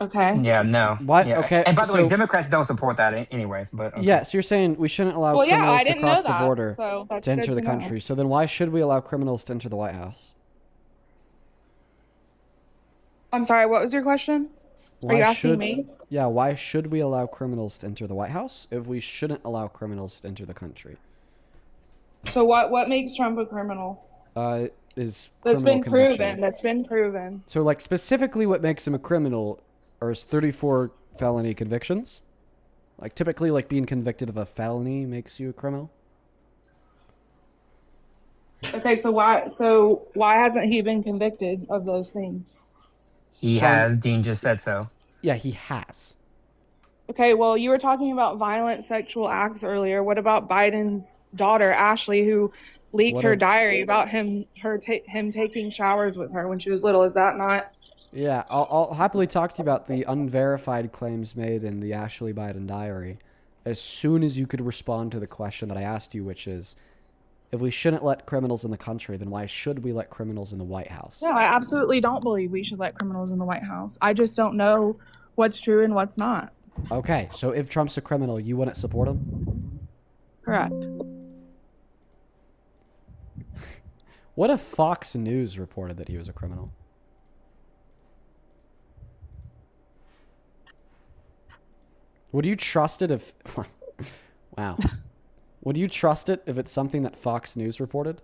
Okay. Yeah, no. What? Yeah. Okay. And by the way, so- Democrats don't support that anyways. But okay. Yeah, so you're saying we shouldn't allow Well, yeah, criminals I to didn't cross know the that, border so that's to enter good the to know. country. So then why should we allow criminals to enter the White House? I'm sorry, what was your question? Are you asking me? Yeah, why should we allow criminals to enter the White House if we shouldn't allow criminals to enter the country? So what makes Trump a criminal? Is That's criminal been conviction. proven. That's been proven. So, like, specifically what makes him a criminal are his 34 felony convictions. Like, typically, like, being convicted of a felony makes you a criminal. Okay, so why hasn't he been convicted of those things? He So has. Dean just said so. Yeah, he has. Okay, well, you were talking about violent sexual acts earlier. What about Biden's daughter, Ashley, who leaked What her a- diary about him taking showers with her when she was little? Is that not? Yeah, I'll happily talk to you about the unverified claims made in the Ashley Biden diary as soon as you could respond to the question that I asked you, which is, if we shouldn't let criminals in the country, then why should we let criminals in the White House? No, I absolutely don't believe we should let criminals in the White House. I just don't know what's true and what's not. Okay, so if Trump's a criminal, you wouldn't support him? Correct. What if Fox News reported that he was a criminal? Would you trust it if... Wow. Would you trust it if it's something that Fox News reported?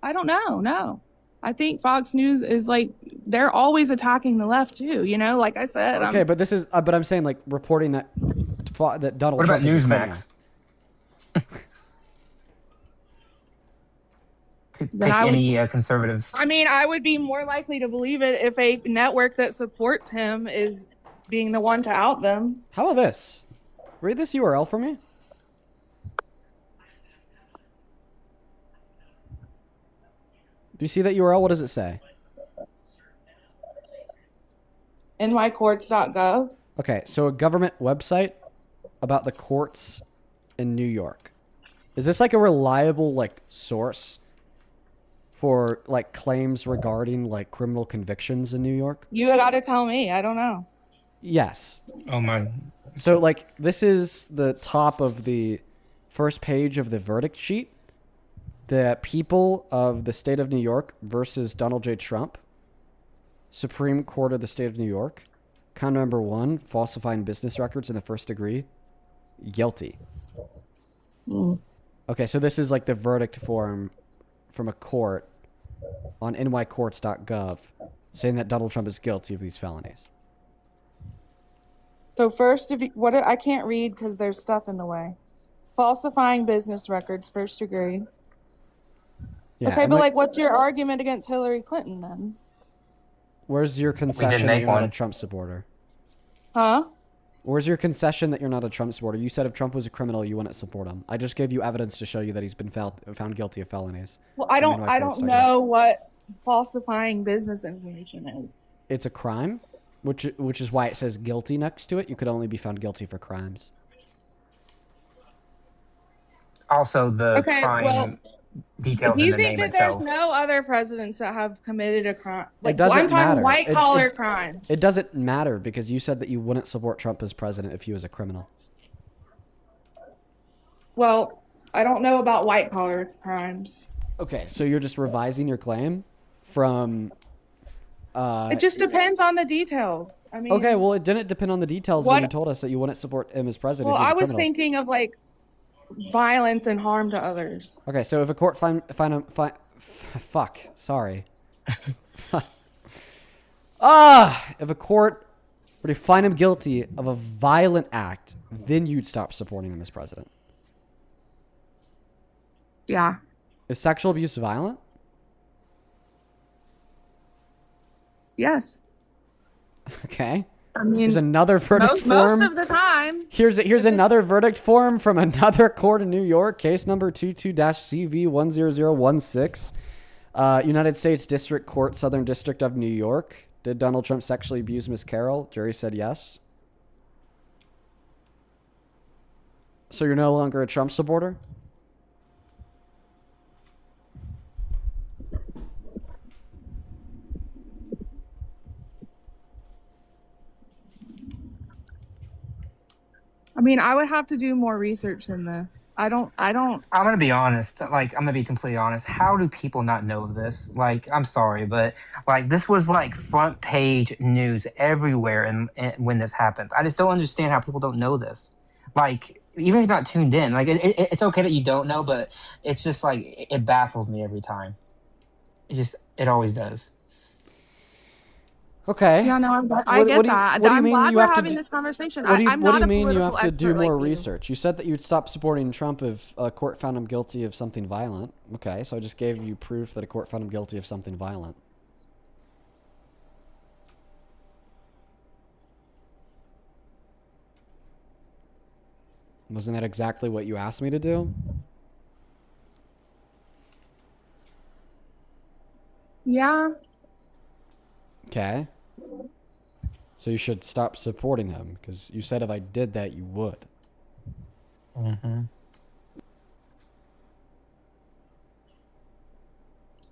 I don't know. No. I think Fox News is like, they're always attacking the left too. You know, like I said. Okay, but this is... but I'm saying like reporting that that Donald What Trump about is a Newsmax? Pick any conservative. I mean, I would be more likely to believe it if a network that supports him is being the one to out them. How about this? Read this URL for me. Do you see that URL? What does it say? nycourts.gov. Okay, so a government website about the courts in New York. Is this like a reliable like source for like claims regarding like criminal convictions in New York? You got to tell me. I don't know. Yes. Oh my. So like this is the top of the first page of the verdict sheet. The people of the state of New York versus Donald J. Trump. Supreme Court of the state of New York. Count number 1, falsifying business records in the first degree. Guilty. Okay, so this is like the verdict form from a court on nycourts.gov saying that Donald Trump is guilty of these felonies. So first, I can't read because there's stuff in the way. Falsifying business records, first degree. Yeah, okay, but like, what's your argument against Hillary Clinton then? Where's your concession that make you're not one. a Trump supporter? Huh? Where's your concession that you're not a Trump supporter? You said if Trump was a criminal, you wouldn't support him. I just gave you evidence to show you that he's been found guilty of felonies. Well, I don't know what falsifying business information is. It's a crime, which is why it says guilty next to it. You could only be found guilty for crimes. Also, the crime details in the name that itself. There's no other presidents that have committed a crime? Like, It doesn't I'm talking matter. white collar crimes. It doesn't matter because you said that you wouldn't support Trump as president if he was a criminal. Well, I don't know about white collar crimes. Okay, so you're just revising your claim from... it just depends on the details. I mean, okay, well, it didn't depend on the details when you told us that you wouldn't support him as president. Well, if he I was was a criminal. thinking of like violence and harm to others. Okay, so if a court if a court were to find him guilty of a violent act, then you'd stop supporting him as president. Yeah. Is sexual abuse violent? Yes. Okay. I mean, here's another verdict form. Most of the time. Here's another verdict form from another court in New York, case number 22-CV10016. United States District Court, Southern District of New York. Did Donald Trump sexually abuse Miss Carroll? Jury said yes. So you're no longer a Trump supporter? I mean, I would have to do more research than this. I don't. I'm gonna be honest. Like, I'm gonna be completely honest. How do people not know of this? Like, I'm sorry, but like, this was like front page news everywhere, and when this happened, I just don't understand how people don't know this. Like, even if you're not tuned in, like, it's okay that you don't know, but it's just like it baffles me every time. It always does. Okay. Yeah, no, I get that. I'm glad we're having this conversation. What do you mean you political have to do expert more like you. research? You said that you'd stop supporting Trump if a court found him guilty of something violent. Okay, so I just gave you proof that a court found him guilty of something violent. Wasn't that exactly what you asked me to do? Yeah. Okay. So you should stop supporting him, because you said if I did that, you would. Mm-hmm.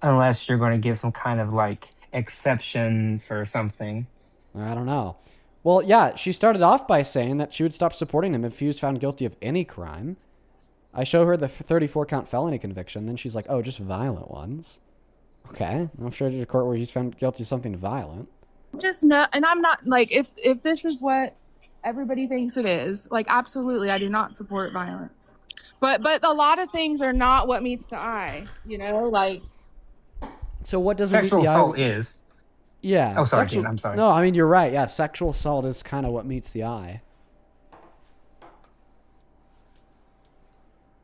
Unless you're going to give some kind of like exception for something. I don't know. Well, yeah, she started off by saying that she would stop supporting him if he was found guilty of any crime. I show her the 34 count felony conviction. Then she's like, oh, just violent ones. Okay. I'm sure to the court where he's found guilty of something violent. Just no, and I'm not like if this is what everybody thinks it is, like absolutely I do not support violence. But a lot of things are not what meets the eye, you know, like So what does it meet Sexual the eye? assault is. Yeah. Oh, sorry, sexual- Dean, I'm sorry. No, I mean, you're right. Yeah, sexual assault is kind of what meets the eye.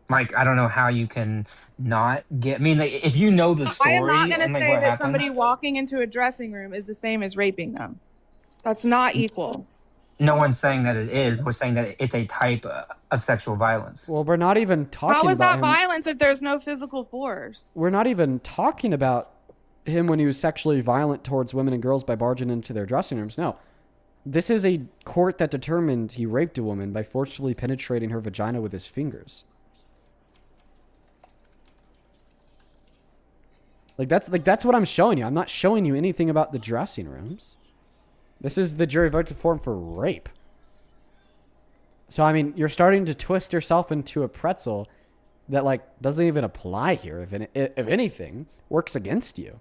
Like, I don't know how you can not get. I mean, like, if you know the story I am not going and to like say what that happened. somebody walking into a dressing room is the same as raping them. That's not equal. No one's saying that it is. We're saying that it's a type of sexual violence. Well, we're not even talking How is about that him. violence if there's no physical force? We're not even talking about him when he was sexually violent towards women and girls by barging into their dressing rooms. No. This is a court that determined he raped a woman by forcefully penetrating her vagina with his fingers. That's what I'm showing you. I'm not showing you anything about the dressing rooms. This is the jury verdict form for rape. So, I mean, you're starting to twist yourself into a pretzel that, like, doesn't even apply here. If anything, works against you.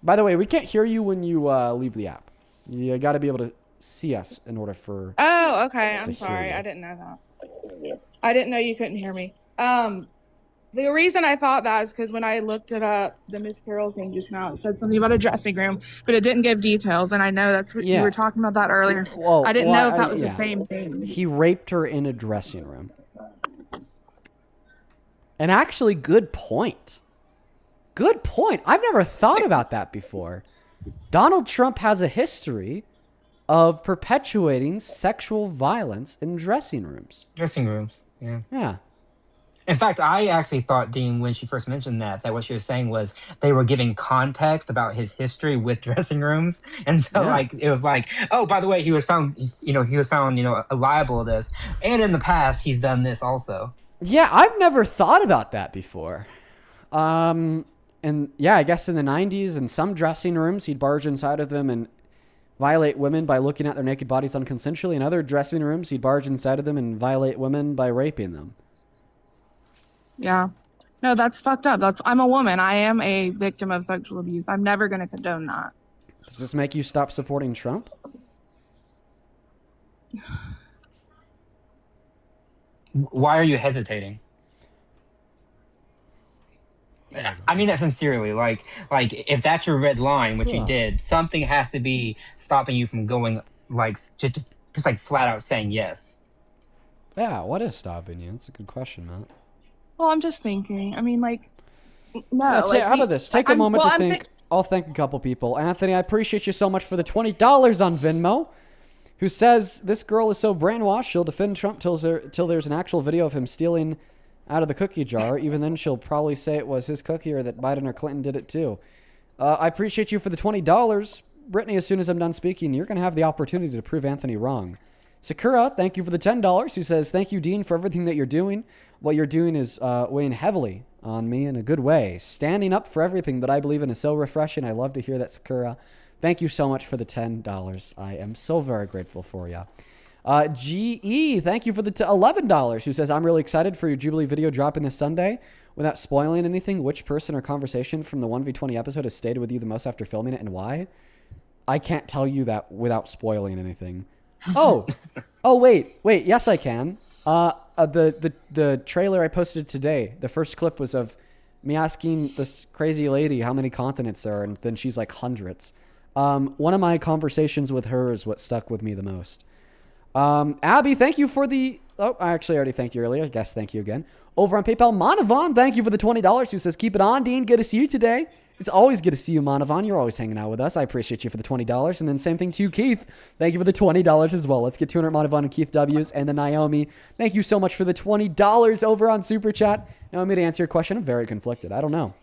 By the way, we can't hear you when you leave the app. You got to be able to see us in order for... Oh, okay. us to I'm hear sorry. you. I didn't know that. I didn't know you couldn't hear me. The reason I thought that is because when I looked it up, the Miss Carroll thing just now, it said something about a dressing room, but it didn't give details. And I know that's what you Yeah. were talking about that earlier. So Well, I didn't know if that was yeah. the same thing. He raped her in a dressing room. And actually, good point. Good point. I've never thought about that before. Donald Trump has a history of perpetuating sexual violence in dressing rooms. Dressing rooms. Yeah. Yeah. In fact, I actually thought, Dean, when she first mentioned that what she was saying was they were giving context about his history with dressing rooms. And so, Yeah. like, it was like, oh, by the way, he was found liable of this. And in the past, he's done this also. Yeah, I've never thought about that before. And yeah, I guess in the 90s, in some dressing rooms, he'd barge inside of them and violate women by looking at their naked bodies unconsensually. In other dressing rooms, he'd barge inside of them and violate women by raping them. Yeah. No, that's fucked up. I'm a woman. I am a victim of sexual abuse. I'm never going to condone that. Does this make you stop supporting Trump? Why are you hesitating? I mean that sincerely. Like if that's your red line, which you did, something has to be stopping you from going like just like flat out saying yes. Yeah, what is stopping you? That's a good question, Matt. Well, I'm just thinking. I mean, like, no. Yeah, like, how about this? Take a moment to think. I'll thank a couple people. Anthony, I appreciate you so much for the $20 on Venmo. Who says this girl is so brainwashed she'll defend Trump till there's an actual video of him stealing out of the cookie jar. Even then, she'll probably say it was his cookie or that Biden or Clinton did it too. I appreciate you for the $20. Brittany, as soon as I'm done speaking, you're going to have the opportunity to prove Anthony wrong. Sakura, thank you for the $10, who says, thank you, Dean, for everything that you're doing. What you're doing is weighing heavily on me in a good way. Standing up for everything that I believe in is so refreshing. I love to hear that, Sakura. Thank you so much for the $10. I am so very grateful for you. GE, thank you for the $11, who says, I'm really excited for your Jubilee video dropping this Sunday. Without spoiling anything, which person or conversation from the 1v20 episode has stayed with you the most after filming it and why? I can't tell you that without spoiling anything. Oh, wait. Yes, I can. The trailer I posted today, the first clip was of me asking this crazy lady how many continents there are, and then she's like hundreds. One of my conversations with her is what stuck with me the most. Abby, thank you for the... Oh, I actually already thanked you earlier. I guess thank you again. Over on PayPal, Monavon, thank you for the $20, who says, keep it on, Dean. Good to see you today. It's always good to see you, Manavan. You're always hanging out with us. I appreciate you for the $20. And then same thing to you, Keith. Thank you for the $20 as well. Let's get 200 Manavan and Keith W's. And then Naomi, thank you so much for the $20 over on Super Chat. Naomi, to answer your question, I'm very conflicted. I don't know.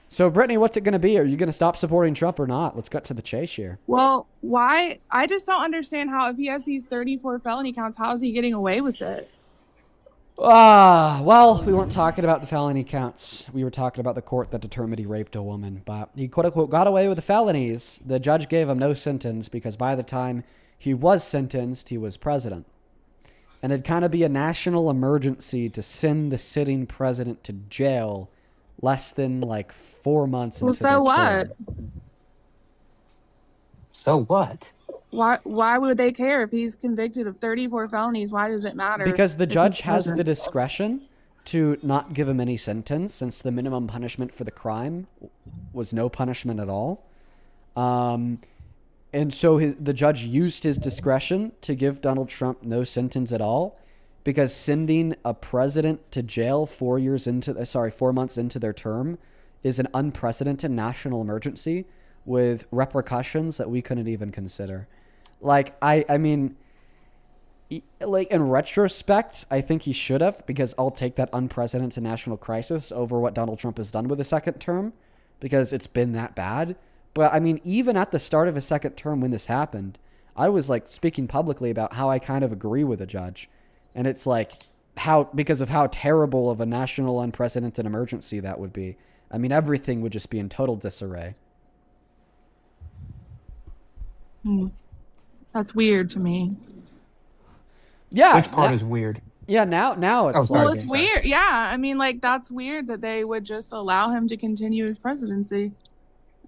So, Brittany, what's it going to be? Are you going to stop supporting Trump or not? Let's cut to the chase here. Well, why? I just don't understand how, if he has these 34 felony counts, how is he getting away with it? Well, we weren't talking about the felony counts. We were talking about the court that determined he raped a woman. But he quote-unquote got away with the felonies. The judge gave him no sentence because by the time he was sentenced, he was president. And it'd kind of be a national emergency to send the sitting president to jail less than like 4 months into their term. So what? Why would they care if he's convicted of 34 felonies? Why does it matter? Because the judge has the discretion to not give him any sentence, since the minimum punishment for the crime was no punishment at all. And so the judge used his discretion to give Donald Trump no sentence at all, because sending a president to jail 4 months into their term is an unprecedented national emergency with repercussions that we couldn't even consider. Like, I mean, like, in retrospect, I think he should have, because I'll take that unprecedented national crisis over what Donald Trump has done with his second term, because it's been that bad. But I mean, even at the start of his second term when this happened, I was like speaking publicly about how I kind of agree with the judge. And it's like, because of how terrible of a national unprecedented emergency that would be. I mean, everything would just be in total disarray. That's weird to me. Yeah. Which part is weird? Yeah, now it's well, it's weird. Yeah, I mean, like, that's weird that they would just allow him to continue his presidency,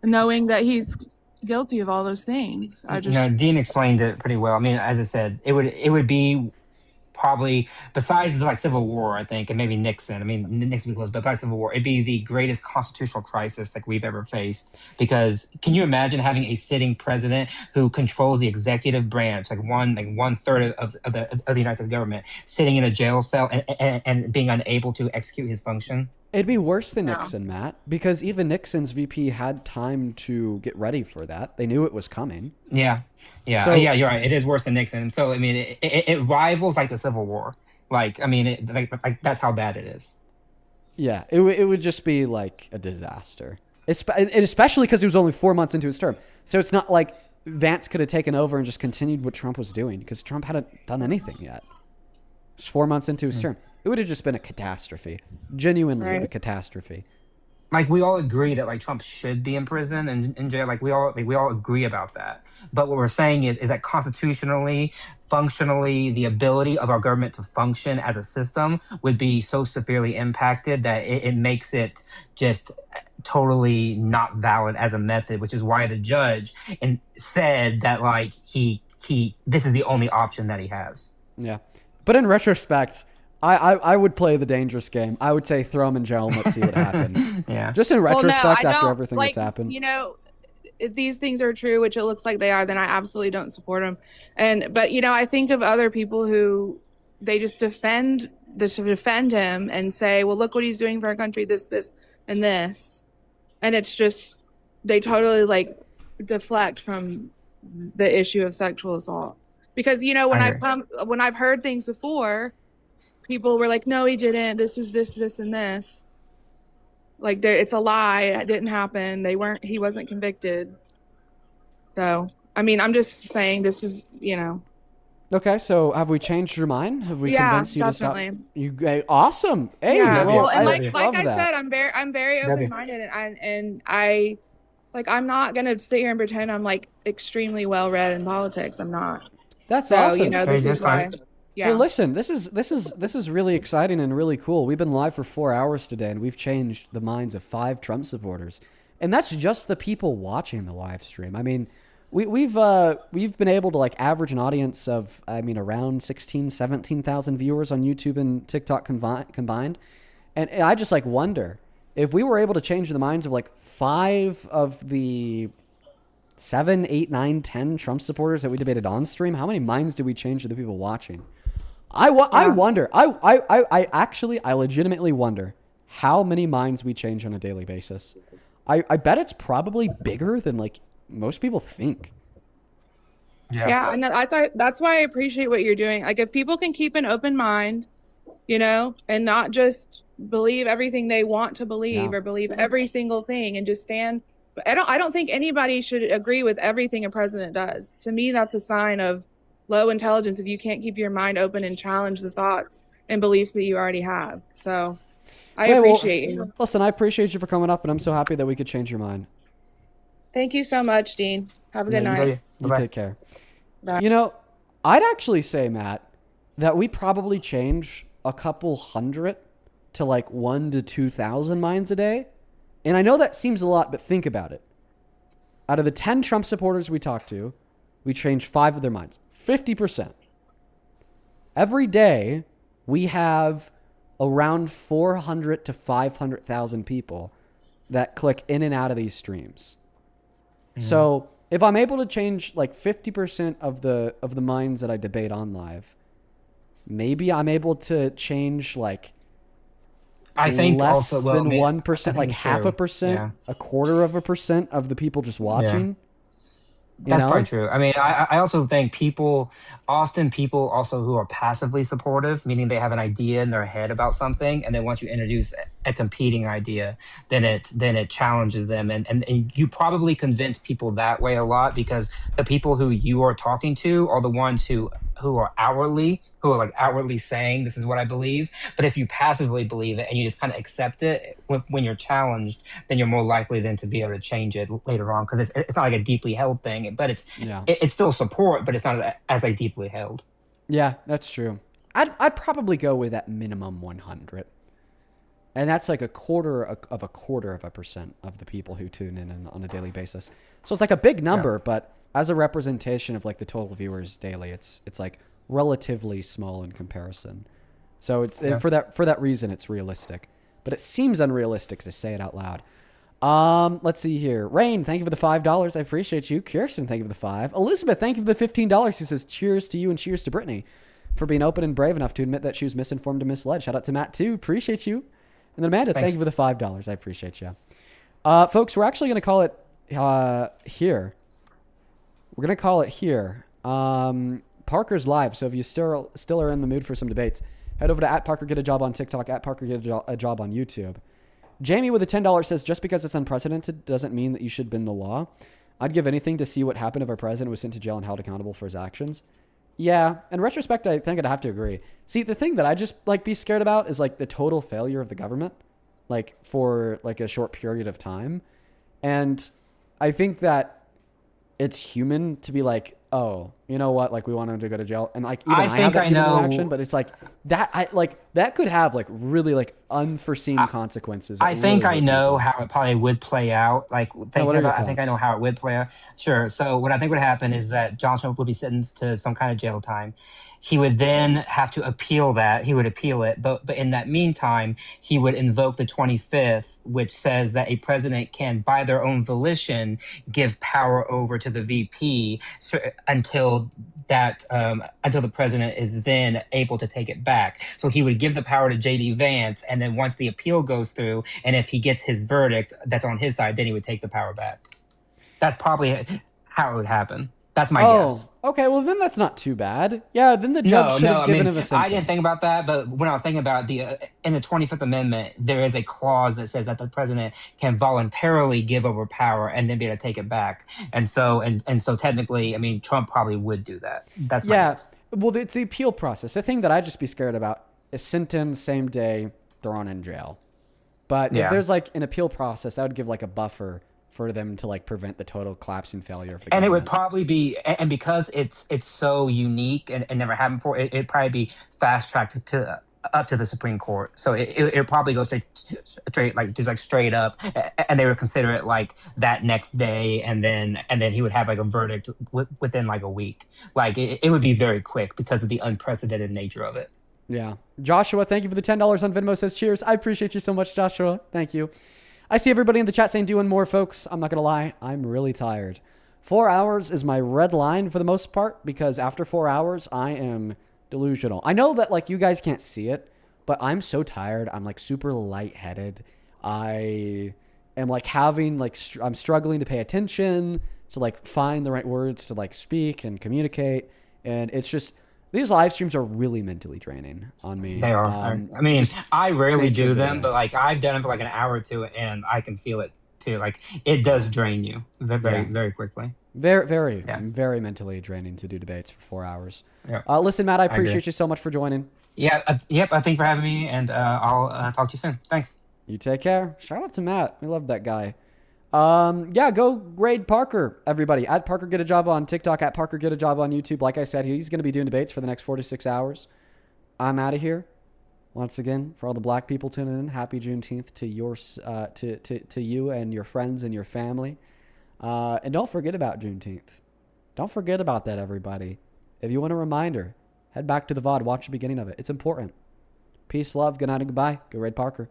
knowing that he's guilty of all those things. Dean explained it pretty well. I mean, as I said, it would be probably, besides the Civil War, I think, and maybe Nixon. I mean, Nixon was close, but besides Civil War, it'd be the greatest constitutional crisis like we've ever faced. Because can you imagine having a sitting president who controls the executive branch, like one third of the United States government, sitting in a jail cell and being unable to execute his function? It'd be worse than Nixon, Matt, because even Nixon's VP had time to get ready for that. They knew it was coming. Yeah, you're right. It is worse than Nixon. So, I mean, it rivals like the Civil War. Like, I mean, like that's how bad it is. Yeah, it would just be like a disaster. Especially because he was only 4 months into his term. So it's not like Vance could have taken over and just continued what Trump was doing, because Trump hadn't done anything yet. It's 4 months into his term. It would have just been a catastrophe. Genuinely a catastrophe. Like, we all agree that like Trump should be in prison and in jail. Like we all agree about that. But what we're saying is that constitutionally, functionally, the ability of our government to function as a system would be so severely impacted that it makes it just totally not valid as a method, which is why the judge said that like he this is the only option that he has. Yeah. But in retrospect, I would play the dangerous game. I would say throw him in jail and let's see what happens. Yeah. Just in retrospect, after everything that's happened. You know, if these things are true, which it looks like they are, then I absolutely don't support them. But you know, I think of other people who they just defend him and say, well, look what he's doing for our country, this, and this. And it's just, they totally like deflect from the issue of sexual assault. Because, you know, when I've heard things before, people were like, no, he didn't. This is this, and this. Like, it's a lie. It didn't happen. He wasn't convicted. So, I mean, I'm just saying this is, you know. Okay, so have we changed your mind? Have we convinced you definitely. to stop? Awesome. Hey, yeah. well, and like I said, I'm very open-minded, and I'm not gonna sit here and pretend I'm like extremely well read in politics. I'm not. That's awesome. You know, this is why. Yeah. Hey, listen, this is really exciting and really cool. We've been live for 4 hours today, and we've changed the minds of 5 Trump supporters, and that's just the people watching the live stream. I mean, we've been able to like average an audience of, I mean, around 17,000 viewers on YouTube and TikTok combined, and I just like wonder if we were able to change the minds of like 5 of the 7, 8, 9, 10 Trump supporters that we debated on stream, how many minds did we change to the people watching? I wonder. I legitimately wonder how many minds we change on a daily basis. I bet it's probably bigger than like most people think. Yeah, and that's why I appreciate what you're doing. Like if people can keep an open mind, you know, and not just believe everything they want to believe or believe every single thing and just stand. I don't think anybody should agree with everything a president does. To me, that's a sign of low intelligence if you can't keep your mind open and challenge the thoughts and beliefs that you already have. So I appreciate you. Listen, I appreciate you for coming up, and I'm so happy that we could change your mind. Thank you so much, Dean. Have a good night. You take care. You know, I'd actually say, Matt, that we probably change a couple hundred to like 1,000 to 2,000 minds a day. And I know that seems a lot, but think about it. Out of the 10 Trump supporters we talked to, we changed 5 of their minds. 50%. Every day, we have around 400 to 500,000 people that click in and out of these streams. So if I'm able to change like 50% of the minds that I debate on live, maybe I'm able to change like I think less also than 1%, like half a percent, a quarter of a percent of the people just watching. That's probably true. I mean, I also think people also who are passively supportive, meaning they have an idea in their head about something, and then once you introduce a competing idea, then it challenges them, and you probably convince people that way a lot because the people who you are talking to are the ones who are outwardly saying this is what I believe. But if you passively believe it and you just kind of accept it when you're challenged, then you're more likely then to be able to change it later on because it's not like a deeply held thing, but it's still support, but it's not as like deeply held. Yeah, that's true. I'd probably go with at minimum 100. And that's like a quarter of a percent of the people who tune in on a daily basis. So it's like a big number, but as a representation of like the total viewers daily, it's like relatively small in comparison. So it's for that reason it's realistic, but it seems unrealistic to say it out loud. Let's see here. Rain, thank you for the $5. I appreciate you. Kirsten, thank you for the 5. Elizabeth, thank you for the $15. She says cheers to you and cheers to Brittany for being open and brave enough to admit that she was misinformed and misled. Shout out to Matt too. Appreciate you. And then Amanda, thank you for the $5. I appreciate you. Folks, we're actually going to call it here. We're going to call it here. Parker's live, so if you still are in the mood for some debates, head over to @ParkerGetAJob on TikTok, @ParkerGetAJob on YouTube. Jamie with a $10 says, just because it's unprecedented doesn't mean that you should bend the law. I'd give anything to see what happened if our president was sent to jail and held accountable for his actions. Yeah, in retrospect, I think I'd have to agree. See, the thing that I just like be scared about is like the total failure of the government, like for like a short period of time. And I think that it's human to be like, oh, you know what? Like we want him to go to jail. And like, even I have that human reaction, but it's like that could have like really like unforeseen consequences. I think I know how it probably would play out. Like I think I know how it would play out. Sure. So what I think would happen is that Johnson would be sentenced to some kind of jail time. He would then have to appeal that. He would appeal it. But in that meantime, he would invoke the 25th, which says that a president can, by their own volition, give power over to the VP until the president is then able to take it back. So he would give the power to J.D. Vance, and then once the appeal goes through, and if he gets his verdict that's on his side, then he would take the power back. That's probably how it would happen. That's my guess. Okay, well then that's not too bad. Yeah, then the judge should have given him a sentence. I didn't think about that, but when I was thinking about in the 25th Amendment, there is a clause that says that the president can voluntarily give over power and then be able to take it back. And so technically, I mean, Trump probably would do that. That's my guess. Well, it's the appeal process. The thing that I'd just be scared about is sentence same day, thrown in jail. But if there's like an appeal process, that would give like a buffer for them to like prevent the total collapse and failure of the government. It would probably be, and because it's so unique and never happened before, it'd probably be fast tracked to up to the Supreme Court. So it probably goes straight up, and they would consider it like that next day, and then he would have like a verdict within like a week. Like it would be very quick because of the unprecedented nature of it. Yeah, Joshua, thank you for the $10 on Venmo. Says cheers. I appreciate you so much, Joshua. Thank you. I see everybody in the chat saying doing more, folks. I'm not going to lie. I'm really tired. 4 hours is my red line for the most part because after 4 hours, I am delusional. I know that like you guys can't see it, but I'm so tired. I'm like super lightheaded. I am like having like I'm struggling to pay attention, to like find the right words to like speak and communicate, and it's just these live streams are really mentally draining on me. They are. I mean, just I rarely nature do of the them, beast. but like I've done it for like an hour or two, and I can feel it too. Like it does drain you very, Yeah. very quickly. Very Yeah. very mentally draining to do debates for 4 hours. Yeah. Listen, Matt, I agree. appreciate you so much for joining. Yeah. Yep. Thank you for having me, and I'll talk to you soon. Thanks. You take care. Shout out to Matt. We love that guy. Yeah, go grade Parker, everybody. At Parker Get a Job on TikTok, at Parker Get a Job on YouTube. Like I said, he's going to be doing debates for the next 4 to 6 hours. I'm out of here. Once again, for all the black people tuning in, happy Juneteenth to to you and your friends and your family. And don't forget about Juneteenth. Don't forget about that, everybody. If you want a reminder, head back to the VOD, watch the beginning of it. It's important. Peace, love, good night, and goodbye. Go Red Parker.